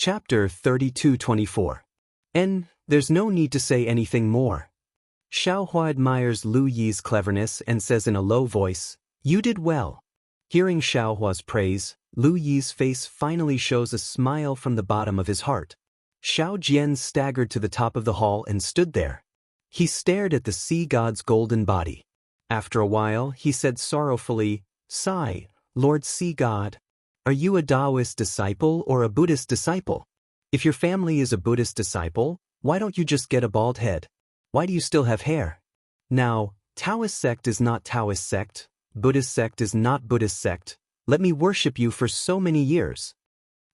Chapter 32-24. There's no need to say anything more. Xiaohua admires Lu Yi's cleverness and says in a low voice, "You did well." Hearing Xiaohua's praise, Lu Yi's face finally shows a smile from the bottom of his heart. Xiao Jian staggered to the top of the hall and stood there. He stared at the sea god's golden body. After a while, he said sorrowfully, "Sigh, Lord Sea God. Are you a Taoist disciple or a Buddhist disciple? If your family is a Buddhist disciple, why don't you just get a bald head? Why do you still have hair? Now, Taoist sect is not Taoist sect, Buddhist sect is not Buddhist sect. Let me worship you for so many years."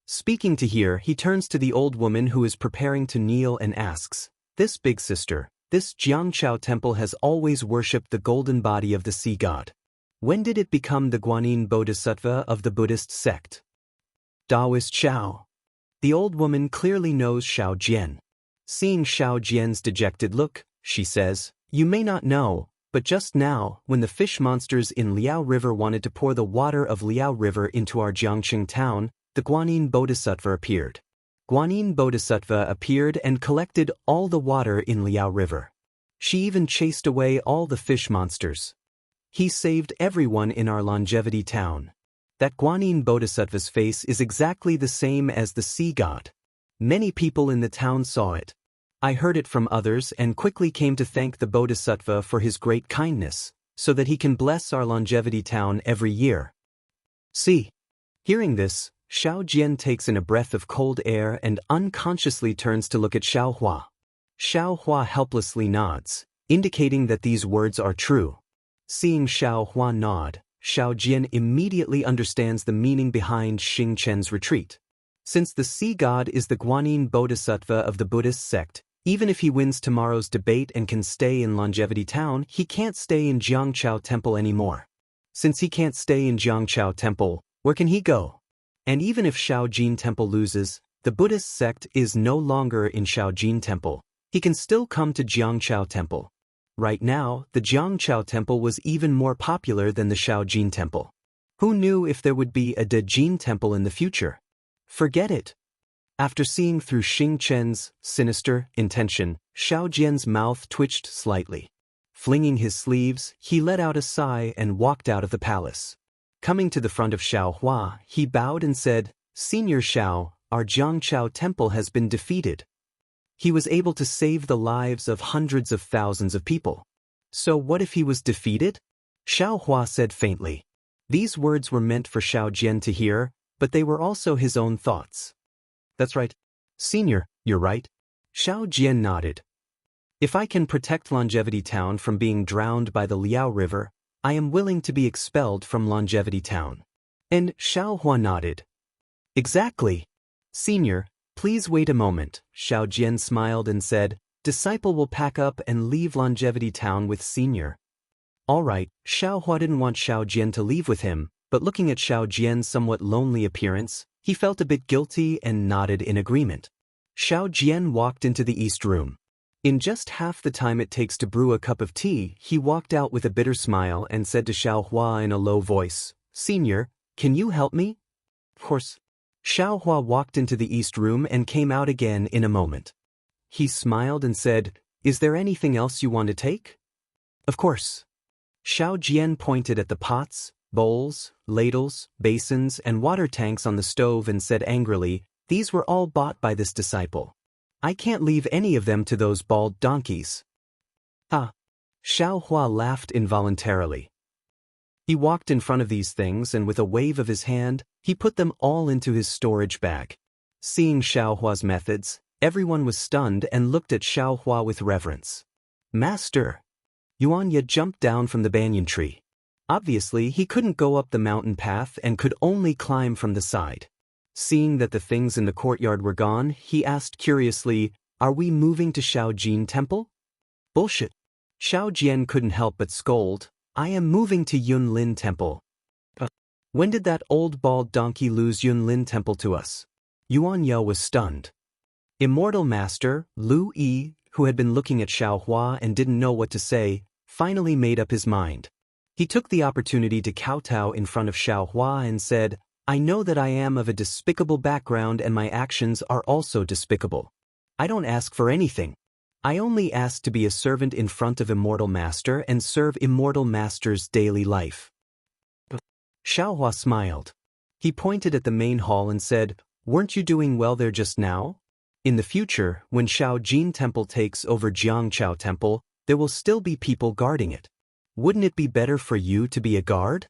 Speaking to here, he turns to the old woman who is preparing to kneel and asks, "This big sister, this Jiangchao temple has always worshipped the golden body of the sea god. When did it become the Guanyin Bodhisattva of the Buddhist sect?" Taoist Xiao. The old woman clearly knows Xiao Jian. Seeing Xiao Jian's dejected look, she says, "You may not know, but just now, when the fish monsters in Liao River wanted to pour the water of Liao River into our Jiangqing town, the Guanyin Bodhisattva appeared. Guanyin Bodhisattva appeared and collected all the water in Liao River. She even chased away all the fish monsters. He saved everyone in our longevity town. That Guanyin Bodhisattva's face is exactly the same as the sea god. Many people in the town saw it. I heard it from others and quickly came to thank the Bodhisattva for his great kindness, so that he can bless our longevity town every year." See. Hearing this, Xiao Jian takes in a breath of cold air and unconsciously turns to look at Xiaohua. Xiaohua helplessly nods, indicating that these words are true. Seeing Xiaohua nod, Xiao Jian immediately understands the meaning behind Xing Chen's retreat. Since the sea god is the Guanyin Bodhisattva of the Buddhist sect, even if he wins tomorrow's debate and can stay in Longevity Town, he can't stay in Jiangchao Temple anymore. Since he can't stay in Jiangchao Temple, where can he go? And even if Shaojin Temple loses, the Buddhist sect is no longer in Shaojin Temple. He can still come to Jiangchao Temple. Right now, the Jiangchao Temple was even more popular than the Shaojin Temple. Who knew if there would be a Dejin Temple in the future? Forget it. After seeing through Xing Chen's sinister intention, Xiao Jian's mouth twitched slightly. Flinging his sleeves, he let out a sigh and walked out of the palace. Coming to the front of Xiaohua, he bowed and said, "Senior Xiao, our Jiangchao Temple has been defeated." He was able to save the lives of hundreds of thousands of people. So what if he was defeated? Xiaohua said faintly. These words were meant for Xiao Jian to hear, but they were also his own thoughts. "That's right. Senior, you're right." Xiao Jian nodded. "If I can protect Longevity Town from being drowned by the Liao River, I am willing to be expelled from Longevity Town." And Xiaohua nodded. "Exactly. Senior, please wait a moment." Xiao Jian smiled and said, "Disciple will pack up and leave Longevity Town with Senior." All right, Xiaohua didn't want Xiao Jian to leave with him, but looking at Xiao Jian's somewhat lonely appearance, he felt a bit guilty and nodded in agreement. Xiao Jian walked into the east room. In just half the time it takes to brew a cup of tea, he walked out with a bitter smile and said to Xiaohua in a low voice, "Senior, can you help me?" "Of course." Xiaohua walked into the east room and came out again in a moment. He smiled and said, "Is there anything else you want to take?" "Of course." Xiao Jian pointed at the pots, bowls, ladles, basins, and water tanks on the stove and said angrily, "These were all bought by this disciple. I can't leave any of them to those bald donkeys." "Ah." Xiaohua laughed involuntarily. He walked in front of these things and with a wave of his hand, he put them all into his storage bag. Seeing Xiaohua's methods, everyone was stunned and looked at Xiaohua with reverence. "Master!" Yuanya jumped down from the banyan tree. Obviously, he couldn't go up the mountain path and could only climb from the side. Seeing that the things in the courtyard were gone, he asked curiously, "Are we moving to Shaojin Temple?" "Bullshit." Xiao Jian couldn't help but scold, "I am moving to Yunlin Temple." When did that old bald donkey lose Yunlin Temple to us?" Yuan Yao was stunned. Immortal Master, Lu Yi, who had been looking at Xiaohua and didn't know what to say, finally made up his mind. He took the opportunity to kowtow in front of Xiaohua and said, I know that I am of a despicable background and my actions are also despicable. I don't ask for anything. I only ask to be a servant in front of Immortal Master and serve Immortal Master's daily life. Xiaohua smiled. He pointed at the main hall and said, "Weren't you doing well there just now? In the future, when Shao Jin Temple takes over Jiangchao Temple, there will still be people guarding it. Wouldn't it be better for you to be a guard?"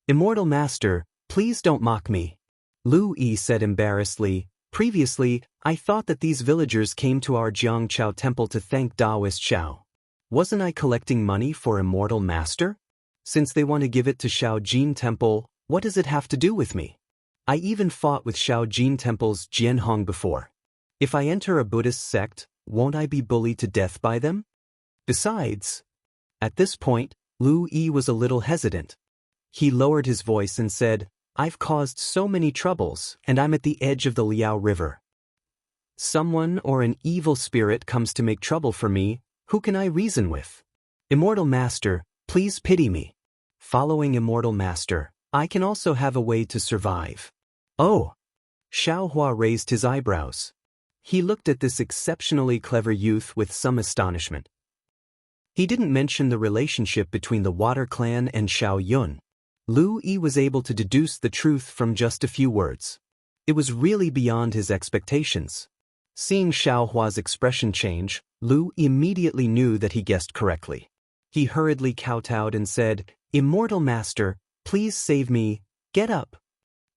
"Immortal Master, please don't mock me," Lu Yi said embarrassedly. "Previously, I thought that these villagers came to our Jiangchao Temple to thank Taoist Shao. Wasn't I collecting money for Immortal Master? Since they want to give it to Shao Jin Temple, what does it have to do with me? I even fought with Shao Jin Temple's Jianhong before. If I enter a Buddhist sect, won't I be bullied to death by them? Besides..." At this point, Lu Yi was a little hesitant. He lowered his voice and said, "I've caused so many troubles, and I'm at the edge of the Liao River. Someone or an evil spirit comes to make trouble for me, who can I reason with? Immortal Master, please pity me. Following Immortal Master, I can also have a way to survive." "Oh!" Xiaohua raised his eyebrows. He looked at this exceptionally clever youth with some astonishment. He didn't mention the relationship between the Water Clan and Shao Yun. Lu Yi was able to deduce the truth from just a few words. It was really beyond his expectations. Seeing Xiaohua's expression change, Lu immediately knew that he guessed correctly. He hurriedly kowtowed and said, "Immortal Master, please save me, get up."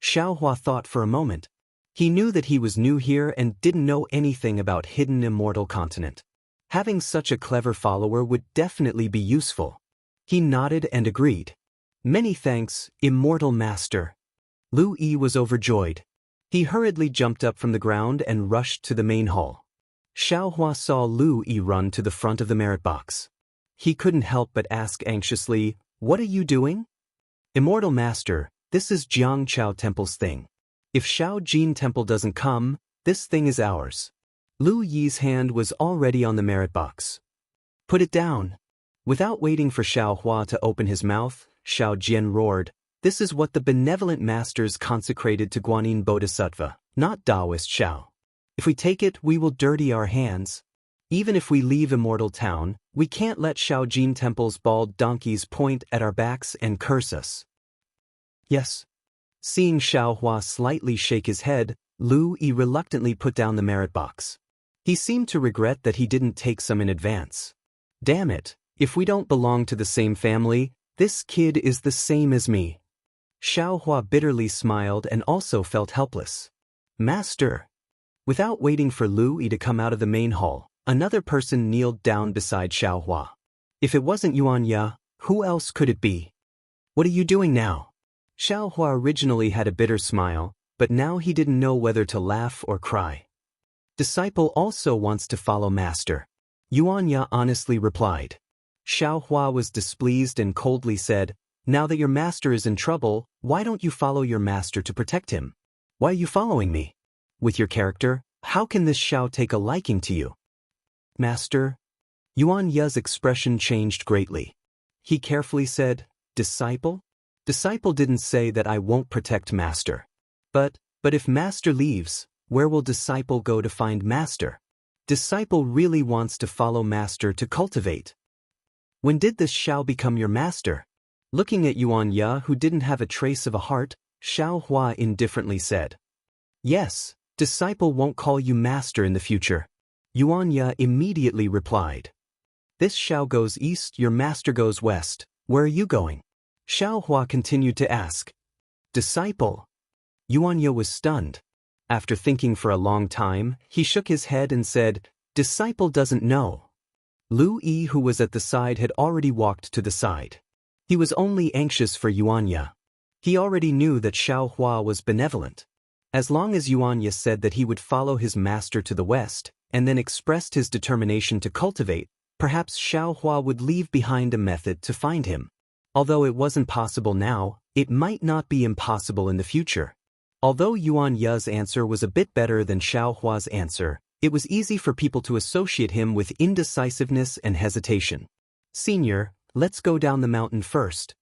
Xiaohua thought for a moment. He knew that he was new here and didn't know anything about hidden Immortal Continent. Having such a clever follower would definitely be useful. He nodded and agreed. "Many thanks, Immortal Master." Lu Yi was overjoyed. He hurriedly jumped up from the ground and rushed to the main hall. Xiaohua saw Lu Yi run to the front of the merit box. He couldn't help but ask anxiously, "What are you doing?" "Immortal Master, this is Jiangchao Temple's thing. If Shao Jin Temple doesn't come, this thing is ours." Lu Yi's hand was already on the merit box. "Put it down." Without waiting for Xiaohua to open his mouth, Shao Jian roared, "This is what the benevolent masters consecrated to Guanyin Bodhisattva, not Taoist Shao. If we take it, we will dirty our hands. Even if we leave Immortal Town, we can't let Shao Jin Temple's bald donkeys point at our backs and curse us." "Yes." Seeing Xiaohua slightly shake his head, Lu Yi reluctantly put down the merit box. He seemed to regret that he didn't take some in advance. "Damn it, if we don't belong to the same family, this kid is the same as me." Xiaohua bitterly smiled and also felt helpless. "Master." Without waiting for Lu Yi to come out of the main hall, another person kneeled down beside Xiaohua. "If it wasn't Yuan Ya, who else could it be?" "What are you doing now?" Xiaohua originally had a bitter smile, but now he didn't know whether to laugh or cry. "Disciple also wants to follow Master," Yuan Ya honestly replied. Xiaohua was displeased and coldly said, "Now that your master is in trouble, why don't you follow your master to protect him? Why are you following me? With your character, how can this Shao take a liking to you?" "Master?" Yuan Ya's expression changed greatly. He carefully said, "Disciple?" "Disciple didn't say that I won't protect Master. But if Master leaves, where will Disciple go to find Master? Disciple really wants to follow Master to cultivate." "When did this Shao become your master?" Looking at Yuan Ya, who didn't have a trace of a heart, Xiaohua indifferently said, "Yes, Disciple won't call you master in the future." Yuan Ya immediately replied, "This Shao goes east, your master goes west. Where are you going?" Xiaohua continued to ask, "Disciple?" Yuan Ya was stunned. After thinking for a long time, he shook his head and said, "Disciple doesn't know." Lu Yi, who was at the side, had already walked to the side. He was only anxious for Yuan Ya. He already knew that Xiaohua was benevolent. As long as Yuan Ya said that he would follow his master to the west, and then expressed his determination to cultivate, perhaps Xiaohua would leave behind a method to find him. Although it wasn't possible now, it might not be impossible in the future. Although Yuan Ya's answer was a bit better than Xiaohua's answer, it was easy for people to associate him with indecisiveness and hesitation. "Senior, let's go down the mountain first."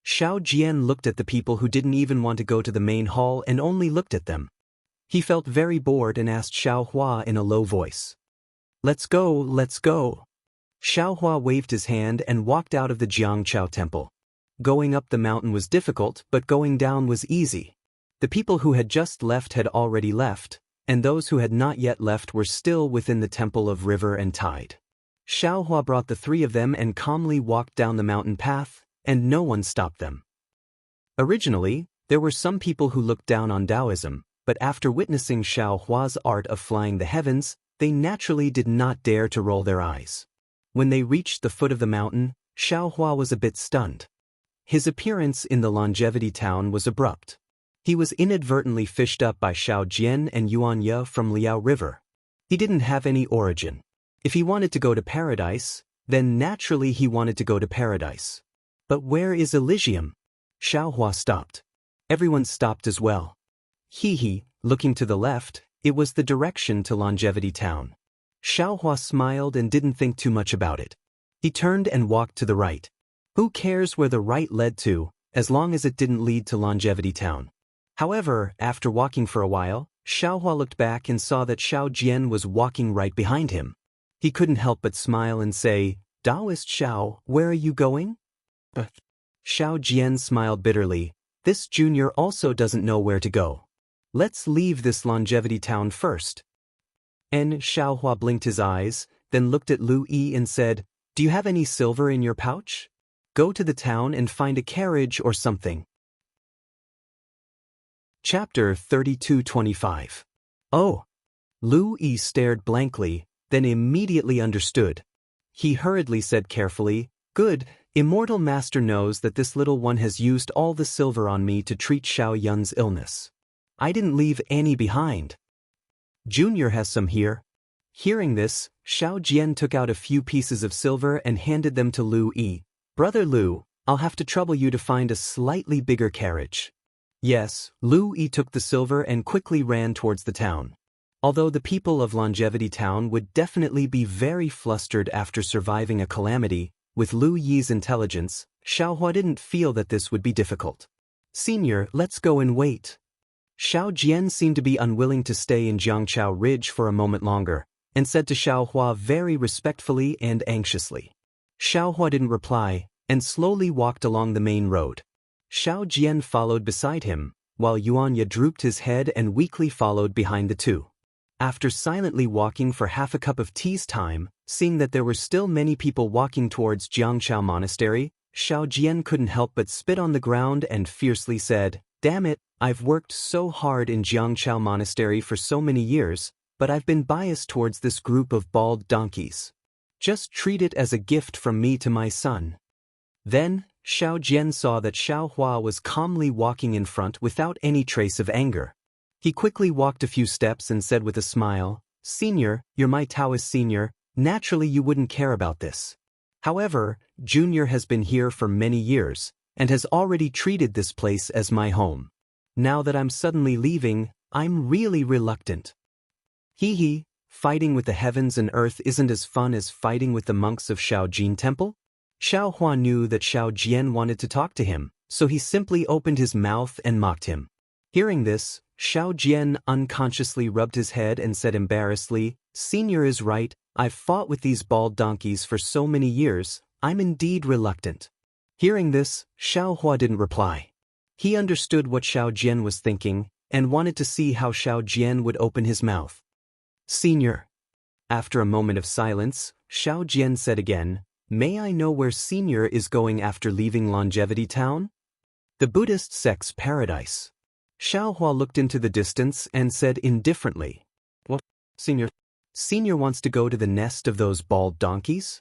Xiao Jian looked at the people who didn't even want to go to the main hall and only looked at them. He felt very bored and asked Xiao Hua in a low voice. Let's go, let's go. Xiao Hua waved his hand and walked out of the Jiangchao temple. Going up the mountain was difficult, but going down was easy. The people who had just left had already left, and those who had not yet left were still within the temple of river and tide. Xiao Hua brought the three of them and calmly walked down the mountain path, and no one stopped them. Originally, there were some people who looked down on Taoism, but after witnessing Xiao Hua's art of flying the heavens, they naturally did not dare to roll their eyes. When they reached the foot of the mountain, Xiao Hua was a bit stunned. His appearance in the Longevity Town was abrupt. He was inadvertently fished up by Xiao Jian and Yuan Ye from Liao River. He didn't have any origin. If he wanted to go to paradise, then naturally he wanted to go to paradise. But where is Elysium? Xiao Hua stopped. Everyone stopped as well. Looking to the left, it was the direction to Longevity Town. Xiao Hua smiled and didn't think too much about it. He turned and walked to the right. Who cares where the right led to, as long as it didn't lead to Longevity Town? However, after walking for a while, Xiao Hua looked back and saw that Xiao Jian was walking right behind him. He couldn't help but smile and say, Taoist Xiao, where are you going? Xiao Jian smiled bitterly. This junior also doesn't know where to go. Let's leave this Longevity Town first. And Xiao Hua blinked his eyes, then looked at Lu Yi and said, Do you have any silver in your pouch? Go to the town and find a carriage or something. Chapter 32:25. Oh! Lu Yi stared blankly, then immediately understood. He hurriedly said carefully, Good, Immortal Master knows that this little one has used all the silver on me to treat Xiao Yun's illness. I didn't leave any behind. Junior has some here. Hearing this, Xiao Jian took out a few pieces of silver and handed them to Lu Yi. Brother Lu, I'll have to trouble you to find a slightly bigger carriage. Yes, Lu Yi took the silver and quickly ran towards the town. Although the people of Longevity Town would definitely be very flustered after surviving a calamity, with Lu Yi's intelligence, Xiao Hua didn't feel that this would be difficult. Senior, let's go and wait. Xiao Jian seemed to be unwilling to stay in Jiangchao Ridge for a moment longer, and said to Xiao Hua very respectfully and anxiously. Xiao Hua didn't reply, and slowly walked along the main road. Xiao Jian followed beside him, while Yuan Ye drooped his head and weakly followed behind the two. After silently walking for half a cup of tea's time, seeing that there were still many people walking towards Jiangchao Monastery, Xiao Jian couldn't help but spit on the ground and fiercely said, Damn it, I've worked so hard in Jiangchao Monastery for so many years, but I've been biased towards this group of bald donkeys. Just treat it as a gift from me to my son. Then, Xiao Jian saw that Xiao Hua was calmly walking in front without any trace of anger. He quickly walked a few steps and said with a smile, Senior, you're my Taoist senior, naturally you wouldn't care about this. However, Junior has been here for many years, and has already treated this place as my home. Now that I'm suddenly leaving, I'm really reluctant. Fighting with the heavens and earth isn't as fun as fighting with the monks of Shaojin Temple? Xiao Hua knew that Xiao Jian wanted to talk to him, so he simply opened his mouth and mocked him. Hearing this, Xiao Jian unconsciously rubbed his head and said embarrassedly, Senior is right, I've fought with these bald donkeys for so many years, I'm indeed reluctant. Hearing this, Xiao Hua didn't reply. He understood what Xiao Jian was thinking, and wanted to see how Xiao Jian would open his mouth. Senior. After a moment of silence, Xiao Jian said again, May I know where Senior is going after leaving Longevity Town? The Buddhist sect's paradise. Xiao Hua looked into the distance and said indifferently, What, Senior? Senior wants to go to the nest of those bald donkeys?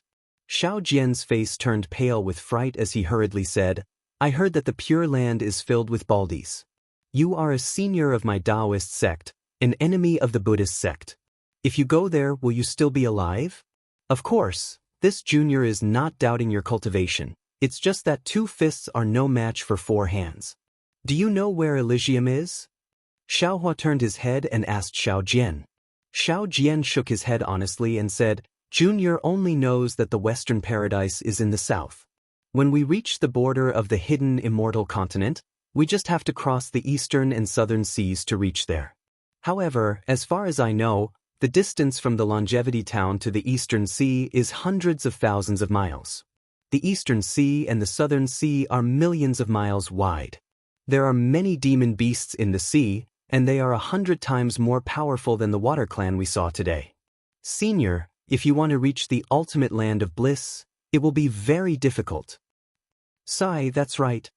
Xiao Jian's face turned pale with fright as he hurriedly said, I heard that the Pure Land is filled with baldies. You are a senior of my Taoist sect, an enemy of the Buddhist sect. If you go there, will you still be alive? Of course, this junior is not doubting your cultivation. It's just that 2 fists are no match for 4 hands. Do you know where Elysium is? Xiao Hua turned his head and asked Xiao Jian. Xiao Jian shook his head honestly and said, Junior only knows that the Western Paradise is in the south. When we reach the border of the hidden immortal continent, we just have to cross the eastern and southern seas to reach there. However, as far as I know, the distance from the Longevity Town to the eastern sea is hundreds of thousands of miles. The eastern sea and the southern sea are millions of miles wide. There are many demon beasts in the sea, and they are 100 times more powerful than the water clan we saw today. Senior, if you want to reach the ultimate land of bliss, it will be very difficult. Sigh, that's right.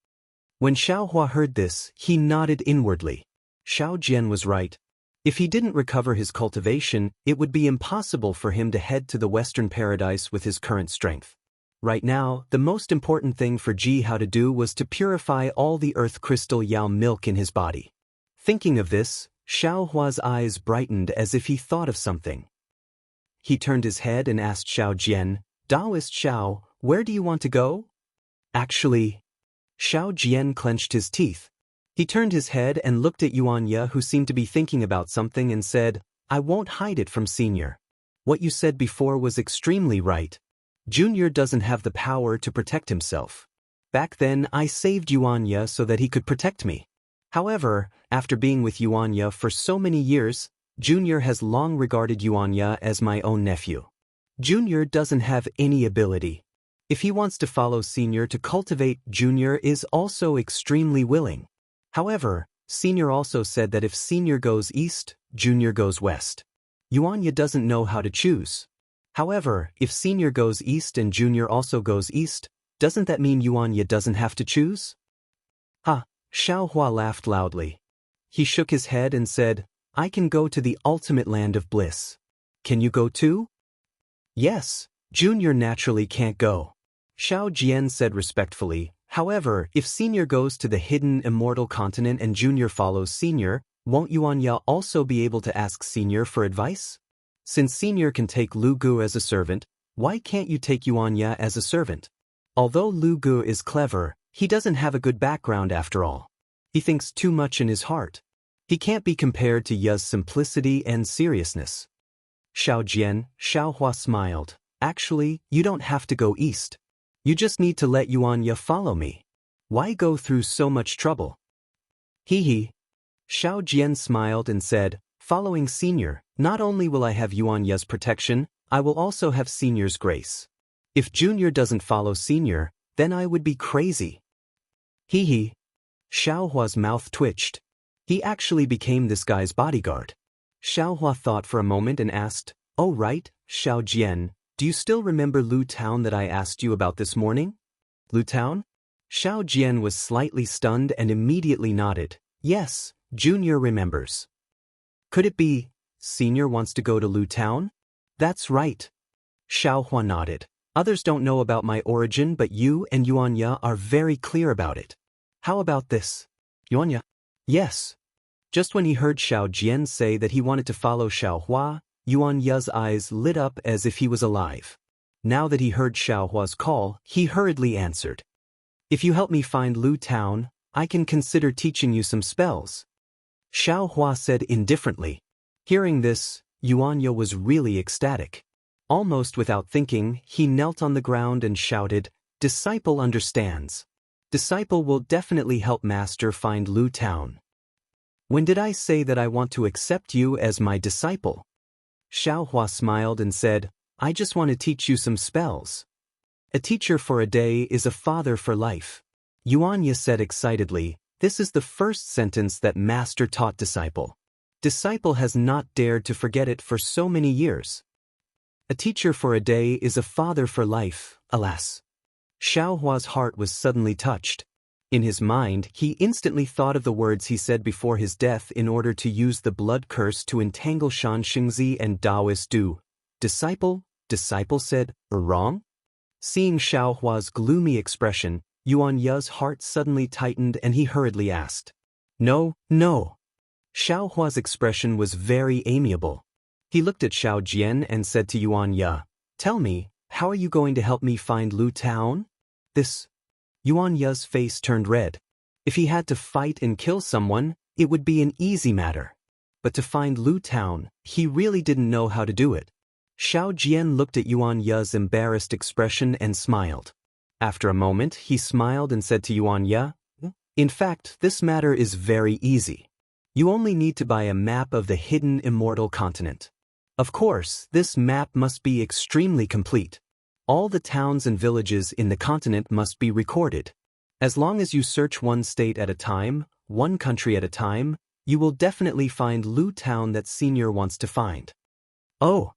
When Xiaohua heard this, he nodded inwardly. Xiao Jian was right. If he didn't recover his cultivation, it would be impossible for him to head to the Western Paradise with his current strength. Right now, the most important thing for Ji Hao to do was to purify all the earth crystal Yao milk in his body. Thinking of this, Xiaohua's eyes brightened as if he thought of something. He turned his head and asked Xiao Jian, "Taoist Xiao, where do you want to go?" Actually, Xiao Jian clenched his teeth. He turned his head and looked at Yuan Ye, who seemed to be thinking about something, and said, "I won't hide it from Senior. What you said before was extremely right. Junior doesn't have the power to protect himself. Back then I saved Yuan Ye so that he could protect me. However, after being with Yuan Ye for so many years, Junior has long regarded Yuan Ye as my own nephew. Junior doesn't have any ability. If he wants to follow Senior to cultivate, Junior is also extremely willing. However, Senior also said that if Senior goes east, Junior goes west. Yuan Ye doesn't know how to choose. However, if Senior goes east and Junior also goes east, doesn't that mean Yuan Ye doesn't have to choose?" "Ha!" Xiaohua laughed loudly. He shook his head and said, "I can go to the ultimate land of bliss. Can you go too?" "Yes, Junior naturally can't go," Xiao Jian said respectfully. "However, if Senior goes to the hidden immortal continent and Junior follows Senior, won't Yuan Ye also be able to ask Senior for advice? Since Senior can take Lu Gu as a servant, why can't you take Yuan Ye as a servant? Although Lu Gu is clever, he doesn't have a good background after all. He thinks too much in his heart. He can't be compared to Ye's simplicity and seriousness." Xiao Jian, Xiaohua smiled. "Actually, you don't have to go east. You just need to let Yuan Ye follow me. Why go through so much trouble?" "Hee." Xiao Jian smiled and said, "Following Senior, not only will I have Yuan Ye's protection, I will also have Senior's grace. If Junior doesn't follow Senior, then I would be crazy." Hee. Xiaohua's mouth twitched. He actually became this guy's bodyguard. Xiaohua thought for a moment and asked, "Oh right, Xiao Jian, do you still remember Lu Town that I asked you about this morning?" "Lu Town?" Xiao Jian was slightly stunned and immediately nodded. "Yes, Junior remembers." "Could it be Senior wants to go to Lu Town?" "That's right." Xiaohua nodded. "Others don't know about my origin, but you and Yuan Ye are very clear about it. How about this?" "Yuan Ye?" "Yes." Just when he heard Xiao Jian say that he wanted to follow Xiaohua, Yuan Ye's eyes lit up as if he was alive. Now that he heard Xiaohua's call, he hurriedly answered, "If you help me find Lu Town, I can consider teaching you some spells." Xiaohua said indifferently. Hearing this, Yuan Ye was really ecstatic. Almost without thinking, he knelt on the ground and shouted, "Disciple understands. Disciple will definitely help Master find Lu Town." "When did I say that I want to accept you as my disciple?" Xiaohua smiled and said, "I just want to teach you some spells. A teacher for a day is a father for life." Yuan Ye said excitedly, "This is the first sentence that Master taught Disciple. Disciple has not dared to forget it for so many years. A teacher for a day is a father for life, alas." Xiaohua's heart was suddenly touched. In his mind, he instantly thought of the words he said before his death in order to use the blood curse to entangle Shan Xingzi and Taoist Du. "Disciple?" Disciple said, "Wrong?" Seeing Xiaohua's gloomy expression, Yuan Ye's heart suddenly tightened and he hurriedly asked, No. Xiaohua's expression was very amiable. He looked at Xiao Jian and said to Yuan Ye, "Tell me, how are you going to help me find Lu Town?" This. Yuan Ye's face turned red. If he had to fight and kill someone, it would be an easy matter. But to find Lu Town, he really didn't know how to do it. Xiao Jian looked at Yuan Ye's embarrassed expression and smiled. After a moment, he smiled and said to Yuan Ya, "In fact, this matter is very easy. You only need to buy a map of the hidden immortal continent. Of course, this map must be extremely complete. All the towns and villages in the continent must be recorded. As long as you search one state at a time, one country at a time, you will definitely find Lu Town that Senior wants to find." Oh!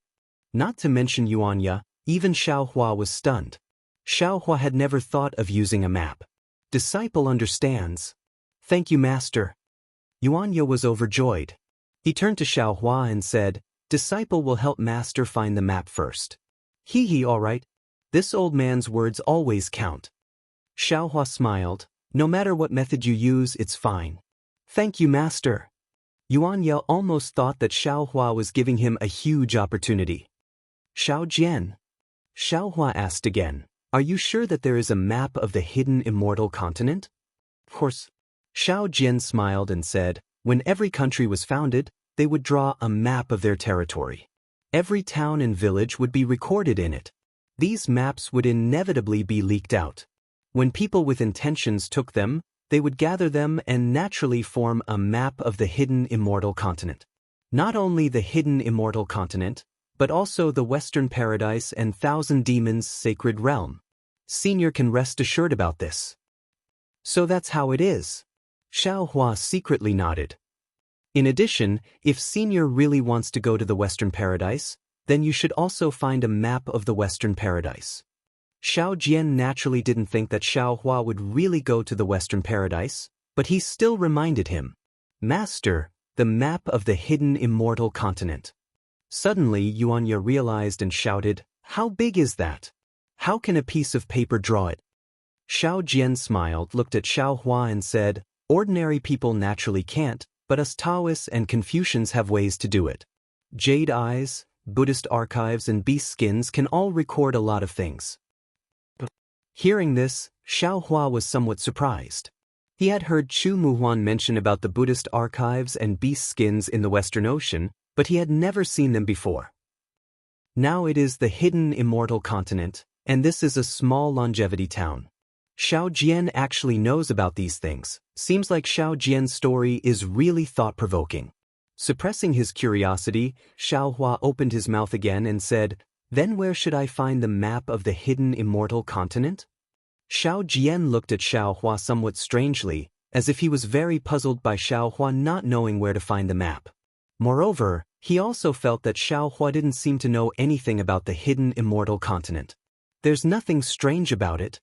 Not to mention Yuan Ya, even Xiaohua was stunned. Xiaohua had never thought of using a map. Disciple understands. "Thank you, Master." Yuan Ya was overjoyed. He turned to Xiaohua and said, "Disciple will help Master find the map first." Hee, all right. This old man's words always count. Xiaohua smiled. "No matter what method you use, it's fine." "Thank you, Master." Yuan Ya almost thought that Xiaohua was giving him a huge opportunity. "Xiao Jian?" Xiaohua asked again, "Are you sure that there is a map of the hidden immortal continent?" "Of course." Xiao Jian smiled and said, "When every country was founded, they would draw a map of their territory. Every town and village would be recorded in it. These maps would inevitably be leaked out. When people with intentions took them, they would gather them and naturally form a map of the hidden immortal continent. Not only the hidden immortal continent, but also the Western Paradise and Thousand Demons' sacred realm. Senior can rest assured about this." "So that's how it is." Xiaohua secretly nodded. "In addition, if Senior really wants to go to the Western Paradise, then you should also find a map of the Western Paradise." Xiao Jian naturally didn't think that Xiaohua would really go to the Western Paradise, but he still reminded him, "Master, the map of the hidden immortal continent." Suddenly Yuan Ya realized and shouted, "How big is that? How can a piece of paper draw it?" Xiao Jian smiled, looked at Xiaohua and said, "Ordinary people naturally can't, but us Taoists and Confucians have ways to do it. Jade eyes, Buddhist archives and beast skins can all record a lot of things." Hearing this, Xiaohua was somewhat surprised. He had heard Chu Muhuan mention about the Buddhist archives and beast skins in the Western Ocean, but he had never seen them before. Now it is the hidden immortal continent, and this is a small longevity town. Xiao Jian actually knows about these things. Seems like Xiao Jian's story is really thought-provoking. Suppressing his curiosity, Xiaohua opened his mouth again and said, "Then where should I find the map of the hidden immortal continent?" Xiao Jian looked at Xiaohua somewhat strangely, as if he was very puzzled by Xiaohua not knowing where to find the map. Moreover, he also felt that Xiaohua didn't seem to know anything about the hidden immortal continent. There's nothing strange about it.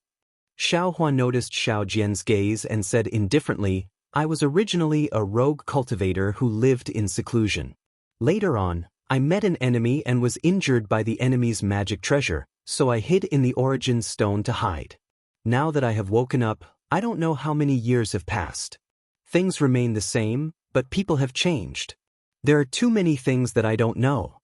Xiaohua noticed Xiao Jian's gaze and said indifferently, "I was originally a rogue cultivator who lived in seclusion. Later on, I met an enemy and was injured by the enemy's magic treasure, so I hid in the origin stone to hide. Now that I have woken up, I don't know how many years have passed. Things remain the same, but people have changed. There are too many things that I don't know."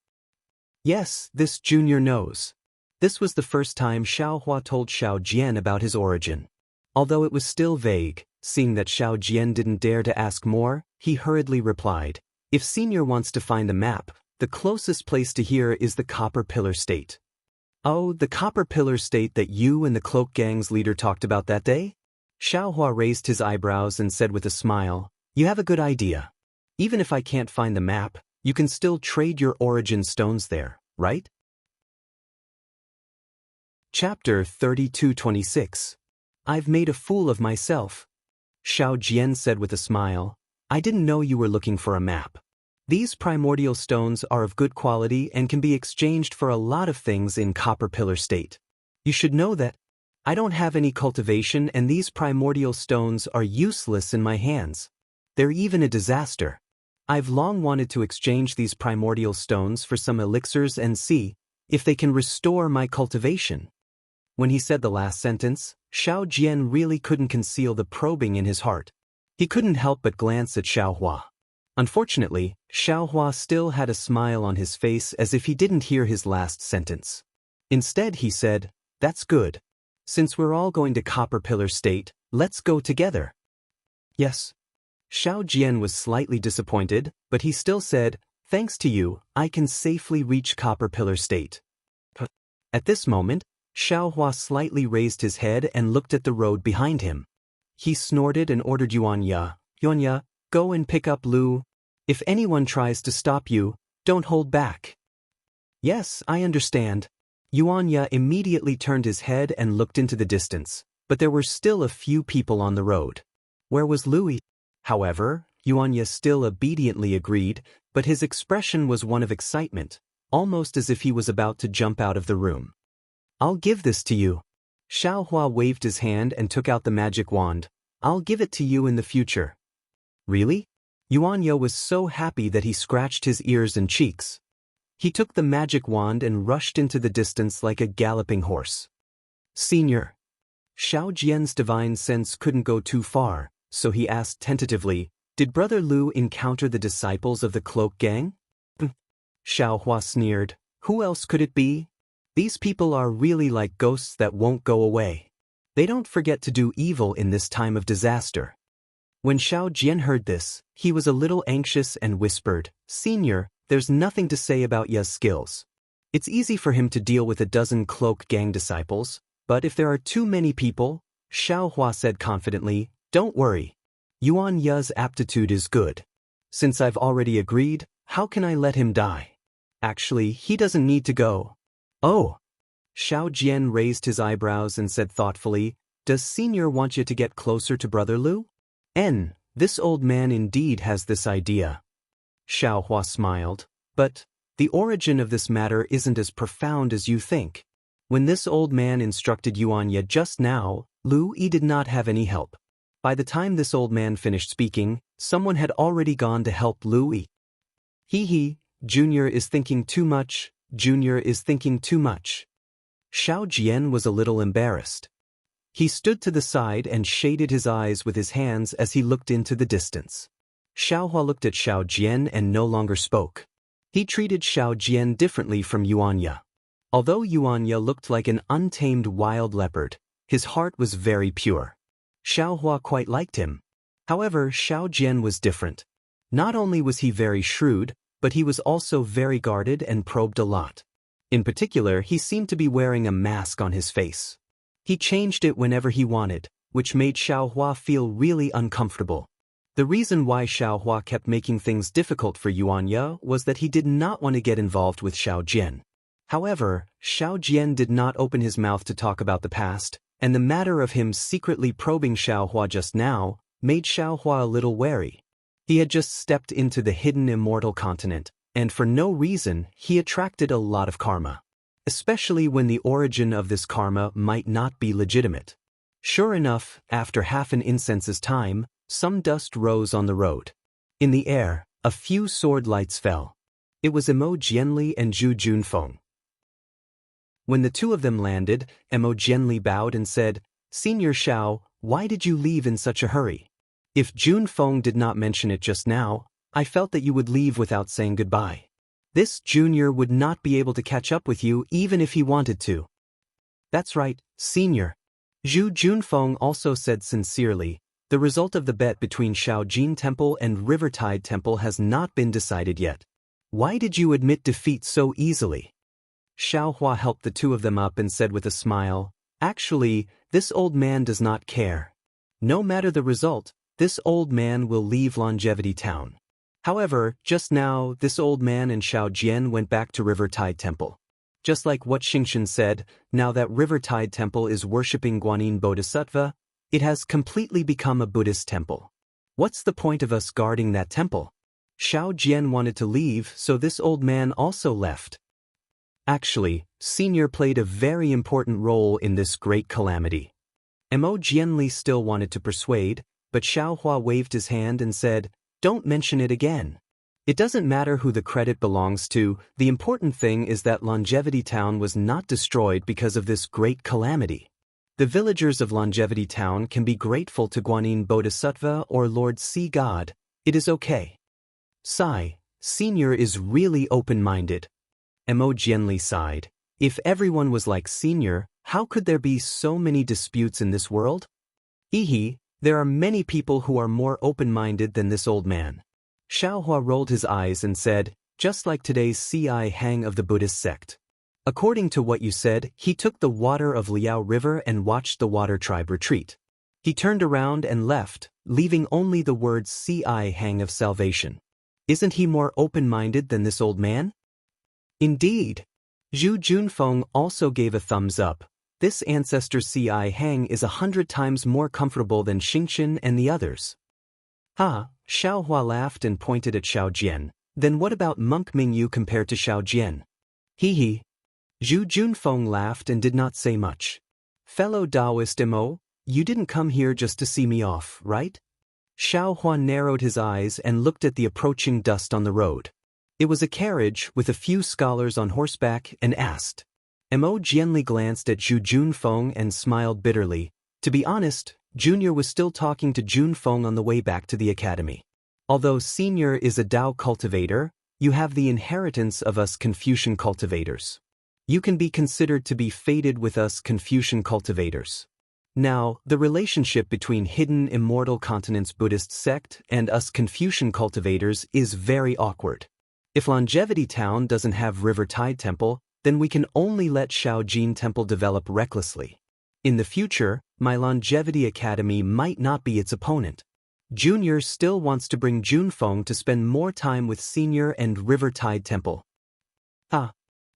Yes, this junior knows. This was the first time Xiaohua told Xiao Jian about his origin. Although it was still vague, seeing that Xiao Jian didn't dare to ask more, he hurriedly replied, "If Senior wants to find the map, the closest place to here is the Copper Pillar State." "Oh, the Copper Pillar State that you and the Cloak Gang's leader talked about that day?" Xiaohua raised his eyebrows and said with a smile, "You have a good idea. Even if I can't find the map, you can still trade your origin stones there, right?" Chapter 3226. I've made a fool of myself. Xiao Jian said with a smile, "I didn't know you were looking for a map. These primordial stones are of good quality and can be exchanged for a lot of things in Copper Pillar State. You should know that I don't have any cultivation and these primordial stones are useless in my hands. They're even a disaster. I've long wanted to exchange these primordial stones for some elixirs and see if they can restore my cultivation." When he said the last sentence, Xiao Jian really couldn't conceal the probing in his heart. He couldn't help but glance at Xiaohua. Unfortunately, Xiaohua still had a smile on his face as if he didn't hear his last sentence. Instead he said, "That's good. Since we're all going to Copper Pillar State, let's go together." "Yes." Xiao Jian was slightly disappointed, but he still said, "Thanks to you, I can safely reach Copper Pillar State." At this moment, Xiaohua slightly raised his head and looked at the road behind him. He snorted and ordered Yuanya, go and pick up Lu. If anyone tries to stop you, don't hold back. Yes, I understand. Yuanya immediately turned his head and looked into the distance, but there were still a few people on the road. Where was Louis? However, Yuanya still obediently agreed, but his expression was one of excitement, almost as if he was about to jump out of the room. I'll give this to you. Xiaohua waved his hand and took out the magic wand. I'll give it to you in the future. Really? Yuanya was so happy that he scratched his ears and cheeks. He took the magic wand and rushed into the distance like a galloping horse. Senior. Xiao Jian's divine sense couldn't go too far, so he asked tentatively, did Brother Lu encounter the disciples of the cloak gang? Xiaohua sneered. Who else could it be? These people are really like ghosts that won't go away. They don't forget to do evil in this time of disaster. When Xiao Jian heard this, he was a little anxious and whispered, Senior, there's nothing to say about Ya's skills. It's easy for him to deal with a dozen cloak gang disciples, but if there are too many people, Xiaohua said confidently, don't worry. Yuan Ya's aptitude is good. Since I've already agreed, how can I let him die? Actually, he doesn't need to go. Oh. Xiao Jian raised his eyebrows and said thoughtfully, does Senior want you to get closer to Brother Lu? This old man indeed has this idea. Xiaohua smiled, but the origin of this matter isn't as profound as you think. When this old man instructed Yuanya just now, Lu Yi did not have any help. By the time this old man finished speaking, someone had already gone to help Lu Yi. He, Junior is thinking too much, Junior is thinking too much. Xiao Jian was a little embarrassed. He stood to the side and shaded his eyes with his hands as he looked into the distance. Xiaohua looked at Xiao Jian and no longer spoke. He treated Xiao Jian differently from Yuanya. Although Yuanya looked like an untamed wild leopard, his heart was very pure. Xiaohua quite liked him. However, Xiao Jian was different. Not only was he very shrewd, but he was also very guarded and probed a lot. In particular, he seemed to be wearing a mask on his face. He changed it whenever he wanted, which made Xiaohua feel really uncomfortable. The reason why Xiaohua kept making things difficult for Yuanya was that he did not want to get involved with Xiao Jian. However, Xiao Jian did not open his mouth to talk about the past, and the matter of him secretly probing Xiaohua just now made Xiaohua a little wary. He had just stepped into the hidden immortal continent, and for no reason, he attracted a lot of karma. Especially when the origin of this karma might not be legitimate. Sure enough, after half an incense's time, some dust rose on the road. In the air, a few sword lights fell. It was Emo Jianli and Zhu Junfeng. When the two of them landed, Emo Jianli bowed and said, Senior Xiao, why did you leave in such a hurry? If Junfeng did not mention it just now, I felt that you would leave without saying goodbye. This junior would not be able to catch up with you even if he wanted to. That's right, Senior. Zhu Junfeng also said sincerely, the result of the bet between Shaojin Temple and Rivertide Temple has not been decided yet. Why did you admit defeat so easily? Xiaohua helped the two of them up and said with a smile, actually, this old man does not care. No matter the result, this old man will leave Longevity Town. However, just now, this old man and Xiao Jian went back to Rivertide Temple. Just like what Xingchen said, now that Rivertide Temple is worshipping Guanyin Bodhisattva, it has completely become a Buddhist temple. What's the point of us guarding that temple? Xiao Jian wanted to leave, so this old man also left. Actually, Senior played a very important role in this great calamity. Mo Jianli still wanted to persuade, but Xiaohua waved his hand and said, don't mention it again. It doesn't matter who the credit belongs to, the important thing is that Longevity Town was not destroyed because of this great calamity. The villagers of Longevity Town can be grateful to Guanyin Bodhisattva or Lord Sea God. It is okay. Sigh, Senior is really open-minded. Mo Jianli sighed. If everyone was like Senior, how could there be so many disputes in this world? There are many people who are more open-minded than this old man. Xiaohua rolled his eyes and said, just like today's CI Hang of the Buddhist sect. According to what you said, he took the water of Liao River and watched the water tribe retreat. He turned around and left, leaving only the words "Ci hang of salvation." Isn't he more open-minded than this old man? Indeed. Zhu Junfeng also gave a thumbs up. This ancestor Ci Hang is 100 times more comfortable than Xingchen and the others. Ha, Xiaohua laughed and pointed at Xiao Jian. Then what about Monk Mingyu compared to Xiao Jian? Hee. Zhu Junfeng laughed and did not say much. Fellow Taoist Mo, you didn't come here just to see me off, right? Xiaohua narrowed his eyes and looked at the approaching dust on the road. It was a carriage with a few scholars on horseback and asked. Mo Jianli glanced at Zhu Junfeng and smiled bitterly. To be honest, Junior was still talking to Junfeng on the way back to the academy. Although Senior is a Tao cultivator, you have the inheritance of us Confucian cultivators. You can be considered to be fated with us Confucian cultivators. Now, the relationship between Hidden Immortal Continent's Buddhist sect and us Confucian cultivators is very awkward. If Longevity Town doesn't have River Tide Temple, then we can only let Shaojin Temple develop recklessly. In the future, my Longevity Academy might not be its opponent. Junior still wants to bring Junfeng to spend more time with Senior and River Tide Temple. Ah.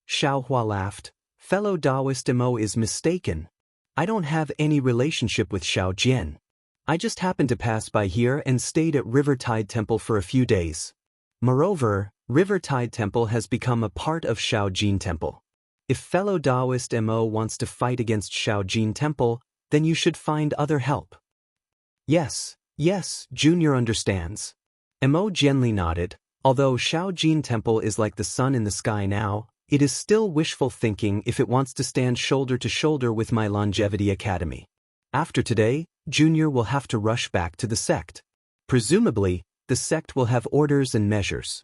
Xiaohua laughed. Fellow Taoist Mo is mistaken. I don't have any relationship with Xiao Jian. I just happened to pass by here and stayed at River Tide Temple for a few days. Moreover, River Tide Temple has become a part of Shaojin Temple. If fellow Taoist Mo wants to fight against Shaojin Temple, then you should find other help. Yes, Junior understands. Mo gently nodded. Although Shaojin Temple is like the sun in the sky now, it is still wishful thinking if it wants to stand shoulder to shoulder with my Longevity Academy. After today, Junior will have to rush back to the sect. Presumably, the sect will have orders and measures.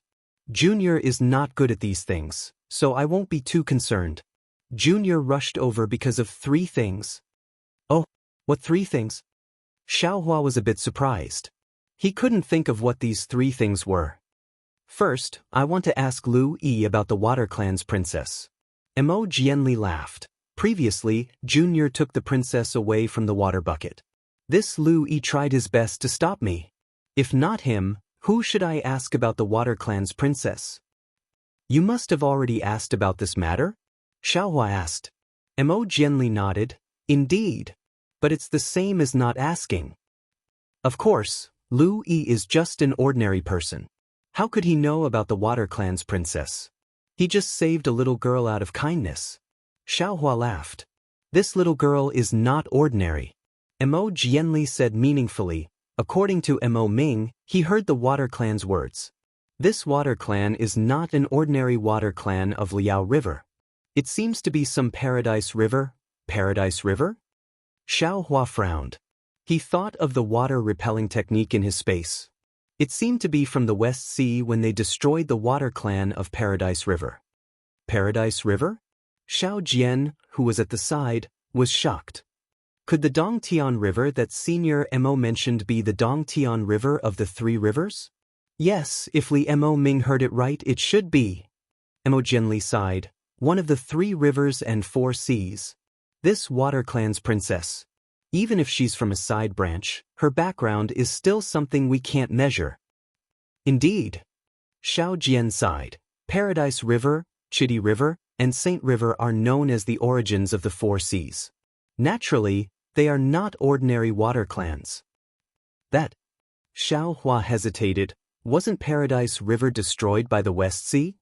Junior is not good at these things, so I won't be too concerned. Junior rushed over because of 3 things. Oh, what 3 things? Xiaohua was a bit surprised. He couldn't think of what these 3 things were. First, I want to ask Lu Yi about the Water Clan's princess. Mo Jianli laughed. Previously, Junior took the princess away from the water bucket. This Lu Yi tried his best to stop me. If not him, who should I ask about the Water Clan's princess? You must have already asked about this matter? Xiaohua asked. Mo Jianli nodded. Indeed. But it's the same as not asking. Of course, Lu Yi is just an ordinary person. How could he know about the Water Clan's princess? He just saved a little girl out of kindness. Xiaohua laughed. This little girl is not ordinary. Mo Jianli said meaningfully. According to Mo Ming, he heard the Water Clan's words. This Water Clan is not an ordinary Water Clan of Liao River. It seems to be some Paradise River. Paradise River? Xiaohua frowned. He thought of the water-repelling technique in his space. It seemed to be from the West Sea when they destroyed the Water Clan of Paradise River. Paradise River? Xiao Jian, who was at the side, was shocked. Could the Dongtian River that Senior Mo mentioned be the Dongtian River of the 3 rivers? Yes, if Li Mo Ming heard it right, it should be. Mo Jianli sighed. One of the 3 rivers and 4 seas. This Water Clan's princess. Even if she's from a side branch, her background is still something we can't measure. Indeed. Xiao Jian sighed. Paradise River, Chitty River, and Saint River are known as the origins of the 4 seas. Naturally, they are not ordinary water clans. That. Xiaohua hesitated. Wasn't Paradise River destroyed by the West Sea?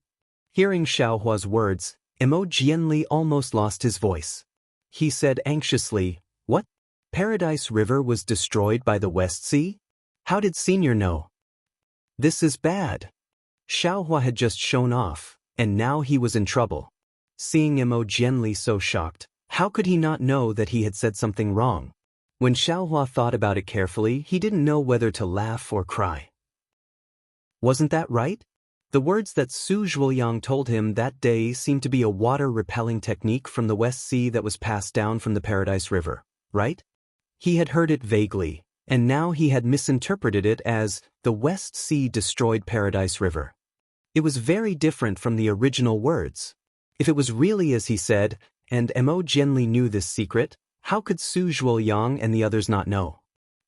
Hearing Xiaohua's words, Mo Jianli almost lost his voice. He said anxiously, What? Paradise River was destroyed by the West Sea? How did Senior know? This is bad. Xiaohua had just shown off, and now he was in trouble. Seeing Mo Jianli so shocked, how could he not know that he had said something wrong? When Xiaohua thought about it carefully, he didn't know whether to laugh or cry. Wasn't that right? The words that Su Zhuoyang told him that day seemed to be a water-repelling technique from the West Sea that was passed down from the Paradise River, right? He had heard it vaguely, and now he had misinterpreted it as the West Sea destroyed Paradise River. It was very different from the original words. If it was really as he said, and Mo Jianli knew this secret, how could Su Zhuoyang and the others not know?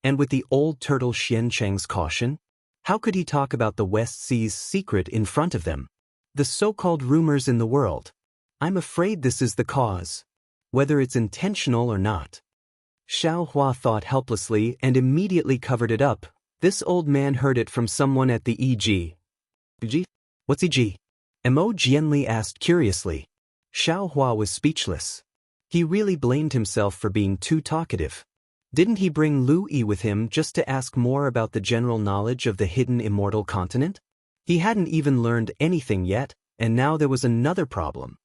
And with the old turtle Xian Cheng's caution, how could he talk about the West Sea's secret in front of them? The so-called rumors in the world. I'm afraid this is the cause. Whether it's intentional or not. Xiao Hua thought helplessly and immediately covered it up. This old man heard it from someone at the EG. EG? What's EG? Mo Jianli asked curiously. Xiao Hua was speechless. He really blamed himself for being too talkative. Didn't he bring Lu Yi with him just to ask more about the general knowledge of the hidden immortal continent? He hadn't even learned anything yet, and now there was another problem.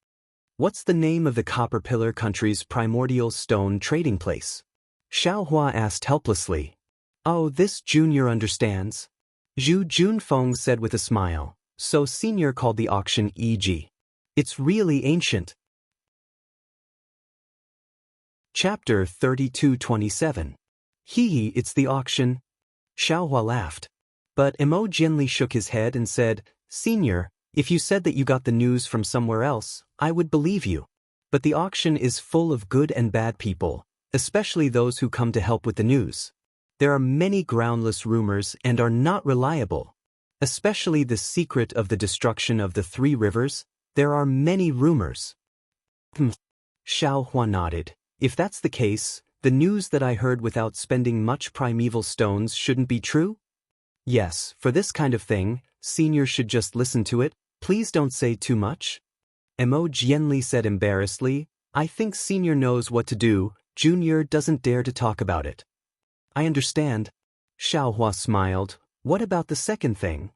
What's the name of the Copper Pillar country's primordial stone trading place? Xiao Hua asked helplessly. Oh, this junior understands. Zhu Junfeng said with a smile. So senior called the auction EG. It's really ancient. Chapter 3227. Hee, it's the auction. Xiao Hua laughed. But Mo Jianli shook his head and said, Senior, if you said that you got the news from somewhere else, I would believe you. But the auction is full of good and bad people, especially those who come to help with the news. There are many groundless rumors and are not reliable. Especially the secret of the destruction of the three rivers, there are many rumors. Xiao Hua nodded. If that's the case, the news that I heard without spending much primeval stones shouldn't be true? Yes, for this kind of thing, senior should just listen to it. Please don't say too much. Mo Jianli said embarrassedly. I think senior knows what to do, junior doesn't dare to talk about it. I understand. Xiao Hua smiled. What about the second thing?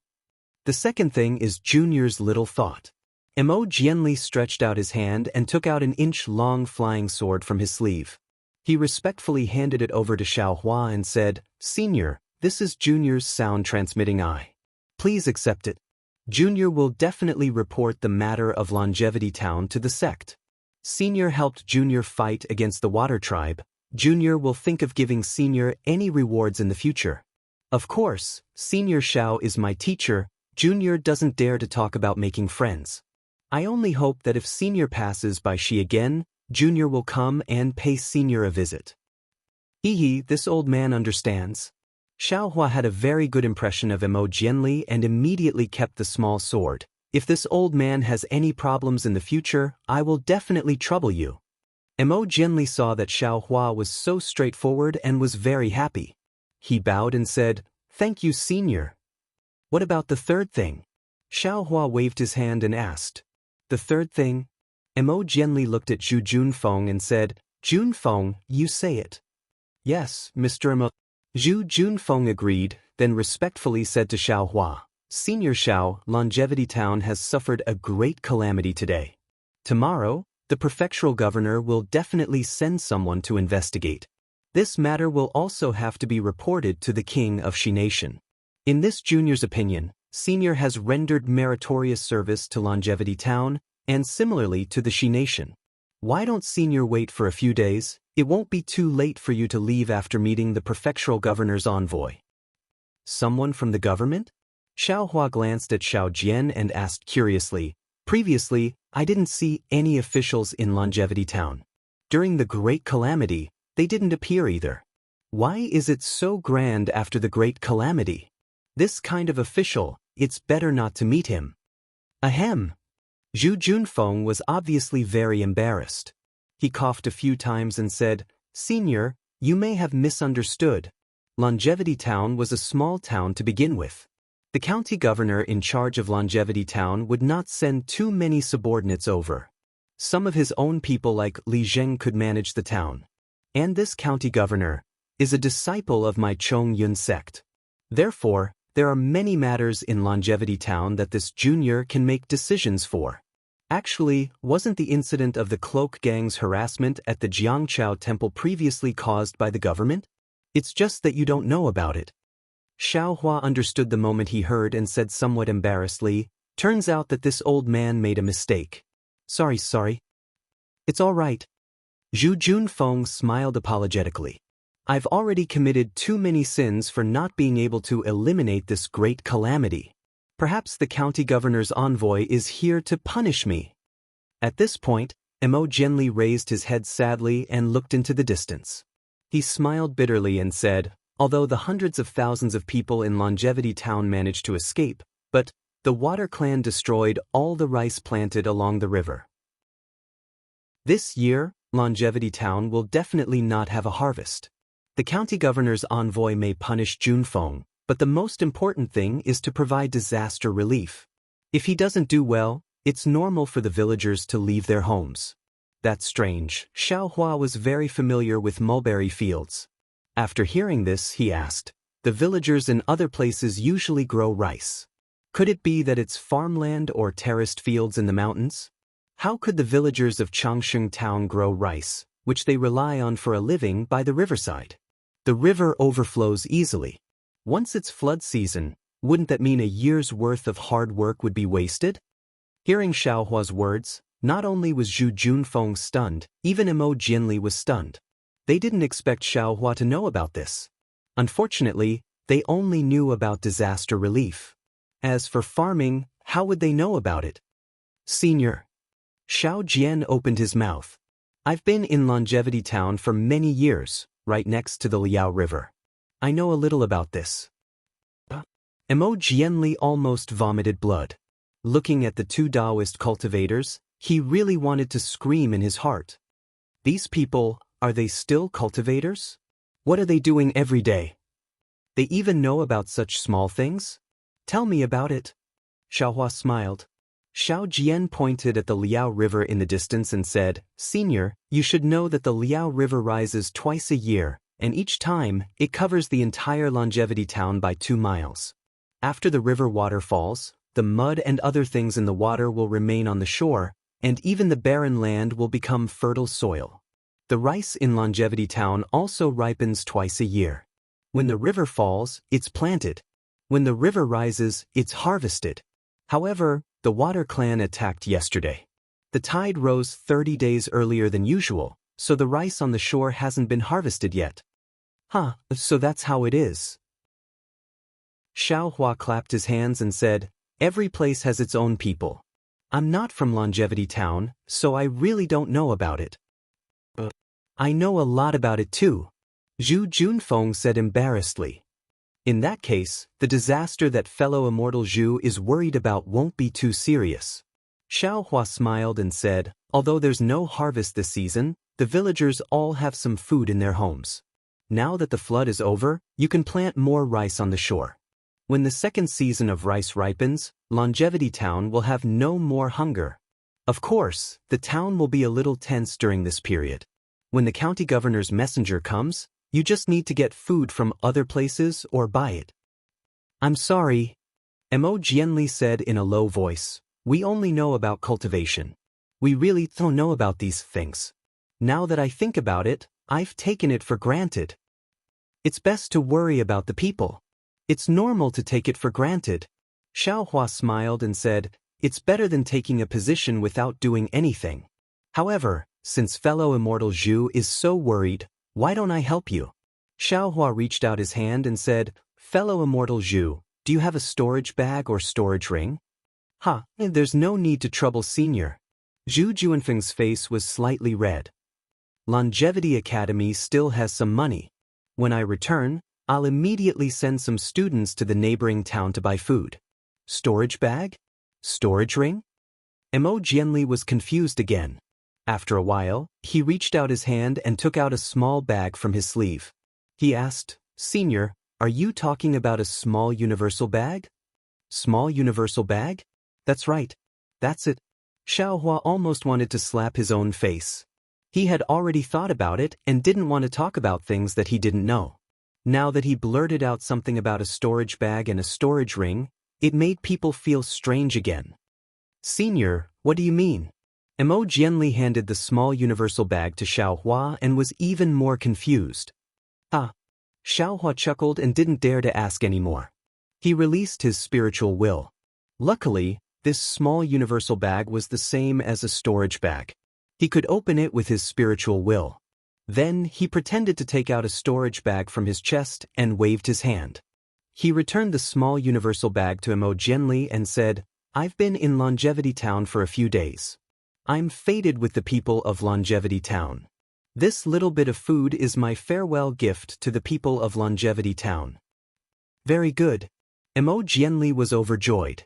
The second thing is junior's little thought. Mo Jianli stretched out his hand and took out an inch-long flying sword from his sleeve. He respectfully handed it over to Xiao Hua and said, Senior, this is Junior's sound-transmitting eye. Please accept it. Junior will definitely report the matter of Longevity Town to the sect. Senior helped Junior fight against the Water Tribe. Junior will think of giving Senior any rewards in the future. Of course, Senior Xiao is my teacher. Junior doesn't dare to talk about making friends. I only hope that if Senior passes by Shi again, Junior will come and pay Senior a visit. Hee, this old man understands. Xiao Hua had a very good impression of Mo Jianli and immediately kept the small sword. If this old man has any problems in the future, I will definitely trouble you. Mo Jianli saw that Xiao Hua was so straightforward and was very happy. He bowed and said, Thank you, Senior. What about the third thing? Xiao Hua waved his hand and asked. The third thing? Mo Jianli looked at Zhu Junfeng and said, Junfeng, you say it. Yes, Mr. Mo. Zhu Junfeng agreed, then respectfully said to Xiao Hua, Senior Xiao, Longevity Town has suffered a great calamity today. Tomorrow, the prefectural governor will definitely send someone to investigate. This matter will also have to be reported to the king of Shi Nation. In this junior's opinion, Senior has rendered meritorious service to Longevity Town, and similarly to the Shi Nation. Why don't Senior wait for a few days? It won't be too late for you to leave after meeting the prefectural governor's envoy. Someone from the government? Xiao Hua glanced at Xiao Jian and asked curiously, Previously, I didn't see any officials in Longevity Town. During the Great Calamity, they didn't appear either. Why is it so grand after the Great Calamity? This kind of official, it's better not to meet him. Ahem. Zhu Junfeng was obviously very embarrassed. He coughed a few times and said, Senior, you may have misunderstood. Longevity Town was a small town to begin with. The county governor in charge of Longevity Town would not send too many subordinates over. Some of his own people like Li Zheng could manage the town. And this county governor is a disciple of my Chong Yun sect. Therefore, there are many matters in Longevity Town that this junior can make decisions for. Actually, wasn't the incident of the cloak gang's harassment at the Jiangchao temple previously caused by the government? It's just that you don't know about it. Xiao Hua understood the moment he heard and said somewhat embarrassedly, Turns out that this old man made a mistake. Sorry. It's all right. Zhu Junfeng smiled apologetically. I've already committed too many sins for not being able to eliminate this great calamity. Perhaps the county governor's envoy is here to punish me. At this point, Imogenly raised his head sadly and looked into the distance. He smiled bitterly and said, although the hundreds of thousands of people in Longevity Town managed to escape, but the Water Clan destroyed all the rice planted along the river. This year, Longevity Town will definitely not have a harvest. The county governor's envoy may punish Junfeng, but the most important thing is to provide disaster relief. If he doesn't do well, it's normal for the villagers to leave their homes. That's strange. Xiaohua was very familiar with mulberry fields. After hearing this, he asked, the villagers in other places usually grow rice. Could it be that it's farmland or terraced fields in the mountains? How could the villagers of Changsheng Town grow rice, which they rely on for a living by the riverside? The river overflows easily. Once it's flood season, wouldn't that mean a year's worth of hard work would be wasted? Hearing Xiaohua's words, not only was Zhu Junfeng stunned, even Imo Jianli was stunned. They didn't expect Xiaohua to know about this. Unfortunately, they only knew about disaster relief. As for farming, how would they know about it? Senior. Xiao Jian opened his mouth. I've been in Longevity Town for many years, right next to the Liao River. I know a little about this. Imo Jianli almost vomited blood. Looking at the two Taoist cultivators, he really wanted to scream in his heart. These people, are they still cultivators? What are they doing every day? They even know about such small things? Tell me about it. Xiaohua smiled. Xiao Jian pointed at the Liao River in the distance and said, Senior, you should know that the Liao River rises twice a year, and each time, it covers the entire Longevity Town by 2 miles. After the river water falls, the mud and other things in the water will remain on the shore, and even the barren land will become fertile soil. The rice in Longevity Town also ripens twice a year. When the river falls, it's planted. When the river rises, it's harvested. However, the Water Clan attacked yesterday. The tide rose 30 days earlier than usual, so the rice on the shore hasn't been harvested yet. So that's how it is. Xiaohua clapped his hands and said, every place has its own people. I'm not from Longevity Town, so I really don't know about it. I know a lot about it too, Zhu Junfeng said embarrassedly. In that case, the disaster that fellow immortal Zhu is worried about won't be too serious. Xiaohua smiled and said, although there's no harvest this season, the villagers all have some food in their homes. Now that the flood is over, you can plant more rice on the shore. When the second season of rice ripens, Longevity Town will have no more hunger. Of course, the town will be a little tense during this period. When the county governor's messenger comes, you just need to get food from other places or buy it. I'm sorry, Imo Jianli said in a low voice. We only know about cultivation. We really don't know about these things. Now that I think about it, I've taken it for granted. It's best to worry about the people. It's normal to take it for granted. Xiaohua smiled and said, it's better than taking a position without doing anything. However, since fellow immortal Zhu is so worried, why don't I help you? Xiaohua reached out his hand and said, fellow immortal Zhu, do you have a storage bag or storage ring? There's no need to trouble Senior. Zhu Junfeng's face was slightly red. Longevity Academy still has some money. When I return, I'll immediately send some students to the neighboring town to buy food. Storage bag? Storage ring? Imo Jianli was confused again. After a while, he reached out his hand and took out a small bag from his sleeve. He asked, Senior, are you talking about a small universal bag? Small universal bag? That's right. That's it. Xiaohua almost wanted to slap his own face. He had already thought about it and didn't want to talk about things that he didn't know. Now that he blurted out something about a storage bag and a storage ring, it made people feel strange again. Senior, what do you mean? Imo Jianli handed the small universal bag to Xiaohua and was even more confused. Xiaohua chuckled and didn't dare to ask anymore. He released his spiritual will. Luckily, this small universal bag was the same as a storage bag. He could open it with his spiritual will. Then he pretended to take out a storage bag from his chest and waved his hand. He returned the small universal bag to Imo Jianli and said, I've been in Longevity Town for a few days. I'm fated with the people of Longevity Town. This little bit of food is my farewell gift to the people of Longevity Town. Very good. Mo Jianli was overjoyed.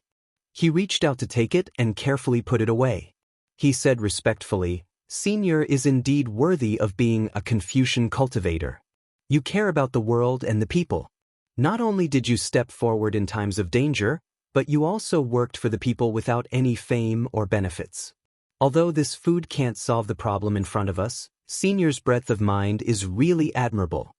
He reached out to take it and carefully put it away. He said respectfully, Senior is indeed worthy of being a Confucian cultivator. You care about the world and the people. Not only did you step forward in times of danger, but you also worked for the people without any fame or benefits. Although this food can't solve the problem in front of us, Senior's breadth of mind is really admirable.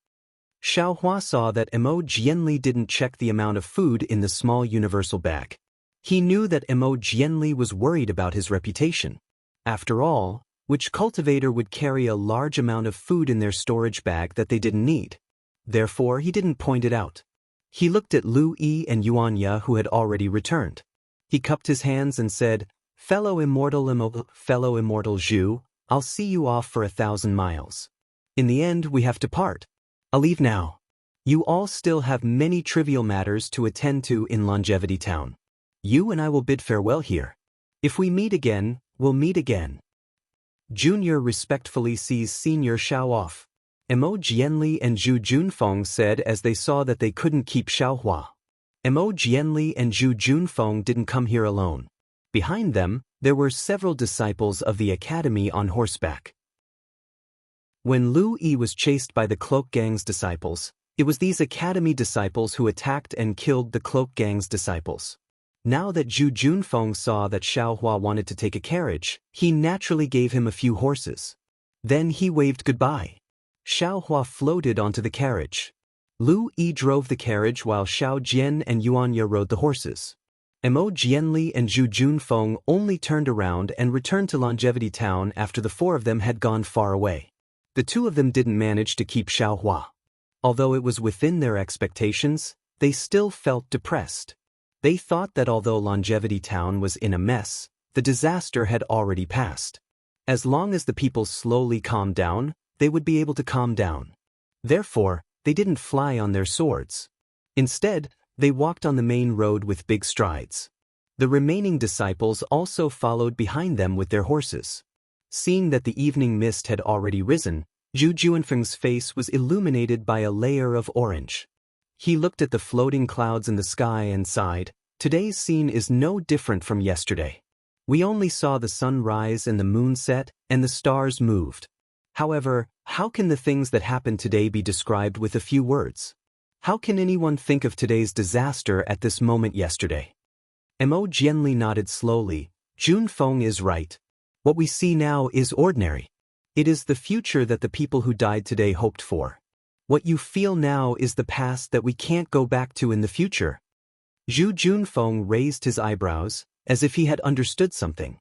Xiaohua saw that Mo Jianli didn't check the amount of food in the small universal bag. He knew that Mo Jianli was worried about his reputation. After all, which cultivator would carry a large amount of food in their storage bag that they didn't need? Therefore, he didn't point it out. He looked at Lu Yi and Yuanya, who had already returned. He cupped his hands and said, Fellow immortal Zhu, I'll see you off for 1,000 miles. In the end, we have to part. I'll leave now. You all still have many trivial matters to attend to in Longevity Town. You and I will bid farewell here. If we meet again, we'll meet again. Junior respectfully sees Senior Xiao off. Mo Jianli and Zhu Junfeng said as they saw that they couldn't keep Xiaohua. Mo Jianli and Zhu Junfeng didn't come here alone. Behind them, there were several disciples of the academy on horseback. When Lu Yi was chased by the Cloak Gang's disciples, it was these academy disciples who attacked and killed the Cloak Gang's disciples. Now that Zhu Junfeng saw that Xiaohua wanted to take a carriage, he naturally gave him a few horses. Then he waved goodbye. Xiaohua floated onto the carriage. Lu Yi drove the carriage while Xiao Jian and Yuanya rode the horses. Mo Jianli and Zhu Junfeng only turned around and returned to Longevity Town after the four of them had gone far away. The two of them didn't manage to keep Xiaohua. Although it was within their expectations, they still felt depressed. They thought that although Longevity Town was in a mess, the disaster had already passed. As long as the people slowly calmed down, they would be able to calm down. Therefore, they didn't fly on their swords. Instead, they walked on the main road with big strides. The remaining disciples also followed behind them with their horses. Seeing that the evening mist had already risen, Zhu Junfeng's face was illuminated by a layer of orange. He looked at the floating clouds in the sky and sighed, Today's scene is no different from yesterday. We only saw the sun rise and the moon set, and the stars moved. However, how can the things that happened today be described with a few words? How can anyone think of today's disaster at this moment yesterday? Mo Jianli nodded slowly. Junfeng is right. What we see now is ordinary. It is the future that the people who died today hoped for. What you feel now is the past that we can't go back to in the future. Zhu Junfeng raised his eyebrows, as if he had understood something.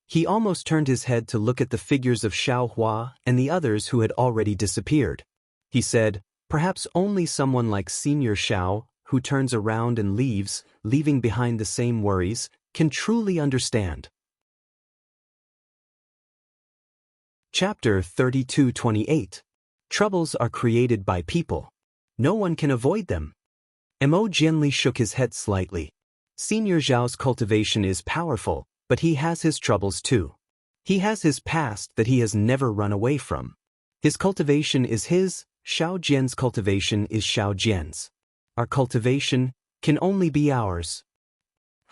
He almost turned his head to look at the figures of Xiaohua and the others who had already disappeared. He said, Perhaps only someone like Senior Xiao, who turns around and leaves, leaving behind the same worries, can truly understand. Chapter 32:28. Troubles are created by people. No one can avoid them. Mo Jianli shook his head slightly. Senior Zhao's cultivation is powerful, but he has his troubles too. He has his past that he has never run away from. His cultivation is his, Xiao Jian's cultivation is Xiao Jian's. Our cultivation can only be ours.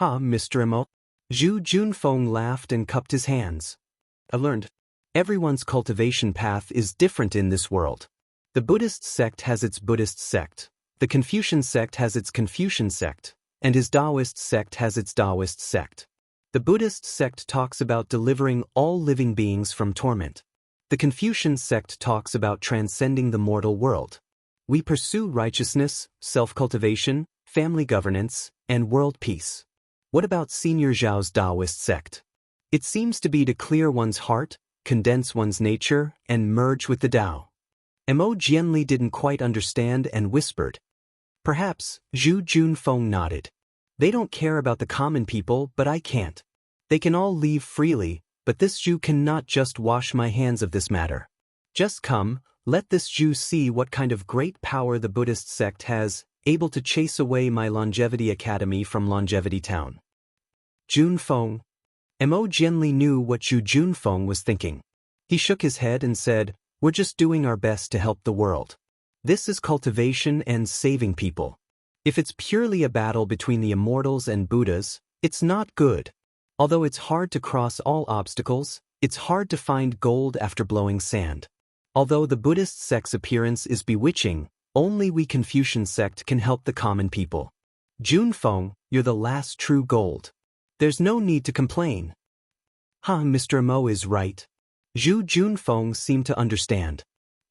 Mr. Mo? Zhu Junfeng laughed and cupped his hands. I learned. Everyone's cultivation path is different in this world. The Buddhist sect has its Buddhist sect, the Confucian sect has its Confucian sect, and his Taoist sect has its Taoist sect. The Buddhist sect talks about delivering all living beings from torment. The Confucian sect talks about transcending the mortal world. We pursue righteousness, self-cultivation, family governance, and world peace. What about Senior Zhao's Taoist sect? It seems to be to clear one's heart, condense one's nature, and merge with the Tao. Mo Jianli didn't quite understand and whispered. Perhaps. Zhu Junfeng nodded. They don't care about the common people, but I can't. They can all leave freely, but this Zhu cannot just wash my hands of this matter. Just come, let this Zhu see what kind of great power the Buddhist sect has, able to chase away my Longevity Academy from Longevity Town. Junfeng. Mo Jianli knew what Zhu Junfeng was thinking. He shook his head and said, "We're just doing our best to help the world. This is cultivation and saving people. If it's purely a battle between the immortals and Buddhas, it's not good. Although it's hard to cross all obstacles, it's hard to find gold after blowing sand. Although the Buddhist sect's appearance is bewitching, only we Confucian sect can help the common people. Junfeng, you're the last true gold. There's no need to complain." Mr. Mo is right. Zhu Junfeng seemed to understand.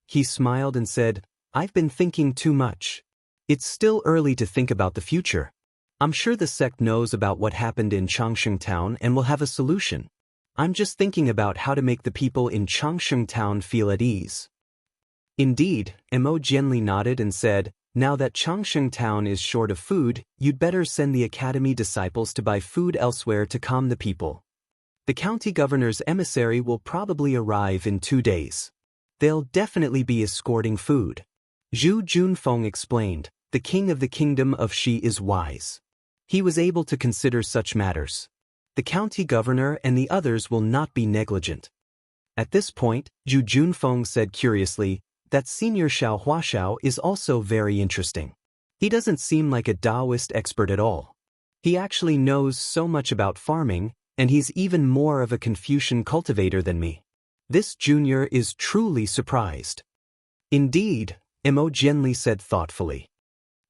He smiled and said, "I've been thinking too much. It's still early to think about the future. I'm sure the sect knows about what happened in Changsheng Town and will have a solution. I'm just thinking about how to make the people in Changsheng Town feel at ease." Indeed, Mo Jianli nodded and said, "Now that Changsheng Town is short of food, you'd better send the academy disciples to buy food elsewhere to calm the people. The county governor's emissary will probably arrive in 2 days. They'll definitely be escorting food." Zhu Junfeng explained, "The king of the kingdom of Shi is wise. He was able to consider such matters. The county governor and the others will not be negligent." At this point, Zhu Junfeng said curiously, "That senior Xiao Huaxiao is also very interesting. He doesn't seem like a Taoist expert at all. He actually knows so much about farming, and he's even more of a Confucian cultivator than me. This junior is truly surprised." "Indeed," Mo Jianli said thoughtfully.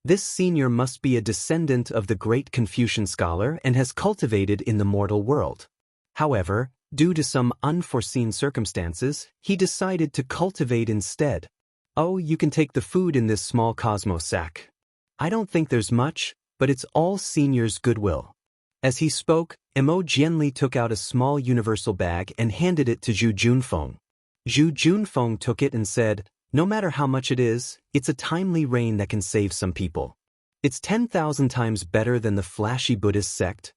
"This senior must be a descendant of the great Confucian scholar and has cultivated in the mortal world. However, due to some unforeseen circumstances, he decided to cultivate instead. Oh, you can take the food in this small Cosmo sack. I don't think there's much, but it's all senior's goodwill." As he spoke, Mo Jianli took out a small universal bag and handed it to Zhu Junfeng. Zhu Junfeng took it and said, "No matter how much it is, it's a timely rain that can save some people. It's 10,000 times better than the flashy Buddhist sect."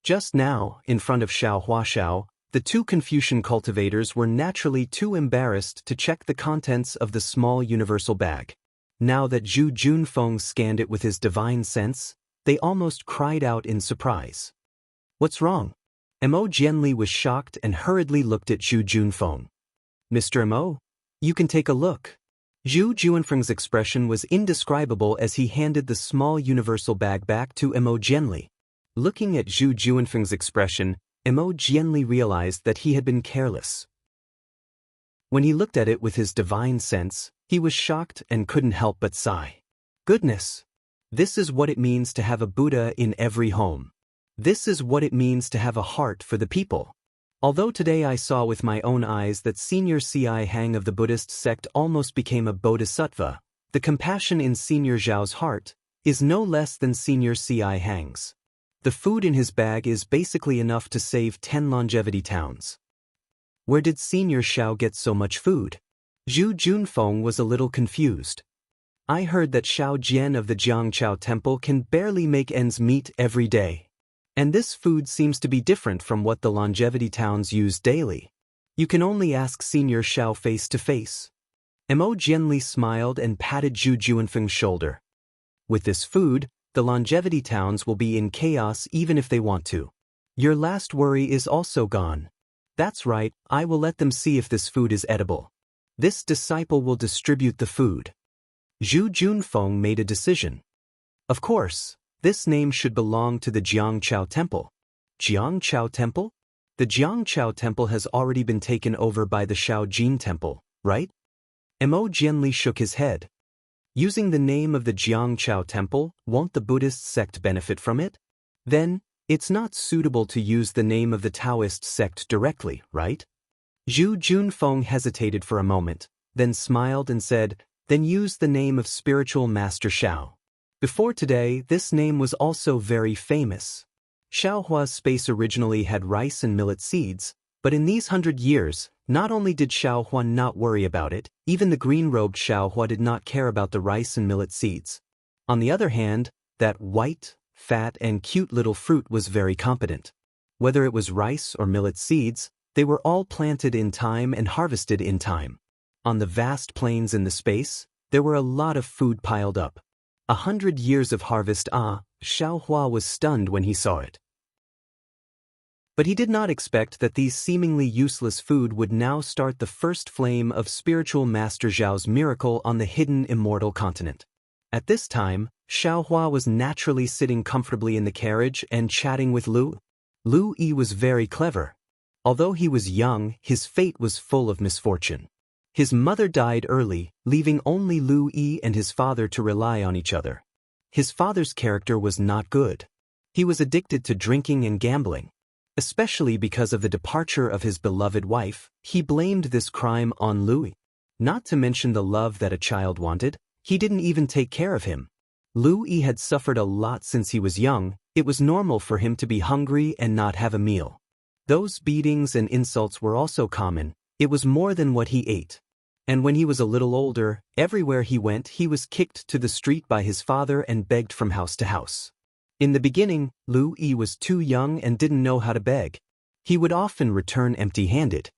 Just now, in front of Xiao Huaxiao, the two Confucian cultivators were naturally too embarrassed to check the contents of the small universal bag. Now that Zhu Junfeng scanned it with his divine sense, they almost cried out in surprise. "What's wrong?" Mo Jianli was shocked and hurriedly looked at Zhu Junfeng. "Mr. Mo, you can take a look." Zhu Junfeng's expression was indescribable as he handed the small universal bag back to Mo Jianli. Looking at Zhu Junfeng's expression, Mo Jianli realized that he had been careless. When he looked at it with his divine sense, he was shocked and couldn't help but sigh. Goodness! This is what it means to have a Buddha in every home. This is what it means to have a heart for the people. Although today I saw with my own eyes that Senior C.I. Hang of the Buddhist sect almost became a bodhisattva, the compassion in Senior Zhao's heart is no less than Senior C.I. Hang's. The food in his bag is basically enough to save 10 longevity towns. Where did Senior Xiao get so much food? Zhu Junfeng was a little confused. I heard that Xiao Jian of the Jiangchao Temple can barely make ends meet every day. And this food seems to be different from what the longevity towns use daily. You can only ask Senior Xiao face to face. Mo Jianli smiled and patted Zhu Junfeng's shoulder. With this food, the longevity towns will be in chaos even if they want to. Your last worry is also gone. That's right, I will let them see if this food is edible. This disciple will distribute the food. Zhu Junfeng made a decision. Of course, this name should belong to the Jiangchao Temple. Jiangchao Temple? The Jiangchao Temple has already been taken over by the Shaojin Temple, right? Mo Jianli shook his head. Using the name of the Jiangchao Temple, won't the Buddhist sect benefit from it? Then, it's not suitable to use the name of the Taoist sect directly, right? Zhu Junfeng hesitated for a moment, then smiled and said, "Then use the name of Spiritual Master Xiao." Before today, this name was also very famous. Xiaohua's space originally had rice and millet seeds, but in these 100 years, not only did Xiaohua not worry about it, even the green-robed Xiaohua did not care about the rice and millet seeds. On the other hand, that white, fat, and cute little fruit was very competent. Whether it was rice or millet seeds, they were all planted in time and harvested in time. On the vast plains in the space, there were a lot of food piled up. 100 years of harvest. Xiaohua was stunned when he saw it. But he did not expect that these seemingly useless food would now start the first flame of spiritual Master Zhao's miracle on the hidden immortal continent. At this time, Xiaohua was naturally sitting comfortably in the carriage and chatting with Lu. Lu Yi was very clever. Although he was young, his fate was full of misfortune. His mother died early, leaving only Lu Yi and his father to rely on each other. His father's character was not good. He was addicted to drinking and gambling. Especially because of the departure of his beloved wife, he blamed this crime on Lu Yi. Not to mention the love that a child wanted, he didn't even take care of him. Lu Yi had suffered a lot since he was young. It was normal for him to be hungry and not have a meal. Those beatings and insults were also common. It was more than what he ate. And when he was a little older, everywhere he went he was kicked to the street by his father and begged from house to house. In the beginning, Lu Yi was too young and didn't know how to beg. He would often return empty-handed.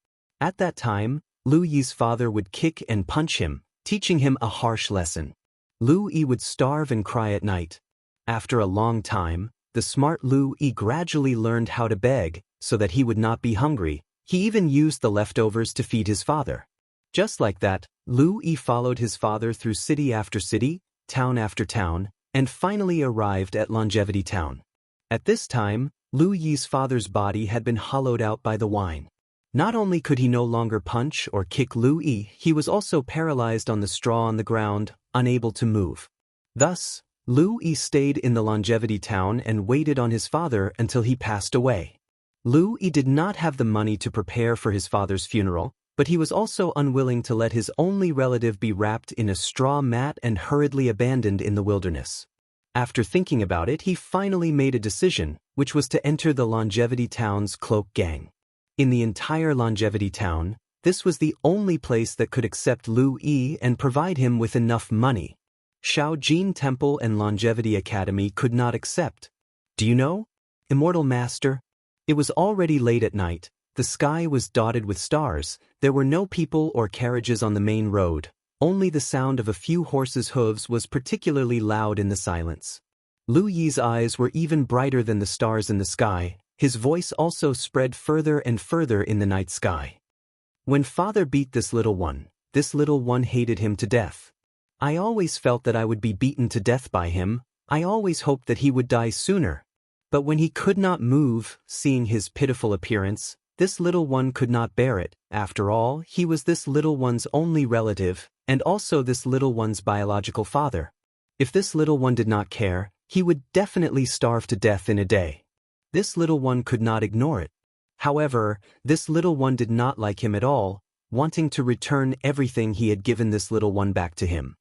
At that time, Lu Yi's father would kick and punch him, teaching him a harsh lesson. Lu Yi would starve and cry at night. After a long time, the smart Lu Yi gradually learned how to beg, so that he would not be hungry. He even used the leftovers to feed his father. Just like that, Lu Yi followed his father through city after city, town after town, and finally arrived at Longevity Town. At this time, Lu Yi's father's body had been hollowed out by the wine. Not only could he no longer punch or kick Lu Yi, he was also paralyzed on the straw on the ground, unable to move. Thus, Lu Yi stayed in the Longevity Town and waited on his father until he passed away. Lu Yi did not have the money to prepare for his father's funeral, but he was also unwilling to let his only relative be wrapped in a straw mat and hurriedly abandoned in the wilderness. After thinking about it, he finally made a decision, which was to enter the Longevity Town's cloak gang. In the entire Longevity Town, this was the only place that could accept Lu Yi and provide him with enough money. Shaojin Temple and Longevity Academy could not accept. Do you know? Immortal Master? It was already late at night. The sky was dotted with stars. There were no people or carriages on the main road. Only the sound of a few horses' hooves was particularly loud in the silence. Lu Yi's eyes were even brighter than the stars in the sky. His voice also spread further and further in the night sky. When father beat this little one hated him to death. I always felt that I would be beaten to death by him. I always hoped that he would die sooner. But when he could not move, seeing his pitiful appearance, this little one could not bear it. After all, he was this little one's only relative, and also this little one's biological father. If this little one did not care, he would definitely starve to death in a day. This little one could not ignore it. However, this little one did not like him at all, wanting to return everything he had given this little one back to him.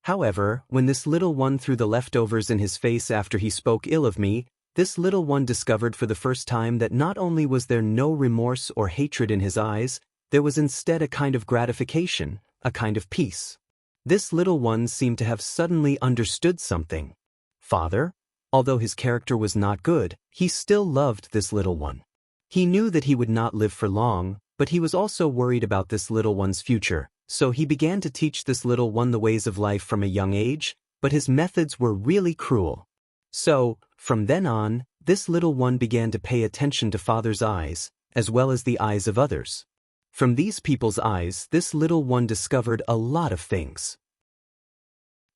However, when this little one threw the leftovers in his face after he spoke ill of me, this little one discovered for the first time that not only was there no remorse or hatred in his eyes, there was instead a kind of gratification, a kind of peace. This little one seemed to have suddenly understood something. Father? Although his character was not good, he still loved this little one. He knew that he would not live for long, but he was also worried about this little one's future, so he began to teach this little one the ways of life from a young age, but his methods were really cruel. So, from then on, this little one began to pay attention to father's eyes, as well as the eyes of others. From these people's eyes, this little one discovered a lot of things.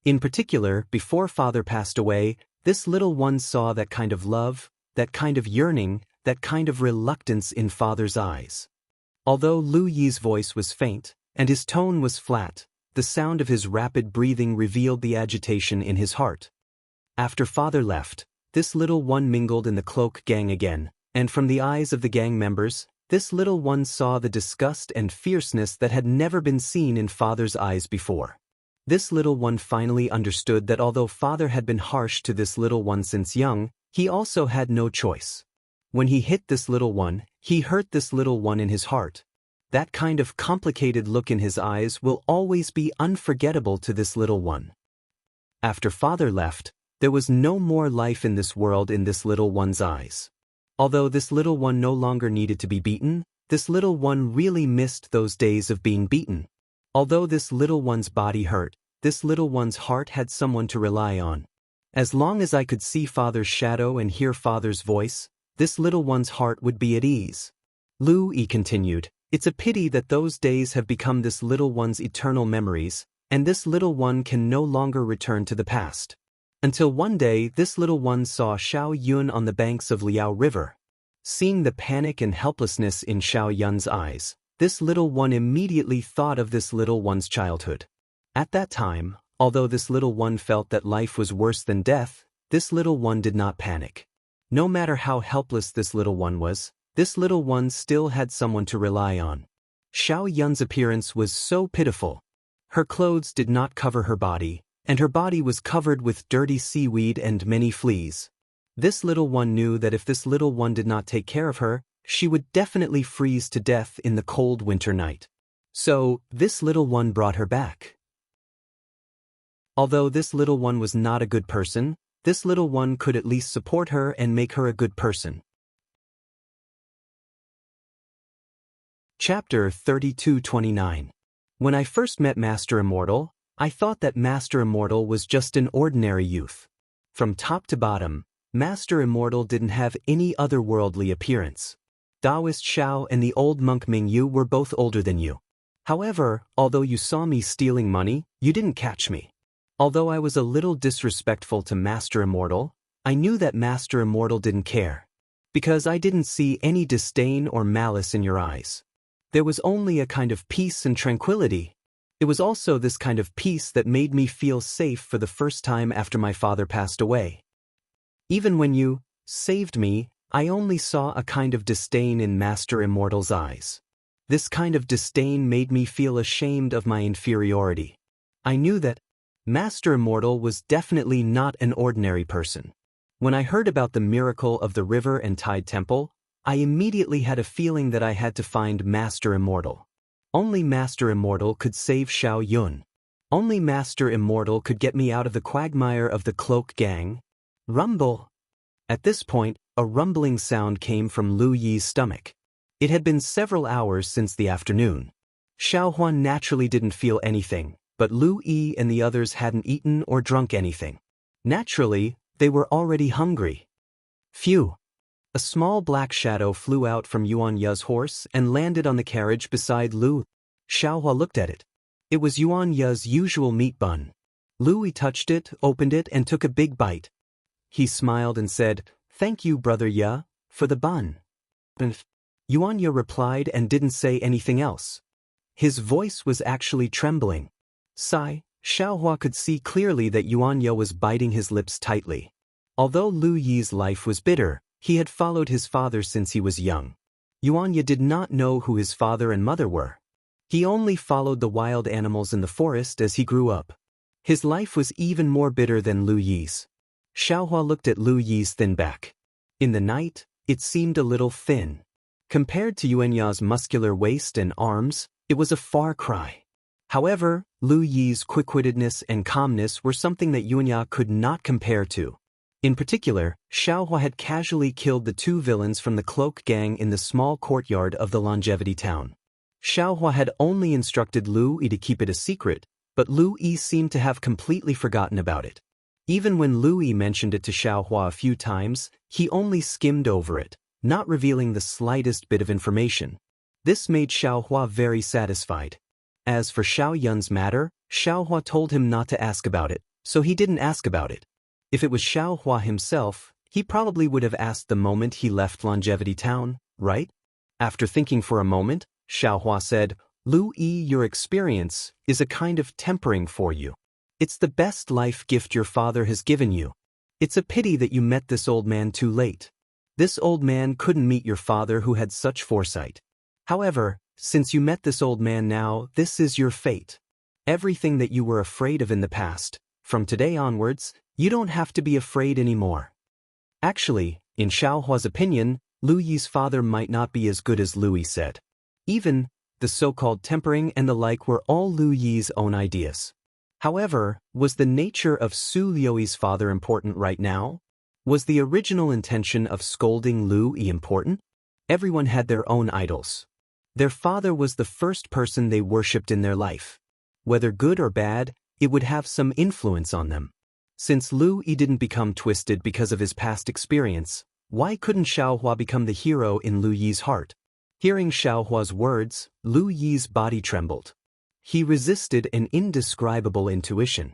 In particular, before father passed away, this little one saw that kind of love, that kind of yearning, that kind of reluctance in father's eyes. Although Lu Yi's voice was faint, and his tone was flat, the sound of his rapid breathing revealed the agitation in his heart. After father left, this little one mingled in the cloak gang again, and from the eyes of the gang members, this little one saw the disgust and fierceness that had never been seen in father's eyes before. This little one finally understood that although father had been harsh to this little one since young, he also had no choice. When he hit this little one, he hurt this little one in his heart. That kind of complicated look in his eyes will always be unforgettable to this little one. After father left, there was no more life in this world in this little one's eyes. Although this little one no longer needed to be beaten, this little one really missed those days of being beaten. Although this little one's body hurt, this little one's heart had someone to rely on. As long as I could see father's shadow and hear father's voice, this little one's heart would be at ease. Lu Yi continued, it's a pity that those days have become this little one's eternal memories, and this little one can no longer return to the past. Until one day this little one saw Xiao Yun on the banks of Liao River. Seeing the panic and helplessness in Xiao Yun's eyes, this little one immediately thought of this little one's childhood. At that time, although this little one felt that life was worse than death, this little one did not panic. No matter how helpless this little one was, this little one still had someone to rely on. Xiao Yun's appearance was so pitiful. Her clothes did not cover her body, and her body was covered with dirty seaweed and many fleas. This little one knew that if this little one did not take care of her, she would definitely freeze to death in the cold winter night. So, this little one brought her back. Although this little one was not a good person, this little one could at least support her and make her a good person. Chapter 32:29. When I first met Master Immortal, I thought that Master Immortal was just an ordinary youth. From top to bottom, Master Immortal didn't have any otherworldly appearance. Taoist Xiao and the old monk Mingyu were both older than you. However, although you saw me stealing money, you didn't catch me. Although I was a little disrespectful to Master Immortal, I knew that Master Immortal didn't care. Because I didn't see any disdain or malice in your eyes. There was only a kind of peace and tranquility. It was also this kind of peace that made me feel safe for the first time after my father passed away. Even when you saved me, I only saw a kind of disdain in Master Immortal's eyes. This kind of disdain made me feel ashamed of my inferiority. I knew that Master Immortal was definitely not an ordinary person. When I heard about the miracle of the river and tide temple, I immediately had a feeling that I had to find Master Immortal. Only Master Immortal could save Xiao Yun. Only Master Immortal could get me out of the quagmire of the cloak gang. Rumble! At this point, a rumbling sound came from Lu Yi's stomach. It had been several hours since the afternoon. Xiao Huan naturally didn't feel anything, but Lu Yi and the others hadn't eaten or drunk anything. Naturally, they were already hungry. Phew! A small black shadow flew out from Yuan Ye's horse and landed on the carriage beside Lu. Xiaohua looked at it. It was Yuan Ye's usual meat bun. Lu Yi touched it, opened it, and took a big bite. He smiled and said, "Thank you, Brother Ye, for the bun." Yuan Ye replied and didn't say anything else. His voice was actually trembling. Sigh, Xiaohua could see clearly that Yuan Ye was biting his lips tightly. Although Lu Yi's life was bitter, he had followed his father since he was young. Yuan Ye did not know who his father and mother were. He only followed the wild animals in the forest as he grew up. His life was even more bitter than Lu Yi's. Xiaohua looked at Lu Yi's thin back. In the night, it seemed a little thin. Compared to Yuan Ye's muscular waist and arms, it was a far cry. However, Lu Yi's quick-wittedness and calmness were something that Yuan Ye could not compare to. In particular, Xiaohua had casually killed the two villains from the cloak gang in the small courtyard of the Longevity Town. Xiaohua had only instructed Lu Yi to keep it a secret, but Lu Yi seemed to have completely forgotten about it. Even when Lu Yi mentioned it to Xiaohua a few times, he only skimmed over it, not revealing the slightest bit of information. This made Xiaohua very satisfied. As for Xiao Yun's matter, Xiaohua told him not to ask about it, so he didn't ask about it. If it was Xiaohua himself, he probably would have asked the moment he left Longevity Town, right? After thinking for a moment, Xiaohua said, "Lu Yi, your experience is a kind of tempering for you. It's the best life gift your father has given you. It's a pity that you met this old man too late. This old man couldn't meet your father who had such foresight. However, since you met this old man now, this is your fate. Everything that you were afraid of in the past, from today onwards, you don't have to be afraid anymore." Actually, in Xiaohua's opinion, Lu Yi's father might not be as good as Lu Yi said. Even, the so-called tempering and the like were all Lu Yi's own ideas. However, was the nature of Su Liuyi's father important right now? Was the original intention of scolding Lu Yi important? Everyone had their own idols. Their father was the first person they worshipped in their life. Whether good or bad, it would have some influence on them. Since Lu Yi didn't become twisted because of his past experience, Why couldn't Xiaohua become the hero in Lu Yi's heart? Hearing Xiaohua's words, Lu Yi's body trembled. He resisted an indescribable intuition.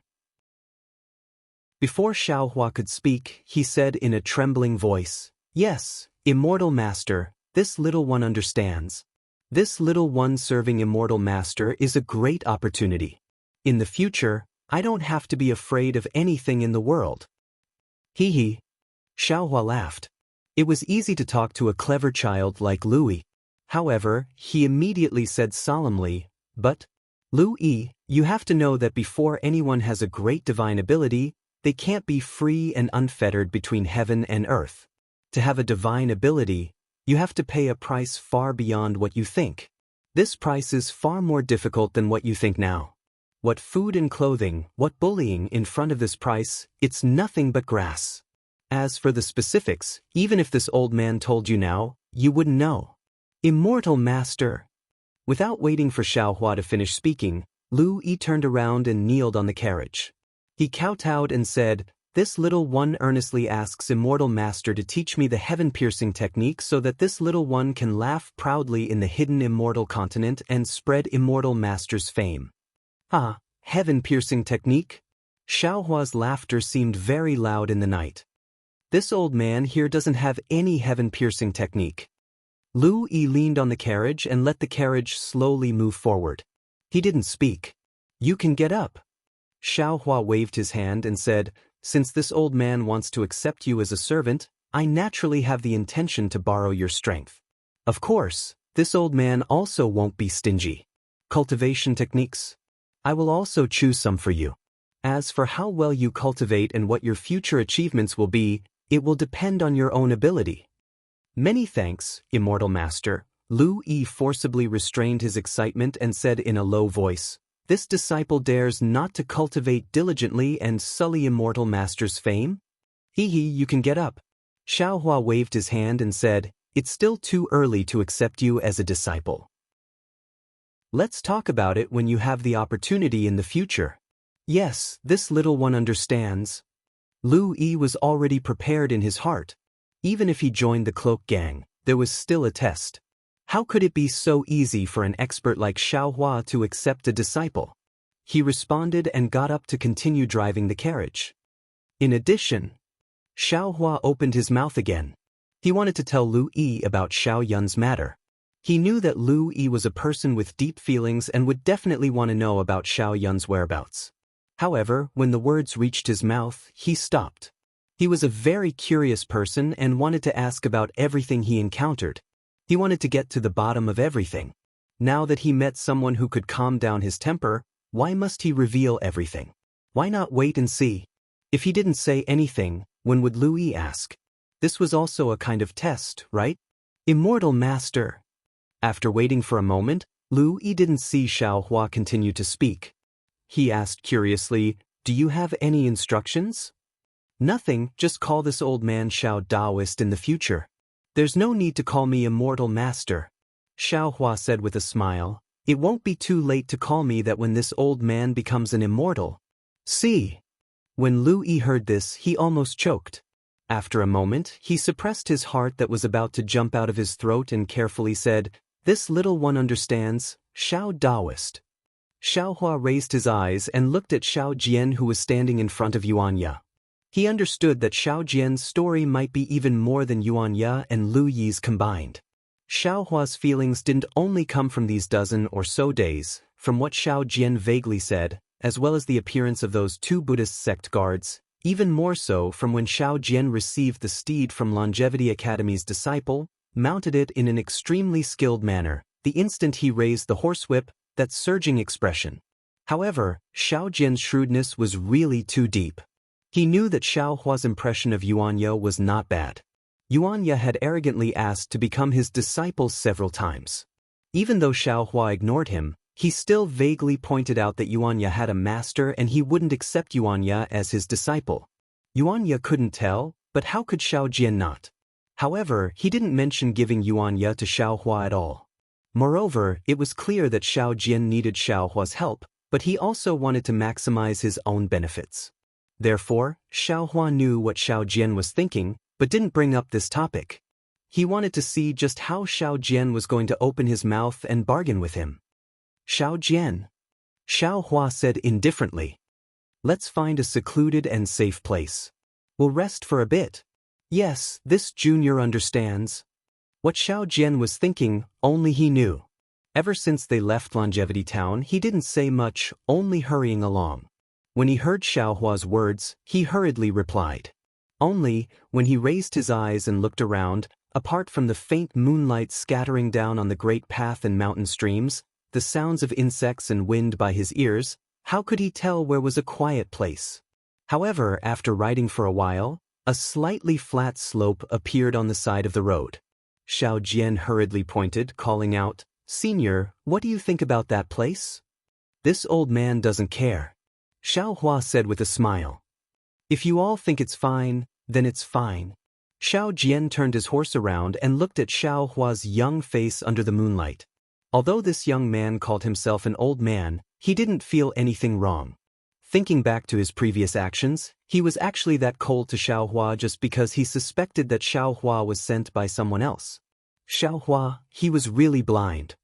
Before Xiaohua could speak, he said in a trembling voice, "Yes, immortal master, this little one understands. This little one serving immortal master is a great opportunity. In the future, I don't have to be afraid of anything in the world." Hee hee. Xiaohua laughed. It was easy to talk to a clever child like Lu Yi. However, he immediately said solemnly, "But, Lu Yi, you have to know that before anyone has a great divine ability, they can't be free and unfettered between heaven and earth. To have a divine ability, you have to pay a price far beyond what you think. This price is far more difficult than what you think now. What food and clothing, what bullying in front of this price, it's nothing but grass. As for the specifics, even if this old man told you now, you wouldn't know." Immortal master. Without waiting for Xiaohua to finish speaking, Lu Yi turned around and kneeled on the carriage. He kowtowed and said, "This little one earnestly asks Immortal Master to teach me the heaven-piercing technique so that this little one can laugh proudly in the hidden immortal continent and spread Immortal Master's fame." Ah, heaven-piercing technique? Xiaohua's laughter seemed very loud in the night. This old man here doesn't have any heaven-piercing technique. Lu Yi leaned on the carriage and let the carriage slowly move forward. He didn't speak. "You can get up." Xiaohua waved his hand and said, "Since this old man wants to accept you as a servant, I naturally have the intention to borrow your strength. Of course, this old man also won't be stingy. Cultivation techniques? I will also choose some for you. As for how well you cultivate and what your future achievements will be, it will depend on your own ability." "Many thanks, Immortal Master." Lu Yi forcibly restrained his excitement and said in a low voice, "This disciple dares not to cultivate diligently and sully Immortal Master's fame? Hee hee, you can get up." Xiaohua waved his hand and said, "It's still too early to accept you as a disciple. Let's talk about it when you have the opportunity in the future." "Yes, this little one understands." Lu Yi was already prepared in his heart. Even if he joined the cloak gang, there was still a test. How could it be so easy for an expert like Xiaohua to accept a disciple? He responded and got up to continue driving the carriage. In addition, Xiaohua opened his mouth again. He wanted to tell Lu Yi about Xiao Yun's matter. He knew that Lu Yi was a person with deep feelings and would definitely want to know about Xiao Yun's whereabouts. However, when the words reached his mouth, he stopped. He was a very curious person and wanted to ask about everything he encountered. He wanted to get to the bottom of everything. Now that he met someone who could calm down his temper, why must he reveal everything? Why not wait and see? If he didn't say anything, when would Lu Yi ask? This was also a kind of test, right? Immortal Master. After waiting for a moment, Lu Yi didn't see Xiaohua continue to speak. He asked curiously, "Do you have any instructions?" "Nothing, just call this old man Xiao Daoist in the future." "There's no need to call me Immortal Master," Xiaohua said with a smile. "It won't be too late to call me that when this old man becomes an immortal." See. When Lu Yi heard this, he almost choked. After a moment, he suppressed his heart that was about to jump out of his throat and carefully said, "This little one understands, Xiao Daoist." Xiaohua raised his eyes and looked at Xiao Jian, who was standing in front of Yuanya. He understood that Xiao Jian's story might be even more than Yuanya and Lu Yi's combined. Xiaohua's feelings didn't only come from these dozen or so days, from what Xiao Jian vaguely said, as well as the appearance of those two Buddhist sect guards, even more so from when Xiao Jian received the steed from Longevity Academy's disciple, mounted it in an extremely skilled manner, the instant he raised the horsewhip, that surging expression. However, Xiao Jian's shrewdness was really too deep. He knew that Xiaohua's impression of Yuanya was not bad. Yuanya had arrogantly asked to become his disciple several times. Even though Xiaohua ignored him, he still vaguely pointed out that Yuanya had a master and he wouldn't accept Yuanya as his disciple. Yuanya couldn't tell, but how could Xiao Jian not? However, he didn't mention giving Yuanya to Xiaohua at all. Moreover, it was clear that Xiao Jian needed Xiaohua's help, but he also wanted to maximize his own benefits. Therefore, Xiaohua knew what Xiao Jian was thinking, but didn't bring up this topic. He wanted to see just how Xiao Jian was going to open his mouth and bargain with him. Xiao Jian, Xiao Hua said indifferently. Let's find a secluded and safe place. We'll rest for a bit. Yes, this junior understands. What Xiao Jian was thinking, only he knew. Ever since they left Longevity Town, he didn't say much, only hurrying along. When he heard Xiao Hua's words, he hurriedly replied. Only, when he raised his eyes and looked around, apart from the faint moonlight scattering down on the great path and mountain streams, the sounds of insects and wind by his ears, how could he tell where was a quiet place? However, after riding for a while, a slightly flat slope appeared on the side of the road. Xiao Jian hurriedly pointed, calling out, "Senior, what do you think about that place?" "This old man doesn't care," Xiao Hua said with a smile. "If you all think it's fine, then it's fine." Xiao Jian turned his horse around and looked at Xiao Hua's young face under the moonlight. Although this young man called himself an old man, he didn't feel anything wrong. Thinking back to his previous actions, he was actually that cold to Xiao Hua just because he suspected that Xiao Hua was sent by someone else. Xiao Hua, he was really blind.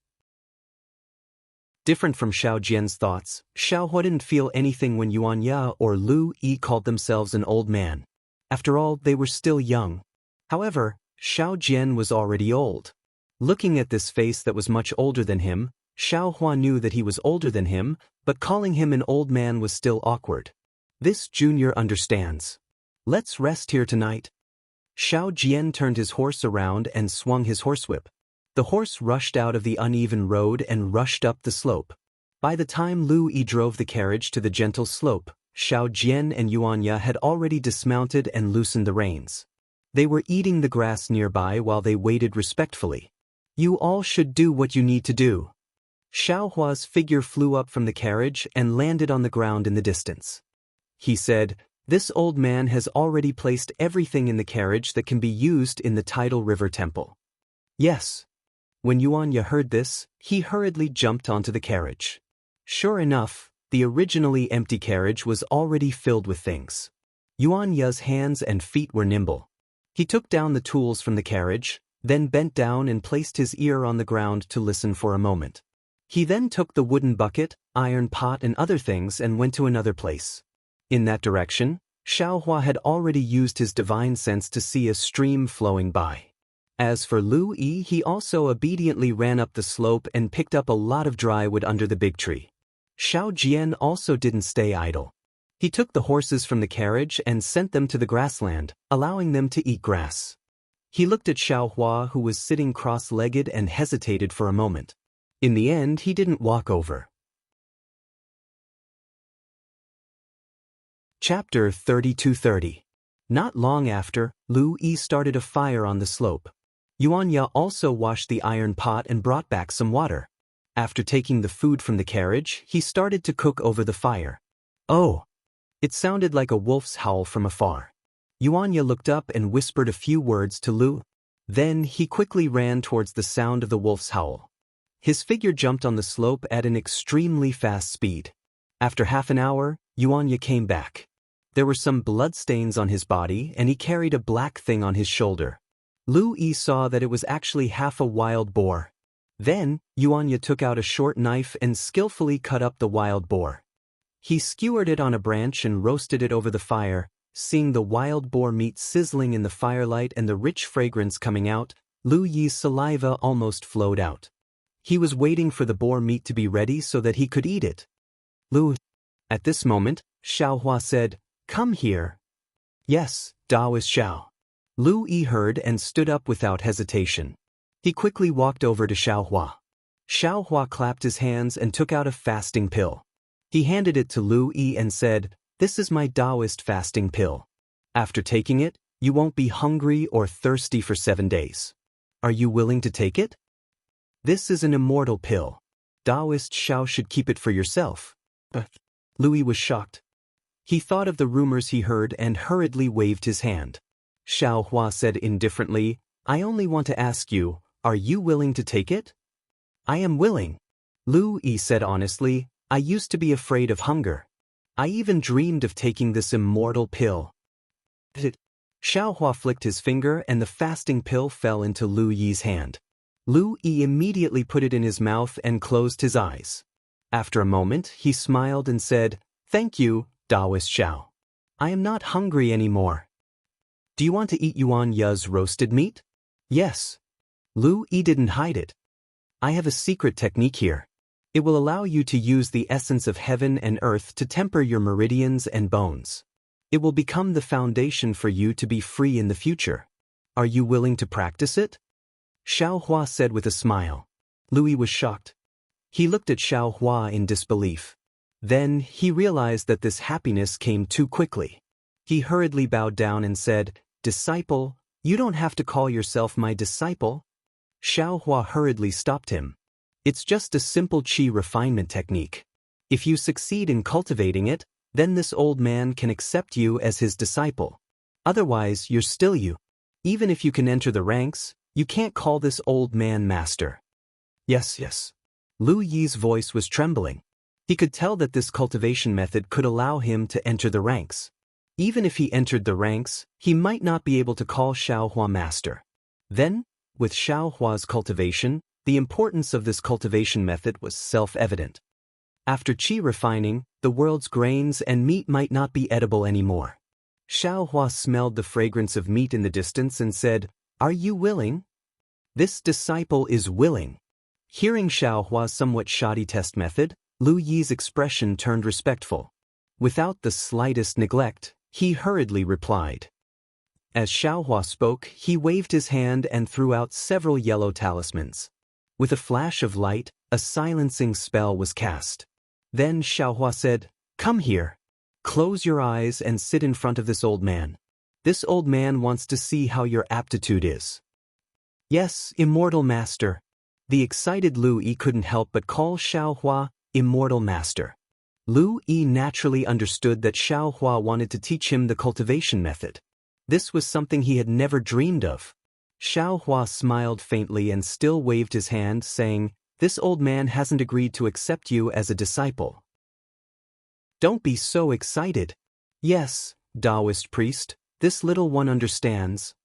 Different from Xiao Jian's thoughts, Xiao Hua didn't feel anything when Yuan Ya or Lu Yi called themselves an old man. After all, they were still young. However, Xiao Jian was already old. Looking at this face that was much older than him, Xiao Hua knew that he was older than him, but calling him an old man was still awkward. This junior understands. Let's rest here tonight. Xiao Jian turned his horse around and swung his horsewhip. The horse rushed out of the uneven road and rushed up the slope. By the time Lu Yi drove the carriage to the gentle slope, Xiao Jian and Yuan Ya had already dismounted and loosened the reins. They were eating the grass nearby while they waited respectfully. "You all should do what you need to do." Xiao Hua's figure flew up from the carriage and landed on the ground in the distance. He said, "This old man has already placed everything in the carriage that can be used in the tidal river temple." Yes. When Yuan Ya heard this, he hurriedly jumped onto the carriage. Sure enough, the originally empty carriage was already filled with things. Yuan Ya's hands and feet were nimble. He took down the tools from the carriage, then bent down and placed his ear on the ground to listen for a moment. He then took the wooden bucket, iron pot and other things and went to another place. In that direction, Xiao Hua had already used his divine sense to see a stream flowing by. As for Lu Yi, he also obediently ran up the slope and picked up a lot of dry wood under the big tree. Xiao Jian also didn't stay idle. He took the horses from the carriage and sent them to the grassland, allowing them to eat grass. He looked at Xiao Hua, who was sitting cross-legged, and hesitated for a moment. In the end, he didn't walk over. Chapter 32:30. Not long after, Lu Yi started a fire on the slope. Yuan Ya also washed the iron pot and brought back some water. After taking the food from the carriage, he started to cook over the fire. Oh! It sounded like a wolf's howl from afar. Yuan Ya looked up and whispered a few words to Lu. Then he quickly ran towards the sound of the wolf's howl. His figure jumped on the slope at an extremely fast speed. After half an hour, Yuan Ya came back. There were some bloodstains on his body and he carried a black thing on his shoulder. Lu Yi saw that it was actually half a wild boar. Then, Yuan Ya took out a short knife and skillfully cut up the wild boar. He skewered it on a branch and roasted it over the fire. Seeing the wild boar meat sizzling in the firelight and the rich fragrance coming out, Lu Yi's saliva almost flowed out. He was waiting for the boar meat to be ready so that he could eat it. Lu. At this moment, Xiao Hua said, "Come here." "Yes, Taoist Xiao." Lu Yi heard and stood up without hesitation. He quickly walked over to Xiao Hua. Xiao Hua clapped his hands and took out a fasting pill. He handed it to Lu Yi and said, "This is my Taoist fasting pill. After taking it, you won't be hungry or thirsty for 7 days. Are you willing to take it? This is an immortal pill. Taoist Xiao should keep it for yourself." But Lu Yi was shocked. He thought of the rumors he heard and hurriedly waved his hand. Xiao Hua said indifferently, "I only want to ask you, are you willing to take it?" "I am willing." Lu Yi said honestly, "I used to be afraid of hunger. I even dreamed of taking this immortal pill." Xiaohua flicked his finger and the fasting pill fell into Lu Yi's hand. Lu Yi immediately put it in his mouth and closed his eyes. After a moment, he smiled and said, "Thank you, Taoist Xiao. I am not hungry anymore. Do you want to eat Yuan Ye's roasted meat?" "Yes." Lu Yi didn't hide it. "I have a secret technique here. It will allow you to use the essence of heaven and earth to temper your meridians and bones. It will become the foundation for you to be free in the future. Are you willing to practice it?" Xiaohua said with a smile. Lu Yi was shocked. He looked at Xiaohua in disbelief. Then he realized that this happiness came too quickly. He hurriedly bowed down and said, "Disciple, you don't have to call yourself my disciple." Xiaohua hurriedly stopped him. "It's just a simple qi refinement technique. If you succeed in cultivating it, then this old man can accept you as his disciple. Otherwise, you're still you. Even if you can enter the ranks, you can't call this old man master." Yes. Lu Yi's voice was trembling. He could tell that this cultivation method could allow him to enter the ranks. Even if he entered the ranks, he might not be able to call Xiaohua master. Then, with Xiaohua's cultivation, the importance of this cultivation method was self-evident. After qi refining, the world's grains and meat might not be edible anymore. Xiaohua smelled the fragrance of meat in the distance and said, "Are you willing?" "This disciple is willing." Hearing Xiaohua's somewhat shoddy test method, Lu Yi's expression turned respectful. Without the slightest neglect, he hurriedly replied. As Xiaohua spoke, he waved his hand and threw out several yellow talismans. With a flash of light, a silencing spell was cast. Then Xiaohua said, "Come here. Close your eyes and sit in front of this old man. This old man wants to see how your aptitude is." "Yes, immortal master." The excited Lu Yi couldn't help but call Xiaohua immortal master. Lu Yi naturally understood that Xiaohua wanted to teach him the cultivation method. This was something he had never dreamed of. Xiaohua smiled faintly and still waved his hand, saying, "This old man hasn't agreed to accept you as a disciple." "Don't be so excited." "Yes, Taoist priest, this little one understands."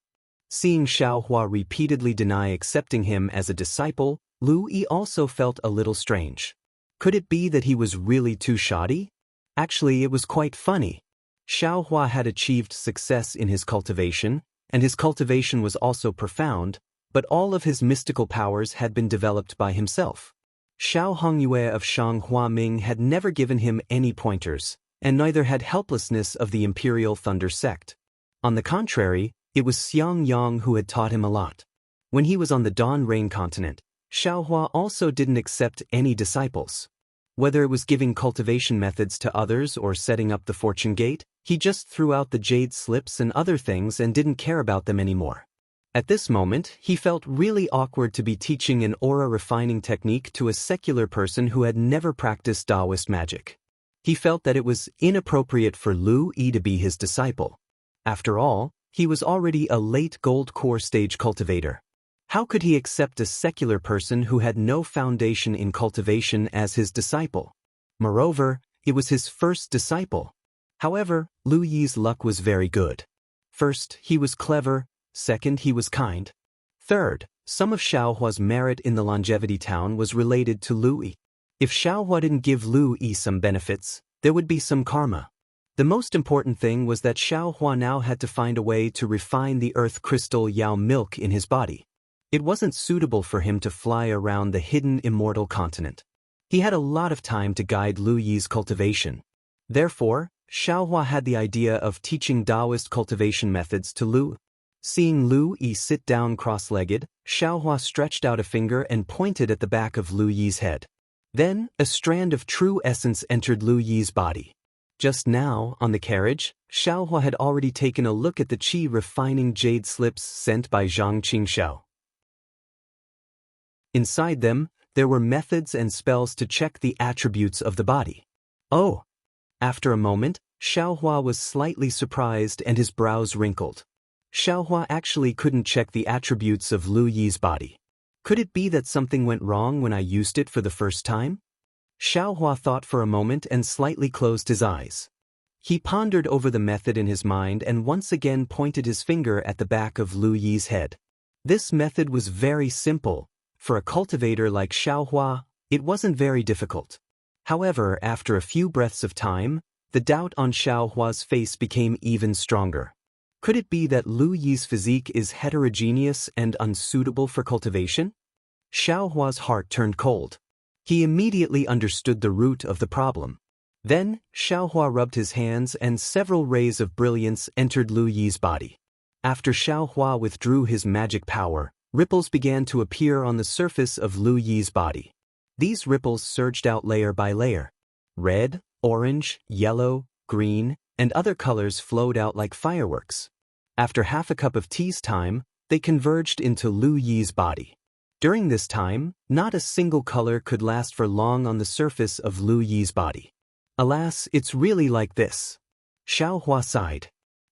Seeing Xiaohua repeatedly deny accepting him as a disciple, Lu Yi also felt a little strange. Could it be that he was really too shoddy? Actually, it was quite funny. Xiaohua had achieved success in his cultivation, and his cultivation was also profound, but all of his mystical powers had been developed by himself. Xiao Hongyue of Shanghua Ming had never given him any pointers, and neither had Helplessness of the Imperial Thunder sect. On the contrary, it was Xiang Yang who had taught him a lot. When he was on the Dawn Rain continent, Xiaohua also didn't accept any disciples. Whether it was giving cultivation methods to others or setting up the fortune gate, he just threw out the jade slips and other things and didn't care about them anymore. At this moment, he felt really awkward to be teaching an aura refining technique to a secular person who had never practiced Taoist magic. He felt that it was inappropriate for Lu Yi to be his disciple. After all, he was already a late gold core stage cultivator. How could he accept a secular person who had no foundation in cultivation as his disciple? Moreover, it was his first disciple. However, Lu Yi's luck was very good. First, he was clever. Second, he was kind. Third, some of Xiaohua's merit in the longevity town was related to Lu Yi. If Xiaohua didn't give Lu Yi some benefits, there would be some karma. The most important thing was that Xiaohua now had to find a way to refine the earth crystal Yao milk in his body. It wasn't suitable for him to fly around the hidden immortal continent. He had a lot of time to guide Lu Yi's cultivation. Therefore, Xiaohua had the idea of teaching Taoist cultivation methods to Lu. Seeing Lu Yi sit down cross-legged, Xiaohua stretched out a finger and pointed at the back of Lu Yi's head. Then, a strand of true essence entered Lu Yi's body. Just now, on the carriage, Xiaohua had already taken a look at the qi refining jade slips sent by Zhang Qingxiao. Inside them, there were methods and spells to check the attributes of the body. Oh! After a moment, Xiaohua was slightly surprised and his brows wrinkled. Xiaohua actually couldn't check the attributes of Lu Yi's body. Could it be that something went wrong when I used it for the first time? Xiaohua thought for a moment and slightly closed his eyes. He pondered over the method in his mind and once again pointed his finger at the back of Lu Yi's head. This method was very simple. For a cultivator like Xiaohua, it wasn't very difficult. However, after a few breaths of time, the doubt on Xiaohua's face became even stronger. Could it be that Lu Yi's physique is heterogeneous and unsuitable for cultivation? Xiaohua's heart turned cold. He immediately understood the root of the problem. Then, Xiaohua rubbed his hands and several rays of brilliance entered Lu Yi's body. After Xiaohua withdrew his magic power, ripples began to appear on the surface of Lu Yi's body. These ripples surged out layer by layer. Red, orange, yellow, green, and other colors flowed out like fireworks. After half a cup of tea's time, they converged into Lu Yi's body. During this time, not a single color could last for long on the surface of Lu Yi's body. Alas, it's really like this. Xiaohua sighed.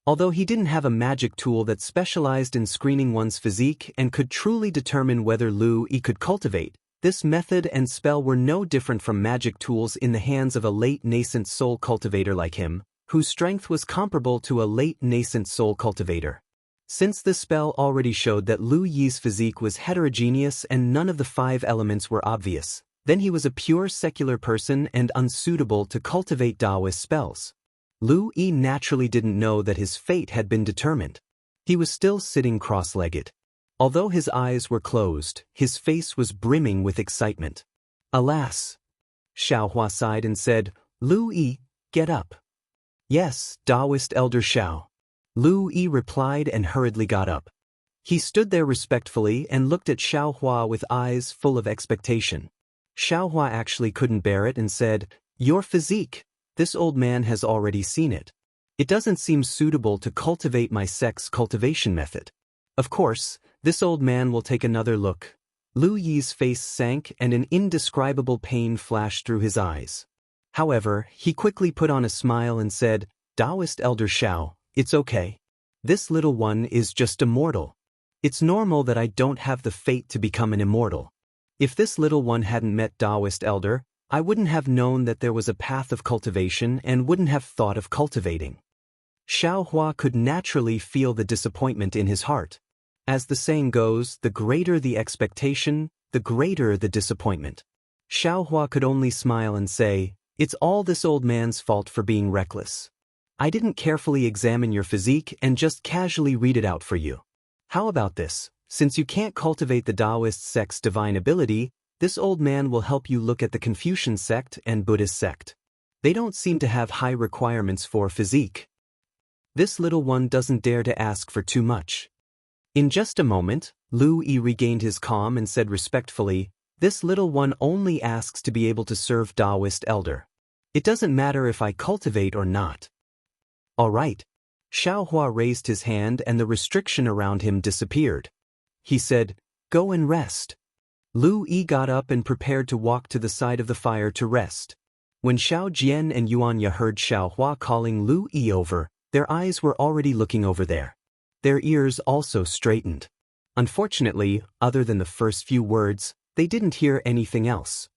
Although he didn't have a magic tool that specialized in screening one's physique and could truly determine whether Lu Yi could cultivate, this method and spell were no different from magic tools in the hands of a late nascent soul cultivator like him, whose strength was comparable to a late nascent soul cultivator. Since the spell already showed that Lu Yi's physique was heterogeneous and none of the 5 elements were obvious, then he was a pure secular person and unsuitable to cultivate Taoist spells. Lu Yi naturally didn't know that his fate had been determined. He was still sitting cross-legged. Although his eyes were closed, his face was brimming with excitement. Alas! Xiaohua sighed and said, "Lu Yi, get up." "Yes, Taoist Elder Xiao." Lu Yi replied and hurriedly got up. He stood there respectfully and looked at Xiaohua with eyes full of expectation. Xiaohua actually couldn't bear it and said, "Your physique, this old man has already seen it. It doesn't seem suitable to cultivate my sex cultivation method. Of course, this old man will take another look." Lu Yi's face sank and an indescribable pain flashed through his eyes. However, he quickly put on a smile and said, "Taoist Elder Xiao, it's okay. This little one is just a mortal. It's normal that I don't have the fate to become an immortal. If this little one hadn't met Taoist Elder, I wouldn't have known that there was a path of cultivation and wouldn't have thought of cultivating." Xiaohua could naturally feel the disappointment in his heart. As the saying goes, the greater the expectation, the greater the disappointment. Xiaohua could only smile and say, "It's all this old man's fault for being reckless. I didn't carefully examine your physique and just casually read it out for you. How about this? Since you can't cultivate the Taoist sect's divine ability, this old man will help you look at the Confucian sect and Buddhist sect. They don't seem to have high requirements for physique. This little one doesn't dare to ask for too much." In just a moment, Lu Yi regained his calm and said respectfully, "This little one only asks to be able to serve Taoist Elder. It doesn't matter if I cultivate or not." "All right." Xiaohua raised his hand and the restriction around him disappeared. He said, "Go and rest." Lu Yi got up and prepared to walk to the side of the fire to rest. When Xiao Jian and Yuanya heard Xiaohua calling Lu Yi over, their eyes were already looking over there. Their ears also straightened. Unfortunately, other than the first few words, they didn't hear anything else.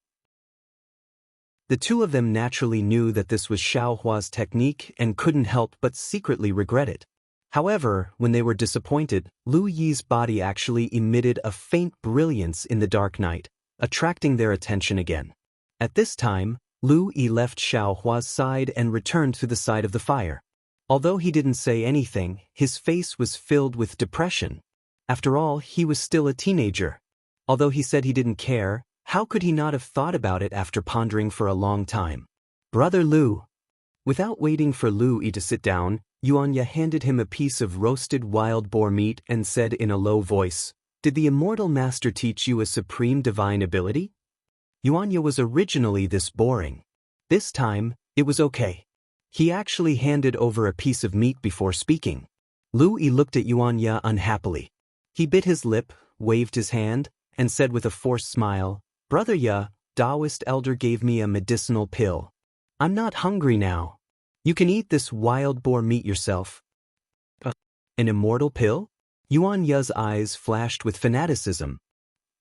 The two of them naturally knew that this was Xiaohua's technique and couldn't help but secretly regret it. However, when they were disappointed, Lu Yi's body actually emitted a faint brilliance in the dark night, attracting their attention again. At this time, Lu Yi left Xiaohua's side and returned to the side of the fire. Although he didn't say anything, his face was filled with depression. After all, he was still a teenager. Although he said he didn't care, how could he not have thought about it after pondering for a long time? "Brother Lu." Without waiting for Lu Yi to sit down, Yuanya handed him a piece of roasted wild boar meat and said in a low voice, "Did the immortal master teach you a supreme divine ability?" Yuanya was originally this boring. This time, it was okay. He actually handed over a piece of meat before speaking. Lu Yi looked at Yuanya unhappily. He bit his lip, waved his hand, and said with a forced smile, "Brother Ya, Taoist Elder gave me a medicinal pill. I'm not hungry now. You can eat this wild boar meat yourself." An immortal pill? Yuan Ya's eyes flashed with fanaticism.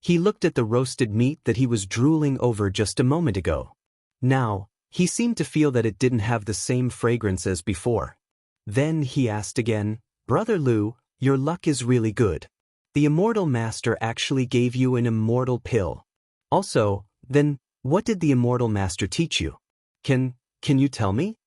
He looked at the roasted meat that he was drooling over just a moment ago. Now, He seemed to feel that it didn't have the same fragrance as before. Then he asked again, "Brother Lu, your luck is really good. The Immortal Master actually gave you an immortal pill. Also, then, what did the Immortal Master teach you? Can you tell me?"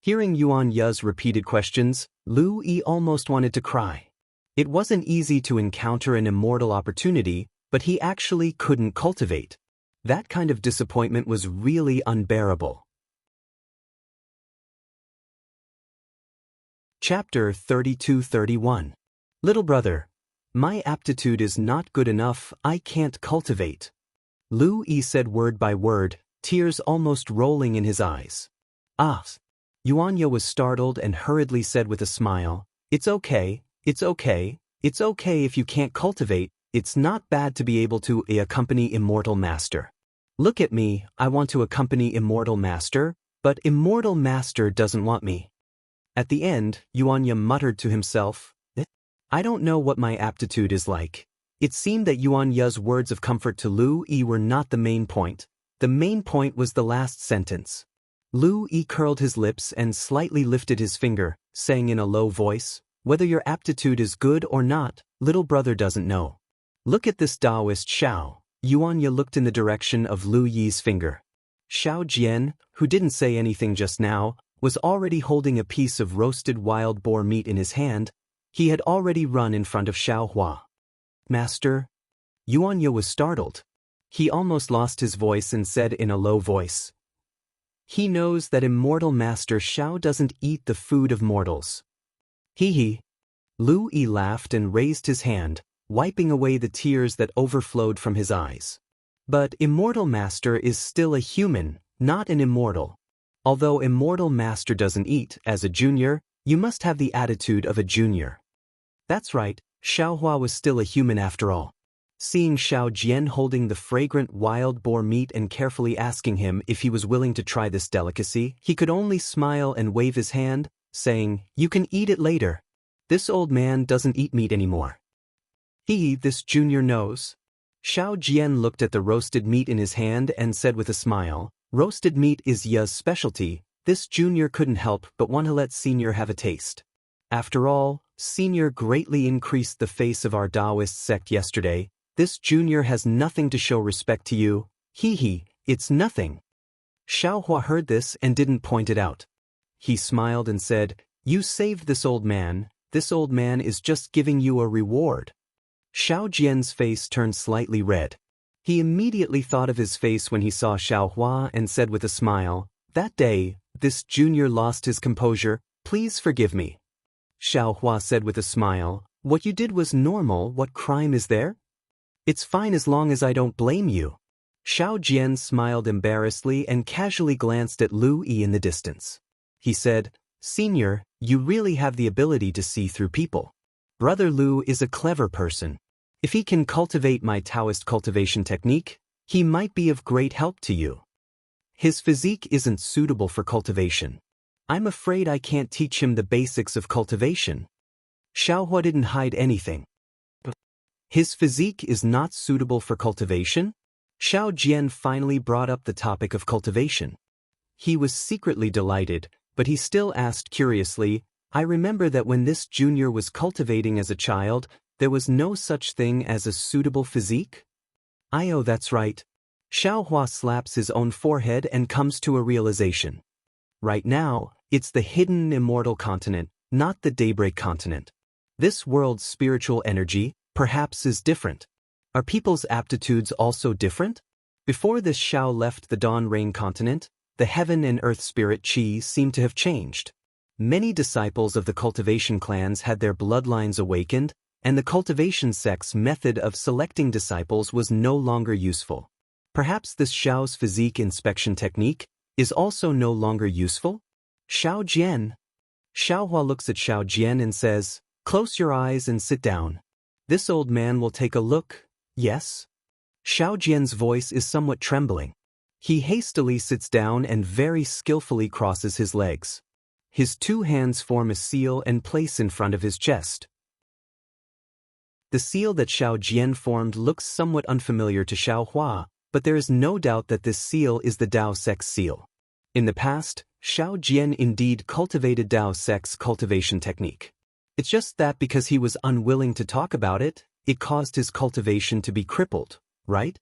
Hearing Yuan Ye's repeated questions, Lu Yi almost wanted to cry. It wasn't easy to encounter an immortal opportunity, but he actually couldn't cultivate. That kind of disappointment was really unbearable. Chapter 32-31. Little brother, my aptitude is not good enough, I can't cultivate. Lu Yi said word by word, tears almost rolling in his eyes. Ah! Yuan Ye was startled and hurriedly said with a smile, it's okay if you can't cultivate, it's not bad to be able to accompany Immortal Master. Look at me, I want to accompany Immortal Master, but Immortal Master doesn't want me. At the end, Yuan Ye muttered to himself, I don't know what my aptitude is like. It seemed that Yuan Ye's words of comfort to Lu Yi were not the main point. The main point was the last sentence. Lu Yi curled his lips and slightly lifted his finger, saying in a low voice, whether your aptitude is good or not, little brother doesn't know. Look at this Taoist Xiao. Yuan Ye looked in the direction of Lu Yi's finger. Xiao Jian, who didn't say anything just now, was already holding a piece of roasted wild boar meat in his hand. He had already run in front of Xiao Hua. Master? Yuan Ye was startled. He almost lost his voice and said in a low voice, he knows that Immortal Master Xiao doesn't eat the food of mortals. He. Lu Yi laughed and raised his hand, wiping away the tears that overflowed from his eyes. But Immortal Master is still a human, not an immortal. Although Immortal Master doesn't eat, as a junior, you must have the attitude of a junior. That's right, Xiao Hua was still a human after all. Seeing Xiao Jian holding the fragrant wild boar meat and carefully asking him if he was willing to try this delicacy, he could only smile and wave his hand, saying, you can eat it later. This old man doesn't eat meat anymore. This junior knows. Xiao Jian looked at the roasted meat in his hand and said with a smile, roasted meat is Ye's specialty, this junior couldn't help but want to let senior have a taste. After all, senior greatly increased the face of our Taoist sect yesterday. This junior has nothing to show respect to you. It's nothing. Xiao Hua heard this and didn't point it out. He smiled and said, you saved this old man is just giving you a reward. Xiao Jian's face turned slightly red. He immediately thought of his face when he saw Xiao Hua and said with a smile, that day, this junior lost his composure, please forgive me. Xiao Hua said with a smile, what you did was normal, what crime is there? It's fine as long as I don't blame you. Xiao Jian smiled embarrassedly and casually glanced at Lu Yi in the distance. He said, Senior, you really have the ability to see through people. Brother Lu is a clever person. If he can cultivate my Taoist cultivation technique, he might be of great help to you. His physique isn't suitable for cultivation. I'm afraid I can't teach him the basics of cultivation. Xiao Hua didn't hide anything. His physique is not suitable for cultivation? Xiao Jian finally brought up the topic of cultivation. He was secretly delighted, but he still asked curiously, I remember that when this junior was cultivating as a child, there was no such thing as a suitable physique? Oh, that's right. Xiao Hua slaps his own forehead and comes to a realization. Right now, it's the hidden immortal continent, not the daybreak continent. This world's spiritual energy, perhaps, is different. Are people's aptitudes also different? Before this Xiao left the dawn rain continent, the heaven and earth spirit Qi seemed to have changed. Many disciples of the cultivation clans had their bloodlines awakened, and the cultivation sect's method of selecting disciples was no longer useful. Perhaps this Xiao's physique inspection technique is also no longer useful? Xiao Jian. Xiao Hua looks at Xiao Jian and says, close your eyes and sit down. This old man will take a look, yes? Xiao Jian's voice is somewhat trembling. He hastily sits down and very skillfully crosses his legs. His two hands form a seal and place in front of his chest. The seal that Xiao Jian formed looks somewhat unfamiliar to Xiao Hua, but there is no doubt that this seal is the Tao Sect's seal. In the past, Xiao Jian indeed cultivated Dao Sect's cultivation technique. It's just that because he was unwilling to talk about it, it caused his cultivation to be crippled, right?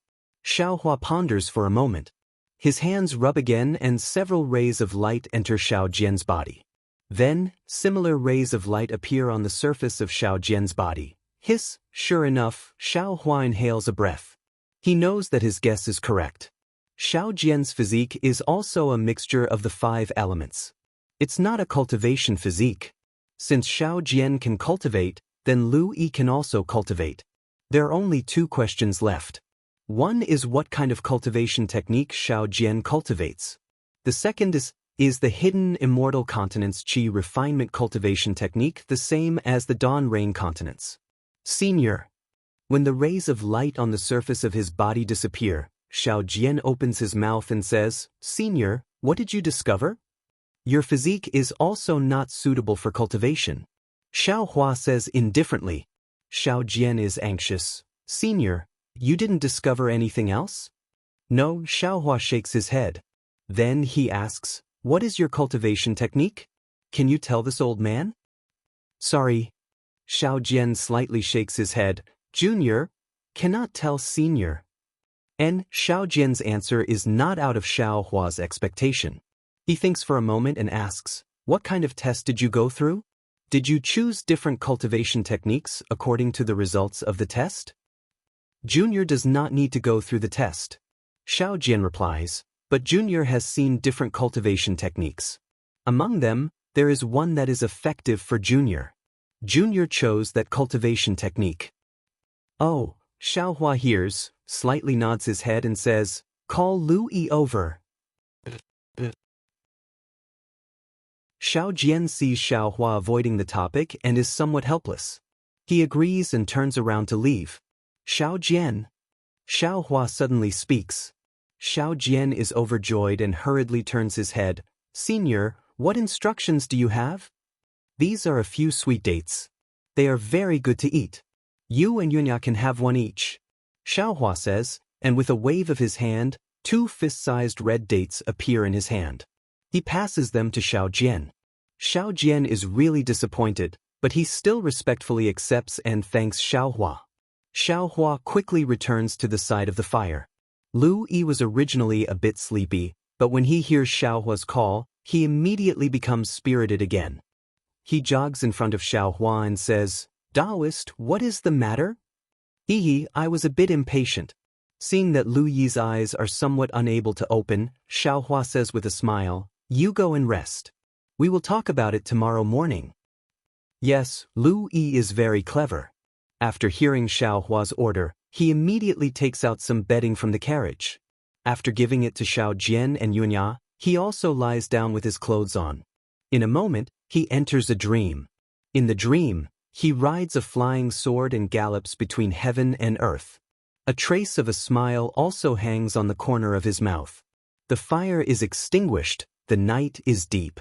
Xiao Hua ponders for a moment. His hands rub again and several rays of light enter Xiao Jian's body. Then, similar rays of light appear on the surface of Xiao Jian's body. Hiss, sure enough, Xiao Hua inhales a breath. He knows that his guess is correct. Xiao Jian's physique is also a mixture of the 5 elements. It's not a cultivation physique. Since Xiao Jian can cultivate, then Lu Yi can also cultivate. There are only 2 questions left. One is what kind of cultivation technique Xiao Jian cultivates. The second is the hidden immortal continent's qi refinement cultivation technique the same as the dawn rain continents? Senior. When the rays of light on the surface of his body disappear, Xiao Jian opens his mouth and says, "Senior, what did you discover?" "Your physique is also not suitable for cultivation." Xiao Hua says indifferently. Xiao Jian is anxious. "Senior, you didn't discover anything else?" "No," Xiao Hua shakes his head. Then he asks, "What is your cultivation technique? Can you tell this old man?" "Sorry." Xiao Jian slightly shakes his head. "Junior, cannot tell senior." And Xiao Jian's answer is not out of Xiao Hua's expectation. He thinks for a moment and asks, "What kind of test did you go through? Did you choose different cultivation techniques according to the results of the test?" "Junior does not need to go through the test." Xiao Jian replies, "But Junior has seen different cultivation techniques. Among them, there is one that is effective for Junior. Junior chose that cultivation technique." "Oh," Xiao Hua hears, slightly nods his head and says, "Call Lu Yi over." Xiao Jian sees Xiao Hua avoiding the topic and is somewhat helpless. He agrees and turns around to leave. "Xiao Jian." Xiao Hua suddenly speaks. Xiao Jian is overjoyed and hurriedly turns his head. "Senior, what instructions do you have?" "These are a few sweet dates. They are very good to eat. You and Yunya can have one each," Xiao Hua says, and with a wave of his hand, 2 fist-sized red dates appear in his hand. He passes them to Xiao Jian. Xiao Jian is really disappointed, but he still respectfully accepts and thanks Xiao Hua. Xiao Hua quickly returns to the side of the fire. Lu Yi was originally a bit sleepy, but when he hears Xiao Hua's call, he immediately becomes spirited again. He jogs in front of Xiao Hua and says, "Taoist, what is the matter?" I was a bit impatient." Seeing that Lu Yi's eyes are somewhat unable to open, Xiao Hua says with a smile, "You go and rest. We will talk about it tomorrow morning." Yes, Lu Yi is very clever. After hearing Xiao Hua's order, he immediately takes out some bedding from the carriage. After giving it to Xiao Jian and Yunya, he also lies down with his clothes on. In a moment, he enters a dream. In the dream, he rides a flying sword and gallops between heaven and earth. A trace of a smile also hangs on the corner of his mouth. The fire is extinguished, the night is deep.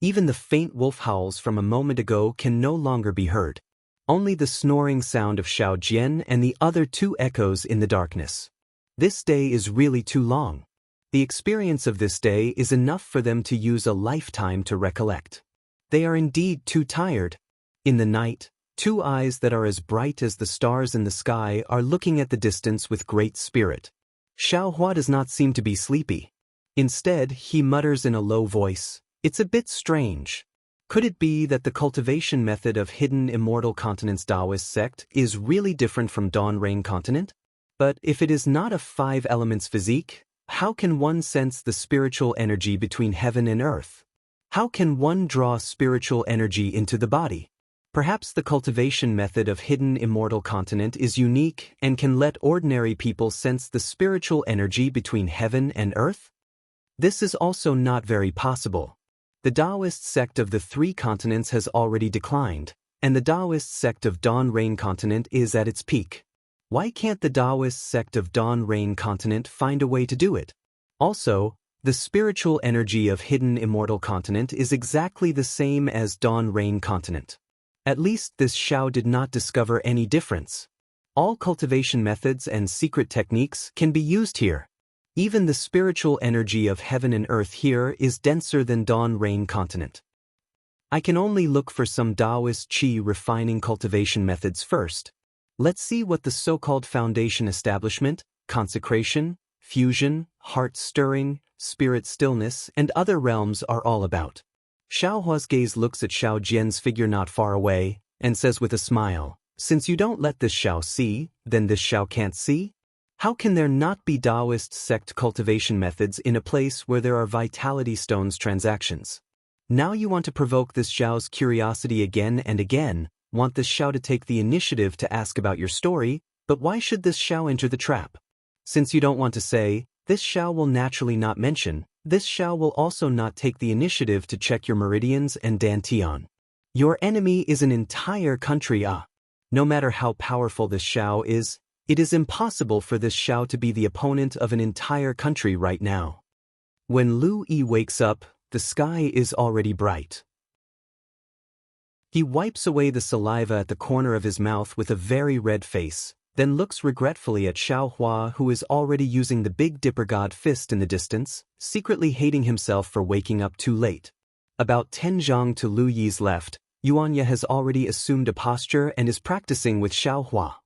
Even the faint wolf howls from a moment ago can no longer be heard. Only the snoring sound of Xiao Jian and the other 2 echoes in the darkness. This day is really too long. The experience of this day is enough for them to use a lifetime to recollect. They are indeed too tired. In the night, 2 eyes that are as bright as the stars in the sky are looking at the distance with great spirit. Xiao Hua does not seem to be sleepy. Instead, he mutters in a low voice, "It's a bit strange. Could it be that the cultivation method of hidden immortal continent's Taoist sect is really different from Dawn Rain continent? But if it is not a 5 elements physique, how can one sense the spiritual energy between heaven and earth? How can one draw spiritual energy into the body? Perhaps the cultivation method of hidden immortal continent is unique and can let ordinary people sense the spiritual energy between heaven and earth? This is also not very possible. The Taoist sect of the 3 continents has already declined, and the Taoist sect of Dawn Rain continent is at its peak. Why can't the Taoist sect of Dawn Rain continent find a way to do it? Also, the spiritual energy of hidden immortal continent is exactly the same as Dawn Rain continent. At least this Xiao did not discover any difference. All cultivation methods and secret techniques can be used here. Even the spiritual energy of heaven and earth here is denser than dawn rain continent. I can only look for some Taoist Qi refining cultivation methods first. Let's see what the so-called foundation establishment, consecration, fusion, heart stirring, spirit stillness, and other realms are all about. Xiaohua's gaze looks at Xiao Jian's figure not far away, and says with a smile, "Since you don't let this Xiao see, then this Xiao can't see? How can there not be Taoist sect cultivation methods in a place where there are vitality stones transactions? Now you want to provoke this Xiao's curiosity again and again, want this Xiao to take the initiative to ask about your story, but why should this Xiao enter the trap? Since you don't want to say, this Xiao will naturally not mention, this Xiao will also not take the initiative to check your meridians and dantian. Your enemy is an entire country. No matter how powerful this Xiao is, it is impossible for this Xiao to be the opponent of an entire country right now." When Lu Yi wakes up, the sky is already bright. He wipes away the saliva at the corner of his mouth with a very red face, then looks regretfully at Xiaohua, who is already using the Big Dipper God fist in the distance, secretly hating himself for waking up too late. About 10 zhang to Lu Yi's left, Yuanya has already assumed a posture and is practicing with Xiaohua.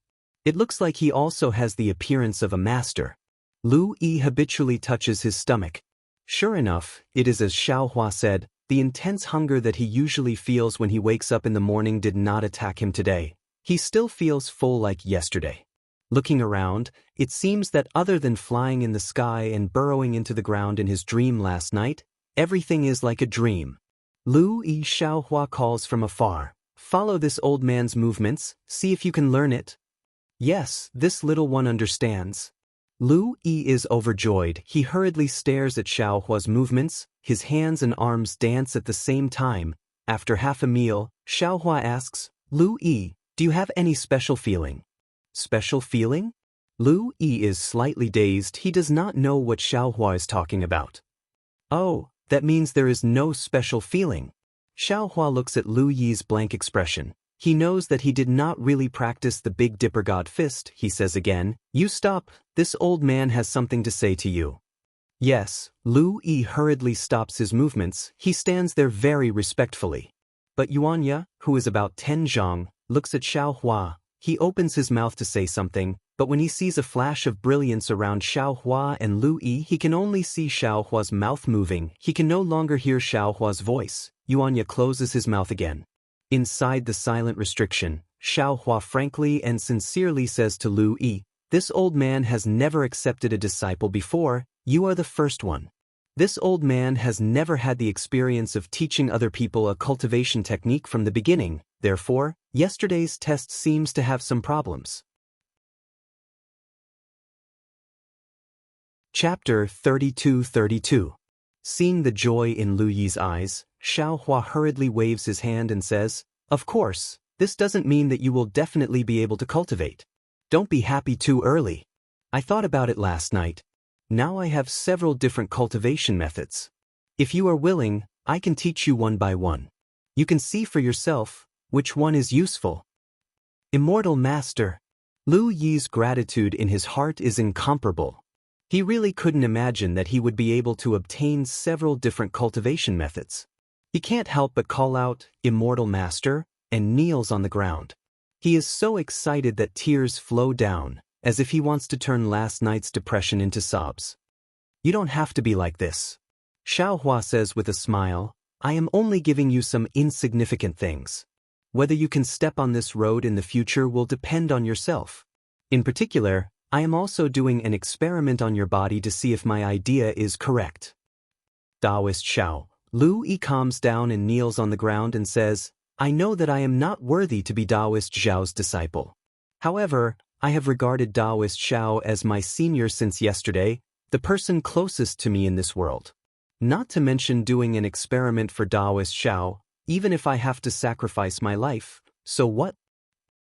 It looks like he also has the appearance of a master. Lu Yi habitually touches his stomach. Sure enough, it is as Xiaohua said, the intense hunger that he usually feels when he wakes up in the morning did not attack him today. He still feels full like yesterday. Looking around, it seems that other than flying in the sky and burrowing into the ground in his dream last night, everything is like a dream. Lu Yi, Xiaohua calls from afar, "Follow this old man's movements, see if you can learn it." Yes, this little one understands. Lu Yi is overjoyed. He hurriedly stares at Xiaohua's movements, his hands and arms dance at the same time. After half a meal, Xiaohua asks, "Lu Yi, do you have any special feeling?" Special feeling? Lu Yi is slightly dazed. He does not know what Xiaohua is talking about. Oh, that means there is no special feeling. Xiaohua looks at Lu Yi's blank expression. He knows that he did not really practice the Big Dipper God fist. He says again, "You stop, this old man has something to say to you." Yes, Lu Yi hurriedly stops his movements. He stands there very respectfully. But Yuanya, who is about 10 zhang, looks at Xiaohua. He opens his mouth to say something, but when he sees a flash of brilliance around Xiaohua and Lu Yi, he can only see Xiaohua's mouth moving. He can no longer hear Xiaohua's voice. Yuanya closes his mouth again. Inside the silent restriction, Xiaohua frankly and sincerely says to Lu Yi, "This old man has never accepted a disciple before, you are the first one. This old man has never had the experience of teaching other people a cultivation technique from the beginning, therefore, yesterday's test seems to have some problems." Chapter 32-32. Seeing the joy in Lu Yi's eyes, Xiaohua hurriedly waves his hand and says, "Of course, this doesn't mean that you will definitely be able to cultivate. Don't be happy too early. I thought about it last night. Now I have several different cultivation methods. If you are willing, I can teach you one by one. You can see for yourself which one is useful." Immortal Master. Lu Yi's gratitude in his heart is incomparable. He really couldn't imagine that he would be able to obtain several different cultivation methods. He can't help but call out, "Immortal Master," and kneels on the ground. He is so excited that tears flow down, as if he wants to turn last night's depression into sobs. "You don't have to be like this." Xiaohua says with a smile, "I am only giving you some insignificant things. Whether you can step on this road in the future will depend on yourself. In particular, I am also doing an experiment on your body to see if my idea is correct." Taoist Xiao. Lu Yi calms down and kneels on the ground and says, "I know that I am not worthy to be Taoist Zhao's disciple. However, I have regarded Taoist Xiao as my senior since yesterday, the person closest to me in this world. Not to mention doing an experiment for Taoist Xiao, even if I have to sacrifice my life, so what?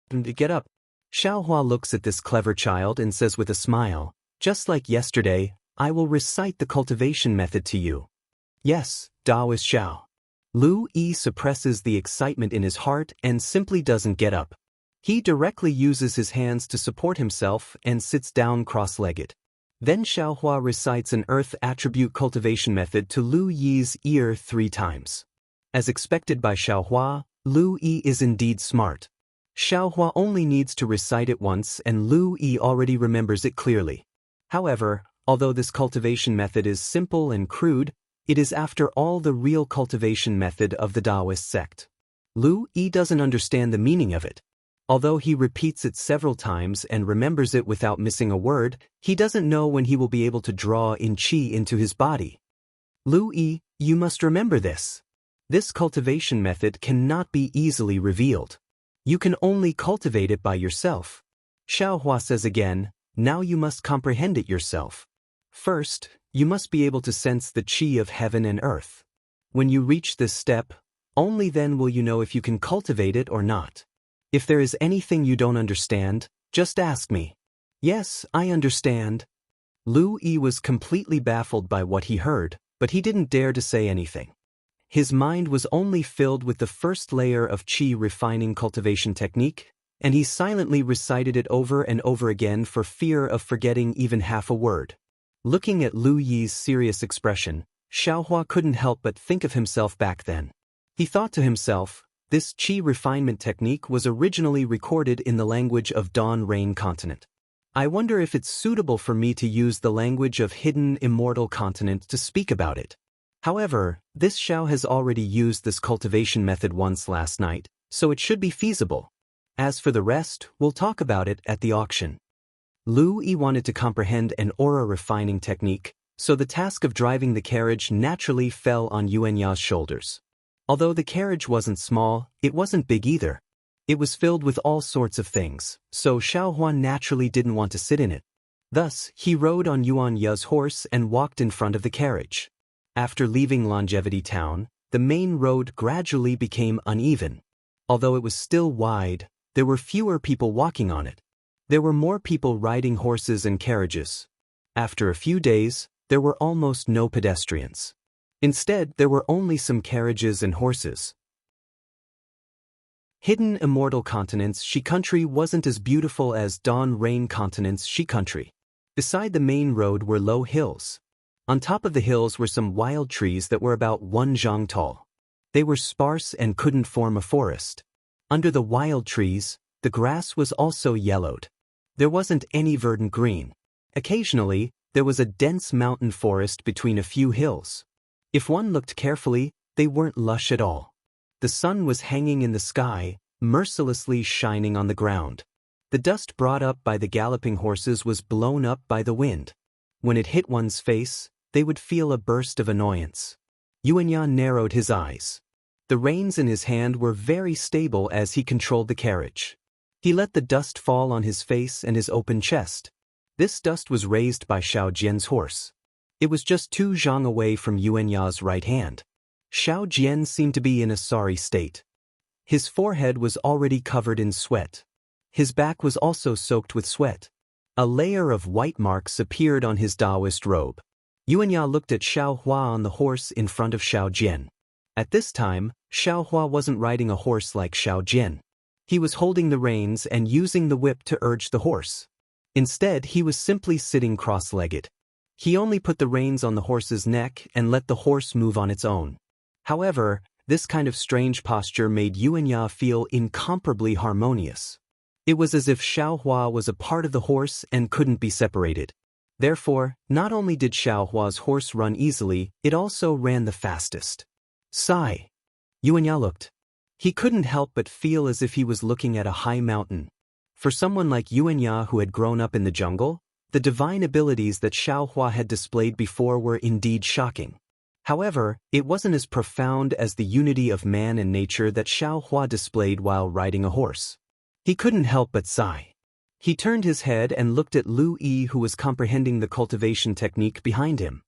Get up." Xiaohua looks at this clever child and says with a smile, "Just like yesterday, I will recite the cultivation method to you." "Yes, Taoist Xiao." Lu Yi suppresses the excitement in his heart and simply doesn't get up. He directly uses his hands to support himself and sits down cross-legged. Then Xiaohua recites an earth attribute cultivation method to Lu Yi's ear 3 times. As expected by Xiaohua, Lu Yi is indeed smart. Xiaohua only needs to recite it once and Lu Yi already remembers it clearly. However, although this cultivation method is simple and crude, it is after all the real cultivation method of the Taoist sect. Lu Yi doesn't understand the meaning of it. Although he repeats it several times and remembers it without missing a word, he doesn't know when he will be able to draw in qi into his body. Lu Yi, you must remember this. This cultivation method cannot be easily revealed. You can only cultivate it by yourself. Xiaohua says again, now you must comprehend it yourself. First, you must be able to sense the qi of heaven and earth. When you reach this step, only then will you know if you can cultivate it or not. If there is anything you don't understand, just ask me. Yes, I understand. Lu Yi was completely baffled by what he heard, but he didn't dare to say anything. His mind was only filled with the first layer of qi refining cultivation technique, and he silently recited it over and over again for fear of forgetting even half a word. Looking at Lu Yi's serious expression, Xiaohua couldn't help but think of himself back then. He thought to himself, this qi refinement technique was originally recorded in the language of Dawn Rain Continent. I wonder if it's suitable for me to use the language of Hidden Immortal Continent to speak about it. However, this Xiao has already used this cultivation method once last night, so it should be feasible. As for the rest, we'll talk about it at the auction. Lu Yi wanted to comprehend an aura refining technique, so the task of driving the carriage naturally fell on Yuanya's shoulders. Although the carriage wasn't small, it wasn't big either. It was filled with all sorts of things, so Xiaohua naturally didn't want to sit in it. Thus, he rode on Yuanya's horse and walked in front of the carriage. After leaving Longevity Town, the main road gradually became uneven. Although it was still wide, there were fewer people walking on it. There were more people riding horses and carriages. After a few days, there were almost no pedestrians. Instead, there were only some carriages and horses. Hidden Immortal Continent's She Country wasn't as beautiful as Dawn Rain Continent's She Country. Beside the main road were low hills. On top of the hills were some wild trees that were about 1 zhang tall. They were sparse and couldn't form a forest. Under the wild trees, the grass was also yellowed. There wasn't any verdant green. Occasionally, there was a dense mountain forest between a few hills. If one looked carefully, they weren't lush at all. The sun was hanging in the sky, mercilessly shining on the ground. The dust brought up by the galloping horses was blown up by the wind. When it hit one's face, they would feel a burst of annoyance. Yuanya narrowed his eyes. The reins in his hand were very stable as he controlled the carriage. He let the dust fall on his face and his open chest. This dust was raised by Xiao Jian's horse. It was just 2 zhang away from Yuanya's right hand. Xiao Jian seemed to be in a sorry state. His forehead was already covered in sweat. His back was also soaked with sweat. A layer of white marks appeared on his Taoist robe. Yuanya looked at Xiaohua on the horse in front of Xiao Jian. At this time, Xiaohua wasn't riding a horse like Xiao Jian. He was holding the reins and using the whip to urge the horse. Instead, he was simply sitting cross-legged. He only put the reins on the horse's neck and let the horse move on its own. However, this kind of strange posture made Yuanya feel incomparably harmonious. It was as if Xiaohua was a part of the horse and couldn't be separated. Therefore, not only did Xiaohua's horse run easily, it also ran the fastest. Sigh. Yuanya looked. He couldn't help but feel as if he was looking at a high mountain. For someone like Yuanya who had grown up in the jungle, the divine abilities that Xiaohua had displayed before were indeed shocking. However, it wasn't as profound as the unity of man and nature that Xiaohua displayed while riding a horse. He couldn't help but sigh. He turned his head and looked at Lu Yi, who was comprehending the cultivation technique behind him.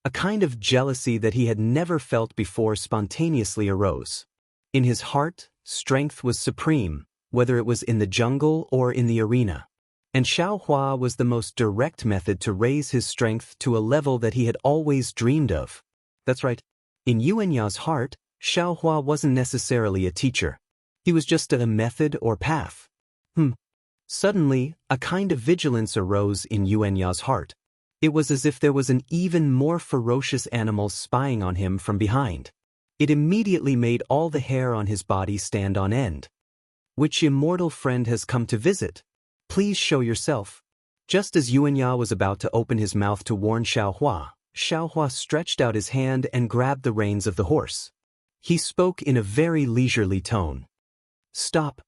A kind of jealousy that he had never felt before spontaneously arose. In his heart, strength was supreme, whether it was in the jungle or in the arena. And Xiaohua was the most direct method to raise his strength to a level that he had always dreamed of. That's right. In Yuanya's heart, Xiaohua wasn't necessarily a teacher. He was just a method or path. Suddenly, a kind of vigilance arose in Yuanya's heart. It was as if there was an even more ferocious animal spying on him from behind. It immediately made all the hair on his body stand on end. Which immortal friend has come to visit? Please show yourself. Just as Yuanya was about to open his mouth to warn Xiaohua stretched out his hand and grabbed the reins of the horse. He spoke in a very leisurely tone. Stop.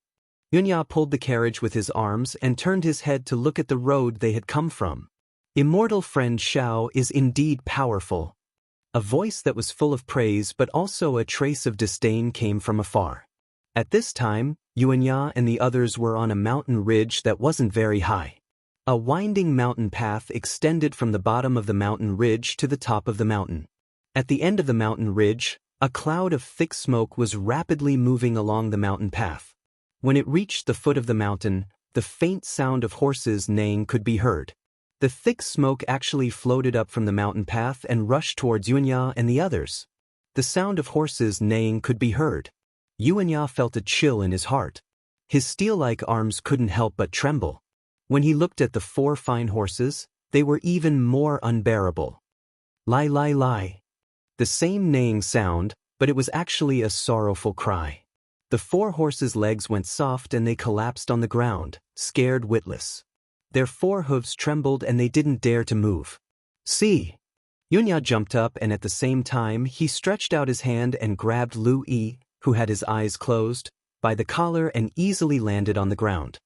Yuanya pulled the carriage with his arms and turned his head to look at the road they had come from. Immortal friend Xiao is indeed powerful. A voice that was full of praise but also a trace of disdain came from afar. At this time, Yuanya and the others were on a mountain ridge that wasn't very high. A winding mountain path extended from the bottom of the mountain ridge to the top of the mountain. At the end of the mountain ridge, a cloud of thick smoke was rapidly moving along the mountain path. When it reached the foot of the mountain, the faint sound of horses neighing could be heard. The thick smoke actually floated up from the mountain path and rushed towards Yuanya and the others. The sound of horses neighing could be heard. Yuanya felt a chill in his heart. His steel-like arms couldn't help but tremble. When he looked at the 4 fine horses, they were even more unbearable. Lai lai lai. The same neighing sound, but it was actually a sorrowful cry. The 4 horses' legs went soft and they collapsed on the ground, scared witless. Their 4 hooves trembled and they didn't dare to move. See! Yuanya jumped up and at the same time he stretched out his hand and grabbed Lu Yi, who had his eyes closed, by the collar and easily landed on the ground.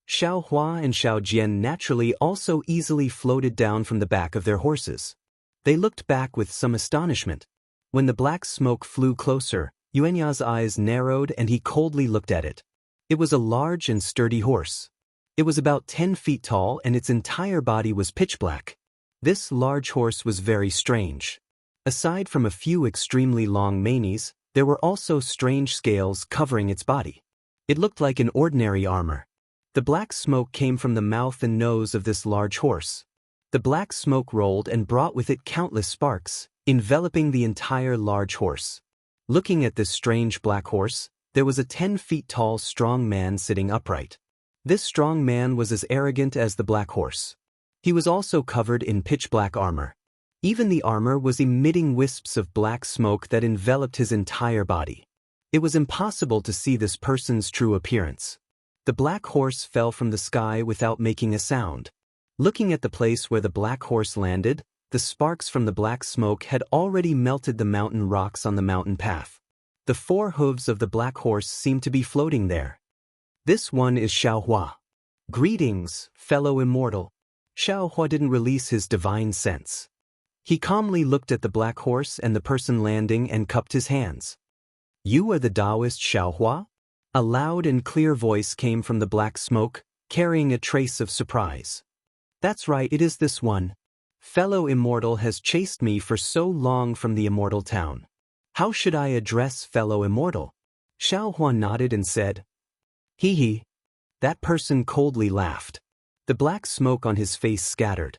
Xiaohua and Xiao Jian naturally also easily floated down from the back of their horses. They looked back with some astonishment. When the black smoke flew closer, Yuanya's eyes narrowed and he coldly looked at it. It was a large and sturdy horse. It was about 10 feet tall and its entire body was pitch black. This large horse was very strange. Aside from a few extremely long manes, there were also strange scales covering its body. It looked like an ordinary armor. The black smoke came from the mouth and nose of this large horse. The black smoke rolled and brought with it countless sparks, enveloping the entire large horse. Looking at this strange black horse, there was a 10 feet tall strong man sitting upright. This strong man was as arrogant as the black horse. He was also covered in pitch-black armor. Even the armor was emitting wisps of black smoke that enveloped his entire body. It was impossible to see this person's true appearance. The black horse fell from the sky without making a sound. Looking at the place where the black horse landed, the sparks from the black smoke had already melted the mountain rocks on the mountain path. The 4 hooves of the black horse seemed to be floating there. This one is Xiaohua. Greetings, fellow immortal. Xiaohua didn't release his divine sense. He calmly looked at the black horse and the person landing and cupped his hands. You are the Taoist Xiaohua? A loud and clear voice came from the black smoke, carrying a trace of surprise. That's right, it is this one. Fellow immortal has chased me for so long from the immortal town. How should I address fellow immortal? Xiaohua nodded and said, Hee hee. That person coldly laughed. The black smoke on his face scattered.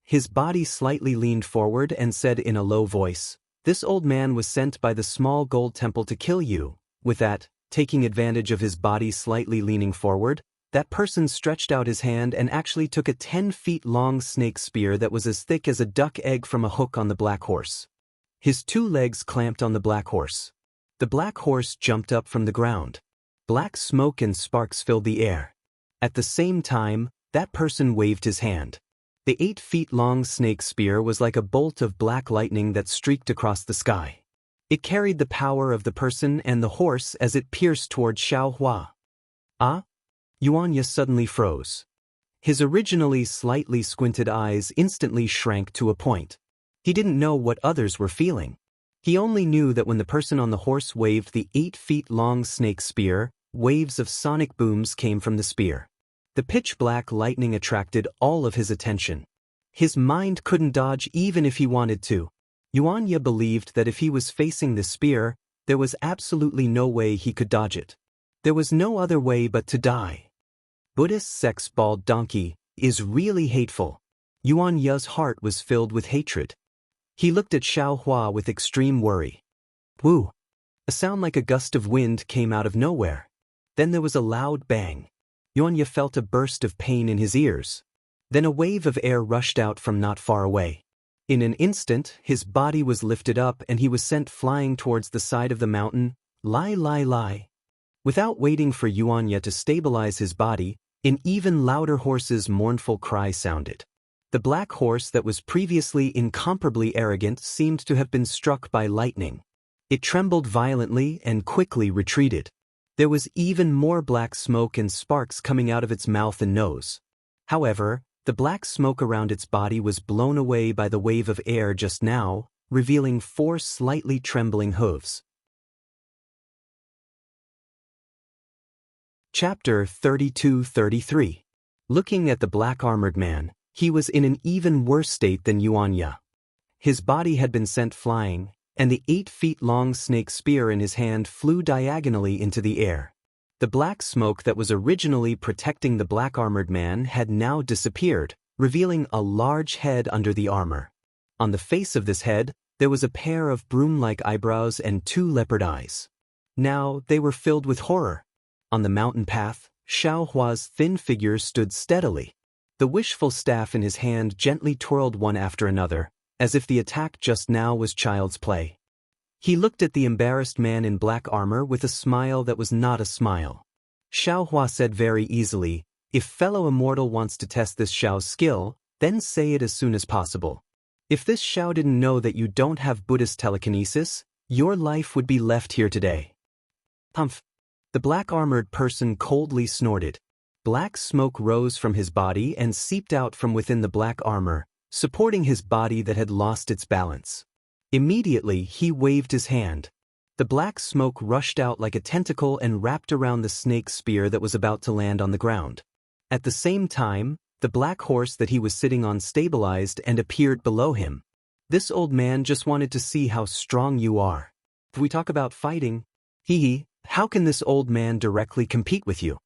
His body slightly leaned forward and said in a low voice, This old man was sent by the small gold temple to kill you. With that, taking advantage of his body slightly leaning forward, that person stretched out his hand and actually took a 10 feet long snake spear that was as thick as a duck egg from a hook on the black horse. His 2 legs clamped on the black horse. The black horse jumped up from the ground. Black smoke and sparks filled the air. At the same time, that person waved his hand. The 8 feet long snake spear was like a bolt of black lightning that streaked across the sky. It carried the power of the person and the horse as it pierced toward Xiaohua. Ah? Yuanya suddenly froze. His originally slightly squinted eyes instantly shrank to a point. He didn't know what others were feeling. He only knew that when the person on the horse waved the 8 feet long snake spear, waves of sonic booms came from the spear. The pitch-black lightning attracted all of his attention. His mind couldn't dodge even if he wanted to. Yuanya believed that if he was facing the spear, there was absolutely no way he could dodge it. There was no other way but to die. Buddhist sex bald donkey is really hateful. Yuanya's heart was filled with hatred. He looked at Xiaohua with extreme worry. Woo! A sound like a gust of wind came out of nowhere. Then there was a loud bang. Yuanya felt a burst of pain in his ears. Then a wave of air rushed out from not far away. In an instant, his body was lifted up and he was sent flying towards the side of the mountain. Lie, lie, lie. Without waiting for Yuanya to stabilize his body, an even louder horse's mournful cry sounded. The black horse that was previously incomparably arrogant seemed to have been struck by lightning. It trembled violently and quickly retreated. There was even more black smoke and sparks coming out of its mouth and nose. However, the black smoke around its body was blown away by the wave of air just now, revealing 4 slightly trembling hooves. Chapter 32-33. Looking at the black-armored man, he was in an even worse state than Yuanya. His body had been sent flying, and the 8-feet-long snake spear in his hand flew diagonally into the air. The black smoke that was originally protecting the black-armored man had now disappeared, revealing a large head under the armor. On the face of this head, there was a pair of broom-like eyebrows and 2 leopard eyes. Now they were filled with horror. On the mountain path, Xiaohua's thin figure stood steadily. The wishful staff in his hand gently twirled one after another, as if the attack just now was child's play. He looked at the embarrassed man in black armor with a smile that was not a smile. Xiaohua said very easily, "If fellow immortal wants to test this Xiao's skill, then say it as soon as possible. If this Xiao didn't know that you don't have Buddhist telekinesis, your life would be left here today." Humph. The black-armored person coldly snorted. Black smoke rose from his body and seeped out from within the black armor, supporting his body that had lost its balance. Immediately, he waved his hand. The black smoke rushed out like a tentacle and wrapped around the snake spear that was about to land on the ground. At the same time, the black horse that he was sitting on stabilized and appeared below him. This old man just wanted to see how strong you are. If we talk about fighting, how can this old man directly compete with you?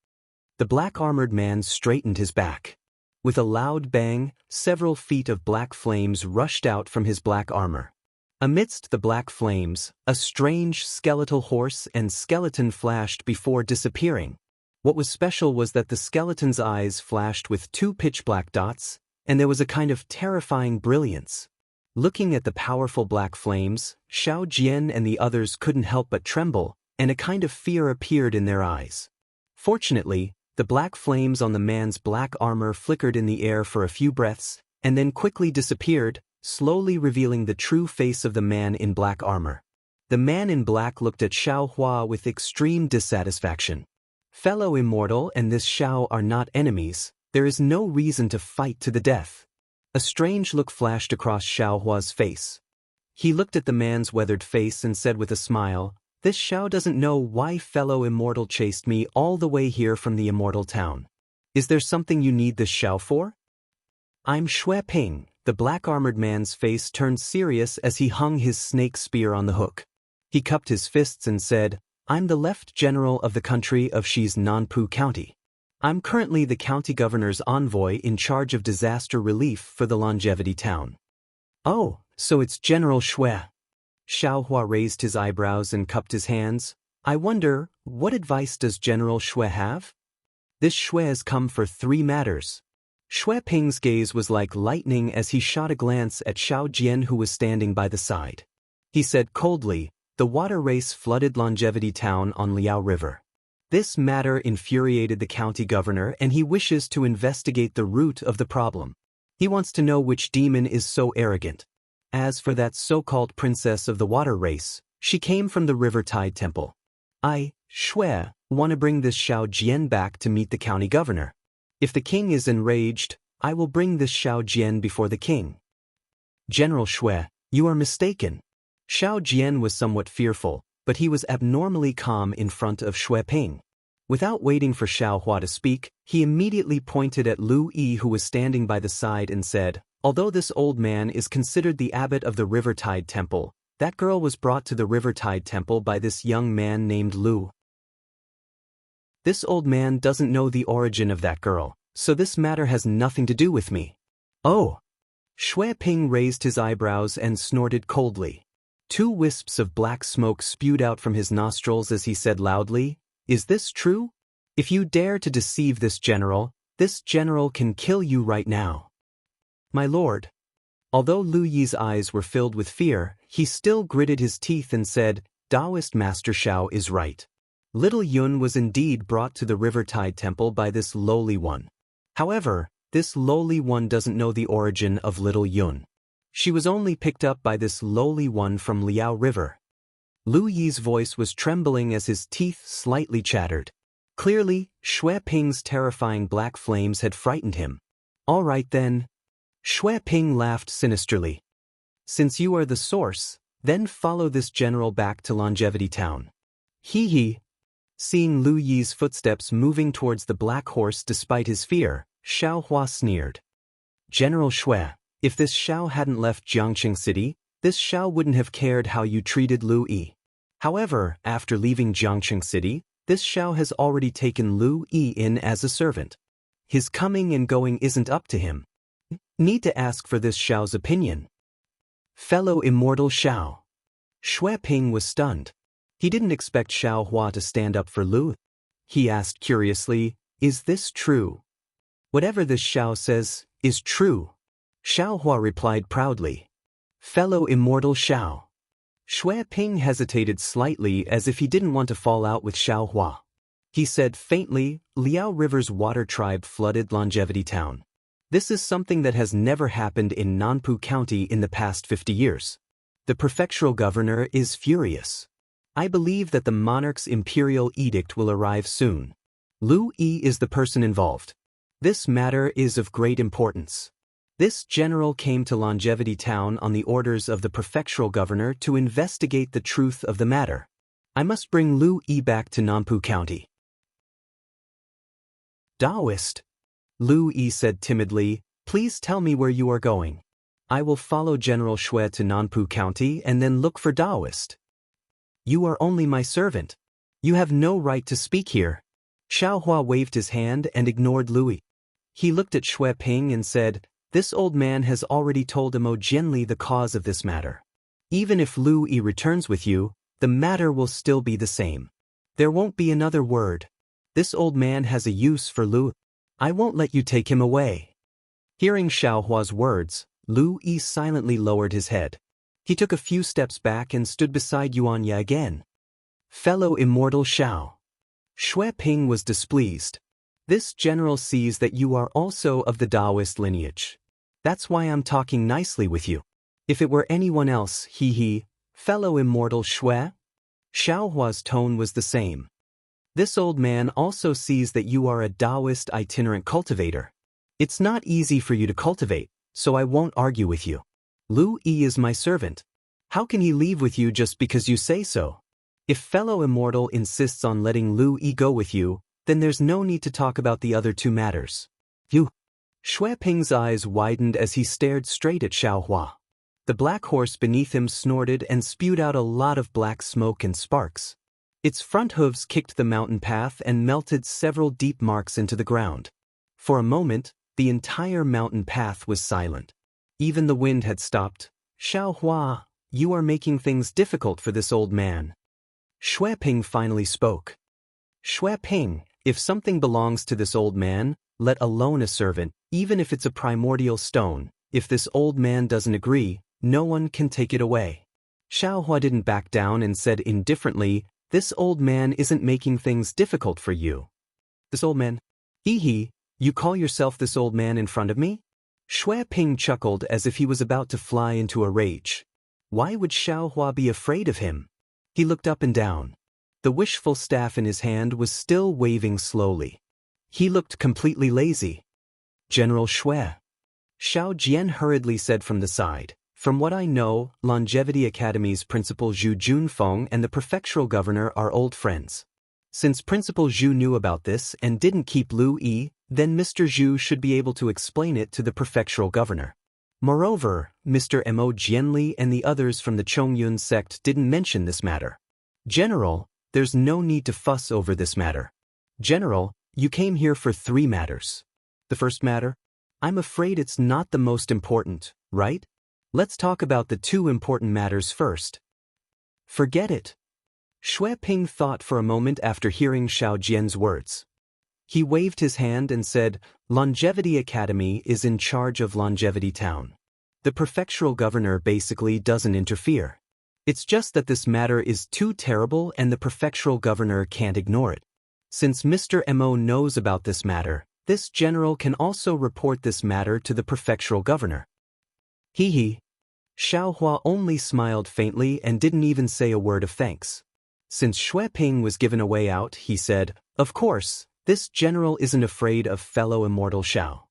The black-armored man straightened his back. With a loud bang, several feet of black flames rushed out from his black armor. Amidst the black flames, a strange skeletal horse and skeleton flashed before disappearing. What was special was that the skeleton's eyes flashed with 2 pitch-black dots, and there was a kind of terrifying brilliance. Looking at the powerful black flames, Xiao Jian and the others couldn't help but tremble, and a kind of fear appeared in their eyes. Fortunately, the black flames on the man's black armor flickered in the air for a few breaths, and then quickly disappeared, slowly revealing the true face of the man in black armor. The man in black looked at Xiaohua with extreme dissatisfaction. "Fellow immortal and this Xiao are not enemies, there is no reason to fight to the death." A strange look flashed across Xiaohua's face. He looked at the man's weathered face and said with a smile, "This Xiao doesn't know why fellow immortal chased me all the way here from the immortal town. Is there something you need this Xiao for?" "I'm Xue Ping." The black-armored man's face turned serious as he hung his snake spear on the hook. He cupped his fists and said, "I'm the Left General of the country of Shi's Nanpu County. I'm currently the county governor's envoy in charge of disaster relief for the Longevity Town." "Oh, so it's General Xue." Xiaohua raised his eyebrows and cupped his hands. "I wonder, what advice does General Xue have?" "This Xue has come for 3 matters." Xue Ping's gaze was like lightning as he shot a glance at Xiao Jian who was standing by the side. He said coldly, "The water race flooded Longevity Town on Liao River. This matter infuriated the county governor and he wishes to investigate the root of the problem. He wants to know which demon is so arrogant. As for that so-called princess of the water race, she came from the River Tide Temple. I, Xue, want to bring this Xiao Jian back to meet the county governor. If the king is enraged, I will bring this Xiao Jian before the king." "General Xue, you are mistaken." Xiao Jian was somewhat fearful, but he was abnormally calm in front of Xue Ping. Without waiting for Xiaohua to speak, he immediately pointed at Lu Yi who was standing by the side and said, "Although this old man is considered the abbot of the River Tide Temple, that girl was brought to the River Tide Temple by this young man named Lu. This old man doesn't know the origin of that girl, so this matter has nothing to do with me." "Oh." Xue Ping raised his eyebrows and snorted coldly. 2 wisps of black smoke spewed out from his nostrils as he said loudly, "Is this true?" If you dare to deceive this general can kill you right now. My lord. Although Lu Yi's eyes were filled with fear, he still gritted his teeth and said, Taoist Master Shao is right. Little Yun was indeed brought to the River Tide Temple by this lowly one. However, this lowly one doesn't know the origin of Little Yun. She was only picked up by this lowly one from Liao River. Lu Yi's voice was trembling as his teeth slightly chattered. Clearly, Xue Ping's terrifying black flames had frightened him. All right then. Xue Ping laughed sinisterly. Since you are the source, then follow this general back to Longevity Town. Hee hee. Seeing Lu Yi's footsteps moving towards the black horse despite his fear, Xiao Hua sneered. General Xue, if this Xiao hadn't left Jiangqing City, this Xiao wouldn't have cared how you treated Lu Yi. However, after leaving Jiangqing City, this Xiao has already taken Lu Yi in as a servant. His coming and going isn't up to him. Need to ask for this Xiao's opinion. Fellow immortal Xiao. Xue Ping was stunned. He didn't expect Xiao Hua to stand up for Lu. He asked curiously, is this true? Whatever this Xiao says, is true. Xiao Hua replied proudly. Fellow immortal Xiao. Xue Ping hesitated slightly as if he didn't want to fall out with Xiao Hua. He said faintly, Liao River's water tribe flooded Longevity Town. This is something that has never happened in Nanpu County in the past 50 years. The prefectural governor is furious. I believe that the monarch's imperial edict will arrive soon. Lu Yi is the person involved. This matter is of great importance. This general came to Longevity Town on the orders of the prefectural governor to investigate the truth of the matter. I must bring Lu Yi back to Nanpu County. Taoist. Lu Yi said timidly, please tell me where you are going. I will follow General Xue to Nanpu County and then look for Taoist. You are only my servant. You have no right to speak here. Xiao Hua waved his hand and ignored Lu Yi. He looked at Xue Ping and said, this old man has already told Mo Jianli the cause of this matter. Even if Lu Yi returns with you, the matter will still be the same. There won't be another word. This old man has a use for Lu. I won't let you take him away. Hearing Xiao Hua's words, Lu Yi silently lowered his head. He took a few steps back and stood beside Yuan Ye again. Fellow immortal Xiao. Xue Ping was displeased. This general sees that you are also of the Taoist lineage. That's why I'm talking nicely with you. If it were anyone else, he, fellow immortal Xue? Xiao Hua's tone was the same. This old man also sees that you are a Taoist itinerant cultivator. It's not easy for you to cultivate, so I won't argue with you. Lu Yi is my servant. How can he leave with you just because you say so? If fellow immortal insists on letting Lu Yi go with you, then there's no need to talk about the other two matters. You. Xue Ping's eyes widened as he stared straight at Xiao Hua. The black horse beneath him snorted and spewed out a lot of black smoke and sparks. Its front hooves kicked the mountain path and melted several deep marks into the ground. For a moment, the entire mountain path was silent. Even the wind had stopped. Xiao Hua, you are making things difficult for this old man. Xue Ping finally spoke. Xue Ping, if something belongs to this old man, let alone a servant, even if it's a primordial stone, if this old man doesn't agree, no one can take it away. Xiao Hua didn't back down and said indifferently, this old man isn't making things difficult for you. This old man? Hee, you call yourself this old man in front of me? Xue Ping chuckled as if he was about to fly into a rage. Why would Xiao Hua be afraid of him? He looked up and down. The wishful staff in his hand was still waving slowly. He looked completely lazy. General Xue. Xiao Jian hurriedly said from the side, from what I know, Longevity Academy's Principal Zhu Junfeng and the prefectural governor are old friends. Since Principal Zhu knew about this and didn't keep Lu Yi, then Mr. Zhu should be able to explain it to the prefectural governor. Moreover, Mr. Mo Jianli and the others from the Chongyun sect didn't mention this matter. General, there's no need to fuss over this matter. General, you came here for 3 matters. The first matter? I'm afraid it's not the most important, right? Let's talk about the 2 important matters first. Forget it. Xue Ping thought for a moment after hearing Xiao Jian's words. He waved his hand and said, Longevity Academy is in charge of Longevity Town. The prefectural governor basically doesn't interfere. It's just that this matter is too terrible and the prefectural governor can't ignore it. Since Mr. Mo knows about this matter, this general can also report this matter to the prefectural governor. Hee hee. Xiaohua only smiled faintly and didn't even say a word of thanks. Since Xue Ping was given a way out, he said, Of course, this general isn't afraid of fellow immortal Xiao.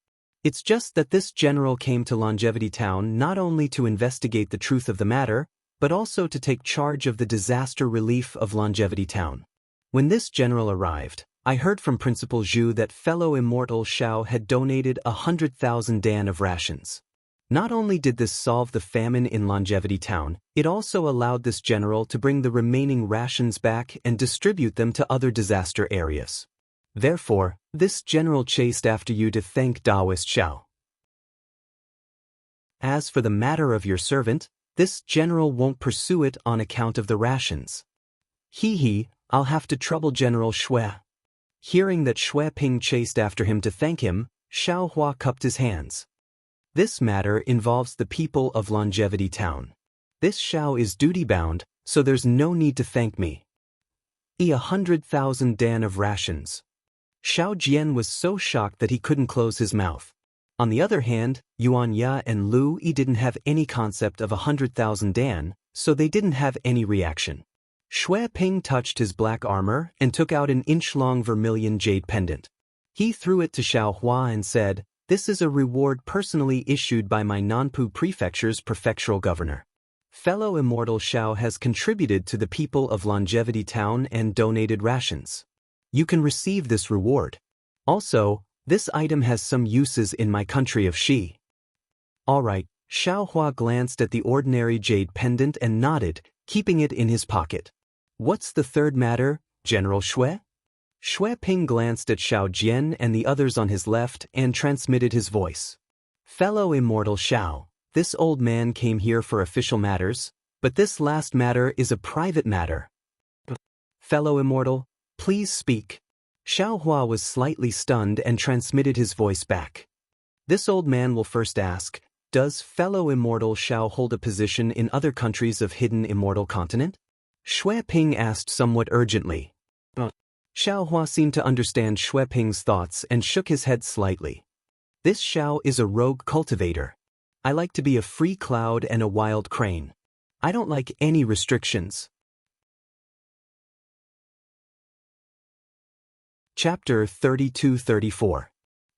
It's just that this general came to Longevity Town not only to investigate the truth of the matter, but also to take charge of the disaster relief of Longevity Town. When this general arrived, I heard from Principal Zhu that fellow immortal Xiao had donated 100,000 dan of rations. Not only did this solve the famine in Longevity Town, it also allowed this general to bring the remaining rations back and distribute them to other disaster areas. Therefore, this general chased after you to thank Taoist Xiao. As for the matter of your servant, this general won't pursue it on account of the rations. Hee hee, I'll have to trouble General Xue. Hearing that Xue Ping chased after him to thank him, Xiaohua cupped his hands. This matter involves the people of Longevity Town. This Xiao is duty-bound, so there's no need to thank me. 100,000 dan of rations. Xiao Jian was so shocked that he couldn't close his mouth. On the other hand, Yuan Ya and Lu Yi didn't have any concept of 100,000 dan, so they didn't have any reaction. Xue Ping touched his black armor and took out an inch-long vermilion jade pendant. He threw it to Xiaohua and said, This is a reward personally issued by my Nanpu Prefecture's prefectural governor. Fellow immortal Xiao has contributed to the people of Longevity Town and donated rations. You can receive this reward. Also, this item has some uses in my country of Xi. Alright, Xiaohua glanced at the ordinary jade pendant and nodded, keeping it in his pocket. What's the third matter, General Xue? Xue Ping glanced at Xiao Jian and the others on his left and transmitted his voice. Fellow immortal Xiao, this old man came here for official matters, but this last matter is a private matter. Fellow immortal, please speak. Xiaohua was slightly stunned and transmitted his voice back. This old man will first ask, Does fellow immortal Xiao hold a position in other countries of hidden immortal continent? Xue Ping asked somewhat urgently. Xiaohua seemed to understand Xue Ping's thoughts and shook his head slightly. This Xiao is a rogue cultivator. I like to be a free cloud and a wild crane. I don't like any restrictions. Chapter 32-34.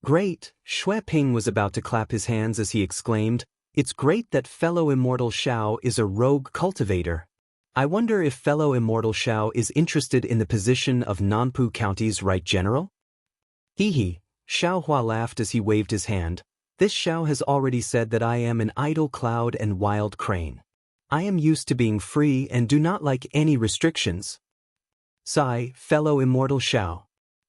Great, Xue Ping was about to clap his hands as he exclaimed, It's great that fellow immortal Xiao is a rogue cultivator. I wonder if fellow immortal Xiao is interested in the position of Nanpu County's right general? Hee hee, Xiaohua laughed as he waved his hand. This Xiao has already said that I am an idle cloud and wild crane. I am used to being free and do not like any restrictions. Sigh, fellow immortal Xiao.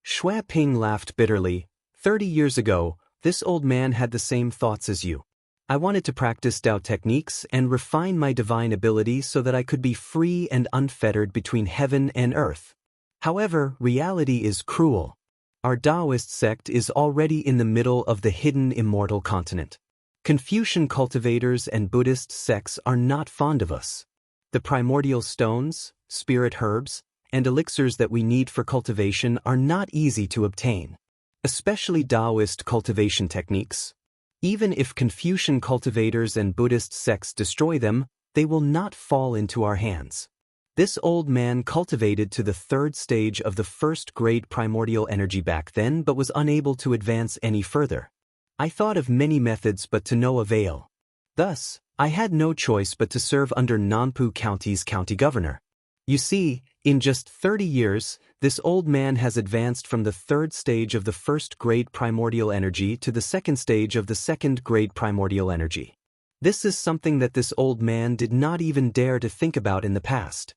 Xue Ping laughed bitterly. 30 years ago, this old man had the same thoughts as you. I wanted to practice Tao techniques and refine my divine ability so that I could be free and unfettered between heaven and earth. However, reality is cruel. Our Taoist sect is already in the middle of the hidden immortal continent. Confucian cultivators and Buddhist sects are not fond of us. The primordial stones, spirit herbs, and elixirs that we need for cultivation are not easy to obtain, especially Taoist cultivation techniques. Even if Confucian cultivators and Buddhist sects destroy them, they will not fall into our hands. This old man cultivated to the third stage of the first-grade primordial energy back then but was unable to advance any further. I thought of many methods but to no avail. Thus, I had no choice but to serve under Nanpu County's county governor. You see, in just 30 years, this old man has advanced from the third stage of the first-grade primordial energy to the second stage of the second-grade primordial energy. This is something that this old man did not even dare to think about in the past.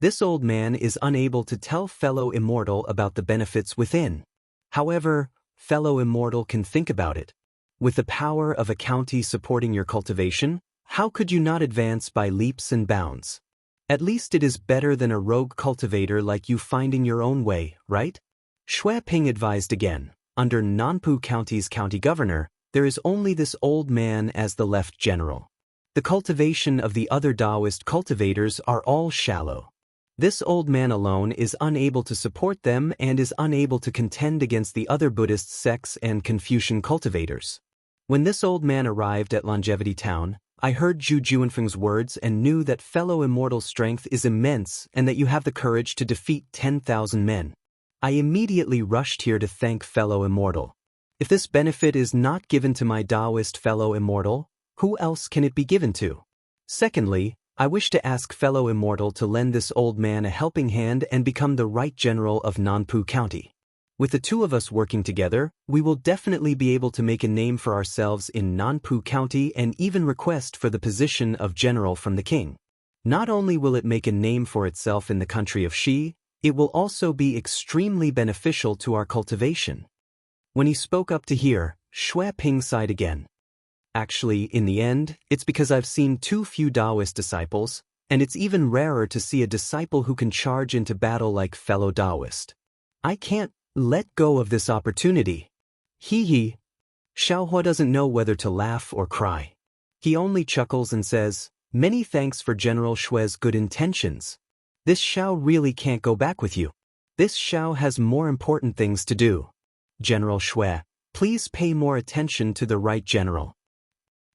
This old man is unable to tell fellow immortal about the benefits within. However, fellow immortal can think about it. With the power of a county supporting your cultivation, how could you not advance by leaps and bounds? At least it is better than a rogue cultivator like you finding your own way, right? Shui Ping advised again, under Nanpu County's county governor, there is only this old man as the left general. The cultivation of the other Taoist cultivators are all shallow. This old man alone is unable to support them and is unable to contend against the other Buddhist sects and Confucian cultivators. When this old man arrived at Longevity Town, I heard Zhu Juanfeng's words and knew that fellow immortal's strength is immense and that you have the courage to defeat 10,000 men. I immediately rushed here to thank fellow immortal. If this benefit is not given to my Taoist fellow immortal, who else can it be given to? Secondly, I wish to ask fellow immortal to lend this old man a helping hand and become the right general of Nanpu County. With the two of us working together, we will definitely be able to make a name for ourselves in Nanpu County and even request for the position of general from the king. Not only will it make a name for itself in the country of Shi, it will also be extremely beneficial to our cultivation. When he spoke up to here, Shui Ping sighed again. Actually, in the end, it's because I've seen too few Taoist disciples, and it's even rarer to see a disciple who can charge into battle like fellow Taoist. I can't let go of this opportunity. Hee. Xiaohua doesn't know whether to laugh or cry. He only chuckles and says, "Many thanks for General Shui's good intentions. This Xiao really can't go back with you. This Xiao has more important things to do. General Shui, please pay more attention to the right general."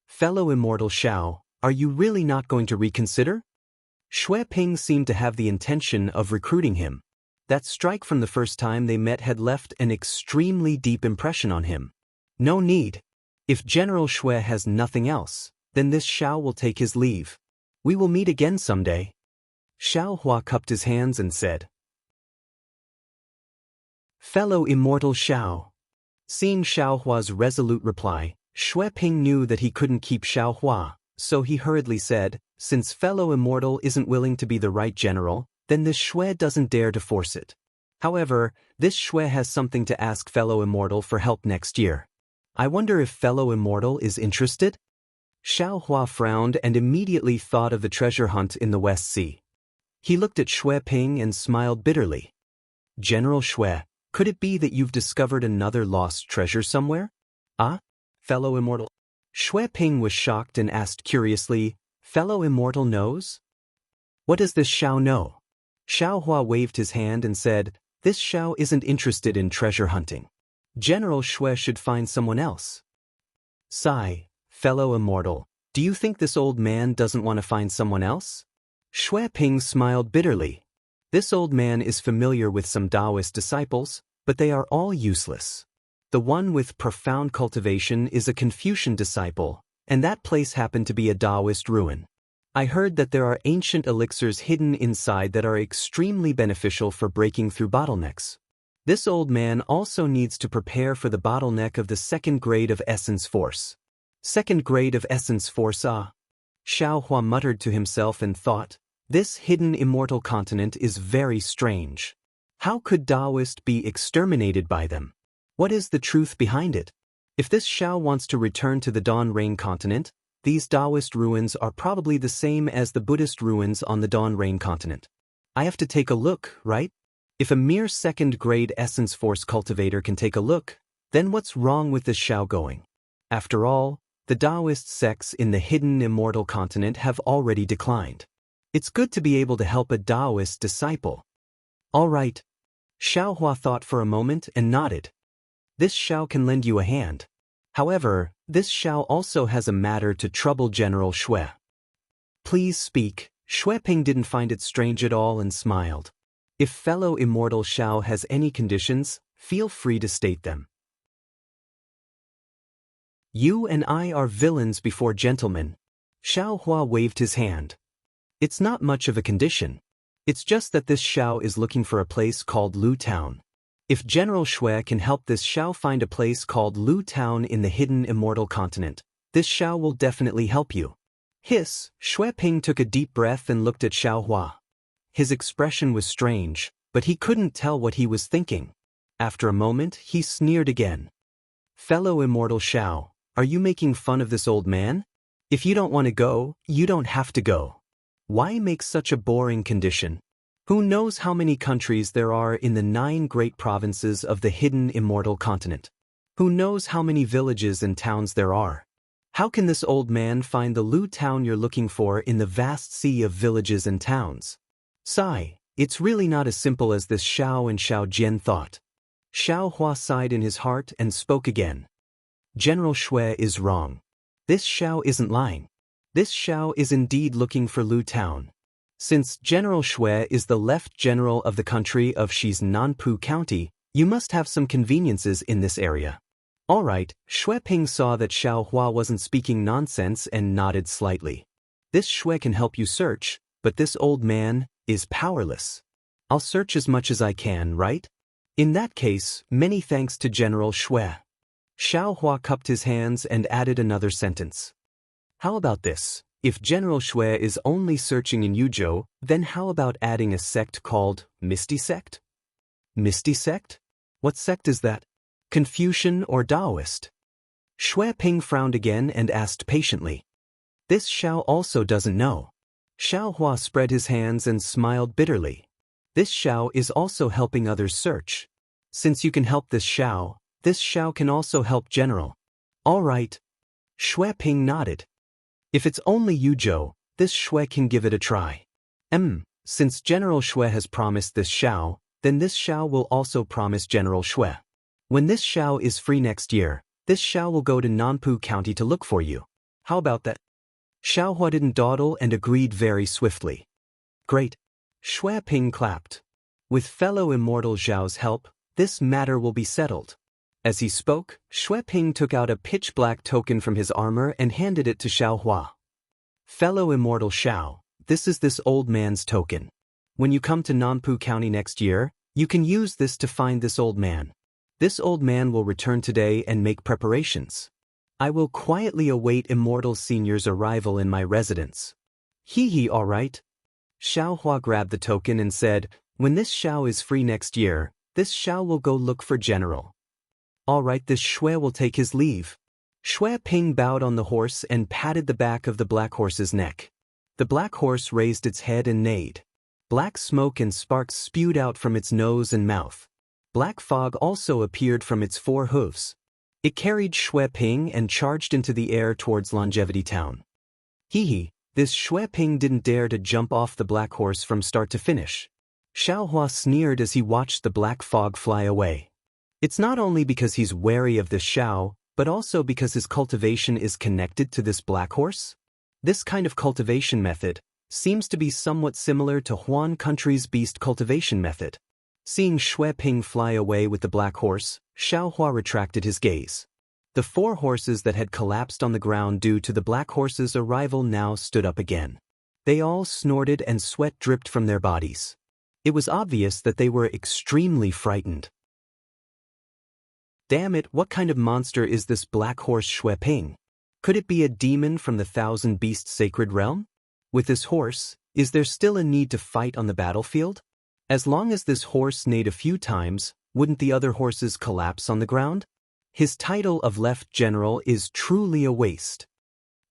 Fellow immortal Xiao, are you really not going to reconsider? Shui Ping seemed to have the intention of recruiting him. That strike from the first time they met had left an extremely deep impression on him. No need. If General Shui has nothing else, then this Xiao will take his leave. We will meet again someday. Xiao Hua cupped his hands and said, "Fellow immortal Xiao." Seeing Xiao Hua's resolute reply, Shui Ping knew that he couldn't keep Xiao Hua, so he hurriedly said, "Since fellow immortal isn't willing to be the right general, then this Shui doesn't dare to force it. However, this Shui has something to ask fellow immortal for help next year. I wonder if fellow immortal is interested?" Xiao Hua frowned and immediately thought of the treasure hunt in the West Sea. He looked at Shui Ping and smiled bitterly. "General Shui, could it be that you've discovered another lost treasure somewhere?" "Ah? Fellow immortal?" Shui Ping was shocked and asked curiously, "Fellow immortal knows? What does this Xiao know?" Xiao Hua waved his hand and said, "This Xiao isn't interested in treasure hunting. General Shui should find someone else." Sigh, "Fellow immortal, do you think this old man doesn't want to find someone else?" Shui Ping smiled bitterly. This old man is familiar with some Taoist disciples, but they are all useless. The one with profound cultivation is a Confucian disciple, and that place happened to be a Taoist ruin. I heard that there are ancient elixirs hidden inside that are extremely beneficial for breaking through bottlenecks. This old man also needs to prepare for the bottleneck of the second grade of essence force. Second grade of essence force, ah. Xiao Hua muttered to himself and thought, this hidden immortal continent is very strange. How could Taoist be exterminated by them? What is the truth behind it? If this Xiao wants to return to the Dawn Rain continent, these Taoist ruins are probably the same as the Buddhist ruins on the Dawn Rain continent. I have to take a look, right? If a mere second-grade essence force cultivator can take a look, then what's wrong with this Xiao going? After all, the Taoist sects in the hidden immortal continent have already declined. It's good to be able to help a Taoist disciple. All right. Xiao Hua thought for a moment and nodded. This Xiao can lend you a hand. However, this Xiao also has a matter to trouble General Shui. Please speak. Shui Ping didn't find it strange at all and smiled. If fellow immortal Xiao has any conditions, feel free to state them. You and I are villains before gentlemen. Xiao Hua waved his hand. It's not much of a condition. It's just that this Xiao is looking for a place called Lu Town. If General Shui can help this Xiao find a place called Lu Town in the hidden immortal continent, this Xiao will definitely help you. Hiss, Shui Ping took a deep breath and looked at Xiao Hua. His expression was strange, but he couldn't tell what he was thinking. After a moment, he sneered again. Fellow immortal Xiao, are you making fun of this old man? If you don't want to go, you don't have to go. Why make such a boring condition? Who knows how many countries there are in the 9 great provinces of the hidden immortal continent? Who knows how many villages and towns there are? How can this old man find the Lu town you're looking for in the vast sea of villages and towns? Sigh, it's really not as simple as this Xiao and Xiao Jian thought. Xiao Hua sighed in his heart and spoke again. General Shui is wrong. This Xiao isn't lying. This Xiao is indeed looking for Lu town. Since General Shui is the left general of the country of Xi's Nanpu County, you must have some conveniences in this area. All right, Shui Ping saw that Xiao Hua wasn't speaking nonsense and nodded slightly. This Shui can help you search, but this old man is powerless. I'll search as much as I can, right? In that case, many thanks to General Shui. Xiao Hua cupped his hands and added another sentence. How about this? If General Shui is only searching in Yuzhou, then how about adding a sect called Misty Sect? Misty Sect? What sect is that? Confucian or Taoist? Shui Ping frowned again and asked patiently. This Xiao also doesn't know. Xiao Hua spread his hands and smiled bitterly. This Xiao is also helping others search. Since you can help this Xiao can also help General. All right. Shui Ping nodded. If it's only Yuzhou, this Shui can give it a try. Since General Shui has promised this Xiao, then this Xiao will also promise General Shui. When this Xiao is free next year, this Xiao will go to Nanpu County to look for you. How about that? Xiao Hua didn't dawdle and agreed very swiftly. Great. Shui Ping clapped. With fellow immortal Zhao's help, this matter will be settled. As he spoke, Shui Ping took out a pitch-black token from his armor and handed it to Xiao Hua. Fellow immortal Xiao, this is this old man's token. When you come to Nanpu County next year, you can use this to find this old man. This old man will return today and make preparations. I will quietly await Immortal Senior's arrival in my residence. Hee, all right. Xiao Hua grabbed the token and said, when this Xiao is free next year, this Xiao will go look for General. All right, this Shui will take his leave. Shui Ping bowed on the horse and patted the back of the black horse's neck. The black horse raised its head and neighed. Black smoke and sparks spewed out from its nose and mouth. Black fog also appeared from its 4 hooves. It carried Shui Ping and charged into the air towards Longevity Town. This Shui Ping didn't dare to jump off the black horse from start to finish. Xiao Hua sneered as he watched the black fog fly away. It's not only because he's wary of this Xiao, but also because his cultivation is connected to this black horse. This kind of cultivation method seems to be somewhat similar to Huan Country's beast cultivation method. Seeing Shui Ping fly away with the black horse, Xiao Hua retracted his gaze. The 4 horses that had collapsed on the ground due to the black horse's arrival now stood up again. They all snorted and sweat dripped from their bodies. It was obvious that they were extremely frightened. Damn it, what kind of monster is this black horse Shui Ping? Could it be a demon from the 1,000 Beasts sacred realm? With this horse, is there still a need to fight on the battlefield? As long as this horse neighed a few times, wouldn't the other horses collapse on the ground? His title of Left General is truly a waste.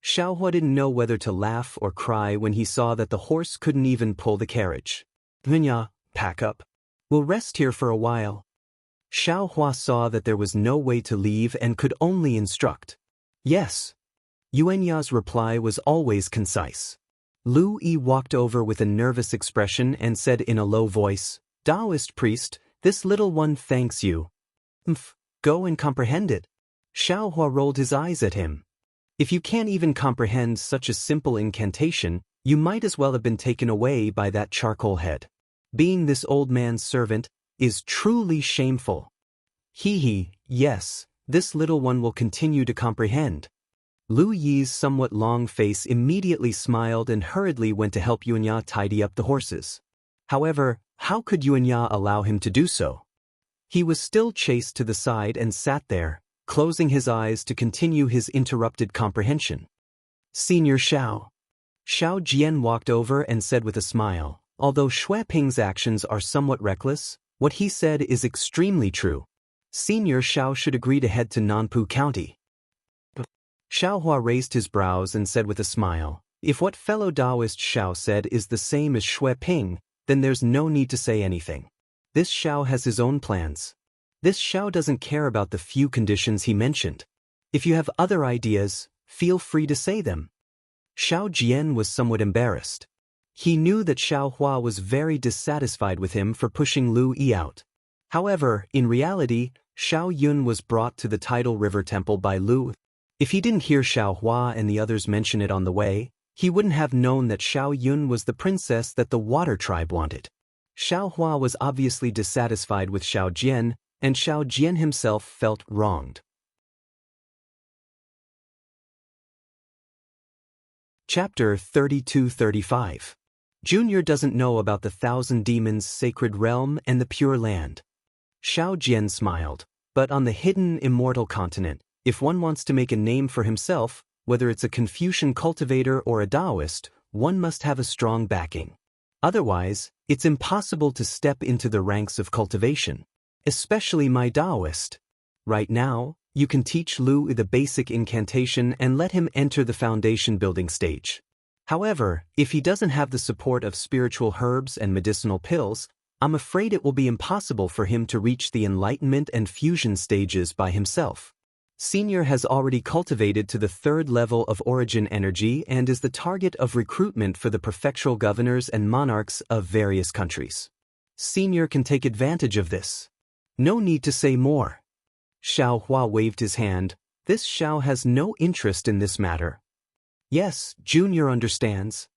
Xiao Hua didn't know whether to laugh or cry when he saw that the horse couldn't even pull the carriage. Hunya, pack up. We'll rest here for a while. Xiao Hua saw that there was no way to leave and could only instruct. Yes. Yuanya's reply was always concise. Lu Yi walked over with a nervous expression and said in a low voice, Taoist priest, this little one thanks you. Go and comprehend it. Xiao Hua rolled his eyes at him. If you can't even comprehend such a simple incantation, you might as well have been taken away by that charcoal head. Being this old man's servant is truly shameful. Yes, this little one will continue to comprehend. Lu Yi's somewhat long face immediately smiled and hurriedly went to help Yuanya tidy up the horses. However, how could Yuanya allow him to do so? He was still chased to the side and sat there, closing his eyes to continue his interrupted comprehension. Senior Xiao. Xiao Jian walked over and said with a smile, although Shui Ping's actions are somewhat reckless, what he said is extremely true. Senior Xiao should agree to head to Nanpu County. Xiao Hua raised his brows and said with a smile, if what fellow Taoist Xiao said is the same as Shui Ping, then there's no need to say anything. This Xiao has his own plans. This Xiao doesn't care about the few conditions he mentioned. If you have other ideas, feel free to say them. Xiao Jian was somewhat embarrassed. He knew that Xiao Hua was very dissatisfied with him for pushing Lu Yi out. However, in reality, Xiao Yun was brought to the Tidal River Temple by Lu. If he didn't hear Xiao Hua and the others mention it on the way, he wouldn't have known that Xiao Yun was the princess that the Water Tribe wanted. Xiao Hua was obviously dissatisfied with Xiao Jian, and Xiao Jian himself felt wronged. Chapter 32-35. Junior doesn't know about the Thousand Demons' sacred realm and the Pure Land. Xiao Jian smiled, but on the hidden immortal continent, if one wants to make a name for himself, whether it's a Confucian cultivator or a Taoist, one must have a strong backing. Otherwise, it's impossible to step into the ranks of cultivation. Especially my Taoist. Right now, you can teach Lu the basic incantation and let him enter the foundation building stage. However, if he doesn't have the support of spiritual herbs and medicinal pills, I'm afraid it will be impossible for him to reach the enlightenment and fusion stages by himself. Senior has already cultivated to the 3rd level of origin energy and is the target of recruitment for the prefectural governors and monarchs of various countries. Senior can take advantage of this. No need to say more. Xiao Hua waved his hand. This Xiao has no interest in this matter. Yes, Junior understands.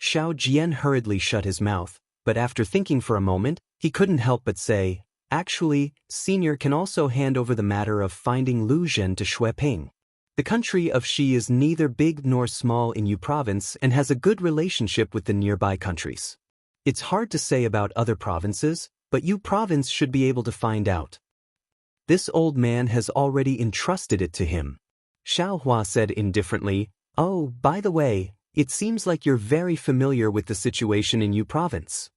Xiao Jian hurriedly shut his mouth, but after thinking for a moment, he couldn't help but say, actually, Senior can also hand over the matter of finding Lu Zhen to Xueping. The country of Xi is neither big nor small in Yu province and has a good relationship with the nearby countries. It's hard to say about other provinces, but Yu province should be able to find out. This old man has already entrusted it to him. Xiao Hua said indifferently, oh, by the way, it seems like you're very familiar with the situation in Yu province.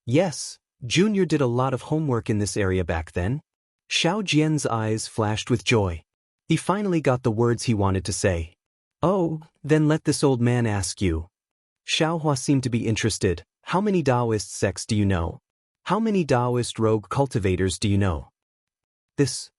Yes, Junior did a lot of homework in this area back then. Xiao Jian's eyes flashed with joy. He finally got the words he wanted to say. Oh, then let this old man ask you. Xiao Hua seemed to be interested. How many Taoist sects do you know? How many Taoist rogue cultivators do you know? This.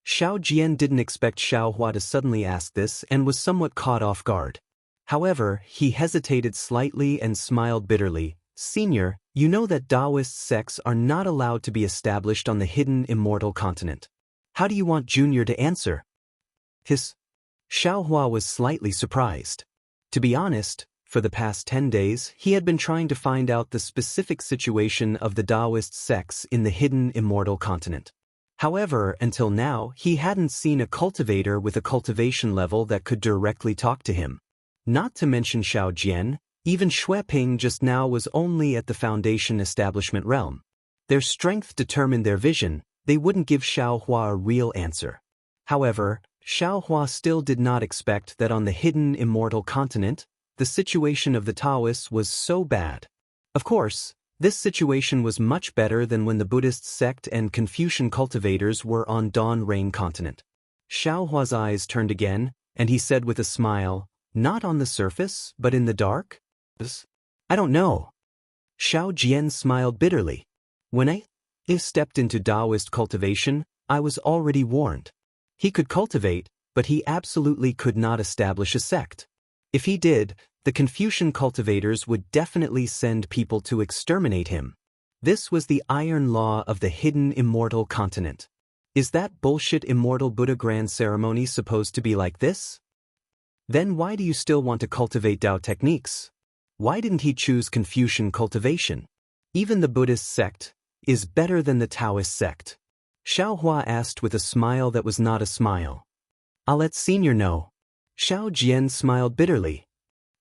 Xiao Jian didn't expect Xiao Hua to suddenly ask this and was somewhat caught off guard. However, he hesitated slightly and smiled bitterly. Senior, you know that Taoist sects are not allowed to be established on the hidden immortal continent. How do you want Junior to answer? Xiao Hua was slightly surprised. To be honest, for the past 10 days, he had been trying to find out the specific situation of the Taoist sects in the hidden immortal continent. However, until now, he hadn't seen a cultivator with a cultivation level that could directly talk to him. Not to mention Xiao Jian, even Xueping just now was only at the foundation establishment realm. Their strength determined their vision. They wouldn't give Xiao Hua a real answer. However, Xiao Hua still did not expect that on the hidden immortal continent, the situation of the Taoists was so bad. Of course, this situation was much better than when the Buddhist sect and Confucian cultivators were on Dawn Rain continent. Xiao Hua's eyes turned again, and he said with a smile, not on the surface, but in the dark? I don't know. Xiao Jian smiled bitterly. When I stepped into Taoist cultivation, I was already warned. He could cultivate, but he absolutely could not establish a sect. If he did, the Confucian cultivators would definitely send people to exterminate him. This was the iron law of the hidden immortal continent. Is that bullshit immortal Buddha grand ceremony supposed to be like this? Then why do you still want to cultivate Tao techniques? Why didn't he choose Confucian cultivation? Even the Buddhist sect is better than the Taoist sect. Xiao Hua asked with a smile that was not a smile. I'll let Senior know. Xiao Jian smiled bitterly.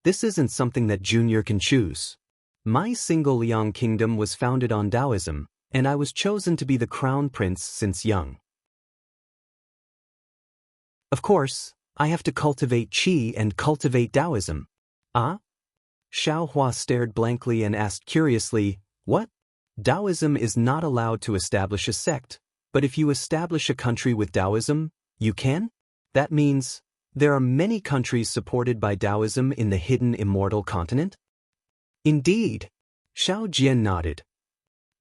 This isn't something that Junior can choose. My single Liang kingdom was founded on Taoism, and I was chosen to be the crown prince since young. Of course, I have to cultivate Qi and cultivate Taoism. Ah? Xiao Hua stared blankly and asked curiously, what? Taoism is not allowed to establish a sect, but if you establish a country with Taoism, you can? That means, there are many countries supported by Taoism in the hidden immortal continent? Indeed. Xiao Jian nodded.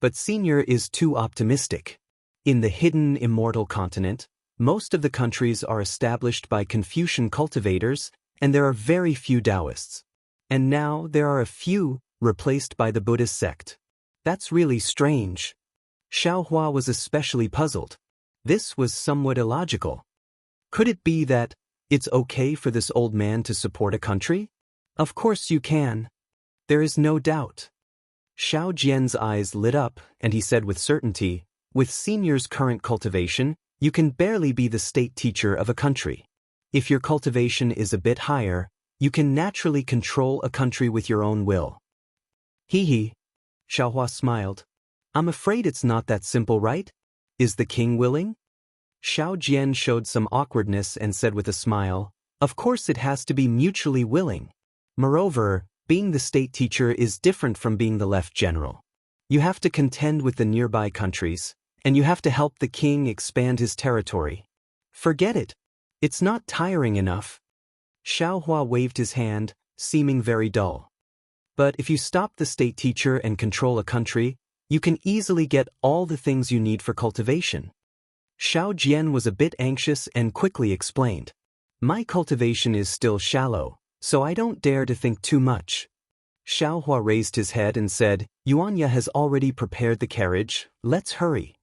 But Senior is too optimistic. In the hidden immortal continent, most of the countries are established by Confucian cultivators, and there are very few Taoists. And now there are a few replaced by the Buddhist sect. That's really strange. Xiaohua was especially puzzled. This was somewhat illogical. Could it be that it's okay for this old man to support a country? Of course you can. There is no doubt. Xiao Jian's eyes lit up, and he said with certainty, with Senior's current cultivation, you can barely be the state teacher of a country. If your cultivation is a bit higher, you can naturally control a country with your own will. Hee. Xiaohua smiled. I'm afraid it's not that simple, right? Is the king willing? Xiao Jian showed some awkwardness and said with a smile, of course it has to be mutually willing. Moreover, being the state teacher is different from being the left general. You have to contend with the nearby countries, and you have to help the king expand his territory. Forget it. It's not tiring enough. Xiaohua waved his hand, seeming very dull. But if you stop the state teacher and control a country, you can easily get all the things you need for cultivation. Xiao Jian was a bit anxious and quickly explained. My cultivation is still shallow, so I don't dare to think too much. Xiaohua raised his head and said, Yuanya has already prepared the carriage, let's hurry.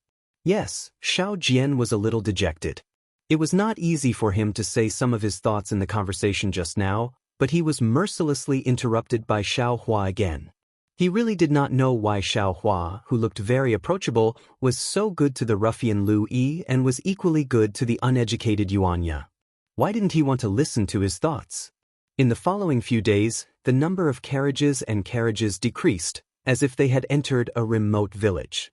Yes, Xiao Jian was a little dejected. It was not easy for him to say some of his thoughts in the conversation just now, but he was mercilessly interrupted by Xiaohua again. He really did not know why Xiaohua, who looked very approachable, was so good to the ruffian Lu Yi and was equally good to the uneducated Yuanya. Why didn't he want to listen to his thoughts? In the following few days, the number of carriages decreased, as if they had entered a remote village.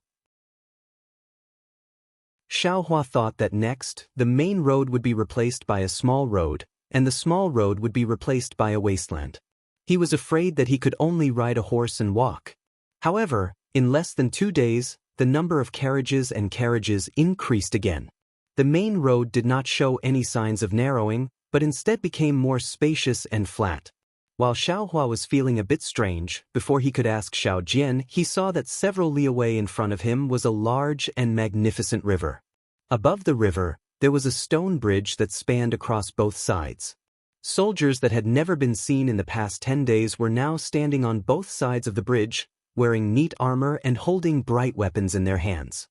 Xiaohua thought that next, the main road would be replaced by a small road, and the small road would be replaced by a wasteland. He was afraid that he could only ride a horse and walk. However, in less than 2 days, the number of carriages increased again. The main road did not show any signs of narrowing, but instead became more spacious and flat. While Xiaohua was feeling a bit strange, before he could ask Xiao Jian, he saw that several li away in front of him was a large and magnificent river. Above the river, there was a stone bridge that spanned across both sides. Soldiers that had never been seen in the past 10 days were now standing on both sides of the bridge, wearing neat armor and holding bright weapons in their hands.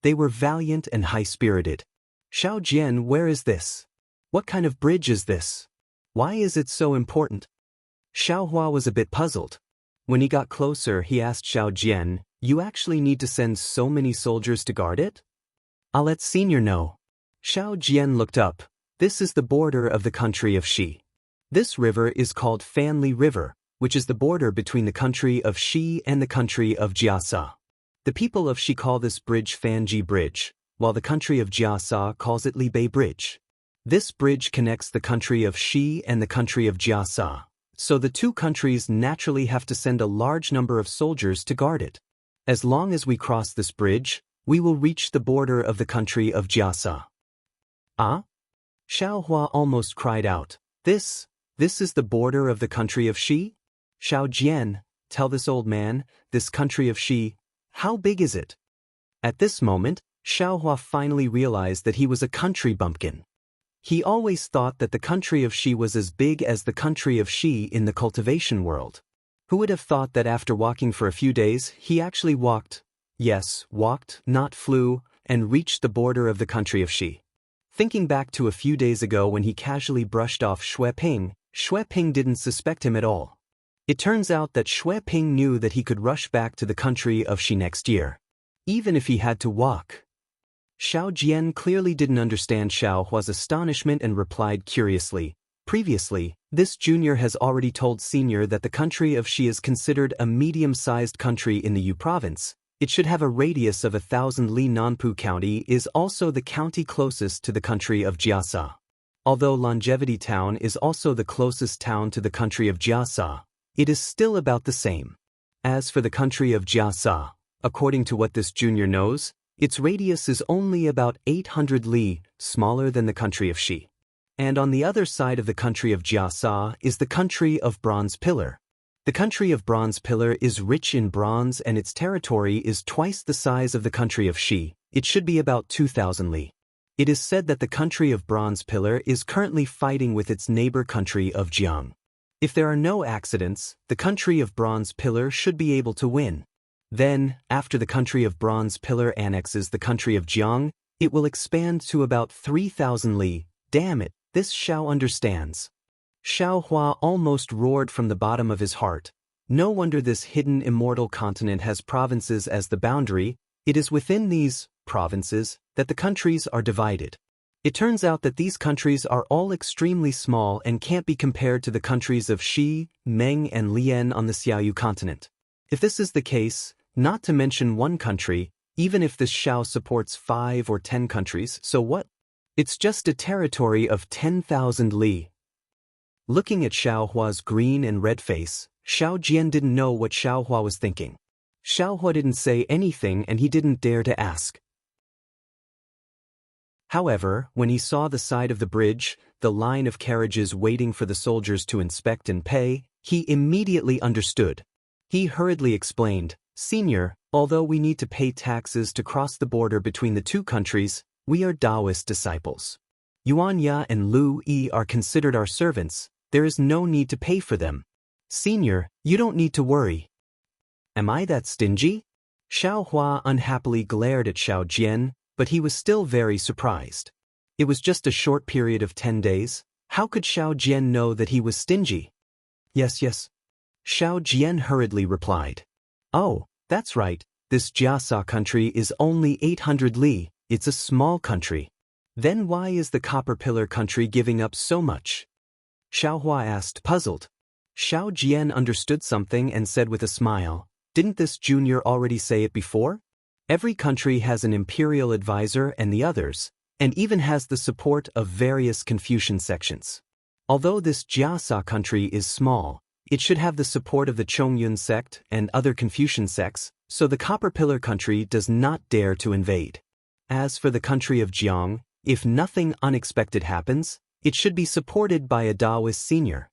They were valiant and high-spirited. Xiao Jian, where is this? What kind of bridge is this? Why is it so important? Xiaohua was a bit puzzled. When he got closer, he asked Xiao Jian, you actually need to send so many soldiers to guard it? I'll let Senior know. Xiao Jian looked up. This is the border of the country of Xi. This river is called Fanli River, which is the border between the country of Xi and the country of Jiasa. The people of Xi call this bridge Fanji Bridge, while the country of Jiasa calls it Libei Bridge. This bridge connects the country of Xi and the country of Jiasa, so the two countries naturally have to send a large number of soldiers to guard it. As long as we cross this bridge, we will reach the border of the country of Jiasa. Ah? Xiaohua almost cried out. This is the border of the country of Xi? Xiao Jian, tell this old man, this country of Xi, how big is it? At this moment, Xiaohua finally realized that he was a country bumpkin. He always thought that the country of Xi was as big as the country of Xi in the cultivation world. Who would have thought that after walking for a few days, he actually walked, yes, walked, not flew, and reached the border of the country of Xi. Thinking back to a few days ago when he casually brushed off Xue Ping didn't suspect him at all. It turns out that Xue Ping knew that he could rush back to the country of Xi next year, even if he had to walk. Xiao Jian clearly didn't understand Xiaohua's astonishment and replied curiously, previously, this junior has already told Senior that the country of Xi is considered a medium-sized country in the Yu province. It should have a radius of 1,000 li. Nanpu County is also the county closest to the country of Jiasa. Although Longevity Town is also the closest town to the country of Jiasa, it is still about the same. As for the country of Jiasa, according to what this junior knows, its radius is only about 800 li, smaller than the country of Xi. And on the other side of the country of Jiasa is the country of Bronze Pillar. The country of Bronze Pillar is rich in bronze and its territory is twice the size of the country of Shi. It should be about 2,000 li. It is said that the country of Bronze Pillar is currently fighting with its neighbor country of Jiang. If there are no accidents, the country of Bronze Pillar should be able to win. Then, after the country of Bronze Pillar annexes the country of Jiang, it will expand to about 3,000 li. Damn it, this Xiao understands. Xiao Hua almost roared from the bottom of his heart. No wonder this hidden immortal continent has provinces as the boundary. It is within these provinces that the countries are divided. It turns out that these countries are all extremely small and can't be compared to the countries of Shi, Meng and Lian on the Xiaoyu continent. If this is the case, not to mention one country, even if this Xiao supports 5 or 10 countries, so what? It's just a territory of 10,000 li. Looking at Xiao Hua's green and red face, Xiao Jian didn't know what Xiao Hua was thinking. Xiao Hua didn't say anything and he didn't dare to ask. However, when he saw the side of the bridge, the line of carriages waiting for the soldiers to inspect and pay, he immediately understood. He hurriedly explained, "Senior, although we need to pay taxes to cross the border between the two countries, we are Taoist disciples. Yuan Ya and Lu Yi are considered our servants. There is no need to pay for them. Senior, you don't need to worry." Am I that stingy? Xiao Hua unhappily glared at Xiao Jian, but he was still very surprised. It was just a short period of 10 days. How could Xiao Jian know that he was stingy? Yes. Xiao Jian hurriedly replied. Oh, that's right. This Jiasa country is only 800 li. It's a small country. Then why is the Copper Pillar country giving up so much? Xiao Hua asked, puzzled. Xiao Jian understood something and said with a smile, "Didn't this junior already say it before? Every country has an imperial advisor and the others, and even has the support of various Confucian sections. Although this Jiasa country is small, it should have the support of the Chongyun sect and other Confucian sects, so the Copper Pillar country does not dare to invade. As for the country of Jiang, if nothing unexpected happens, it should be supported by a Taoist senior."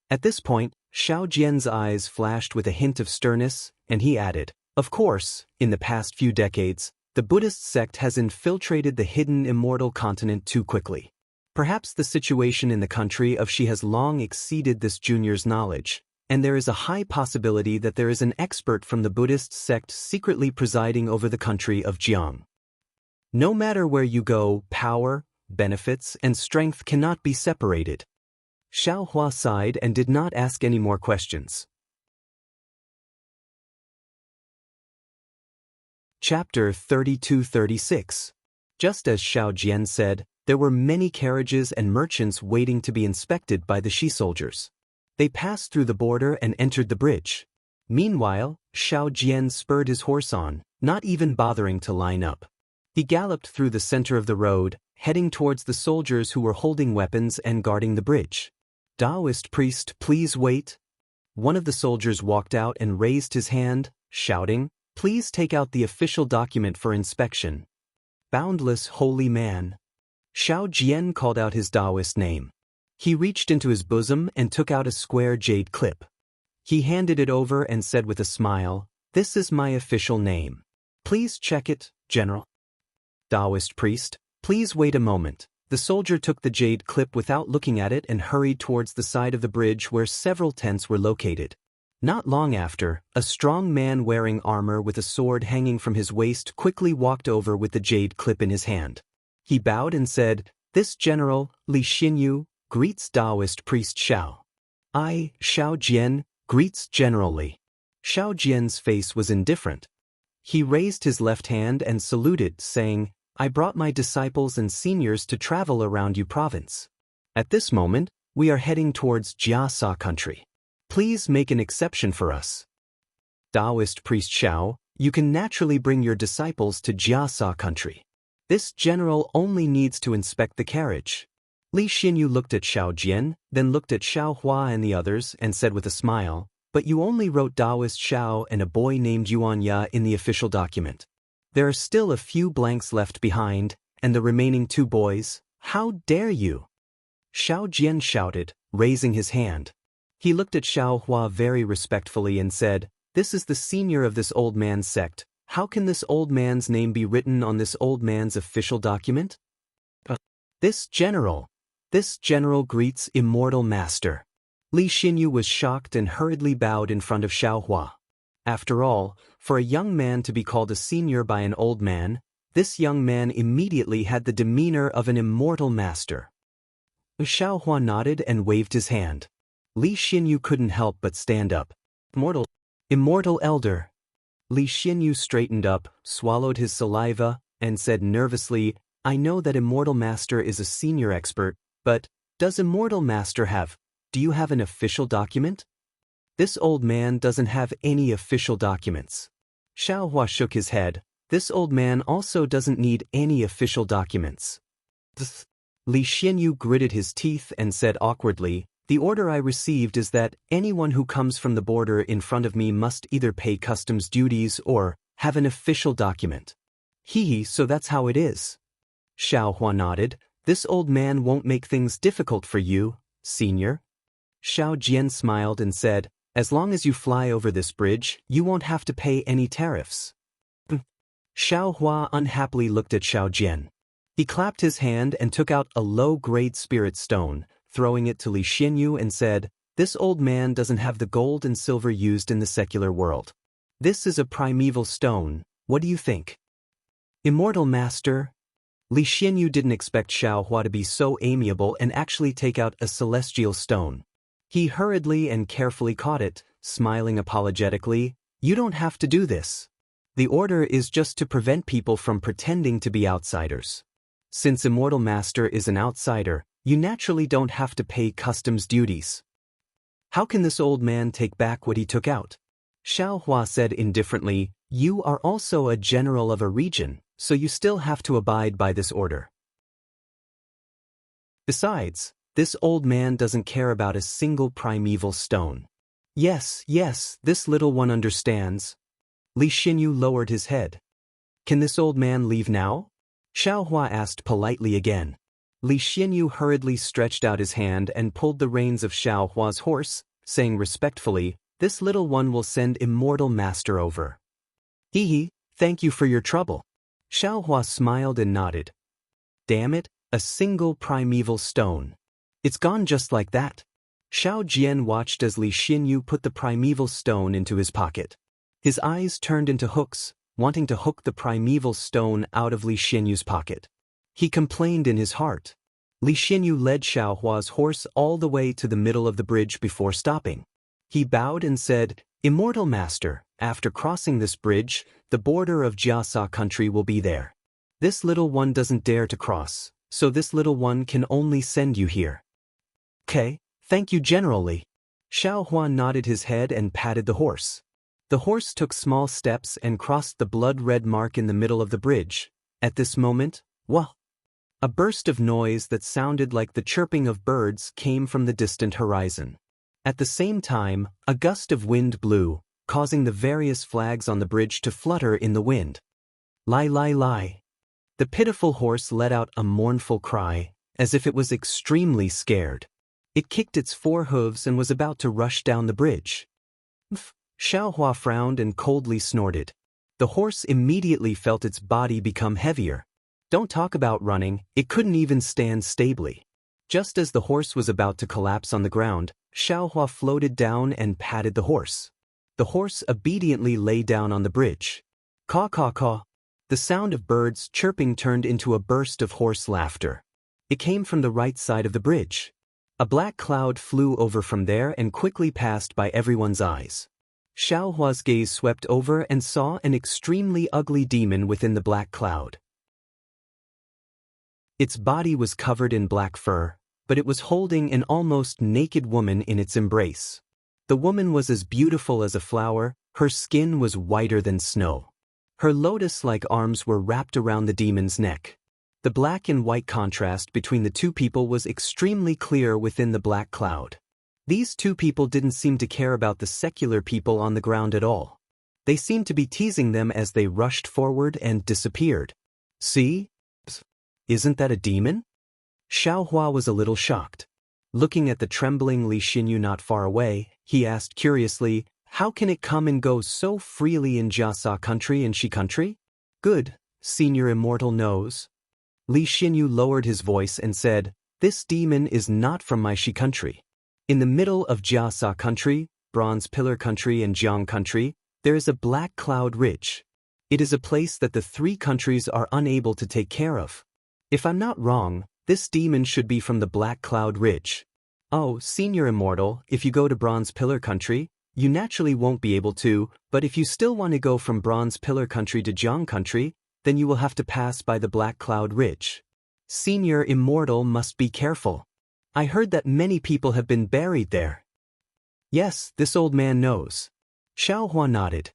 At this point, Xiao Jian's eyes flashed with a hint of sternness, and he added, "Of course, in the past few decades, the Buddhist sect has infiltrated the hidden immortal continent too quickly. Perhaps the situation in the country of Shi has long exceeded this junior's knowledge, and there is a high possibility that there is an expert from the Buddhist sect secretly presiding over the country of Jiang. No matter where you go, power, benefits, and strength cannot be separated." Xiao Hua sighed and did not ask any more questions. Chapter 32-36. Just as Xiao Jian said, there were many carriages and merchants waiting to be inspected by the Shi soldiers. They passed through the border and entered the bridge. Meanwhile, Xiao Jian spurred his horse on, not even bothering to line up. He galloped through the center of the road, heading towards the soldiers who were holding weapons and guarding the bridge. "Taoist priest, please wait." One of the soldiers walked out and raised his hand, shouting, "Please take out the official document for inspection." "Boundless holy man." Xiao Jian called out his Taoist name. He reached into his bosom and took out a square jade clip. He handed it over and said with a smile, "This is my official name. Please check it, General." "Taoist priest, please wait a moment." The soldier took the jade clip without looking at it and hurried towards the side of the bridge where several tents were located. Not long after, a strong man wearing armor with a sword hanging from his waist quickly walked over with the jade clip in his hand. He bowed and said, "This general, Li Xinyu, greets Taoist priest Xiao. I, Xiao Jian, greets General Li." Xiao Jian's face was indifferent. He raised his left hand and saluted, saying, "I brought my disciples and seniors to travel around Yu province. At this moment, we are heading towards Jiasa country. Please make an exception for us." "Taoist priest Xiao, you can naturally bring your disciples to Jiasa country. This general only needs to inspect the carriage." Li Xinyu looked at Xiao Jian, then looked at Xiao Hua and the others and said with a smile, "But you only wrote Taoist Xiao and a boy named Yuan Ya in the official document. There are still a few blanks left behind, and the remaining 2 boys. How dare you?" Xiao Jian shouted, raising his hand. He looked at Xiaohua very respectfully and said, "This is the senior of this old man's sect. How can this old man's name be written on this old man's official document?" This general greets immortal master." Li Xinyu was shocked and hurriedly bowed in front of Xiaohua. After all, for a young man to be called a senior by an old man, this young man immediately had the demeanor of an immortal master. Xiaohua nodded and waved his hand. Li Xinyu couldn't help but stand up. Immortal elder." Li Xinyu straightened up, swallowed his saliva, and said nervously, "I know that Immortal Master is a senior expert, but do you have an official document?" "This old man doesn't have any official documents." Xiaohua shook his head. "This old man also doesn't need any official documents." Li Xinyu gritted his teeth and said awkwardly, "The order I received is that anyone who comes from the border in front of me must either pay customs duties or have an official document." So that's how it is." Xiaohua nodded. "This old man won't make things difficult for you, senior." Xiao Jian smiled and said, "As long as you fly over this bridge, you won't have to pay any tariffs." Xiaohua unhappily looked at Xiao Jian. He clapped his hand and took out a low-grade spirit stone, throwing it to Li Xinyu and said, "This old man doesn't have the gold and silver used in the secular world. This is a primeval stone. What do you think?" "Immortal Master." Li Xinyu didn't expect Xiaohua to be so amiable and actually take out a celestial stone. He hurriedly and carefully caught it, smiling apologetically. "You don't have to do this. The order is just to prevent people from pretending to be outsiders. Since Immortal Master is an outsider, you naturally don't have to pay customs duties." "How can this old man take back what he took out?" Xiaohua said indifferently, "You are also a general of a region, so you still have to abide by this order. Besides, this old man doesn't care about a single primeval stone." Yes, this little one understands." Li Xinyu lowered his head. "Can this old man leave now?" Xiaohua asked politely again. Li Xinyu hurriedly stretched out his hand and pulled the reins of Xiaohua's horse, saying respectfully, "This little one will send Immortal Master over." Thank you for your trouble." Xiaohua smiled and nodded. "Damn it, a single primeval stone. It's gone just like that." Xiao Jian watched as Li Xinyu put the primeval stone into his pocket. His eyes turned into hooks, wanting to hook the primeval stone out of Li Xinyu's pocket. He complained in his heart. Li Xinyu led Xiaohua's horse all the way to the middle of the bridge before stopping. He bowed and said, "Immortal Master, after crossing this bridge, the border of Jiasa country will be there. This little one doesn't dare to cross, so this little one can only send you here." "Okay, thank you generally." Xiaohua nodded his head and patted the horse. The horse took small steps and crossed the blood-red mark in the middle of the bridge. At this moment, a burst of noise that sounded like the chirping of birds came from the distant horizon. At the same time, a gust of wind blew, causing the various flags on the bridge to flutter in the wind. Lie, lie, lie. The pitiful horse let out a mournful cry, as if it was extremely scared. It kicked its four hooves and was about to rush down the bridge. Xiaohua frowned and coldly snorted. The horse immediately felt its body become heavier. Don't talk about running, it couldn't even stand stably. Just as the horse was about to collapse on the ground, Xiaohua floated down and patted the horse. The horse obediently lay down on the bridge. Caw caw caw. The sound of birds chirping turned into a burst of horse laughter. It came from the right side of the bridge. A black cloud flew over from there and quickly passed by everyone's eyes. Xiaohua's gaze swept over and saw an extremely ugly demon within the black cloud. Its body was covered in black fur, but it was holding an almost naked woman in its embrace. The woman was as beautiful as a flower, her skin was whiter than snow. Her lotus-like arms were wrapped around the demon's neck. The black and white contrast between the two people was extremely clear within the black cloud. These two people didn't seem to care about the secular people on the ground at all. They seemed to be teasing them as they rushed forward and disappeared. "See? Isn't that a demon?" Xiaohua was a little shocked. Looking at the trembling Li Xinyu not far away, he asked curiously, how can it come and go so freely in Jiasa country and Shi country? Good, Senior Immortal knows. Li Xinyu lowered his voice and said, this demon is not from my Shi country. In the middle of Jiasa country, Bronze Pillar country and Jiang country, there is a black cloud ridge. It is a place that the three countries are unable to take care of. If I'm not wrong, this demon should be from the Black Cloud Ridge. Oh, Senior Immortal, if you go to Bronze Pillar country, you naturally won't be able to, but if you still want to go from Bronze Pillar country to Jiang country, then you will have to pass by the Black Cloud Ridge. Senior Immortal must be careful. I heard that many people have been buried there. Yes, this old man knows. Xiaohua nodded.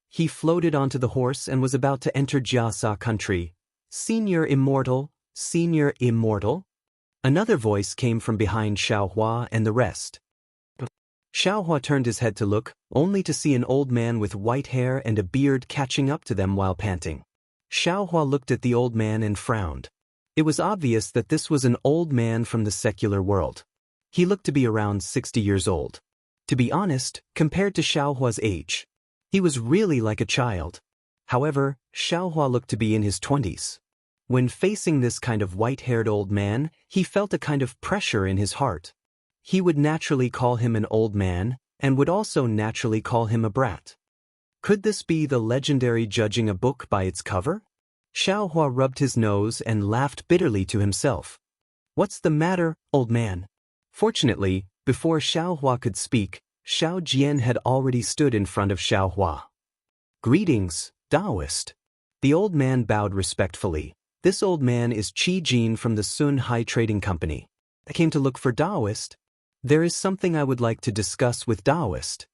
He floated onto the horse and was about to enter Jiasa country. Senior Immortal, Senior Immortal? Another voice came from behind Xiaohua and the rest. Xiaohua turned his head to look, only to see an old man with white hair and a beard catching up to them while panting. Xiaohua looked at the old man and frowned. It was obvious that this was an old man from the secular world. He looked to be around 60 years old. To be honest, compared to Xiaohua's age, he was really like a child. However, Xiaohua looked to be in his 20s. When facing this kind of white-haired old man, he felt a kind of pressure in his heart. He would naturally call him an old man, and would also naturally call him a brat. Could this be the legendary judging a book by its cover? Xiaohua rubbed his nose and laughed bitterly to himself. What's the matter, old man? Fortunately, before Xiaohua could speak, Xiao Jian had already stood in front of Xiaohua. Greetings, Taoist. The old man bowed respectfully. This old man is Qi Jin from the Sun Hai Trading Company. I came to look for Taoist. There is something I would like to discuss with Taoist.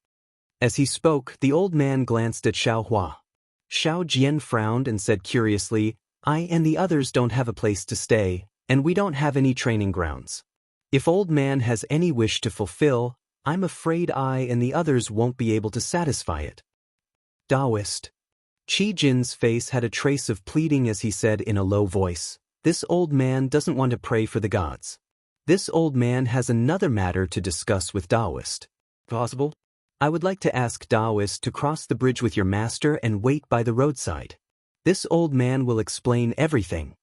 As he spoke, the old man glanced at Xiaohua. Xiao Jian frowned and said curiously, I and the others don't have a place to stay, and we don't have any training grounds. If old man has any wish to fulfill, I'm afraid I and the others won't be able to satisfy it. Taoist. Qi Jin's face had a trace of pleading as he said in a low voice, this old man doesn't want to pray for the gods. This old man has another matter to discuss with Taoist. Possible? I would like to ask Taoist to cross the bridge with your master and wait by the roadside. This old man will explain everything.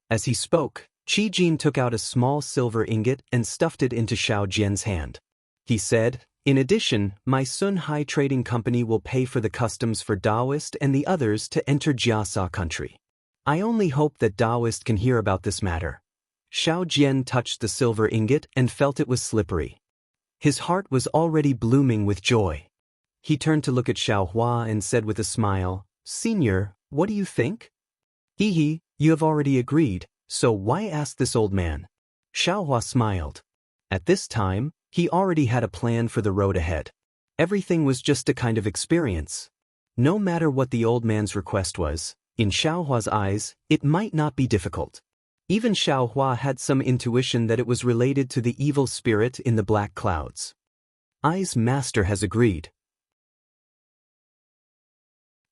As he spoke, Qi Jin took out a small silver ingot and stuffed it into Xiao Jian's hand. He said, in addition, my Sun Hai Trading Company will pay for the customs for Taoist and the others to enter Jiasa country. I only hope that Taoist can hear about this matter. Xiao Jian touched the silver ingot and felt it was slippery. His heart was already blooming with joy. He turned to look at Xiaohua and said with a smile, Senior, what do you think? Hee, you have already agreed, so why ask this old man? Xiaohua smiled. At this time, he already had a plan for the road ahead. Everything was just a kind of experience. No matter what the old man's request was, in Xiaohua's eyes, it might not be difficult. Even Xiaohua had some intuition that it was related to the evil spirit in the black clouds. Ai's master has agreed.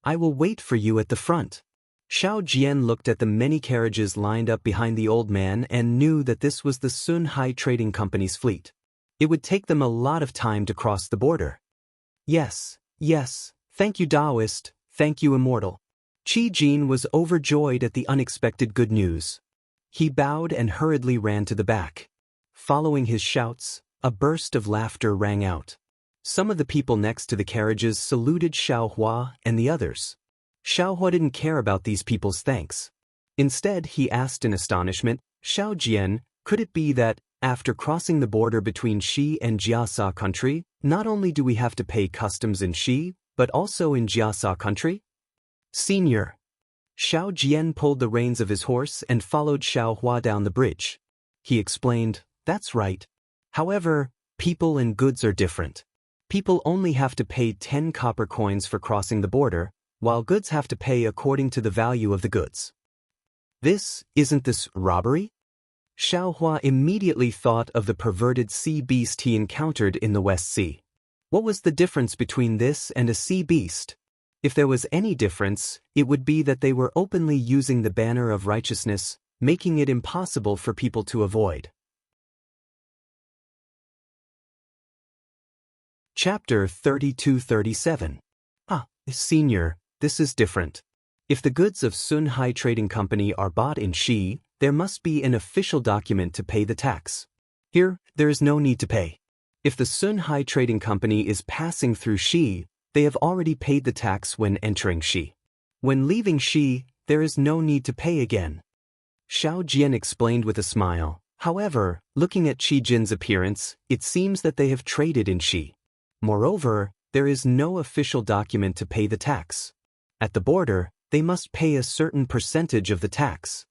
I will wait for you at the front. Xiao Jian looked at the many carriages lined up behind the old man and knew that this was the Sun Hai Trading Company's fleet. It would take them a lot of time to cross the border. Yes, thank you Taoist, thank you Immortal. Qi Jin was overjoyed at the unexpected good news. He bowed and hurriedly ran to the back. Following his shouts, a burst of laughter rang out. Some of the people next to the carriages saluted Xiaohua and the others. Xiaohua didn't care about these people's thanks. Instead, he asked in astonishment, Xiao Jian, could it be that, after crossing the border between Shi and Jiasa country, not only do we have to pay customs in Shi, but also in Jiasa country? Senior. Xiao Jian pulled the reins of his horse and followed Xiaohua down the bridge. He explained, that's right. However, people and goods are different. People only have to pay 10 copper coins for crossing the border, while goods have to pay according to the value of the goods. Isn't this robbery? Xiaohua immediately thought of the perverted sea beast he encountered in the West Sea. What was the difference between this and a sea beast? If there was any difference, it would be that they were openly using the banner of righteousness, making it impossible for people to avoid. Chapter 32-37. Senior, this is different. If the goods of Sun Hai Trading Company are bought in Xi, there must be an official document to pay the tax. Here, there is no need to pay. If the Sun Hai Trading Company is passing through Xi, they have already paid the tax when entering Xi. When leaving Xi, there is no need to pay again. Xiao Jian explained with a smile. However, looking at Qi Jin's appearance, it seems that they have traded in Xi. Moreover, there is no official document to pay the tax. At the border, they must pay a certain percentage of the tax.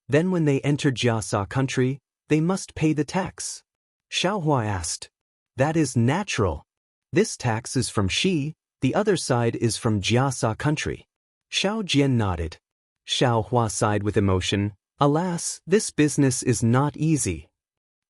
Then when they enter Jiasa country, they must pay the tax. Xiaohua asked. That is natural. This tax is from Xi, the other side is from Jiasa country. Xiao Jian nodded. Xiaohua sighed with emotion. Alas, this business is not easy.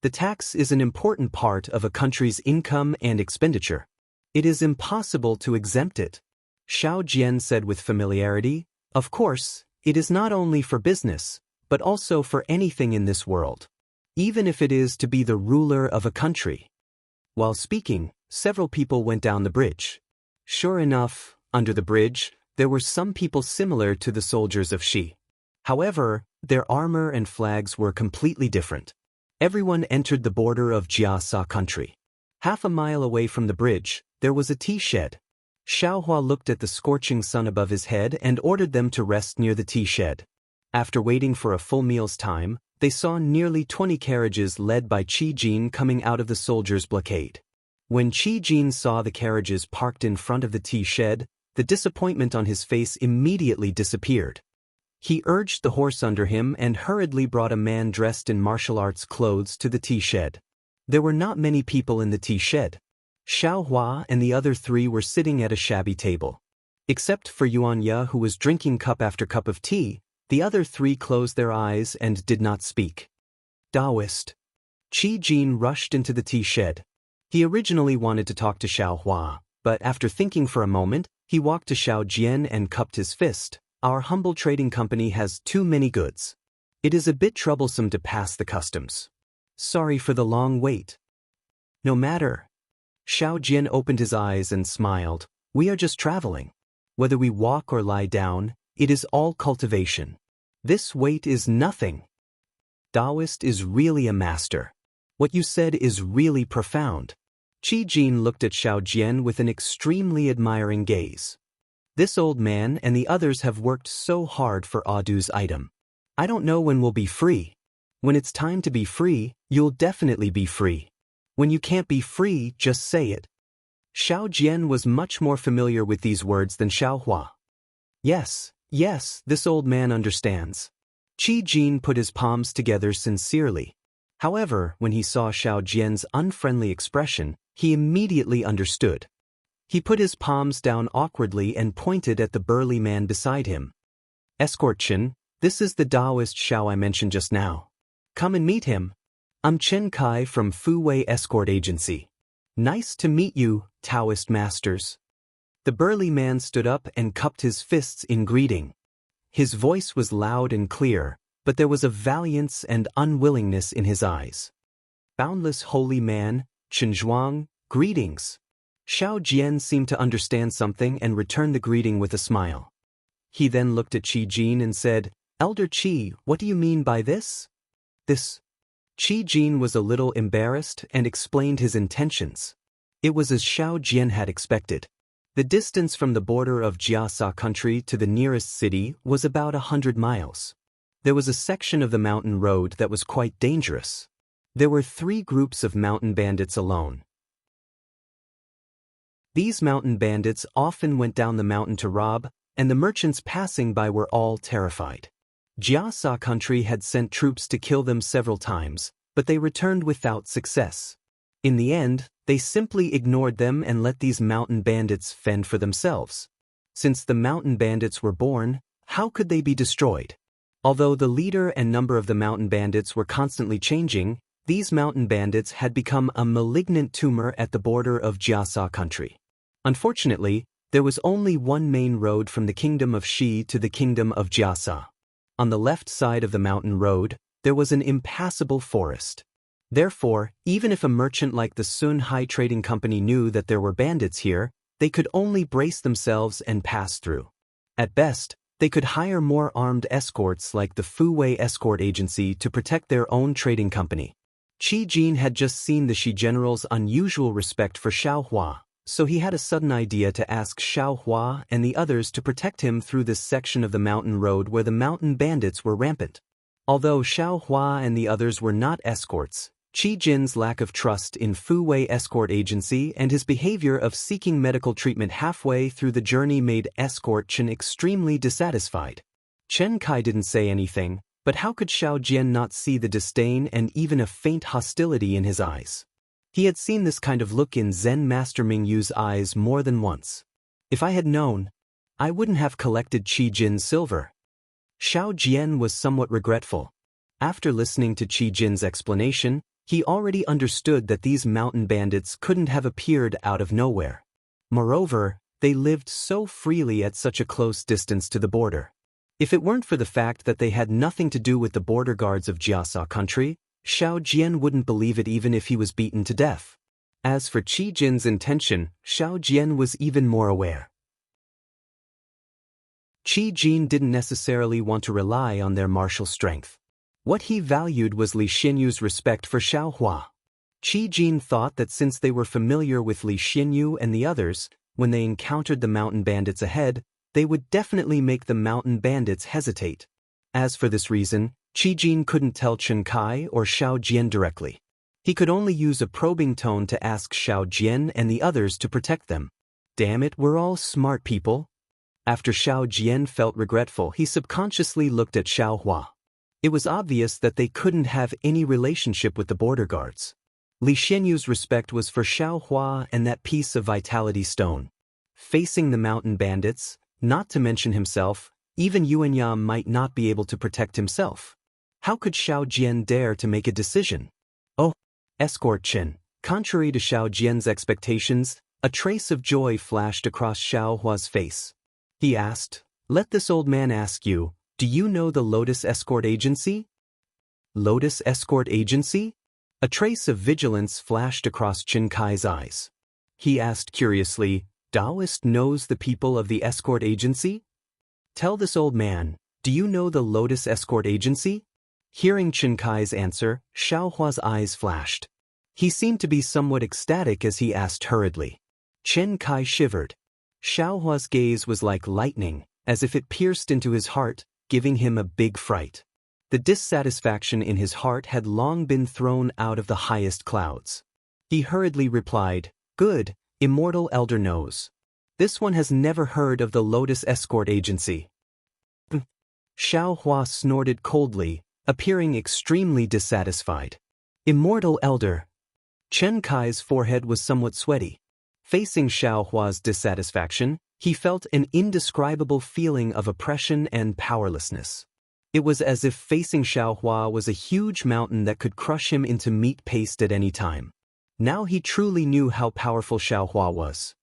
The tax is an important part of a country's income and expenditure. It is impossible to exempt it. Xiao Jian said with familiarity. Of course, it is not only for business, but also for anything in this world. Even if it is to be the ruler of a country. While speaking, several people went down the bridge. Sure enough, under the bridge, there were some people similar to the soldiers of Xi. However, their armor and flags were completely different. Everyone entered the border of Jiasa country. Half a mile away from the bridge, there was a tea shed. Xiaohua looked at the scorching sun above his head and ordered them to rest near the tea shed. After waiting for a full meal's time, they saw nearly 20 carriages led by Qi Jin coming out of the soldiers' blockade. When Qi Jin saw the carriages parked in front of the tea shed, the disappointment on his face immediately disappeared. He urged the horse under him and hurriedly brought a man dressed in martial arts clothes to the tea shed. There were not many people in the tea shed. Xiaohua and the other three were sitting at a shabby table. Except for Yuan Ye, who was drinking cup after cup of tea, the other three closed their eyes and did not speak. Taoist. Qi Jin rushed into the tea shed. He originally wanted to talk to Xiaohua, but after thinking for a moment, he walked to Xiao Jian and cupped his fist. Our humble trading company has too many goods. It is a bit troublesome to pass the customs. Sorry for the long wait. No matter. Xiao Jian opened his eyes and smiled. We are just traveling. Whether we walk or lie down, it is all cultivation. This wait is nothing. Taoist is really a master. What you said is really profound. Qi Jin looked at Xiao Jian with an extremely admiring gaze. This old man and the others have worked so hard for Adu's item. I don't know when we'll be free. When it's time to be free, you'll definitely be free. When you can't be free, just say it. Xiao Jian was much more familiar with these words than Xiaohua. Yes, this old man understands. Qi Jin put his palms together sincerely. However, when he saw Xiao Jian's unfriendly expression, he immediately understood. He put his palms down awkwardly and pointed at the burly man beside him. Escort Chen, this is the Taoist Xiao I mentioned just now. Come and meet him. I'm Chen Kai from Fu Wei Escort Agency. Nice to meet you, Taoist masters. The burly man stood up and cupped his fists in greeting. His voice was loud and clear, but there was a valiance and unwillingness in his eyes. Boundless holy man, Chen Zhuang, greetings. Xiao Jian seemed to understand something and returned the greeting with a smile. He then looked at Qi Jin and said, Elder Qi, what do you mean by this? This. Qi Jin was a little embarrassed and explained his intentions. It was as Xiao Jian had expected. The distance from the border of Jiasa country to the nearest city was about 100 miles. There was a section of the mountain road that was quite dangerous. There were 3 groups of mountain bandits alone. These mountain bandits often went down the mountain to rob, and the merchants passing by were all terrified. Jiasa country had sent troops to kill them several times, but they returned without success. In the end, they simply ignored them and let these mountain bandits fend for themselves. Since the mountain bandits were born, how could they be destroyed? Although the leader and number of the mountain bandits were constantly changing, these mountain bandits had become a malignant tumor at the border of Jiasa country. Unfortunately, there was only one main road from the kingdom of Xi to the kingdom of Jiasa. On the left side of the mountain road, there was an impassable forest. Therefore, even if a merchant like the Sun Hai Trading Company knew that there were bandits here, they could only brace themselves and pass through. At best, they could hire more armed escorts like the Fu Wei Escort Agency to protect their own trading company. Qi Jin had just seen the Shi general's unusual respect for Xiao Hua, so he had a sudden idea to ask Xiao Hua and the others to protect him through this section of the mountain road where the mountain bandits were rampant. Although Xiao Hua and the others were not escorts, Qi Jin's lack of trust in Fu Wei Escort Agency and his behavior of seeking medical treatment halfway through the journey made Escort Chen extremely dissatisfied. Chen Kai didn't say anything, but how could Xiao Jian not see the disdain and even a faint hostility in his eyes? He had seen this kind of look in Zen Master Ming Yu's eyes more than once. If I had known, I wouldn't have collected Qi Jin's silver. Xiao Jian was somewhat regretful. After listening to Qi Jin's explanation, he already understood that these mountain bandits couldn't have appeared out of nowhere. Moreover, they lived so freely at such a close distance to the border. If it weren't for the fact that they had nothing to do with the border guards of Jiasa country, Xiao Jian wouldn't believe it even if he was beaten to death. As for Qi Jin's intention, Xiao Jian was even more aware. Qi Jin didn't necessarily want to rely on their martial strength. What he valued was Li Xianyu's respect for Xiao Hua. Qi Jin thought that since they were familiar with Li Xianyu and the others, when they encountered the mountain bandits ahead, they would definitely make the mountain bandits hesitate. As for this reason, Qi Jin couldn't tell Chen Kai or Xiao Jian directly. He could only use a probing tone to ask Xiao Jian and the others to protect them. Damn it, we're all smart people. After Xiao Jian felt regretful, he subconsciously looked at Xiao Hua. It was obvious that they couldn't have any relationship with the border guards. Li Xianyu's respect was for Xiao Hua and that piece of vitality stone. Facing the mountain bandits, not to mention himself, even Yuan Yam might not be able to protect himself. How could Xiao Jian dare to make a decision? Oh, Escort Chen. Contrary to Xiao Jian's expectations, a trace of joy flashed across Xiao Hua's face. He asked, "Let this old man ask you, do you know the Lotus Escort Agency?" Lotus Escort Agency? A trace of vigilance flashed across Chen Kai's eyes. He asked curiously, "Taoist knows the people of the escort agency? Tell this old man, do you know the Lotus Escort Agency?" Hearing Chen Kai's answer, Xiao Hua's eyes flashed. He seemed to be somewhat ecstatic as he asked hurriedly. Chen Kai shivered. Xiao Hua's gaze was like lightning, as if it pierced into his heart, giving him a big fright. The dissatisfaction in his heart had long been thrown out of the highest clouds. He hurriedly replied, "Good, immortal elder knows. This one has never heard of the Lotus Escort Agency." Xiao Hua snorted coldly, appearing extremely dissatisfied. Immortal elder. Chen Kai's forehead was somewhat sweaty. Facing Xiao Hua's dissatisfaction, he felt an indescribable feeling of oppression and powerlessness. It was as if facing Xiao Hua was a huge mountain that could crush him into meat paste at any time. Now he truly knew how powerful Xiao Hua was.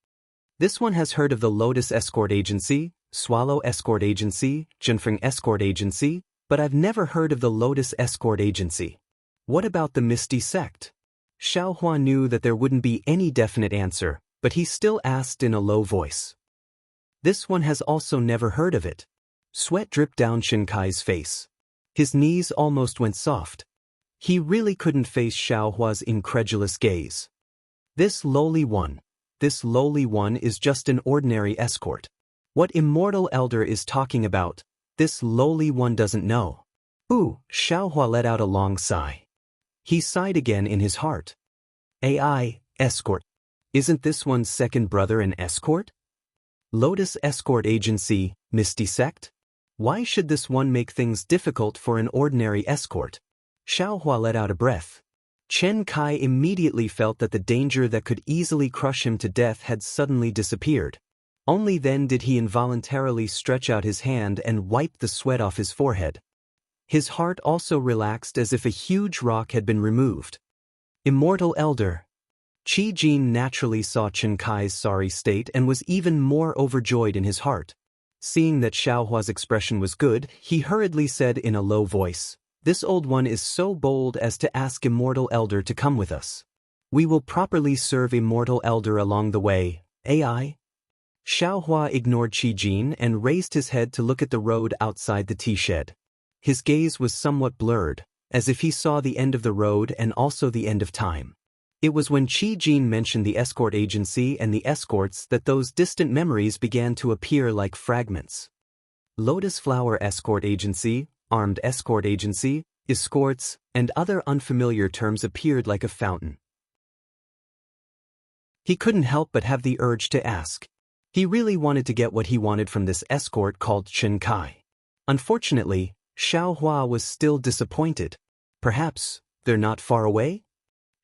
This one has heard of the Lotus Escort Agency, Swallow Escort Agency, Jinfeng Escort Agency, but I've never heard of the Lotus Escort Agency. What about the Misty Sect? Xiao Hua knew that there wouldn't be any definite answer, but he still asked in a low voice. This one has also never heard of it. Sweat dripped down Chen Kai's face. His knees almost went soft. He really couldn't face Xiao Hua's incredulous gaze. This lowly one is just an ordinary escort. What immortal elder is talking about, this lowly one doesn't know. Ooh, Xiao Hua let out a long sigh. He sighed again in his heart. AI, escort. Isn't this one's second brother an escort? Lotus Escort Agency, Misty Sect? Why should this one make things difficult for an ordinary escort? Xiao Hua let out a breath. Chen Kai immediately felt that the danger that could easily crush him to death had suddenly disappeared. Only then did he involuntarily stretch out his hand and wipe the sweat off his forehead. His heart also relaxed as if a huge rock had been removed. Immortal Elder. Qi Jin naturally saw Chen Kai's sorry state and was even more overjoyed in his heart. Seeing that Xiao Hua's expression was good, he hurriedly said in a low voice, This old one is so bold as to ask Immortal Elder to come with us. We will properly serve Immortal Elder along the way, AI? Xiaohua ignored Qi Jin and raised his head to look at the road outside the tea shed. His gaze was somewhat blurred, as if he saw the end of the road and also the end of time. It was when Qi Jin mentioned the escort agency and the escorts that those distant memories began to appear like fragments. Lotus Flower Escort Agency, Armed Escort Agency, escorts, and other unfamiliar terms appeared like a fountain. He couldn't help but have the urge to ask. He really wanted to get what he wanted from this escort called Chen Kai. Unfortunately, Xiaohua was still disappointed. Perhaps they're not far away?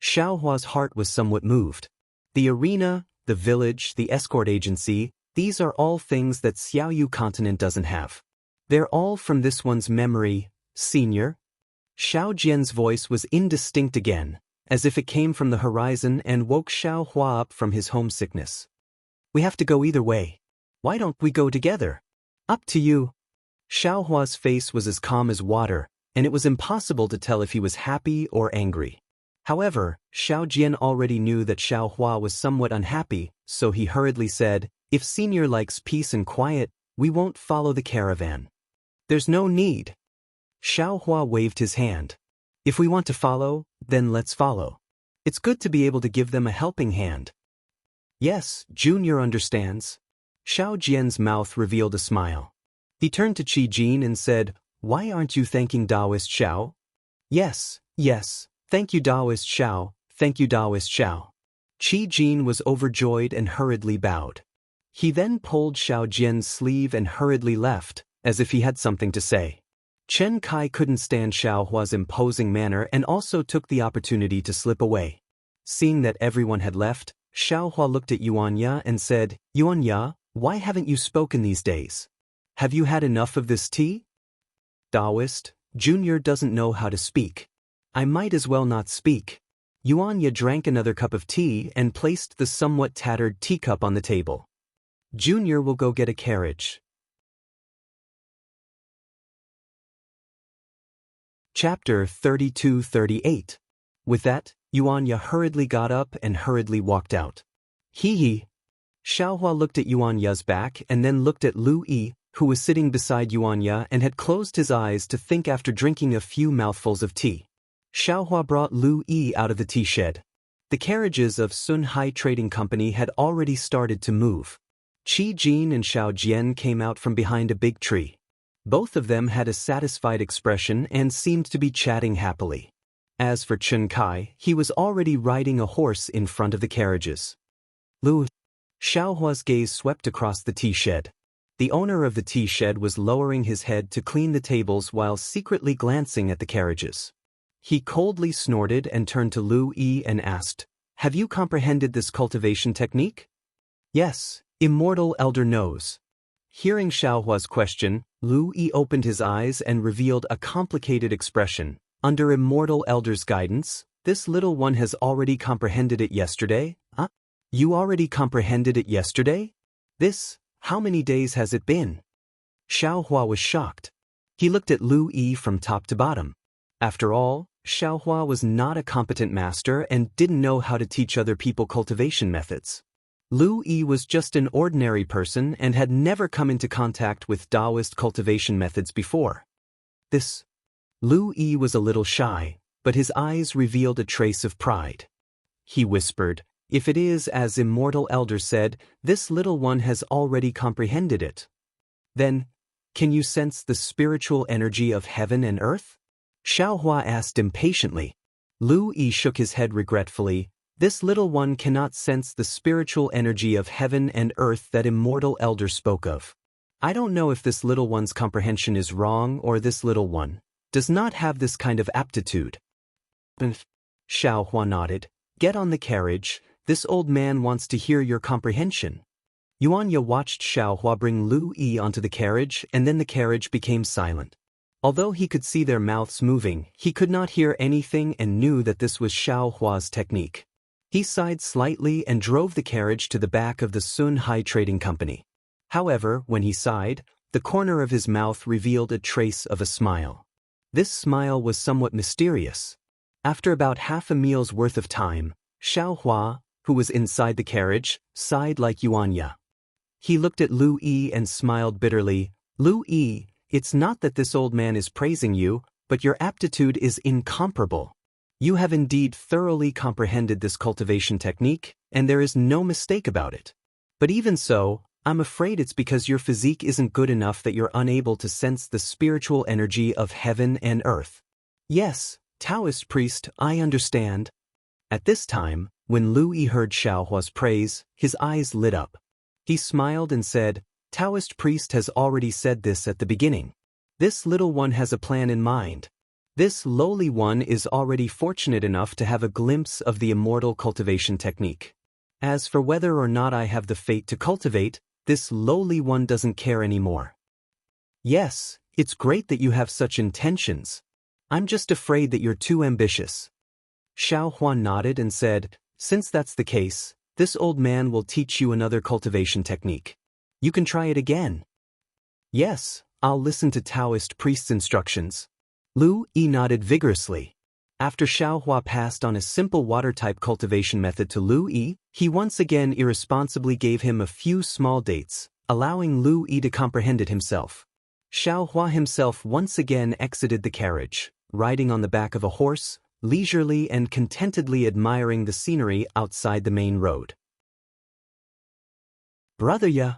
Xiaohua's heart was somewhat moved. The arena, the village, the escort agency, these are all things that Xiaoyu continent doesn't have. They're all from this one's memory, senior. Xiao Jian's voice was indistinct again, as if it came from the horizon and woke Xiaohua up from his homesickness. We have to go either way. Why don't we go together? Up to you. Xiaohua's face was as calm as water, and it was impossible to tell if he was happy or angry. However, Xiao Jian already knew that Xiaohua was somewhat unhappy, so he hurriedly said, "If senior likes peace and quiet, we won't follow the caravan." "There's no need." Xiaohua waved his hand. "If we want to follow, then let's follow. It's good to be able to give them a helping hand." "Yes, Junior understands." Xiao Jian's mouth revealed a smile. He turned to Qi Jin and said, "Why aren't you thanking Taoist Xiao?" Yes, thank you Taoist Xiao, thank you Taoist Xiao." Qi Jin was overjoyed and hurriedly bowed. He then pulled Xiao Jian's sleeve and hurriedly left, as if he had something to say. Chen Kai couldn't stand Xiaohua's imposing manner and also took the opportunity to slip away. Seeing that everyone had left, Xiaohua looked at Yuanya and said, "Yuanya, why haven't you spoken these days? Have you had enough of this tea?" "Taoist, Junior doesn't know how to speak. I might as well not speak." Yuanya drank another cup of tea and placed the somewhat tattered teacup on the table. "Junior will go get a carriage." Chapter 32-38. With that, Yuanya hurriedly got up and hurriedly walked out. Hee. Xiaohua looked at Yuanya's back and then looked at Lu Yi, who was sitting beside Yuanya and had closed his eyes to think after drinking a few mouthfuls of tea. Xiaohua brought Lu Yi out of the tea shed. The carriages of Sun Hai Trading Company had already started to move. Qi Jin and Xiao Jian came out from behind a big tree. Both of them had a satisfied expression and seemed to be chatting happily. As for Chen Kai, he was already riding a horse in front of the carriages. Lu. Xiaohua's gaze swept across the tea shed. The owner of the tea shed was lowering his head to clean the tables while secretly glancing at the carriages. He coldly snorted and turned to Lu Yi and asked, "Have you comprehended this cultivation technique?" "Yes, Immortal Elder knows." Hearing Xiaohua's question, Lu Yi opened his eyes and revealed a complicated expression. "Under Immortal Elder's guidance, this little one has already comprehended it yesterday?" "Huh? You already comprehended it yesterday? How many days has it been?" Xiaohua was shocked. He looked at Lu Yi from top to bottom. After all, Xiaohua was not a competent master and didn't know how to teach other people cultivation methods. Lu Yi was just an ordinary person and had never come into contact with Taoist cultivation methods before. Lu Yi was a little shy, but his eyes revealed a trace of pride. He whispered, "If it is as Immortal Elder said, this little one has already comprehended it. Then, can you sense the spiritual energy of heaven and earth?" Xiaohua asked impatiently. Lu Yi shook his head regretfully. "This little one cannot sense the spiritual energy of heaven and earth that Immortal Elder spoke of. I don't know if this little one's comprehension is wrong or this little one does not have this kind of aptitude." Xiaohua nodded. "Get on the carriage, this old man wants to hear your comprehension." Yuanya watched Xiaohua bring Lu Yi onto the carriage and then the carriage became silent. Although he could see their mouths moving, he could not hear anything and knew that this was Xiaohua's technique. He sighed slightly and drove the carriage to the back of the Sun Hai Trading Company. However, when he sighed, the corner of his mouth revealed a trace of a smile. This smile was somewhat mysterious. After about half a meal's worth of time, Xiaohua, who was inside the carriage, sighed like Yuanya. He looked at Lu Yi and smiled bitterly. Lu Yi, it's not that this old man is praising you, but your aptitude is incomparable. You have indeed thoroughly comprehended this cultivation technique, and there is no mistake about it. But even so, I'm afraid it's because your physique isn't good enough that you're unable to sense the spiritual energy of heaven and earth. Yes, Taoist priest, I understand. At this time, when Lu Yi heard Xiaohua's praise, his eyes lit up. He smiled and said, Taoist priest has already said this at the beginning. This little one has a plan in mind. This lowly one is already fortunate enough to have a glimpse of the immortal cultivation technique. As for whether or not I have the fate to cultivate, this lowly one doesn't care anymore. Yes, it's great that you have such intentions. I'm just afraid that you're too ambitious. Xiaohua nodded and said, since that's the case, this old man will teach you another cultivation technique. You can try it again. Yes, I'll listen to Taoist priest's instructions. Lu Yi nodded vigorously. After Xiaohua passed on a simple water-type cultivation method to Lu Yi, he once again irresponsibly gave him a few small dates, allowing Lu Yi to comprehend it himself. Xiaohua himself once again exited the carriage, riding on the back of a horse, leisurely and contentedly admiring the scenery outside the main road. Brother ya.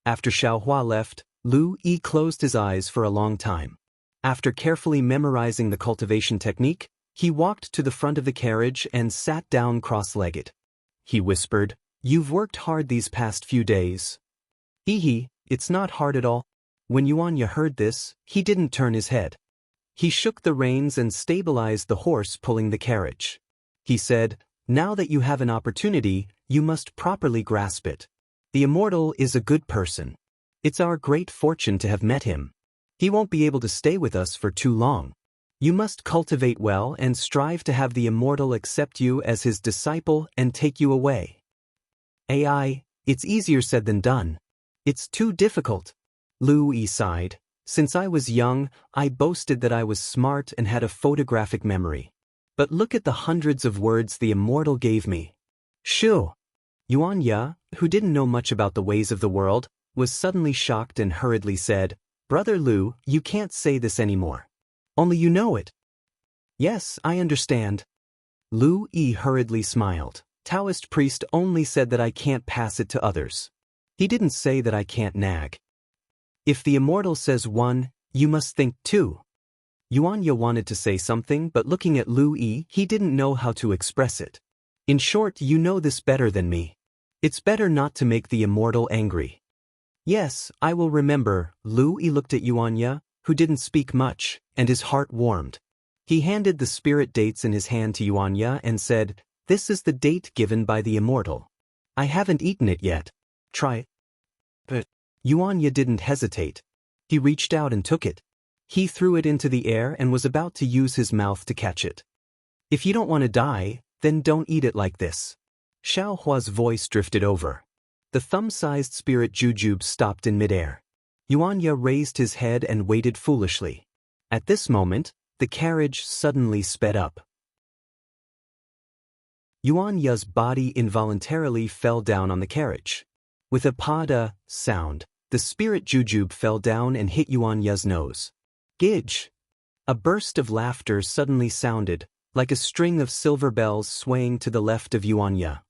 After Xiaohua left, Lu Yi closed his eyes for a long time. After carefully memorizing the cultivation technique, he walked to the front of the carriage and sat down cross-legged. He whispered, You've worked hard these past few days. Hee, it's not hard at all. When Yuanya heard this, he didn't turn his head. He shook the reins and stabilized the horse pulling the carriage. He said, Now that you have an opportunity, you must properly grasp it. The immortal is a good person. It's our great fortune to have met him. He won't be able to stay with us for too long. You must cultivate well and strive to have the immortal accept you as his disciple and take you away. AI, it's easier said than done. It's too difficult. Lu Yi sighed. Since I was young, I boasted that I was smart and had a photographic memory. But look at the hundreds of words the immortal gave me. Shoo! Yuanya, who didn't know much about the ways of the world, was suddenly shocked and hurriedly said, Brother Lu, you can't say this anymore. Only you know it. Yes, I understand. Lu Yi hurriedly smiled. Taoist priest only said that I can't pass it to others. He didn't say that I can't nag. If the immortal says 1, you must think 2. Yuanya wanted to say something, but looking at Lu Yi, he didn't know how to express it. In short, you know this better than me. It's better not to make the immortal angry. Yes, I will remember. Lu Yi looked at Yuanya, who didn't speak much, and his heart warmed. He handed the spirit dates in his hand to Yuanya and said, This is the date given by the immortal. I haven't eaten it yet. Try it. But Yuanya didn't hesitate. He reached out and took it. He threw it into the air and was about to use his mouth to catch it. If you don't want to die, then don't eat it like this. Xiaohua's voice drifted over. The thumb-sized spirit jujube stopped in midair. Yuanya raised his head and waited foolishly. At this moment, the carriage suddenly sped up. Yuanya's body involuntarily fell down on the carriage. With a pada sound, the spirit jujube fell down and hit Yuanya's nose. Gidge! A burst of laughter suddenly sounded, like a string of silver bells swaying to the left of Yuanya.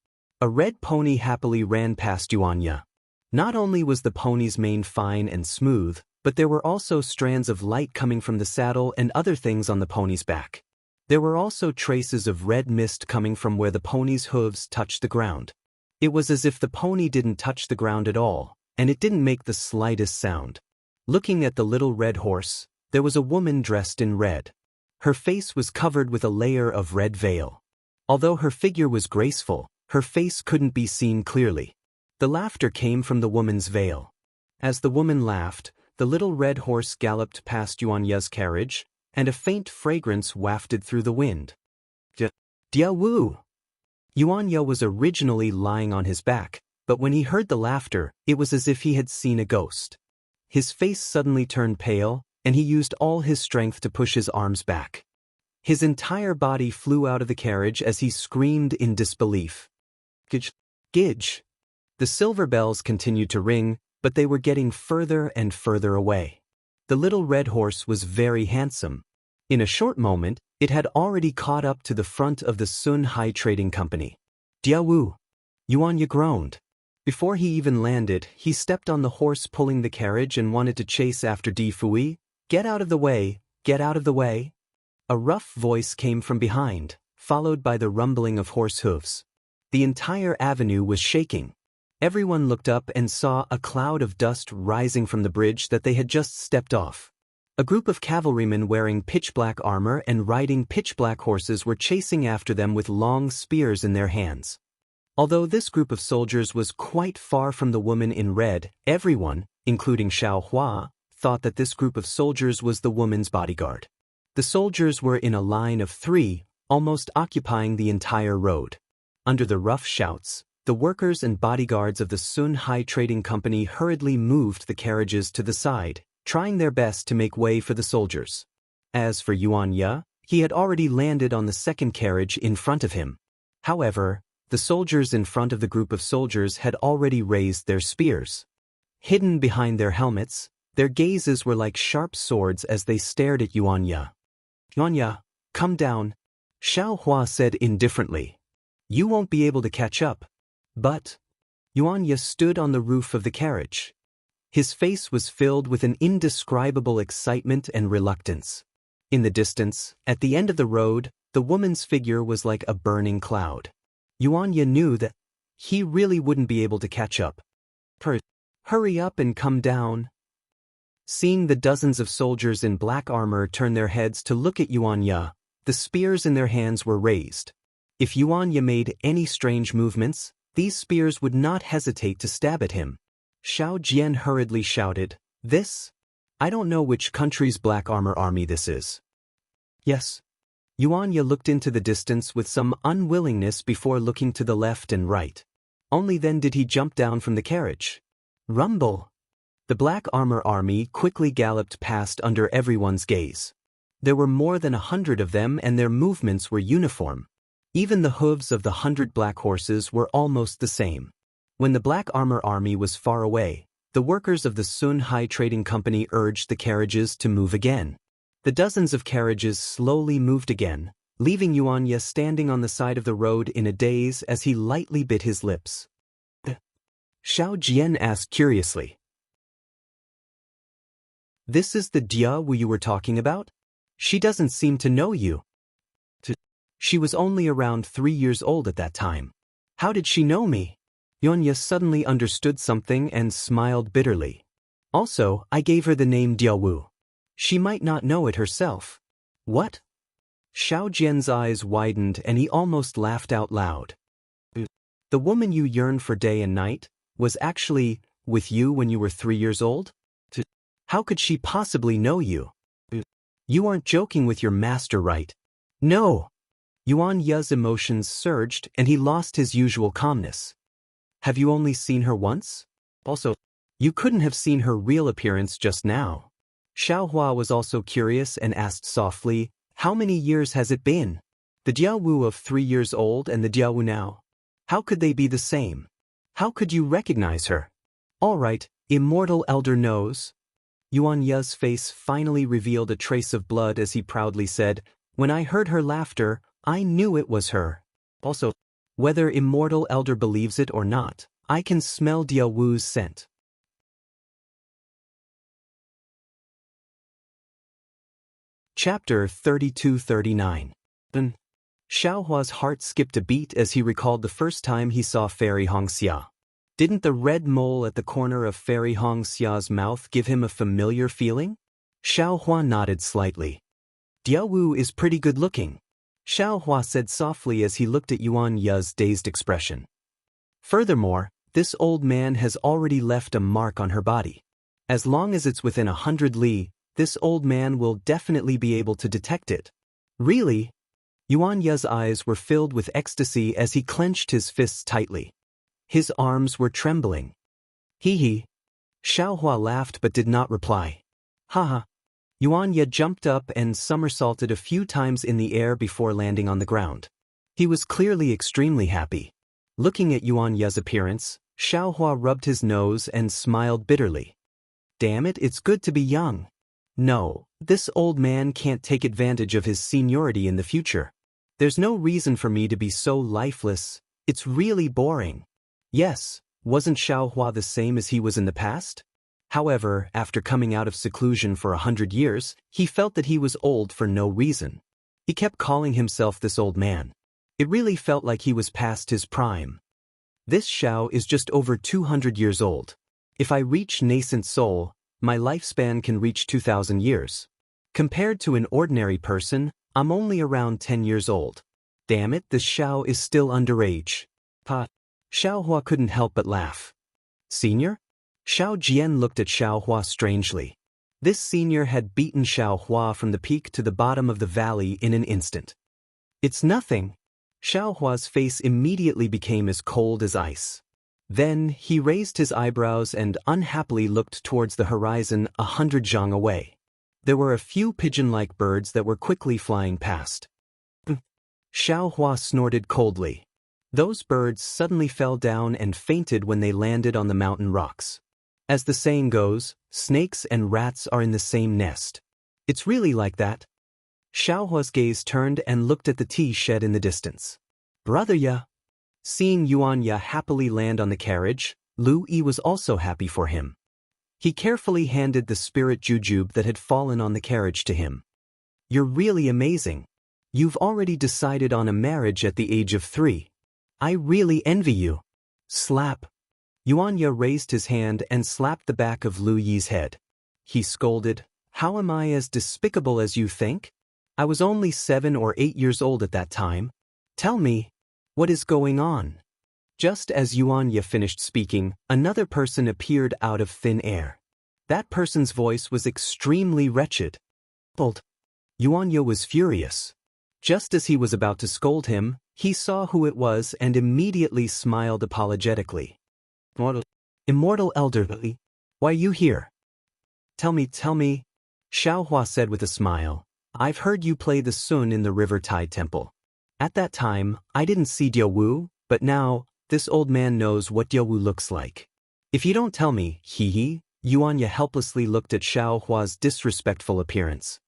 A red pony happily ran past Yuanya. Not only was the pony's mane fine and smooth, but there were also strands of light coming from the saddle and other things on the pony's back. There were also traces of red mist coming from where the pony's hooves touched the ground. It was as if the pony didn't touch the ground at all, and it didn't make the slightest sound. Looking at the little red horse, there was a woman dressed in red. Her face was covered with a layer of red veil. Although her figure was graceful, her face couldn't be seen clearly. The laughter came from the woman's veil. As the woman laughed, the little red horse galloped past Yuanya's carriage, and a faint fragrance wafted through the wind. Dia Wu! Yuanya was originally lying on his back, but when he heard the laughter, it was as if he had seen a ghost. His face suddenly turned pale, and he used all his strength to push his arms back. His entire body flew out of the carriage as he screamed in disbelief. Gidge! Gidge! The silver bells continued to ring, but they were getting further and further away. The little red horse was very handsome. In a short moment, it had already caught up to the front of the Sun Hai Trading Company. Diawu! Yuanya groaned. Before he even landed, he stepped on the horse pulling the carriage and wanted to chase after Di Fui. Get out of the way, get out of the way. A rough voice came from behind, followed by the rumbling of horse hooves. The entire avenue was shaking. Everyone looked up and saw a cloud of dust rising from the bridge that they had just stepped off. A group of cavalrymen wearing pitch-black armor and riding pitch-black horses were chasing after them with long spears in their hands. Although this group of soldiers was quite far from the woman in red, everyone, including Xiao Hua, thought that this group of soldiers was the woman's bodyguard. The soldiers were in a line of 3, almost occupying the entire road. Under the rough shouts, the workers and bodyguards of the Sun Hai Trading Company hurriedly moved the carriages to the side, trying their best to make way for the soldiers. As for Yuan Ye, he had already landed on the second carriage in front of him. However, the soldiers in front of the group of soldiers had already raised their spears. Hidden behind their helmets, their gazes were like sharp swords as they stared at Yuan Ye. Yuan Ye, come down, Xiao Hua said indifferently. You won't be able to catch up. But Yuan Ye stood on the roof of the carriage. His face was filled with an indescribable excitement and reluctance. In the distance, at the end of the road, the woman's figure was like a burning cloud. Yuan Ye knew that he really wouldn't be able to catch up. Hurry up and come down. Seeing the dozens of soldiers in black armor turn their heads to look at Yuan Ye, the spears in their hands were raised. If Yuan Ye made any strange movements, these spears would not hesitate to stab at him. Xiao Jian hurriedly shouted, "This? I don't know which country's black armor army this is." Yes. Yuan Ye looked into the distance with some unwillingness before looking to the left and right. Only then did he jump down from the carriage. Rumble! The black armor army quickly galloped past under everyone's gaze. There were more than 100 of them and their movements were uniform. Even the hooves of the 100 black horses were almost the same. When the black armor army was far away, the workers of the Sun Hai Trading Company urged the carriages to move again. The dozens of carriages slowly moved again, leaving Yuan Ye standing on the side of the road in a daze as he lightly bit his lips. Xiao Jian asked curiously. This is the Diawu you were talking about? She doesn't seem to know you. She was only around 3 years old at that time. How did she know me? Yuan Ye suddenly understood something and smiled bitterly. Also, I gave her the name Diawu. She might not know it herself. What? Xiao Jian's eyes widened and he almost laughed out loud. The woman you yearned for day and night was actually with you when you were 3 years old? How could she possibly know you? You aren't joking with your master, right? No! Yuan Ye's emotions surged and he lost his usual calmness. Have you only seen her once? Also, you couldn't have seen her real appearance just now. Xiao Hua was also curious and asked softly, how many years has it been? The Diawu of 3 years old and the Diawu now? How could they be the same? How could you recognize her? All right, immortal elder knows. Yuan Ye's face finally revealed a trace of blood as he proudly said, when I heard her laughter, I knew it was her. Also, whether immortal elder believes it or not, I can smell Diawu's scent. Chapter 32-39. Then, Xiao Hua's heart skipped a beat as he recalled the first time he saw Fairy Hongxia. Didn't the red mole at the corner of Fairy Hongxia's mouth give him a familiar feeling? Xiao Hua nodded slightly. Diawu is pretty good looking, Xiao Hua said softly as he looked at Yuan Ye's dazed expression. Furthermore, this old man has already left a mark on her body. As long as it's within 100 li, this old man will definitely be able to detect it. Really? Yuan Ye's eyes were filled with ecstasy as he clenched his fists tightly. His arms were trembling. Hee hee. Xiao Hua laughed but did not reply. Haha. Yuan Ye jumped up and somersaulted a few times in the air before landing on the ground. He was clearly extremely happy. Looking at Yuan Ye's appearance, Xiaohua rubbed his nose and smiled bitterly. Damn it, it's good to be young. No, this old man can't take advantage of his seniority in the future. There's no reason for me to be so lifeless, it's really boring. Yes, wasn't Xiaohua the same as he was in the past? However, after coming out of seclusion for 100 years, he felt that he was old for no reason. He kept calling himself this old man. It really felt like he was past his prime. This Xiao is just over 200 years old. If I reach nascent soul, my lifespan can reach 2,000 years. Compared to an ordinary person, I'm only around 10 years old. Damn it, this Xiao is still underage. Xiaohua couldn't help but laugh. Senior? Xiao Jian looked at Xiaohua strangely. This senior had beaten Xiaohua from the peak to the bottom of the valley in an instant. It's nothing. Xiaohua's face immediately became as cold as ice. Then, he raised his eyebrows and unhappily looked towards the horizon 100 zhang away. There were a few pigeon-like birds that were quickly flying past. Xiaohua snorted coldly. Those birds suddenly fell down and fainted when they landed on the mountain rocks. As the saying goes, snakes and rats are in the same nest. It's really like that. Xiaohua's gaze turned and looked at the tea shed in the distance. Brother Ya. Seeing Yuan Ye happily land on the carriage, Lu Yi was also happy for him. He carefully handed the spirit jujube that had fallen on the carriage to him. You're really amazing. You've already decided on a marriage at the age of 3. I really envy you. Slap. Yuan Ye raised his hand and slapped the back of Lu Yi's head. He scolded, How am I as despicable as you think? I was only 7 or 8 years old at that time. Tell me, what is going on? Just as Yuan Ye finished speaking, another person appeared out of thin air. That person's voice was extremely wretched. Yuan Ye was furious. Just as he was about to scold him, he saw who it was and immediately smiled apologetically. Immortal elderly, why are you here? Tell me, Xiaohua said with a smile. I've heard you play the sun in the River Tide Temple. At that time, I didn't see Diawu, but now, this old man knows what Diawu looks like. If you don't tell me, Yuan Ye helplessly looked at Xiaohua's disrespectful appearance.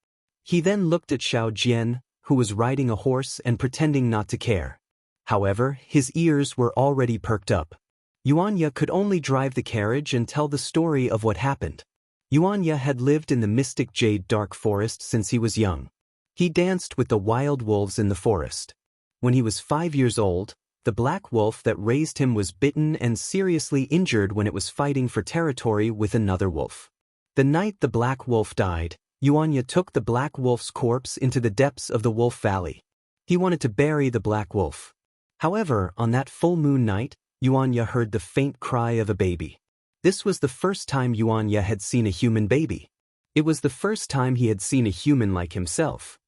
He then looked at Xiao Jian, who was riding a horse and pretending not to care. However, his ears were already perked up. Yuan Ye could only drive the carriage and tell the story of what happened. Yuan Ye had lived in the mystic jade dark forest since he was young. He danced with the wild wolves in the forest. When he was 5 years old, the black wolf that raised him was bitten and seriously injured when it was fighting for territory with another wolf. The night the black wolf died, Yuan Ye took the black wolf's corpse into the depths of the wolf valley. He wanted to bury the black wolf. However, on that full moon night, Yuan Ye heard the faint cry of a baby. This was the first time Yuan Ye had seen a human baby. It was the first time he had seen a human like himself.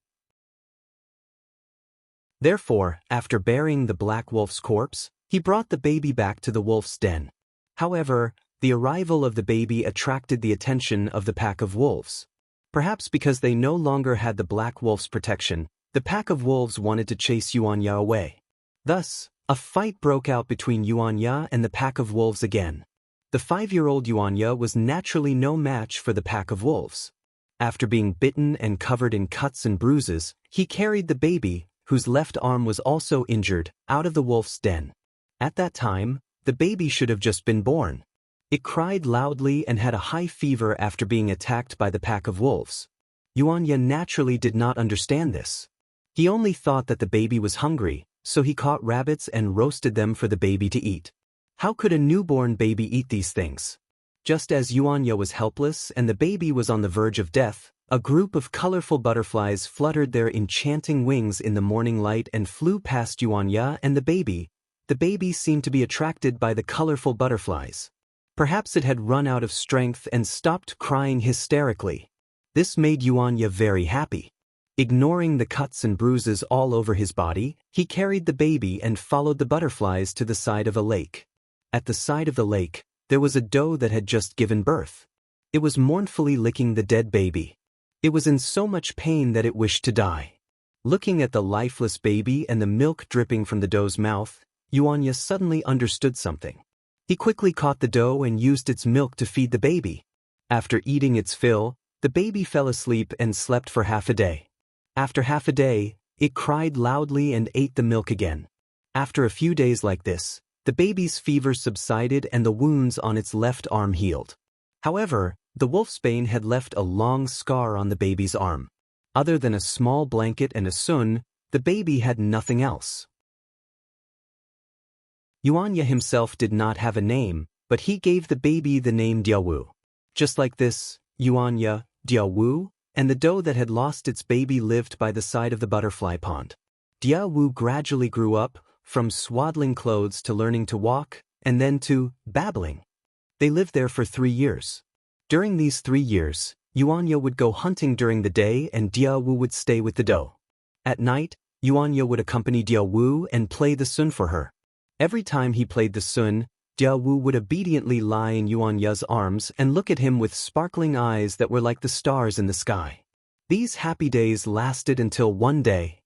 Therefore, after burying the black wolf's corpse, he brought the baby back to the wolf's den. However, the arrival of the baby attracted the attention of the pack of wolves. Perhaps because they no longer had the black wolf's protection, the pack of wolves wanted to chase Yuan Ye away. Thus, a fight broke out between Yuan Ye and the pack of wolves again. The 5-year-old Yuan Ye was naturally no match for the pack of wolves. After being bitten and covered in cuts and bruises, he carried the baby, whose left arm was also injured, out of the wolf's den. At that time, the baby should have just been born. It cried loudly and had a high fever after being attacked by the pack of wolves. Yuan Ye naturally did not understand this. He only thought that the baby was hungry, so he caught rabbits and roasted them for the baby to eat. How could a newborn baby eat these things? Just as Yuan Ye was helpless and the baby was on the verge of death, a group of colorful butterflies fluttered their enchanting wings in the morning light and flew past Yuan Ye and the baby. The baby seemed to be attracted by the colorful butterflies. Perhaps it had run out of strength and stopped crying hysterically. This made Yuan Ye very happy. Ignoring the cuts and bruises all over his body, he carried the baby and followed the butterflies to the side of a lake. At the side of the lake, there was a doe that had just given birth. It was mournfully licking the dead baby. It was in so much pain that it wished to die. Looking at the lifeless baby and the milk dripping from the doe's mouth, Yuanya suddenly understood something. He quickly caught the doe and used its milk to feed the baby. After eating its fill, the baby fell asleep and slept for half a day. After half a day, it cried loudly and ate the milk again. After a few days like this, the baby's fever subsided and the wounds on its left arm healed. However, the wolfsbane had left a long scar on the baby's arm. Other than a small blanket and a sun, the baby had nothing else. Yuanya himself did not have a name, but he gave the baby the name Diawu. Just like this, Yuanya, Diawu, and the doe that had lost its baby lived by the side of the butterfly pond. Diawu gradually grew up, from swaddling clothes to learning to walk, and then to babbling. They lived there for 3 years. During these 3 years, Yuanya would go hunting during the day and Diawu would stay with the doe. At night, Yuanya would accompany Diawu and play the sun for her. Every time he played the sun, Diawu would obediently lie in Yuanya's arms and look at him with sparkling eyes that were like the stars in the sky. These happy days lasted until one day.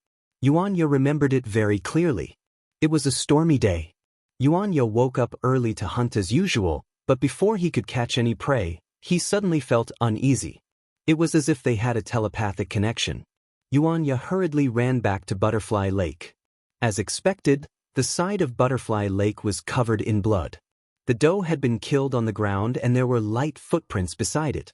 Yuanya remembered it very clearly. It was a stormy day. Yuanya woke up early to hunt as usual, but before he could catch any prey, he suddenly felt uneasy. It was as if they had a telepathic connection. Yuanya hurriedly ran back to Butterfly Lake. As expected, the side of Butterfly Lake was covered in blood. The doe had been killed on the ground and there were light footprints beside it.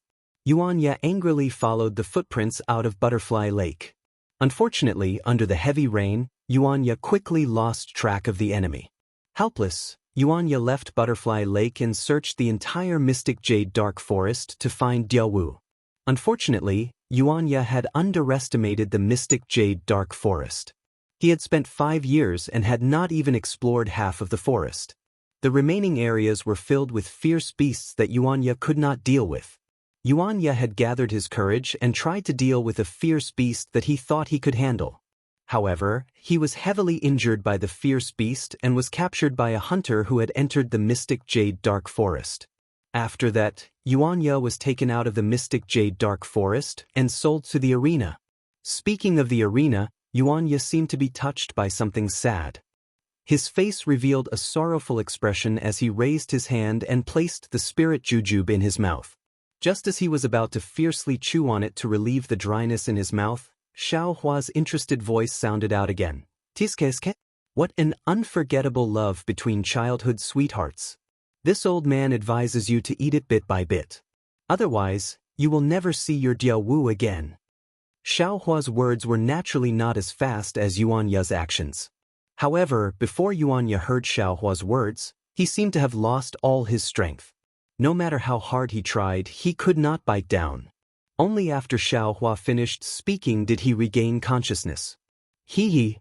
Yuanya angrily followed the footprints out of Butterfly Lake. Unfortunately, under the heavy rain, Yuanya quickly lost track of the enemy. Helpless, Yuanya left Butterfly Lake and searched the entire Mystic Jade Dark Forest to find Diawu. Unfortunately, Yuanya had underestimated the Mystic Jade Dark Forest. He had spent 5 years and had not even explored half of the forest. The remaining areas were filled with fierce beasts that Yuanya could not deal with. Yuanya had gathered his courage and tried to deal with a fierce beast that he thought he could handle. However, he was heavily injured by the fierce beast and was captured by a hunter who had entered the Mystic Jade Dark Forest. After that, Yuanya was taken out of the Mystic Jade Dark Forest and sold to the arena. Speaking of the arena, Yuanya seemed to be touched by something sad. His face revealed a sorrowful expression as he raised his hand and placed the spirit jujube in his mouth. Just as he was about to fiercely chew on it to relieve the dryness in his mouth, Xiao Hua's interested voice sounded out again. Tiskeske? What an unforgettable love between childhood sweethearts. This old man advises you to eat it bit by bit. Otherwise, you will never see your Diawu again. Xiao Hua's words were naturally not as fast as Yuanya's actions. However, before Yuanya heard Xiao Hua's words, he seemed to have lost all his strength. No matter how hard he tried, he could not bite down. Only after Xiao Hua finished speaking did he regain consciousness. Hee.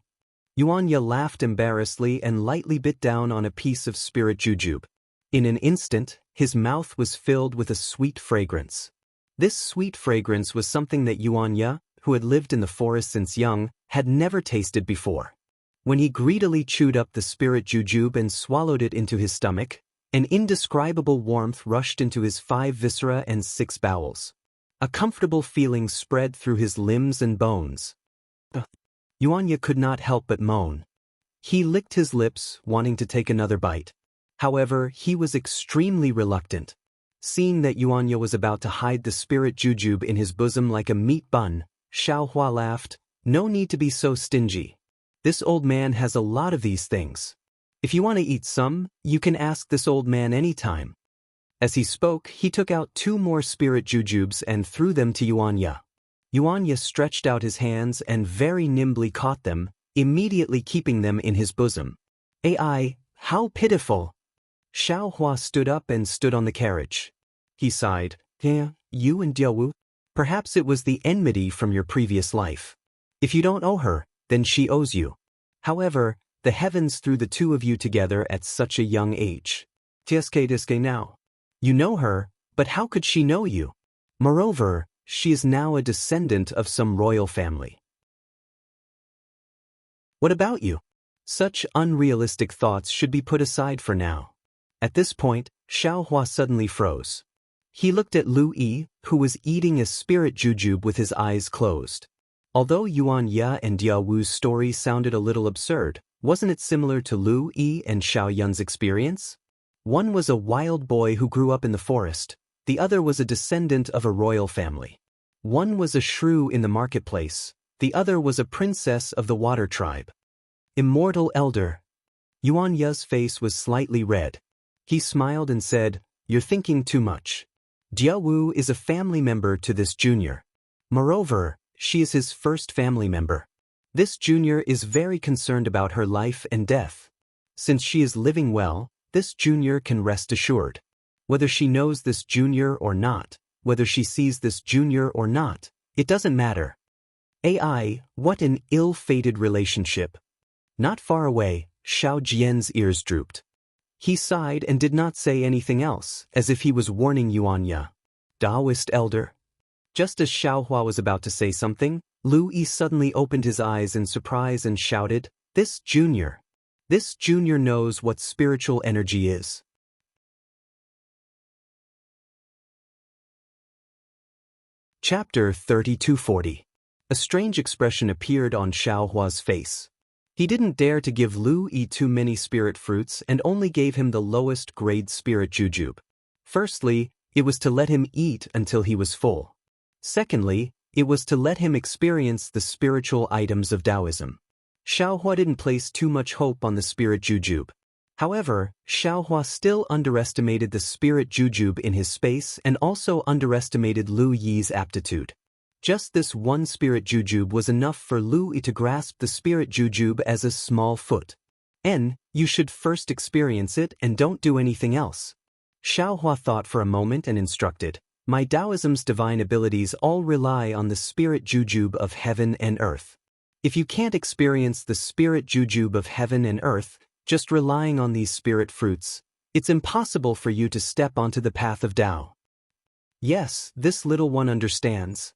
Yuanya laughed embarrassedly and lightly bit down on a piece of spirit jujube. In an instant, his mouth was filled with a sweet fragrance. This sweet fragrance was something that Yuanya, who had lived in the forest since young, had never tasted before. When he greedily chewed up the spirit jujube and swallowed it into his stomach, an indescribable warmth rushed into his 5 viscera and 6 bowels. A comfortable feeling spread through his limbs and bones. Yuanya could not help but moan. He licked his lips, wanting to take another bite. However, he was extremely reluctant. Seeing that Yuanya was about to hide the spirit jujube in his bosom like a meat bun, Xiao Hua laughed. No need to be so stingy. This old man has a lot of these things. If you want to eat some, you can ask this old man anytime. As he spoke, he took out 2 more spirit jujubes and threw them to Yuanya. Yuanya stretched out his hands and very nimbly caught them, immediately keeping them in his bosom. Ai, how pitiful! Xiao Hua stood up and stood on the carriage. He sighed. You and Diawu? Perhaps it was the enmity from your previous life. If you don't owe her, then she owes you. However, the heavens threw the 2 of you together at such a young age. Tiske now. You know her, but how could she know you? Moreover, she is now a descendant of some royal family. What about you? Such unrealistic thoughts should be put aside for now. At this point, Xiao Hua suddenly froze. He looked at Lu Yi, who was eating a spirit jujube with his eyes closed. Although Yuan Ye and Dia Wu's story sounded a little absurd, wasn't it similar to Lu Yi and Xiao Yun's experience? One was a wild boy who grew up in the forest, the other was a descendant of a royal family. One was a shrew in the marketplace, the other was a princess of the water tribe. Immortal elder. Yuan Ye's face was slightly red. He smiled and said, "You're thinking too much. Dia Wu is a family member to this junior. Moreover, she is his first family member. This junior is very concerned about her life and death. Since she is living well, this junior can rest assured. Whether she knows this junior or not, whether she sees this junior or not, it doesn't matter." AI, what an ill-fated relationship. Not far away, Xiao Jian's ears drooped. He sighed and did not say anything else, as if he was warning Yuan Ye. Taoist elder. Just as Xiaohua was about to say something, Lu Yi suddenly opened his eyes in surprise and shouted, This junior knows what spiritual energy is." Chapter 3240. A strange expression appeared on Xiaohua's face. He didn't dare to give Lu Yi too many spirit fruits and only gave him the lowest grade spirit jujube. Firstly, it was to let him eat until he was full. Secondly, it was to let him experience the spiritual items of Taoism. Xiaohua didn't place too much hope on the spirit jujube. However, Xiaohua still underestimated the spirit jujube in his space and also underestimated Lu Yi's aptitude. Just this one spirit jujube was enough for Lu Yi to grasp the spirit jujube as a small foot. You should first experience it and don't do anything else. Xiaohua thought for a moment and instructed, My Taoism's divine abilities all rely on the spirit jujube of heaven and earth. If you can't experience the spirit jujube of heaven and earth, just relying on these spirit fruits, it's impossible for you to step onto the path of Tao. Yes, this little one understands.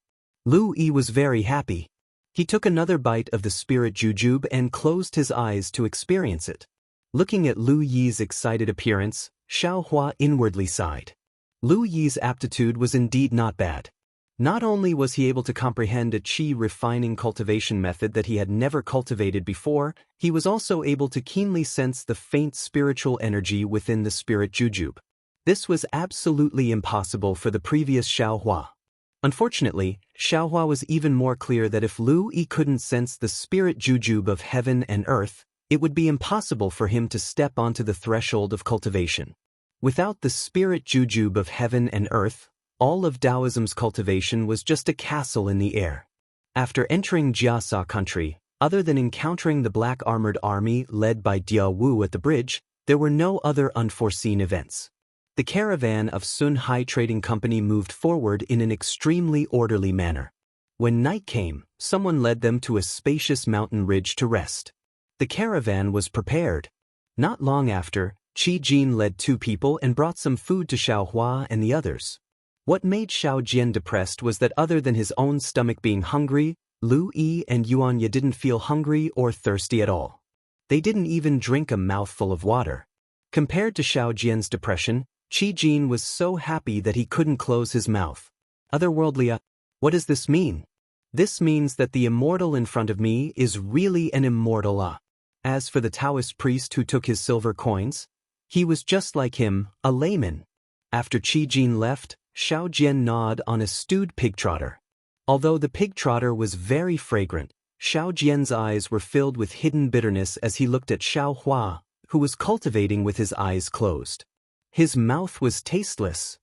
Lu Yi was very happy. He took another bite of the spirit jujube and closed his eyes to experience it. Looking at Lu Yi's excited appearance, Xiaohua inwardly sighed. Lu Yi's aptitude was indeed not bad. Not only was he able to comprehend a qi refining cultivation method that he had never cultivated before, he was also able to keenly sense the faint spiritual energy within the spirit jujube. This was absolutely impossible for the previous Xiaohua. Unfortunately, Xiaohua was even more clear that if Lu Yi couldn't sense the spirit jujube of heaven and earth, it would be impossible for him to step onto the threshold of cultivation. Without the spirit jujube of heaven and earth, all of Taoism's cultivation was just a castle in the air. After entering Jiasa country, other than encountering the black armored army led by Dia Wu at the bridge, there were no other unforeseen events. The caravan of Sun Hai Trading Company moved forward in an extremely orderly manner. When night came, someone led them to a spacious mountain ridge to rest. The caravan was prepared. Not long after, Qi Jin led 2 people and brought some food to Xiaohua and the others. What made Xiao Jian depressed was that other than his own stomach being hungry, Lu Yi and Yuan Ye didn't feel hungry or thirsty at all. They didn't even drink a mouthful of water. Compared to Xiao Jian's depression, Qi Jin was so happy that he couldn't close his mouth. Otherworldly, what does this mean? This means that the immortal in front of me is really an immortal. As for the Taoist priest who took his silver coins, he was just like him, a layman. After Qi Jin left, Xiao Jian gnawed on a stewed pig trotter. Although the pig trotter was very fragrant, Xiao Jian's eyes were filled with hidden bitterness as he looked at Xiaohua, who was cultivating with his eyes closed. His mouth was tasteless.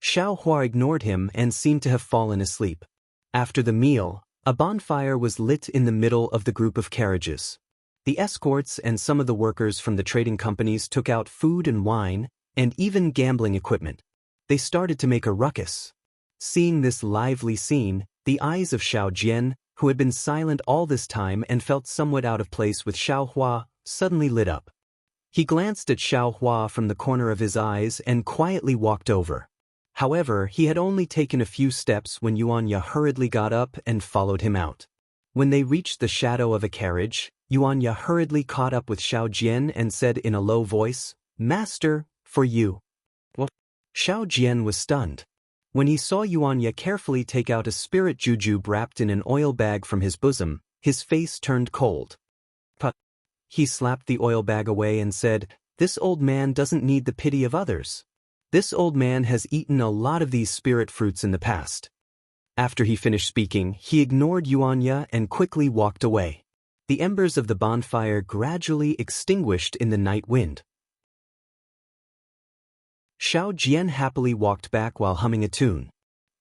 Xiaohua ignored him and seemed to have fallen asleep. After the meal, a bonfire was lit in the middle of the group of carriages. The escorts and some of the workers from the trading companies took out food and wine, and even gambling equipment. They started to make a ruckus. Seeing this lively scene, the eyes of Xiao Jian, who had been silent all this time and felt somewhat out of place with Xiaohua, suddenly lit up. He glanced at Xiaohua from the corner of his eyes and quietly walked over. However, he had only taken a few steps when Yuan Ye hurriedly got up and followed him out. When they reached the shadow of a carriage, Yuan Ye hurriedly caught up with Xiao Jian and said in a low voice, "Master, for you." What? Xiao Jian was stunned. When he saw Yuanya carefully take out a spirit jujube wrapped in an oil bag from his bosom, his face turned cold. But he slapped the oil bag away and said, "This old man doesn't need the pity of others. This old man has eaten a lot of these spirit fruits in the past." After he finished speaking, he ignored Yuanya and quickly walked away. The embers of the bonfire gradually extinguished in the night wind. Xiao Jian happily walked back while humming a tune.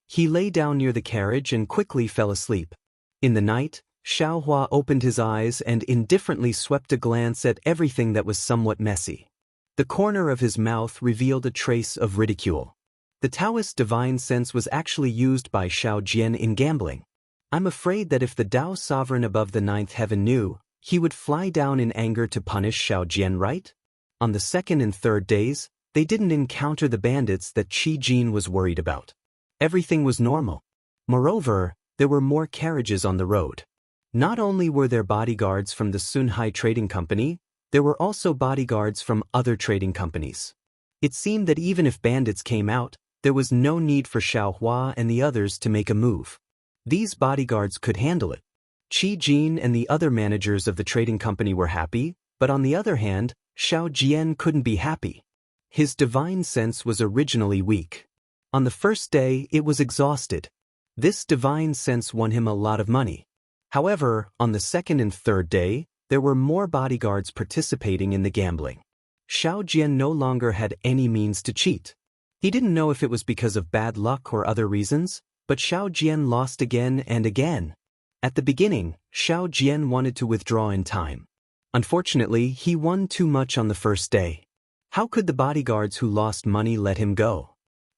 He lay down near the carriage and quickly fell asleep. In the night, Xiao Hua opened his eyes and indifferently swept a glance at everything that was somewhat messy. The corner of his mouth revealed a trace of ridicule. The Taoist divine sense was actually used by Xiao Jian in gambling. I'm afraid that if the Tao sovereign above the ninth heaven knew, he would fly down in anger to punish Xiao Jian, right? On the second and third days, they didn't encounter the bandits that Qi Jin was worried about. Everything was normal. Moreover, there were more carriages on the road. Not only were there bodyguards from the Sunhai Trading Company, there were also bodyguards from other trading companies. It seemed that even if bandits came out, there was no need for Xiao Hua and the others to make a move. These bodyguards could handle it. Qi Jin and the other managers of the trading company were happy, but on the other hand, Xiao Jian couldn't be happy. His divine sense was originally weak. On the first day, it was exhausted. This divine sense won him a lot of money. However, on the second and third day, there were more bodyguards participating in the gambling. Xiao Jian no longer had any means to cheat. He didn't know if it was because of bad luck or other reasons, but Xiao Jian lost again and again. At the beginning, Xiao Jian wanted to withdraw in time. Unfortunately, he won too much on the first day. How could the bodyguards who lost money let him go?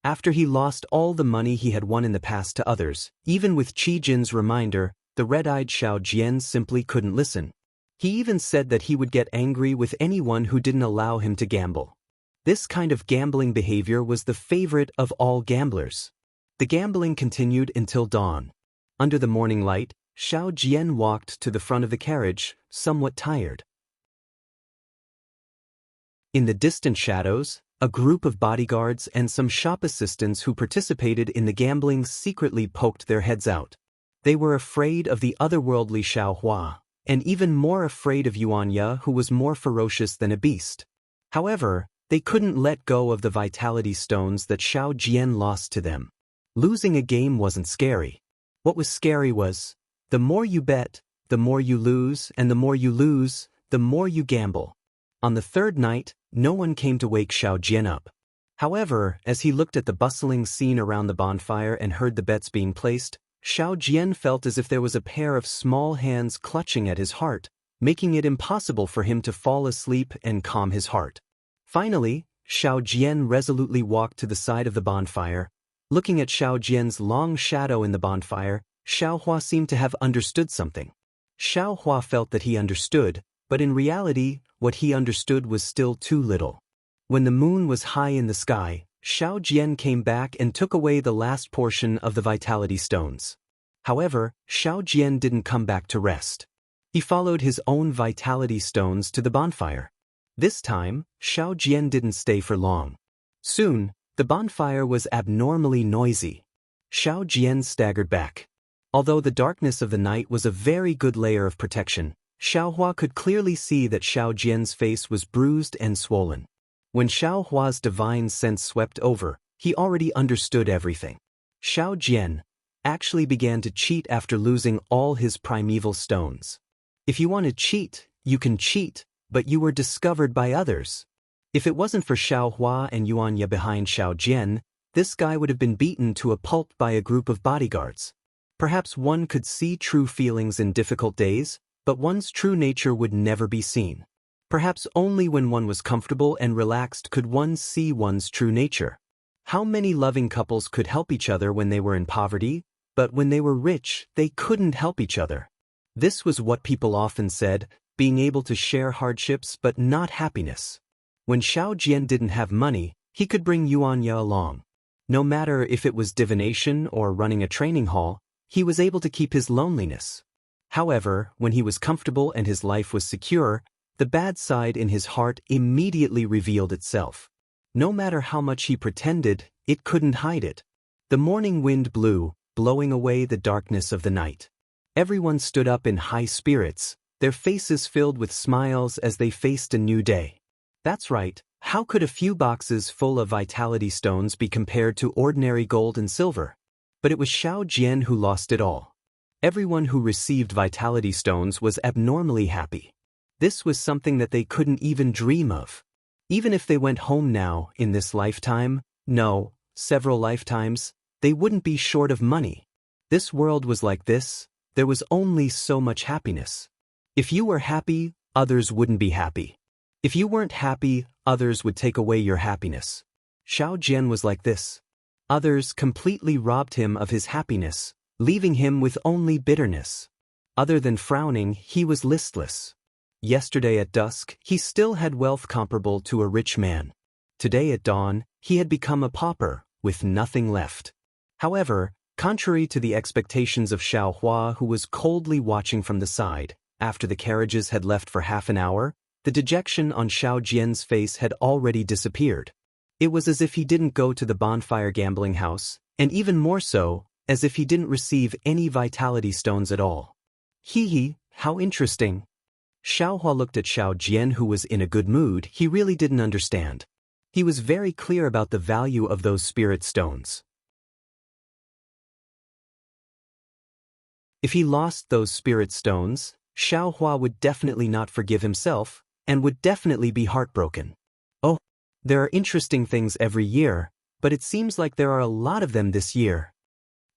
After he lost all the money he had won in the past to others, even with Qi Jin's reminder, the red-eyed Xiao Jian simply couldn't listen. He even said that he would get angry with anyone who didn't allow him to gamble. This kind of gambling behavior was the favorite of all gamblers. The gambling continued until dawn. Under the morning light, Xiao Jian walked to the front of the carriage, somewhat tired. In the distant shadows, a group of bodyguards and some shop assistants who participated in the gambling secretly poked their heads out. They were afraid of the otherworldly Xiao Hua, and even more afraid of Yuanya, who was more ferocious than a beast. However, they couldn't let go of the vitality stones that Xiao Jian lost to them. Losing a game wasn't scary. What was scary was, the more you bet, the more you lose, and the more you lose, the more you gamble. On the third night, no one came to wake Xiao Jian up. However, as he looked at the bustling scene around the bonfire and heard the bets being placed, Xiao Jian felt as if there was a pair of small hands clutching at his heart, making it impossible for him to fall asleep and calm his heart. Finally, Xiao Jian resolutely walked to the side of the bonfire. Looking at Xiao Jian's long shadow in the bonfire, Xiao Hua seemed to have understood something. Xiao Hua felt that he understood, but in reality, what he understood was still too little. When the moon was high in the sky, Xiao Jian came back and took away the last portion of the vitality stones. However, Xiao Jian didn't come back to rest. He followed his own vitality stones to the bonfire. This time, Xiao Jian didn't stay for long. Soon, the bonfire was abnormally noisy. Xiao Jian staggered back. Although the darkness of the night was a very good layer of protection, Xiao Hua could clearly see that Xiao Jian's face was bruised and swollen. When Xiao Hua's divine sense swept over, he already understood everything. Xiao Jian actually began to cheat after losing all his primeval stones. If you want to cheat, you can cheat, but you were discovered by others. If it wasn't for Xiao Hua and Yuanya behind Xiao Jian, this guy would have been beaten to a pulp by a group of bodyguards. Perhaps one could see true feelings in difficult days, but one's true nature would never be seen. Perhaps only when one was comfortable and relaxed could one see one's true nature. How many loving couples could help each other when they were in poverty, but when they were rich, they couldn't help each other? This was what people often said, being able to share hardships but not happiness. When Xiao Jian didn't have money, he could bring Yuanya along. No matter if it was divination or running a training hall, he was able to keep his loneliness. However, when he was comfortable and his life was secure, the bad side in his heart immediately revealed itself. No matter how much he pretended, it couldn't hide it. The morning wind blew, blowing away the darkness of the night. Everyone stood up in high spirits, their faces filled with smiles as they faced a new day. That's right, how could a few boxes full of vitality stones be compared to ordinary gold and silver? But it was Xiao Jian who lost it all. Everyone who received vitality stones was abnormally happy. This was something that they couldn't even dream of. Even if they went home now, in this lifetime, no, several lifetimes, they wouldn't be short of money. This world was like this, there was only so much happiness. If you were happy, others wouldn't be happy. If you weren't happy, others would take away your happiness. Xiao Jian was like this. Others completely robbed him of his happiness, leaving him with only bitterness. Other than frowning, he was listless. Yesterday at dusk, he still had wealth comparable to a rich man. Today at dawn, he had become a pauper, with nothing left. However, contrary to the expectations of Xiao Hua, who was coldly watching from the side, after the carriages had left for half an hour, the dejection on Xiao Jian's face had already disappeared. It was as if he didn't go to the bonfire gambling house, and even more so, as if he didn't receive any vitality stones at all. Hee, how interesting. Xiao Hua looked at Xiao Jian, who was in a good mood. He really didn't understand. He was very clear about the value of those spirit stones. If he lost those spirit stones, Xiao Hua would definitely not forgive himself, and would definitely be heartbroken. Oh, there are interesting things every year, but it seems like there are a lot of them this year.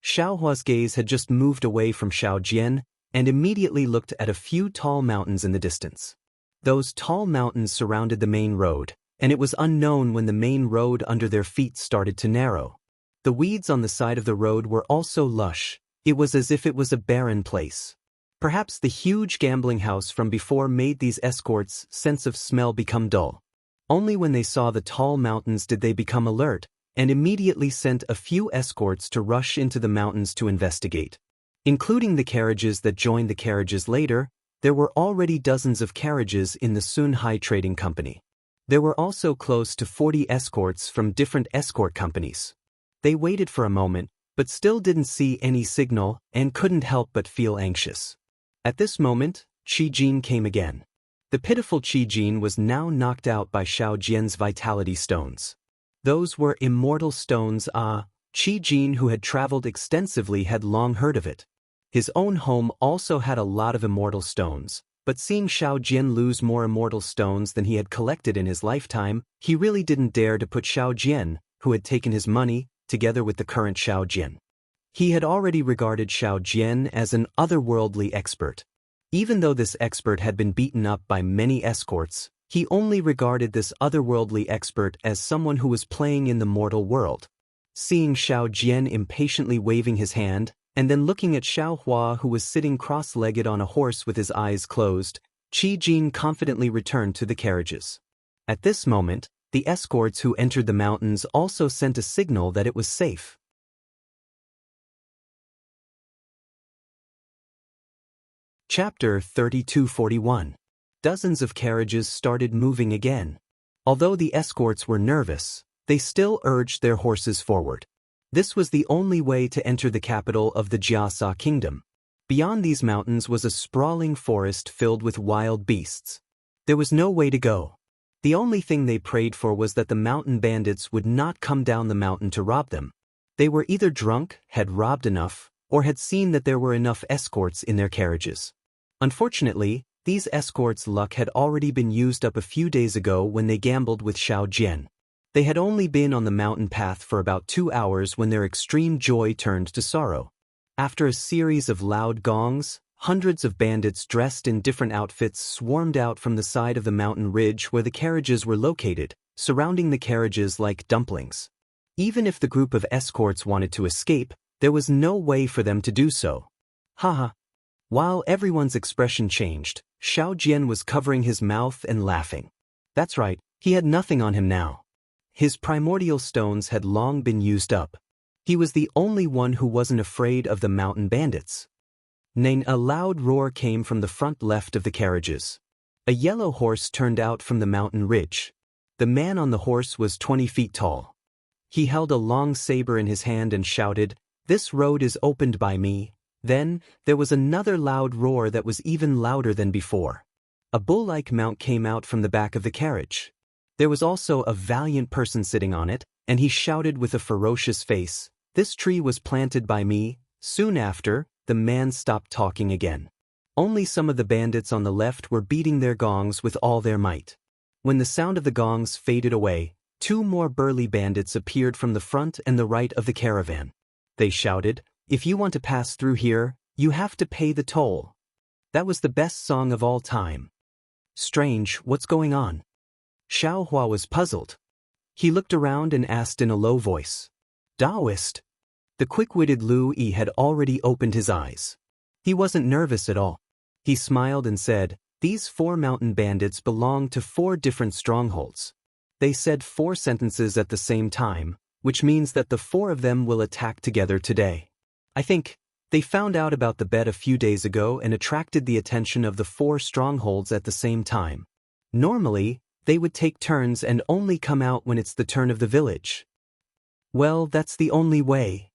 Xiao Hua's gaze had just moved away from Xiao Jian, and immediately looked at a few tall mountains in the distance. Those tall mountains surrounded the main road, and it was unknown when the main road under their feet started to narrow. The weeds on the side of the road were also lush. It was as if it was a barren place. Perhaps the huge gambling house from before made these escorts' sense of smell become dull. Only when they saw the tall mountains did they become alert, and immediately sent a few escorts to rush into the mountains to investigate. Including the carriages that joined the carriages later, there were already dozens of carriages in the Sunhai Trading Company. There were also close to 40 escorts from different escort companies. They waited for a moment, but still didn't see any signal and couldn't help but feel anxious. At this moment, Qi Jin came again. The pitiful Qi Jin was now knocked out by Xiao Jian's vitality stones. Those were immortal stones. Qi Jin, who had traveled extensively, had long heard of it. His own home also had a lot of immortal stones, but seeing Xiao Jian lose more immortal stones than he had collected in his lifetime, he really didn't dare to put Xiao Jian, who had taken his money, together with the current Xiao Jian. He had already regarded Xiao Jian as an otherworldly expert. Even though this expert had been beaten up by many escorts, he only regarded this otherworldly expert as someone who was playing in the mortal world. Seeing Xiao Jian impatiently waving his hand, and then looking at Xiao Hua, who was sitting cross-legged on a horse with his eyes closed, Qi Jin confidently returned to the carriages. At this moment, the escorts who entered the mountains also sent a signal that it was safe. Chapter 3241. Dozens of carriages started moving again. Although the escorts were nervous, they still urged their horses forward. This was the only way to enter the capital of the Jiasa kingdom. Beyond these mountains was a sprawling forest filled with wild beasts. There was no way to go. The only thing they prayed for was that the mountain bandits would not come down the mountain to rob them. They were either drunk, had robbed enough, or had seen that there were enough escorts in their carriages. Unfortunately, these escorts' luck had already been used up a few days ago when they gambled with Xiao Jian. They had only been on the mountain path for about 2 hours when their extreme joy turned to sorrow. After a series of loud gongs, hundreds of bandits dressed in different outfits swarmed out from the side of the mountain ridge where the carriages were located, surrounding the carriages like dumplings. Even if the group of escorts wanted to escape, there was no way for them to do so. Haha. While everyone's expression changed, Xiao Jian was covering his mouth and laughing. That's right, he had nothing on him now. His primordial stones had long been used up. He was the only one who wasn't afraid of the mountain bandits. Then a loud roar came from the front left of the carriages. A yellow horse turned out from the mountain ridge. The man on the horse was 20 feet tall. He held a long saber in his hand and shouted, "This road is opened by me." Then, there was another loud roar that was even louder than before. A bull-like mount came out from the back of the carriage. There was also a valiant person sitting on it, and he shouted with a ferocious face, "This tree was planted by me." Soon after, the man stopped talking again. Only some of the bandits on the left were beating their gongs with all their might. When the sound of the gongs faded away, 2 more burly bandits appeared from the front and the right of the caravan. They shouted, "If you want to pass through here, you have to pay the toll." That was the best song of all time. Strange, what's going on? Xiaohua was puzzled. He looked around and asked in a low voice, "Taoist?" The quick-witted Lu Yi had already opened his eyes. He wasn't nervous at all. He smiled and said, "These 4 mountain bandits belong to 4 different strongholds." They said 4 sentences at the same time, which means that the 4 of them will attack together today. I think they found out about the bet a few days ago and attracted the attention of the 4 strongholds at the same time. Normally, they would take turns and only come out when it's the turn of the village. Well, that's the only way.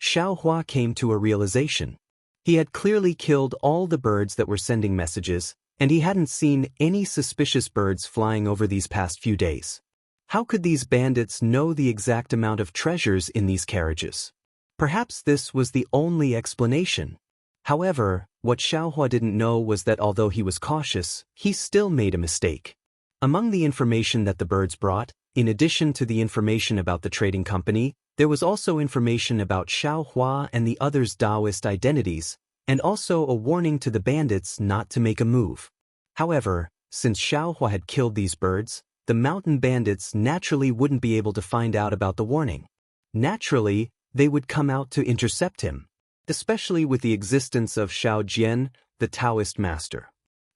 Xiaohua came to a realization. He had clearly killed all the birds that were sending messages, and he hadn't seen any suspicious birds flying over these past few days. How could these bandits know the exact amount of treasures in these carriages? Perhaps this was the only explanation. However, what Xiaohua didn't know was that although he was cautious, he still made a mistake. Among the information that the birds brought, in addition to the information about the trading company, there was also information about Xiaohua and the others' Taoist identities, and also a warning to the bandits not to make a move. However, since Xiaohua had killed these birds, the mountain bandits naturally wouldn't be able to find out about the warning. Naturally, they would come out to intercept him, especially with the existence of Xiao Jian, the Taoist master.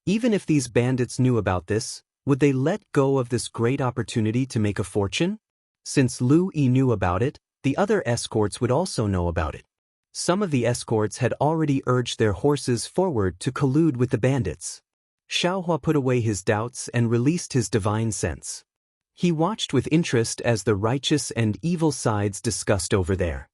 Even if these bandits knew about this, would they let go of this great opportunity to make a fortune? Since Lu Yi knew about it, the other escorts would also know about it. Some of the escorts had already urged their horses forward to collude with the bandits. Xiaohua put away his doubts and released his divine sense. He watched with interest as the righteous and evil sides discussed over there.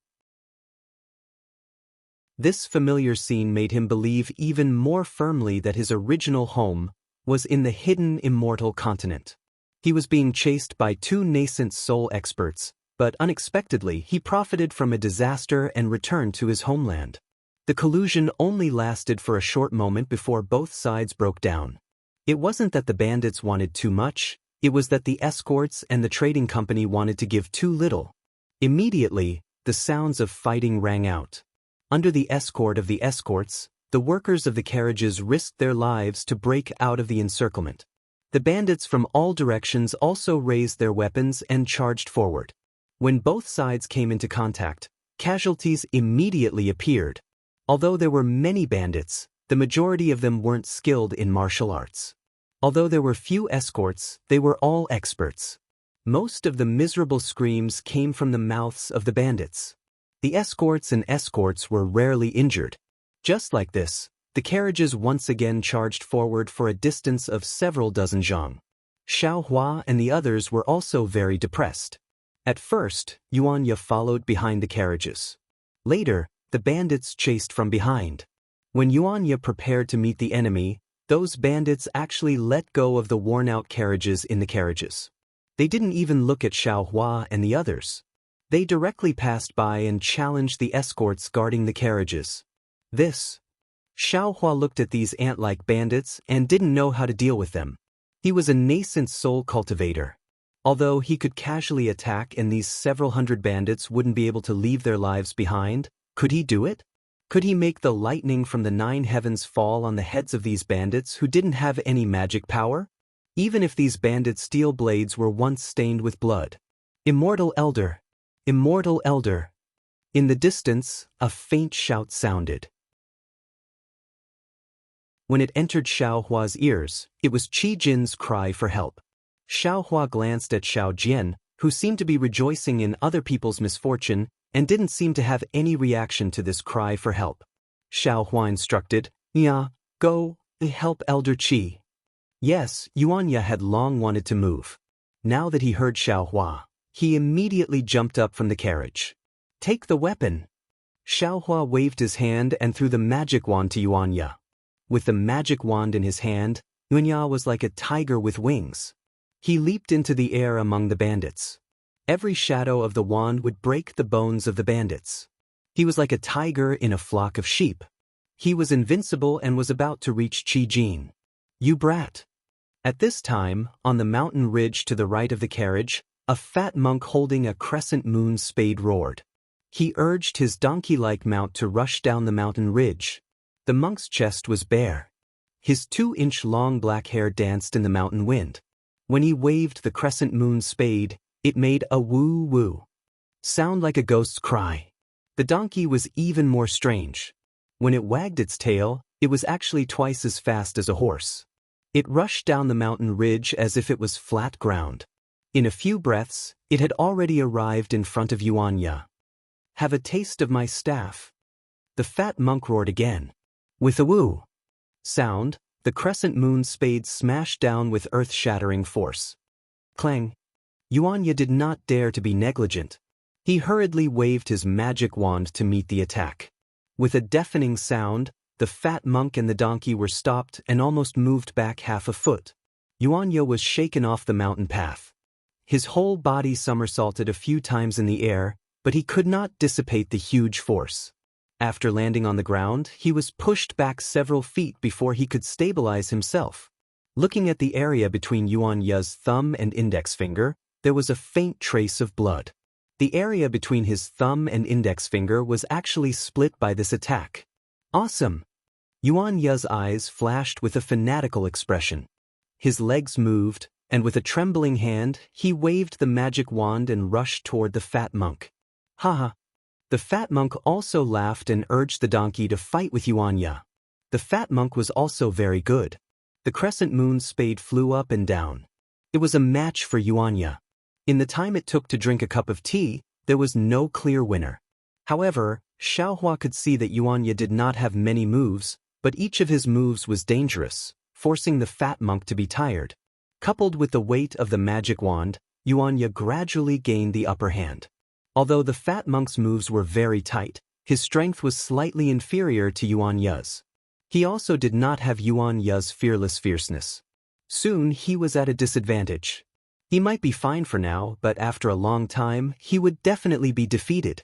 This familiar scene made him believe even more firmly that his original home was in the hidden immortal continent. He was being chased by 2 nascent soul experts, but unexpectedly he profited from a disaster and returned to his homeland. The collusion only lasted for a short moment before both sides broke down. It wasn't that the bandits wanted too much, it was that the escorts and the trading company wanted to give too little. Immediately, the sounds of fighting rang out. Under the escort of the escorts, the workers of the carriages risked their lives to break out of the encirclement. The bandits from all directions also raised their weapons and charged forward. When both sides came into contact, casualties immediately appeared. Although there were many bandits, the majority of them weren't skilled in martial arts. Although there were few escorts, they were all experts. Most of the miserable screams came from the mouths of the bandits. The escorts and escorts were rarely injured. Just like this, the carriages once again charged forward for a distance of several dozen zhang. Xiaohua and the others were also very depressed. At first, Yuanya followed behind the carriages. Later, the bandits chased from behind. When Yuanya prepared to meet the enemy, those bandits actually let go of the worn-out carriages in the carriages. They didn't even look at Xiaohua and the others. They directly passed by and challenged the escorts guarding the carriages. Xiaohua looked at these ant-like bandits and didn't know how to deal with them. He was a nascent soul cultivator. Although he could casually attack and these several hundred bandits wouldn't be able to leave their lives behind, could he do it? Could he make the lightning from the 9 heavens fall on the heads of these bandits who didn't have any magic power? Even if these bandits' steel blades were once stained with blood. Immortal Elder! Immortal Elder! In the distance, a faint shout sounded. When it entered Xiaohua's ears, it was Qi Jin's cry for help. Xiaohua glanced at Xiao Jian, who seemed to be rejoicing in other people's misfortune and didn't seem to have any reaction to this cry for help. Xiaohua instructed, "Ya, go, help Elder Qi." Yes, Yuanya had long wanted to move. Now that he heard Xiaohua, he immediately jumped up from the carriage. Take the weapon! Xiaohua waved his hand and threw the magic wand to Yuanya. With the magic wand in his hand, Yuanya was like a tiger with wings. He leaped into the air among the bandits. Every shadow of the wand would break the bones of the bandits. He was like a tiger in a flock of sheep. He was invincible and was about to reach Qi-Jin. You brat! At this time, on the mountain ridge to the right of the carriage, a fat monk holding a crescent moon spade roared. He urged his donkey-like mount to rush down the mountain ridge. The monk's chest was bare. His 2-inch-long black hair danced in the mountain wind. When he waved the crescent moon spade, it made a woo-woo sound like a ghost's cry. The donkey was even more strange. When it wagged its tail, it was actually twice as fast as a horse. It rushed down the mountain ridge as if it was flat ground. In a few breaths, it had already arrived in front of Yuanya. Have a taste of my staff. The fat monk roared again. With a woo sound, the crescent moon spade smashed down with earth-shattering force. Clang! Yuanya did not dare to be negligent. He hurriedly waved his magic wand to meet the attack. With a deafening sound, the fat monk and the donkey were stopped and almost moved back half a foot. Yuanya was shaken off the mountain path. His whole body somersaulted a few times in the air, but he could not dissipate the huge force. After landing on the ground, he was pushed back several feet before he could stabilize himself. Looking at the area between Yuanya's thumb and index finger, there was a faint trace of blood. The area between his thumb and index finger was actually split by this attack. Awesome! Yuanya's eyes flashed with a fanatical expression. His legs moved, and with a trembling hand, he waved the magic wand and rushed toward the fat monk. Haha! The fat monk also laughed and urged the donkey to fight with Yuanya. The fat monk was also very good. The crescent moon spade flew up and down. It was a match for Yuanya. In the time it took to drink a cup of tea, there was no clear winner. However, Xiaohua could see that Yuanya did not have many moves, but each of his moves was dangerous, forcing the fat monk to be tired. Coupled with the weight of the magic wand, Yuanya gradually gained the upper hand. Although the fat monk's moves were very tight, his strength was slightly inferior to Yuanya's. He also did not have Yuanya's fearless fierceness. Soon he was at a disadvantage. He might be fine for now, but after a long time, he would definitely be defeated.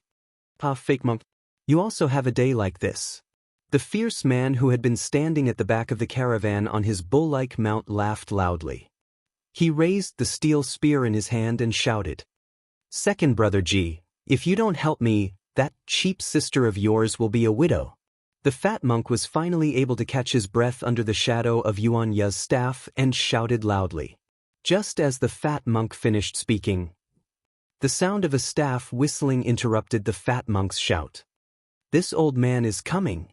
Ah, fake monk. You also have a day like this. The fierce man who had been standing at the back of the caravan on his bull-like mount laughed loudly. He raised the steel spear in his hand and shouted, Second brother G, if you don't help me, that cheap sister of yours will be a widow. The fat monk was finally able to catch his breath under the shadow of Yuanya's staff and shouted loudly. Just as the fat monk finished speaking, the sound of a staff whistling interrupted the fat monk's shout. This old man is coming.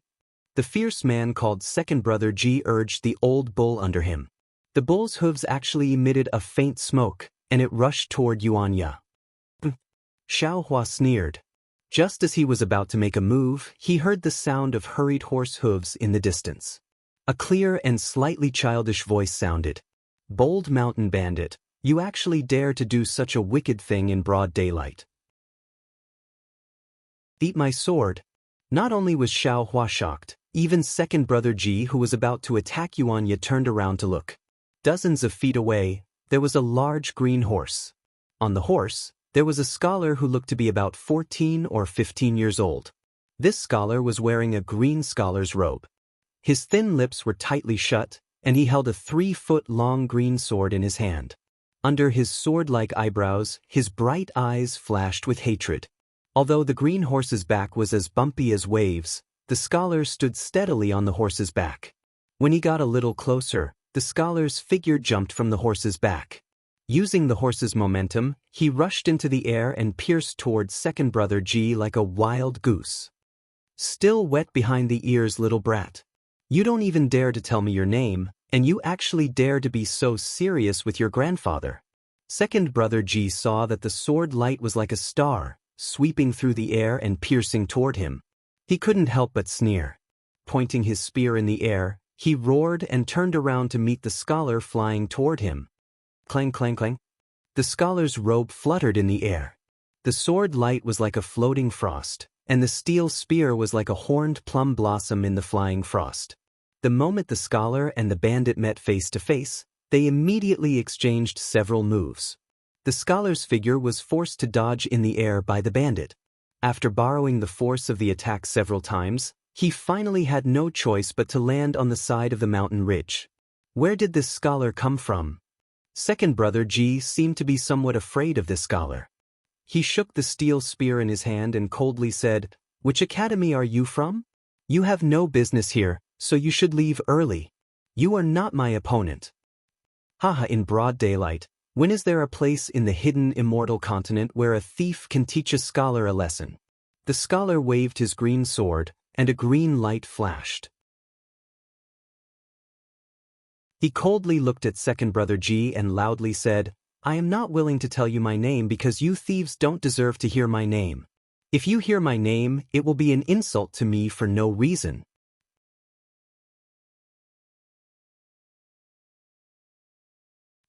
The fierce man called Second Brother G urged the old bull under him. The bull's hooves actually emitted a faint smoke, and it rushed toward Yuanya. Xiaohua sneered. Just as he was about to make a move, he heard the sound of hurried horse hooves in the distance. A clear and slightly childish voice sounded. Bold mountain bandit, you actually dare to do such a wicked thing in broad daylight. Eat my sword. Not only was Xiaohua shocked, even Second Brother Ji, who was about to attack Yuanya, turned around to look. Dozens of feet away, there was a large green horse. On the horse, there was a scholar who looked to be about 14 or 15 years old. This scholar was wearing a green scholar's robe. His thin lips were tightly shut, and he held a 3-foot-long green sword in his hand. Under his sword-like eyebrows, his bright eyes flashed with hatred. Although the green horse's back was as bumpy as waves, the scholar stood steadily on the horse's back. When he got a little closer, the scholar's figure jumped from the horse's back. Using the horse's momentum, he rushed into the air and pierced toward Second Brother G like a wild goose. Still wet behind the ears, little brat. You don't even dare to tell me your name, and you actually dare to be so serious with your grandfather. Second Brother G saw that the sword light was like a star, sweeping through the air and piercing toward him. He couldn't help but sneer. Pointing his spear in the air, he roared and turned around to meet the scholar flying toward him. Clang, clang, clang. The The scholar's robe fluttered in the air. The sword light was like a floating frost, and the steel spear was like a horned plum blossom in the flying frost. The moment the scholar and the bandit met face to face, they immediately exchanged several moves. The scholar's figure was forced to dodge in the air by the bandit. After borrowing the force of the attack several times, he finally had no choice but to land on the side of the mountain ridge. Where did this scholar come from? Second brother G seemed to be somewhat afraid of this scholar. He shook the steel spear in his hand and coldly said, "Which academy are you from? You have no business here, so you should leave early. You are not my opponent." Haha, in broad daylight, when is there a place in the hidden immortal continent where a thief can teach a scholar a lesson? The scholar waved his green sword, and a green light flashed. He coldly looked at second brother G and loudly said, "I am not willing to tell you my name because you thieves don't deserve to hear my name. If you hear my name, it will be an insult to me for no reason."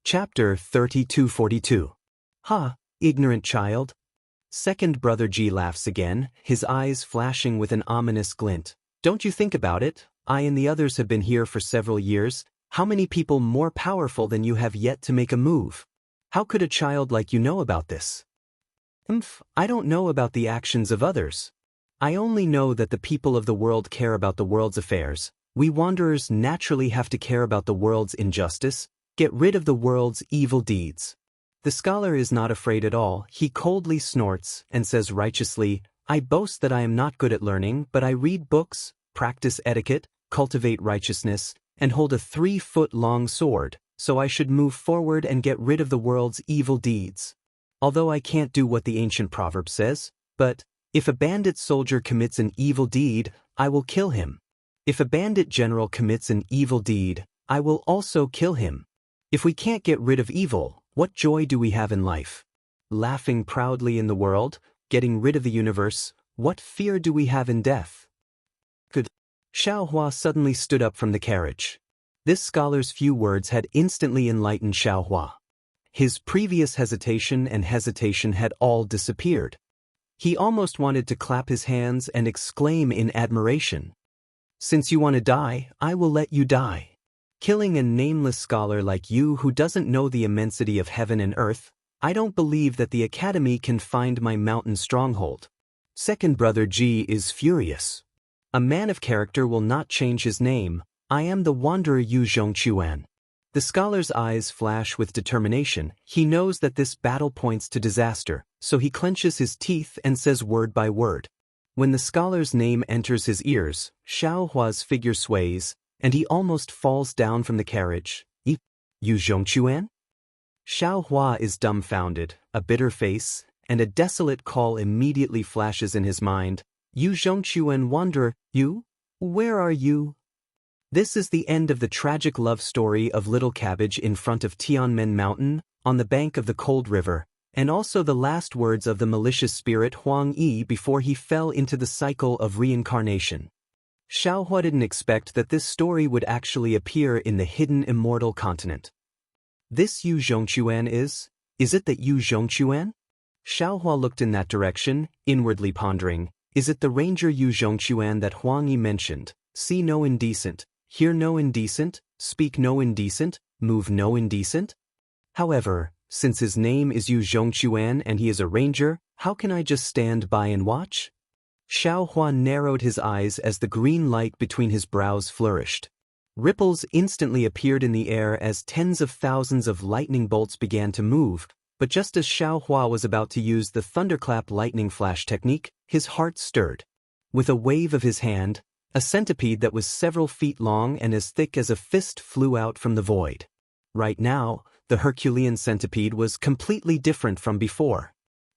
Chapter 3242. Ha, ignorant child. Second brother G laughs again, his eyes flashing with an ominous glint. Don't you think about it, I and the others have been here for several years. How many people more powerful than you have yet to make a move? How could a child like you know about this? I don't know about the actions of others. I only know that the people of the world care about the world's affairs. We wanderers naturally have to care about the world's injustice, get rid of the world's evil deeds. The scholar is not afraid at all. He coldly snorts and says righteously, "I boast that I am not good at learning, but I read books, practice etiquette, cultivate righteousness, and hold a 3-foot-long sword, so I should move forward and get rid of the world's evil deeds. Although I can't do what the ancient proverb says, but if a bandit soldier commits an evil deed, I will kill him. If a bandit general commits an evil deed, I will also kill him. If we can't get rid of evil, what joy do we have in life? Laughing proudly in the world, getting rid of the universe, what fear do we have in death?" Good. Xiaohua suddenly stood up from the carriage. This scholar's few words had instantly enlightened Xiaohua. His previous hesitation had all disappeared. He almost wanted to clap his hands and exclaim in admiration, "Since you want to die, I will let you die. Killing a nameless scholar like you who doesn't know the immensity of heaven and earth, I don't believe that the academy can find my mountain stronghold." Second brother G is furious. A man of character will not change his name. I am the wanderer Yu Zhongquan. The scholar's eyes flash with determination. He knows that this battle points to disaster, so he clenches his teeth and says word by word. When the scholar's name enters his ears, Xiaohua's figure sways, and he almost falls down from the carriage. "Yu Zhongquan?" Xiaohua is dumbfounded, a bitter face, and a desolate call immediately flashes in his mind. "Yu Zhongquan wanderer, you? Where are you?" This is the end of the tragic love story of Little Cabbage in front of Tianmen Mountain, on the bank of the cold river, and also the last words of the malicious spirit Huang Yi before he fell into the cycle of reincarnation. Xiaohua didn't expect that this story would actually appear in the hidden immortal continent. "This Yu Zhongquan is it that Yu Zhongquan?" Xiaohua looked in that direction, inwardly pondering, is it the ranger Yu Zhongquan that Huang Yi mentioned? See no indecent, hear no indecent, speak no indecent, move no indecent? However, since his name is Yu Zhongquan and he is a ranger, how can I just stand by and watch? Xiaohua narrowed his eyes as the green light between his brows flourished. Ripples instantly appeared in the air as tens of thousands of lightning bolts began to move, but just as Xiaohua was about to use the thunderclap lightning flash technique, his heart stirred. With a wave of his hand, a centipede that was several feet long and as thick as a fist flew out from the void. Right now, the Herculean centipede was completely different from before.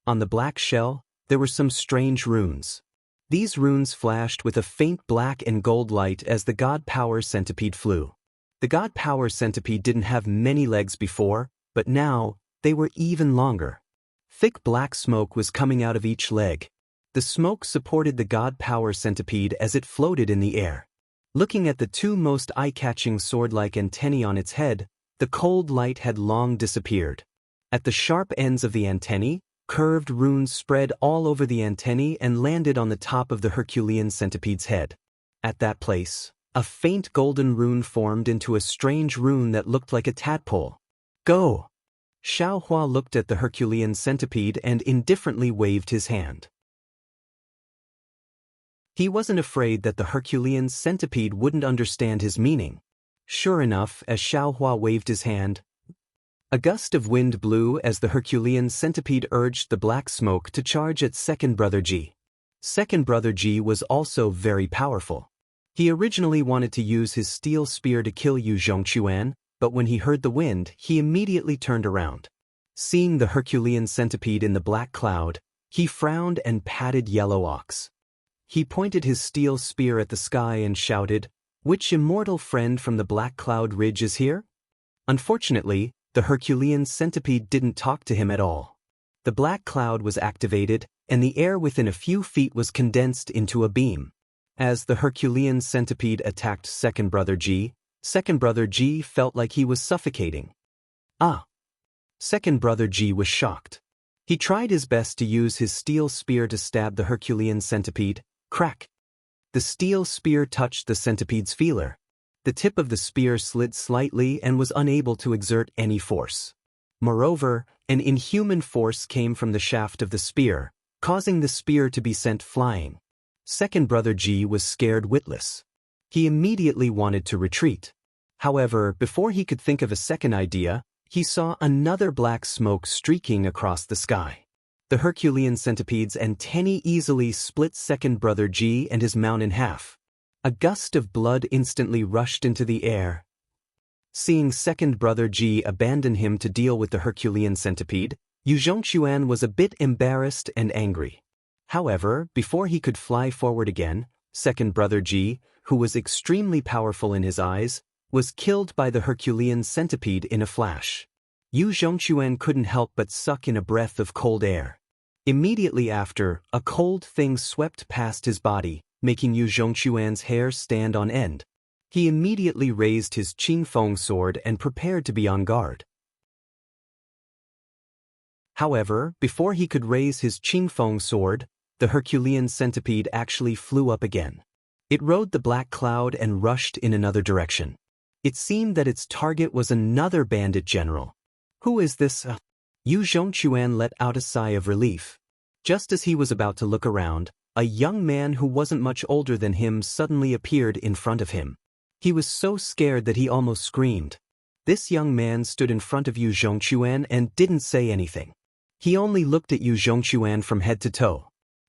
On the black shell, there were some strange runes. These runes flashed with a faint black and gold light as the God Power centipede flew. The God Power centipede didn't have many legs before, but now, they were even longer. Thick black smoke was coming out of each leg. The smoke supported the God Power centipede as it floated in the air. Looking at the two most eye-catching sword-like antennae on its head, the cold light had long disappeared. At the sharp ends of the antennae, curved runes spread all over the antennae and landed on the top of the Herculean centipede's head. At that place, a faint golden rune formed into a strange rune that looked like a tadpole. Go! Xiaohua looked at the Herculean centipede and indifferently waved his hand. He wasn't afraid that the Herculean centipede wouldn't understand his meaning. Sure enough, as Xiaohua waved his hand, a gust of wind blew as the Herculean centipede urged the black smoke to charge at Second Brother Ji. Second Brother Ji was also very powerful. He originally wanted to use his steel spear to kill Yu Zhongquan, but when he heard the wind, he immediately turned around. Seeing the Herculean centipede in the black cloud, he frowned and patted Yellow Ox. He pointed his steel spear at the sky and shouted, "Which immortal friend from the Black Cloud Ridge is here?" Unfortunately, the Herculean centipede didn't talk to him at all. The black cloud was activated, and the air within a few feet was condensed into a beam. As the Herculean centipede attacked Second Brother Ji felt like he was suffocating. Ah! Second Brother Ji was shocked. He tried his best to use his steel spear to stab the Herculean centipede. Crack! The steel spear touched the centipede's feeler. The tip of the spear slid slightly and was unable to exert any force. Moreover, an inhuman force came from the shaft of the spear, causing the spear to be sent flying. Second Brother Ji was scared witless. He immediately wanted to retreat. However, before he could think of a second idea, he saw another black smoke streaking across the sky. The Herculean centipede's antennae easily split Second Brother Ji and his mount in half. A gust of blood instantly rushed into the air. Seeing Second Brother Ji abandon him to deal with the Herculean centipede, Yu Zhongquan was a bit embarrassed and angry. However, before he could fly forward again, Second Brother Ji, who was extremely powerful in his eyes, was killed by the Herculean centipede in a flash. Yu Zhongquan couldn't help but suck in a breath of cold air. Immediately after, a cold thing swept past his body, making Yu Zhongquan's hair stand on end. He immediately raised his Qingfeng sword and prepared to be on guard. However, before he could raise his Qingfeng sword, the Herculean centipede actually flew up again. It rode the black cloud and rushed in another direction. It seemed that its target was another bandit general. Who is this? Yu Zhongquan let out a sigh of relief. Just as he was about to look around, a young man who wasn't much older than him suddenly appeared in front of him. He was so scared that he almost screamed. This young man stood in front of Yu Zhongquan and didn't say anything. He only looked at Yu Zhongquan from head to toe.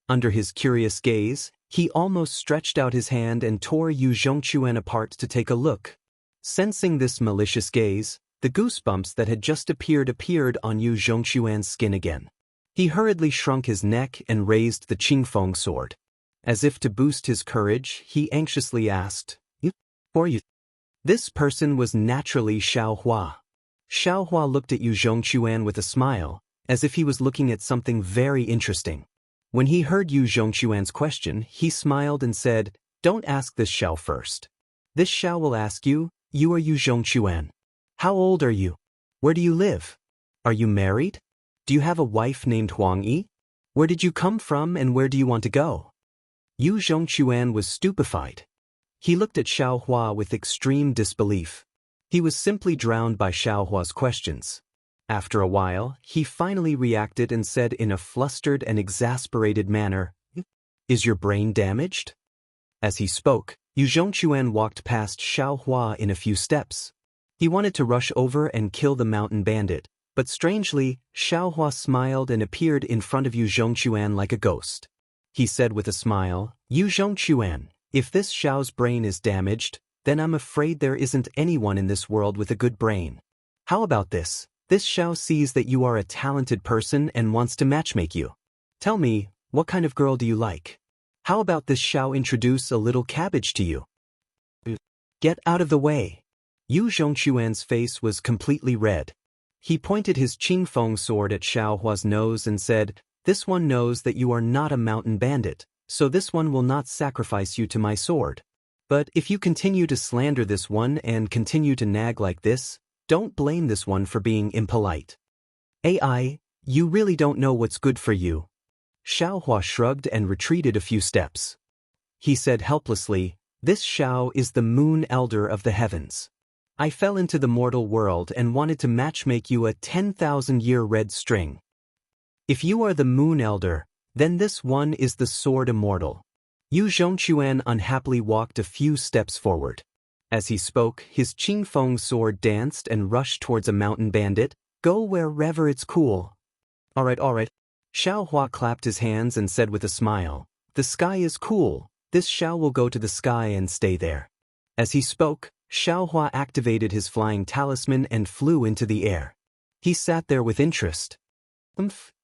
Under his curious gaze, he almost stretched out his hand and tore Yu Zhongquan apart to take a look. Sensing this malicious gaze, the goosebumps that had just appeared on Yu Zhongquan's skin again. He hurriedly shrunk his neck and raised the Qingfeng sword. As if to boost his courage, he anxiously asked, "You? Who are you?" This person was naturally Xiaohua. Xiaohua looked at Yu Zhongquan with a smile, as if he was looking at something very interesting. When he heard Yu Zhongquan's question, he smiled and said, "Don't ask this Xiao first. This Xiao will ask you, you are Yu Zhongquan. How old are you? Where do you live? Are you married? Do you have a wife named Huang Yi? Where did you come from and where do you want to go?" Yu Zhongquan was stupefied. He looked at Xiaohua with extreme disbelief. He was simply drowned by Xiaohua's questions. After a while, he finally reacted and said in a flustered and exasperated manner, "Is your brain damaged?" As he spoke, Yu Zhongquan walked past Xiaohua in a few steps. He wanted to rush over and kill the mountain bandit, but strangely, Xiaohua smiled and appeared in front of Yu Zhongquan like a ghost. He said with a smile, "Yu Zhongquan, if this Xiao's brain is damaged, then I'm afraid there isn't anyone in this world with a good brain. How about this? This Xiao sees that you are a talented person and wants to matchmake you. Tell me, what kind of girl do you like? How about this Xiao introduce a little cabbage to you?" "Get out of the way." Yu Zhongquan's face was completely red. He pointed his Qingfeng sword at Xiaohua's nose and said, "This one knows that you are not a mountain bandit, so this one will not sacrifice you to my sword. But if you continue to slander this one and continue to nag like this, don't blame this one for being impolite." AI, you really don't know what's good for you. Xiaohua shrugged and retreated a few steps. He said helplessly, this Xiao is the moon elder of the heavens. I fell into the mortal world and wanted to matchmake you a 10,000-year red string. If you are the moon elder, then this one is the sword immortal. Yu Zhongquan unhappily walked a few steps forward. As he spoke, his Qingfeng sword danced and rushed towards a mountain bandit. Go wherever it's cool. All right. Xiao Hua clapped his hands and said with a smile, the sky is cool. This Xiao will go to the sky and stay there. As he spoke, Xiao Hua activated his flying talisman and flew into the air. He sat there with interest.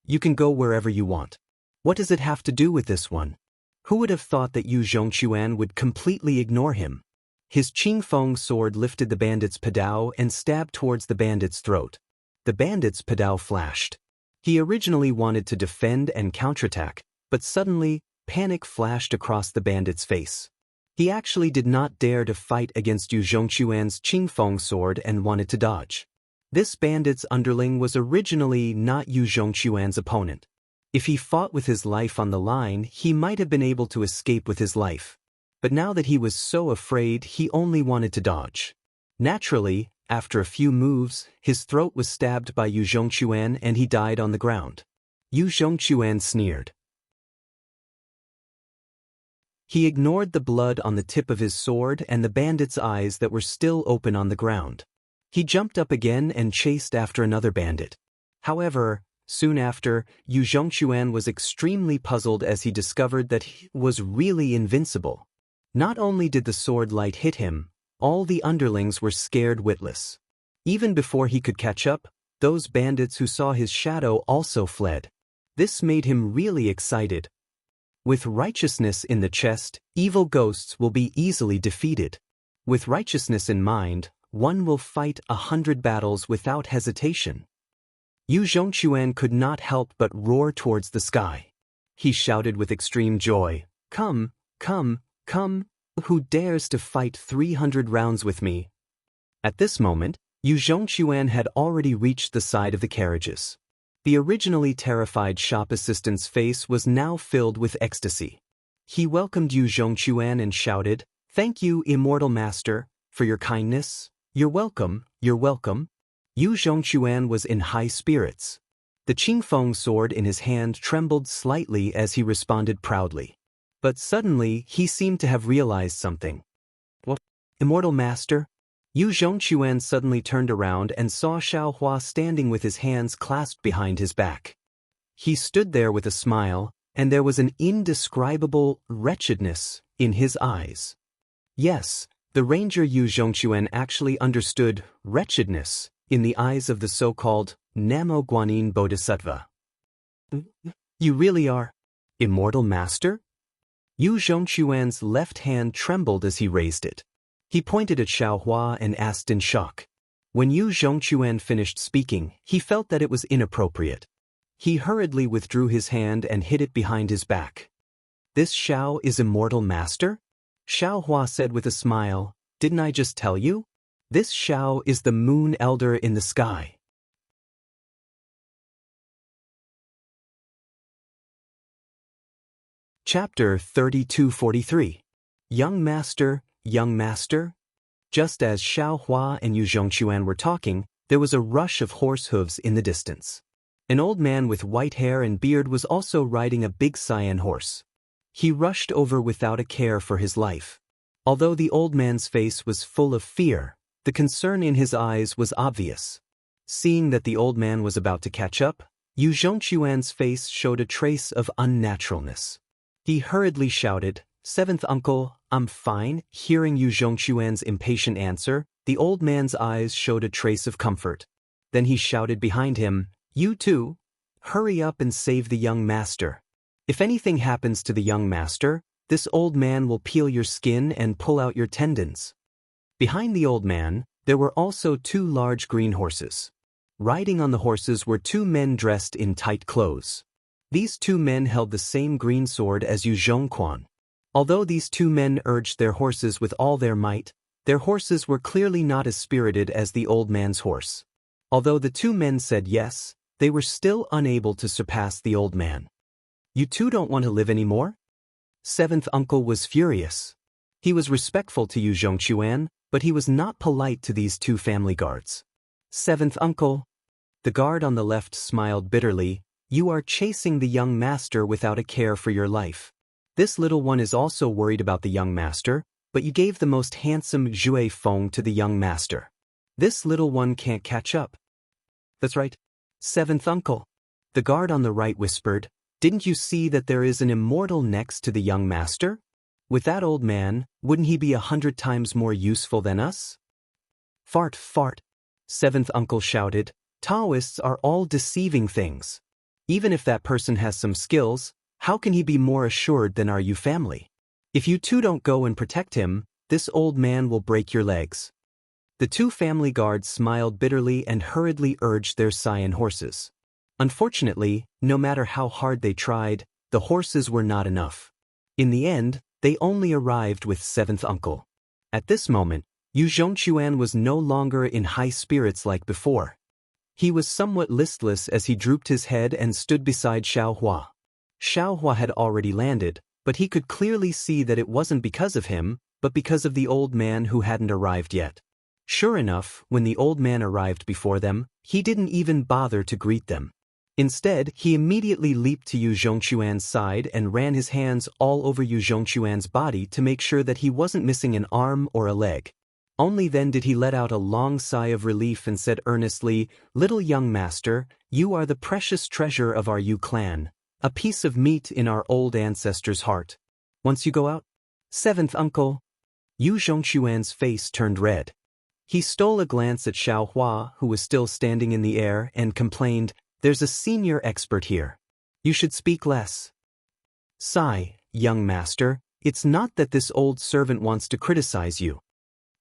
You can go wherever you want. What does it have to do with this one? Who would have thought that Yu Zhongquan would completely ignore him? His Qingfeng sword lifted the bandit's padao and stabbed towards the bandit's throat. The bandit's padao flashed. He originally wanted to defend and counterattack, but suddenly, panic flashed across the bandit's face. He actually did not dare to fight against Yu Zhongquan's Qingfeng sword and wanted to dodge. This bandit's underling was originally not Yu Zhongquan's opponent. If he fought with his life on the line, he might have been able to escape with his life. But now that he was so afraid, he only wanted to dodge. Naturally, after a few moves, his throat was stabbed by Yu Zhongquan and he died on the ground. Yu Zhongquan sneered. He ignored the blood on the tip of his sword and the bandit's eyes that were still open on the ground. He jumped up again and chased after another bandit. However, soon after, Yu Zhongquan was extremely puzzled as he discovered that he was really invincible. Not only did the sword light hit him, all the underlings were scared witless. Even before he could catch up, those bandits who saw his shadow also fled. This made him really excited. With righteousness in the chest, evil ghosts will be easily defeated. With righteousness in mind, one will fight 100 battles without hesitation. Yu Zhongquan could not help but roar towards the sky. He shouted with extreme joy, Come, come, come, who dares to fight 300 rounds with me? At this moment, Yu Zhongquan had already reached the side of the carriages. The originally terrified shop assistant's face was now filled with ecstasy. He welcomed Yu Zhongquan and shouted, Thank you, immortal master, for your kindness. You're welcome, you're welcome. Yu Zhongquan was in high spirits. The Qingfeng sword in his hand trembled slightly as he responded proudly. But suddenly, he seemed to have realized something. What? Immortal master? Yu Zhongquan suddenly turned around and saw Xiaohua standing with his hands clasped behind his back. He stood there with a smile, and there was an indescribable wretchedness in his eyes. Yes, the ranger Yu Zhongquan actually understood wretchedness in the eyes of the so-called Namo Guanyin Bodhisattva. You really are immortal master? Yu Zhongquan's left hand trembled as he raised it. He pointed at Xiaohua and asked in shock. When Yu Zhongquan finished speaking, he felt that it was inappropriate. He hurriedly withdrew his hand and hid it behind his back. This Xiao is immortal master? Xiaohua said with a smile, Didn't I just tell you? This Xiao is the moon elder in the sky. Chapter 3243. Young Master, Young Master? Just as Xiaohua and Yu Zhongquan were talking, there was a rush of horse hooves in the distance. An old man with white hair and beard was also riding a big cyan horse. He rushed over without a care for his life. Although the old man's face was full of fear, the concern in his eyes was obvious. Seeing that the old man was about to catch up, Yu Zhongquan's face showed a trace of unnaturalness. He hurriedly shouted, Seventh uncle, I'm fine. Hearing Yu Zhongquan's impatient answer, the old man's eyes showed a trace of comfort. Then he shouted behind him, You too? Hurry up and save the young master. If anything happens to the young master, this old man will peel your skin and pull out your tendons. Behind the old man, there were also 2 large green horses. Riding on the horses were 2 men dressed in tight clothes. These 2 men held the same green sword as Yu Zhongquan. Although these 2 men urged their horses with all their might, their horses were clearly not as spirited as the old man's horse. Although the 2 men said yes, they were still unable to surpass the old man. You two don't want to live anymore? Seventh uncle was furious. He was respectful to Yu Zhongquan, but he was not polite to these two family guards. Seventh uncle. The guard on the left smiled bitterly. You are chasing the young master without a care for your life. This little one is also worried about the young master, but you gave the most handsome Zhui Feng to the young master. This little one can't catch up. That's right. Seventh uncle. The guard on the right whispered, didn't you see that there is an immortal next to the young master? With that old man, wouldn't he be 100 times more useful than us? Fart, fart. Seventh uncle shouted, Taoists are all deceiving things. Even if that person has some skills, how can he be more assured than are you family? If you two don't go and protect him, this old man will break your legs. The two family guards smiled bitterly and hurriedly urged their scion horses. Unfortunately, no matter how hard they tried, the horses were not enough. In the end, they only arrived with seventh uncle. At this moment, Yu Zhongquan was no longer in high spirits like before. He was somewhat listless as he drooped his head and stood beside Xiaohua. Xiaohua had already landed, but he could clearly see that it wasn't because of him, but because of the old man who hadn't arrived yet. Sure enough, when the old man arrived before them, he didn't even bother to greet them. Instead, he immediately leaped to Yu Zhongquan's side and ran his hands all over Yu Zhongquan's body to make sure that he wasn't missing an arm or a leg. Only then did he let out a long sigh of relief and said earnestly, Little young master, you are the precious treasure of our Yu clan, a piece of meat in our old ancestors' heart. Once you go out? Seventh uncle. Yu Zhongquan's face turned red. He stole a glance at Xiaohua, who was still standing in the air, and complained, There's a senior expert here. You should speak less. Sigh, young master, it's not that this old servant wants to criticize you.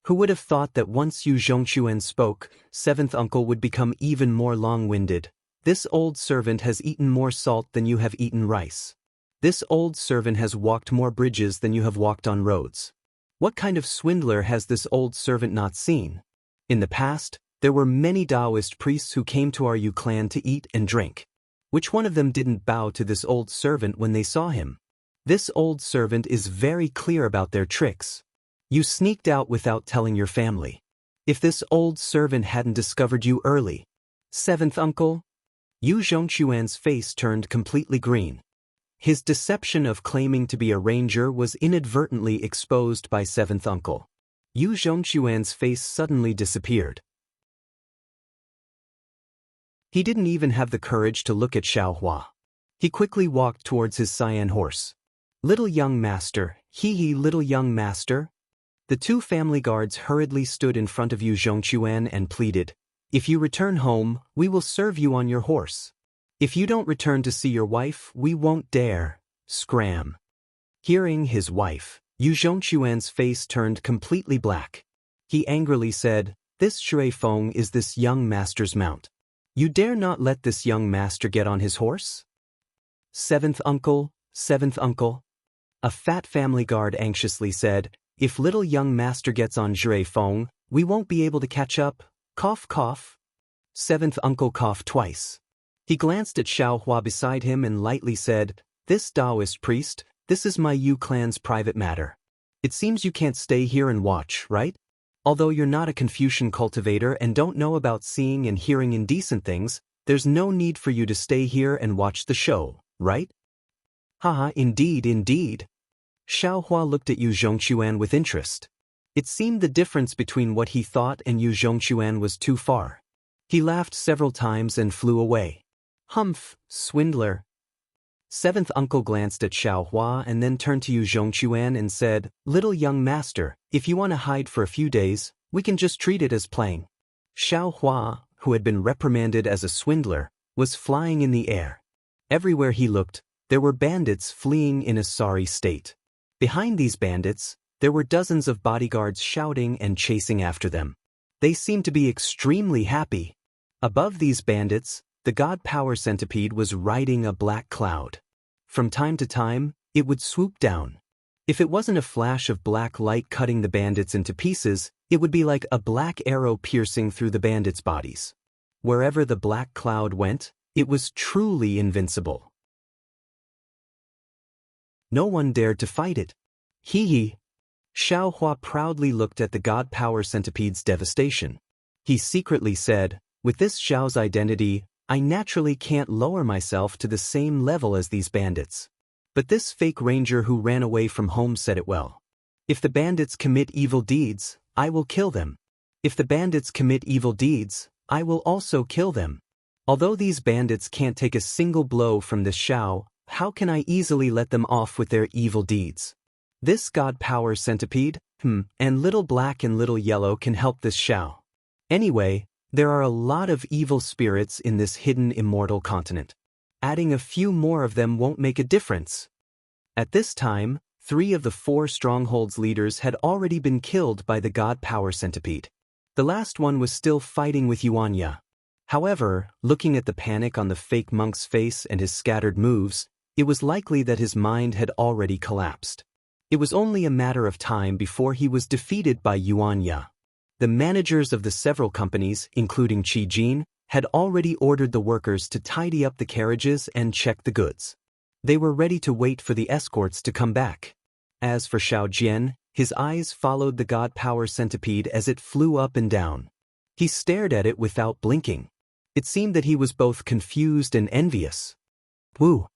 Who would have thought that once Yu Zhongquan spoke, seventh uncle would become even more long-winded. This old servant has eaten more salt than you have eaten rice. This old servant has walked more bridges than you have walked on roads. What kind of swindler has this old servant not seen? In the past, there were many Taoist priests who came to our Yu clan to eat and drink. Which one of them didn't bow to this old servant when they saw him? This old servant is very clear about their tricks. You sneaked out without telling your family. If this old servant hadn't discovered you early. Seventh uncle. Yu Zhongquan's face turned completely green. His deception of claiming to be a ranger was inadvertently exposed by seventh uncle. Yu Zhongquan's face suddenly disappeared. He didn't even have the courage to look at Xiaohua. He quickly walked towards his scion horse. Little young master, hee little young master. The two family guards hurriedly stood in front of Yu Zhongquan and pleaded, If you return home, we will serve you on your horse. If you don't return to see your wife, we won't dare. Scram. Hearing his wife, Yu Zhongquan's face turned completely black. He angrily said, This Zhui Feng is this young master's mount. You dare not let this young master get on his horse? Seventh uncle, seventh uncle. A fat family guard anxiously said, If little young master gets on Zhui Feng, we won't be able to catch up. Cough, cough. Seventh uncle coughed twice. He glanced at Xiaohua beside him and lightly said, This Taoist priest, this is my Yu clan's private matter. It seems you can't stay here and watch, right? Although you're not a Confucian cultivator and don't know about seeing and hearing indecent things, there's no need for you to stay here and watch the show, right? Haha, indeed, indeed. Xiaohua looked at Yu Zhongquan with interest. It seemed the difference between what he thought and Yu Zhongquan was too far. He laughed several times and flew away. Humph, swindler. Seventh uncle glanced at Xiaohua and then turned to Yu Zhongquan and said, Little young master, if you want to hide for a few days, we can just treat it as playing. Xiaohua, who had been reprimanded as a swindler, was flying in the air. Everywhere he looked, there were bandits fleeing in a sorry state. Behind these bandits, there were dozens of bodyguards shouting and chasing after them. They seemed to be extremely happy. Above these bandits, the god power centipede was riding a black cloud. From time to time, it would swoop down. If it wasn't a flash of black light cutting the bandits into pieces, it would be like a black arrow piercing through the bandits' bodies. Wherever the black cloud went, It was truly invincible. No one dared to fight it. Hee. Xiao Hua proudly looked at the God Power Centipede's devastation. He secretly said, with this Xiao's identity, I naturally can't lower myself to the same level as these bandits. But this fake ranger who ran away from home said it well. If the bandits commit evil deeds, I will kill them. If the bandits commit evil deeds, I will also kill them. Although these bandits can't take a single blow from this Xiao, how can I easily let them off with their evil deeds? This God Power Centipede, and Little Black and Little Yellow can help this Xiao. Anyway, there are a lot of evil spirits in this hidden immortal continent. Adding a few more of them won't make a difference. At this time, 3 of the 4 strongholds leaders had already been killed by the God Power Centipede. The last one was still fighting with Yuanya. However, looking at the panic on the fake monk's face and his scattered moves, it was likely that his mind had already collapsed. It was only a matter of time before he was defeated by Yuanya. The managers of the several companies, including Qi Jin, had already ordered the workers to tidy up the carriages and check the goods. They were ready to wait for the escorts to come back. As for Xiao Jian, his eyes followed the God Power Centipede as it flew up and down. He stared at it without blinking. It seemed that he was both confused and envious. Woo!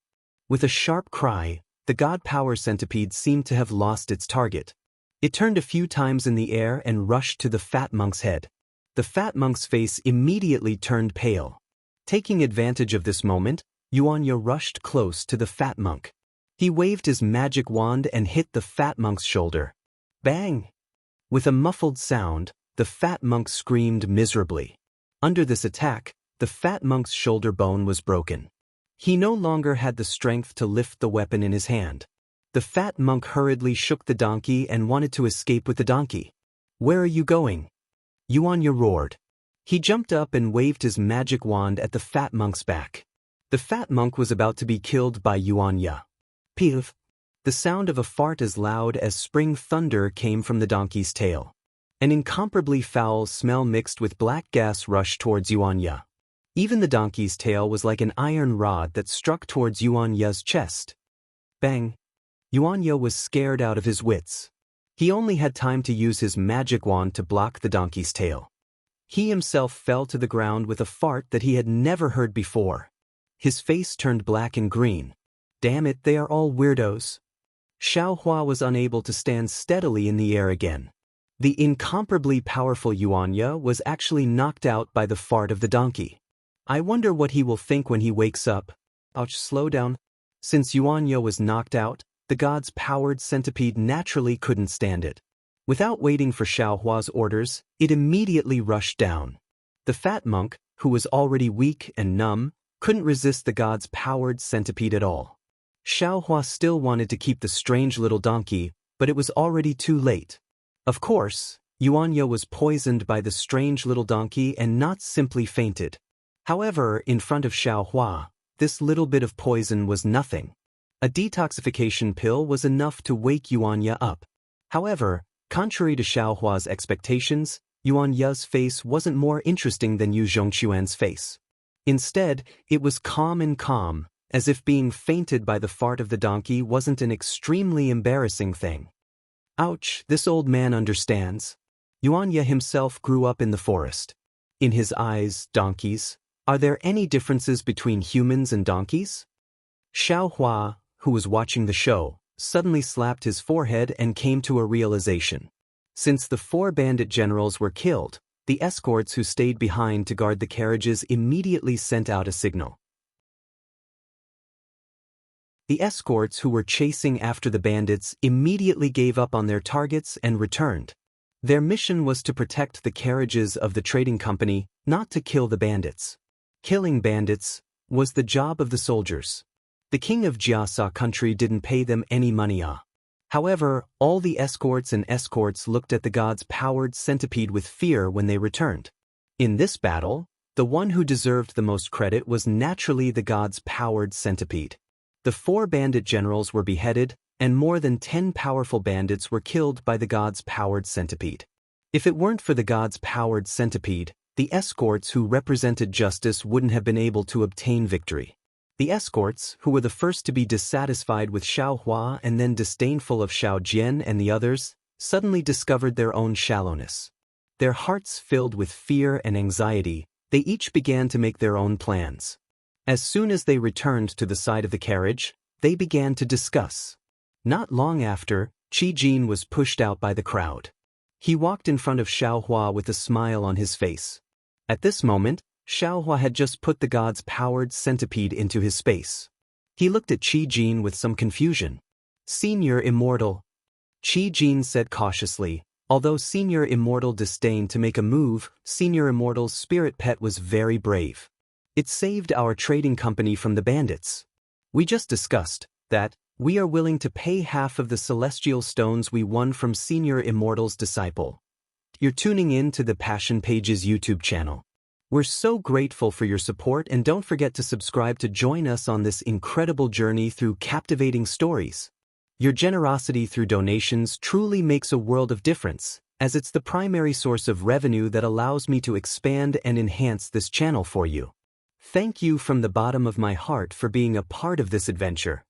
With a sharp cry, the God Power Centipede seemed to have lost its target. It turned a few times in the air and rushed to the fat monk's head. The fat monk's face immediately turned pale. Taking advantage of this moment, Yuanya rushed close to the fat monk. He waved his magic wand and hit the fat monk's shoulder. Bang! With a muffled sound, the fat monk screamed miserably. Under this attack, the fat monk's shoulder bone was broken. He no longer had the strength to lift the weapon in his hand. The fat monk hurriedly shook the donkey and wanted to escape with the donkey. Where are you going? Yuanya roared. He jumped up and waved his magic wand at the fat monk's back. The fat monk was about to be killed by Yuanya. Pew! The sound of a fart as loud as spring thunder came from the donkey's tail. An incomparably foul smell mixed with black gas rushed towards Yuanya. Even the donkey's tail was like an iron rod that struck towards Yuanya's chest. Bang! Yuanya was scared out of his wits. He only had time to use his magic wand to block the donkey's tail. He himself fell to the ground with a fart that he had never heard before. His face turned black and green. Damn it, they are all weirdos. Xiao Hua was unable to stand steadily in the air again. The incomparably powerful Yuanya was actually knocked out by the fart of the donkey. I wonder what he will think when he wakes up. Ouch, slow down. Since Yuanya was knocked out, the god's powered centipede naturally couldn't stand it. Without waiting for Xiao Hua's orders, it immediately rushed down. The fat monk, who was already weak and numb, couldn't resist the god's powered centipede at all. Xiao Hua still wanted to keep the strange little donkey, but it was already too late. Of course, Yuanya was poisoned by the strange little donkey and not simply fainted. However, in front of Xiao Hua, this little bit of poison was nothing. A detoxification pill was enough to wake Yuanya up. However, contrary to Xiao Hua's expectations, Yuanya's face wasn't more interesting than Yu Zhongquan's face. Instead, it was calm, as if being fainted by the fart of the donkey wasn't an extremely embarrassing thing. Ouch, this old man understands. Yuanya himself grew up in the forest. In his eyes, donkeys. Are there any differences between humans and donkeys? Xiao Hua, who was watching the show, suddenly slapped his forehead and came to a realization. Since the 4 bandit generals were killed, the escorts who stayed behind to guard the carriages immediately sent out a signal. The escorts who were chasing after the bandits immediately gave up on their targets and returned. Their mission was to protect the carriages of the trading company, not to kill the bandits. Killing bandits was the job of the soldiers. The king of Jiasa country didn't pay them any money. However, all the escorts looked at the god's powered centipede with fear when they returned. In this battle, the one who deserved the most credit was naturally the god's powered centipede. The 4 bandit generals were beheaded, and more than 10 powerful bandits were killed by the god's powered centipede. If it weren't for the god's powered centipede, The escorts who represented justice wouldn't have been able to obtain victory. The escorts, who were the first to be dissatisfied with Xiao Hua and then disdainful of Xiao Jian and the others, suddenly discovered their own shallowness. Their hearts filled with fear and anxiety, they each began to make their own plans. As soon as they returned to the side of the carriage, they began to discuss. Not long after, Qi Jin was pushed out by the crowd. He walked in front of Xiao Hua with a smile on his face. At this moment, Xiao Hua had just put the god's powered centipede into his space. He looked at Qi Jin with some confusion. "Senior Immortal," Qi Jin said cautiously. Although Senior Immortal disdained to make a move, Senior Immortal's spirit pet was very brave. It saved our trading company from the bandits. We just discussed that we are willing to pay half of the celestial stones we won from Senior Immortal's disciple. You're tuning in to the Passion Pages YouTube channel. We're so grateful for your support, and don't forget to subscribe to join us on this incredible journey through captivating stories. Your generosity through donations truly makes a world of difference, as it's the primary source of revenue that allows me to expand and enhance this channel for you. Thank you from the bottom of my heart for being a part of this adventure.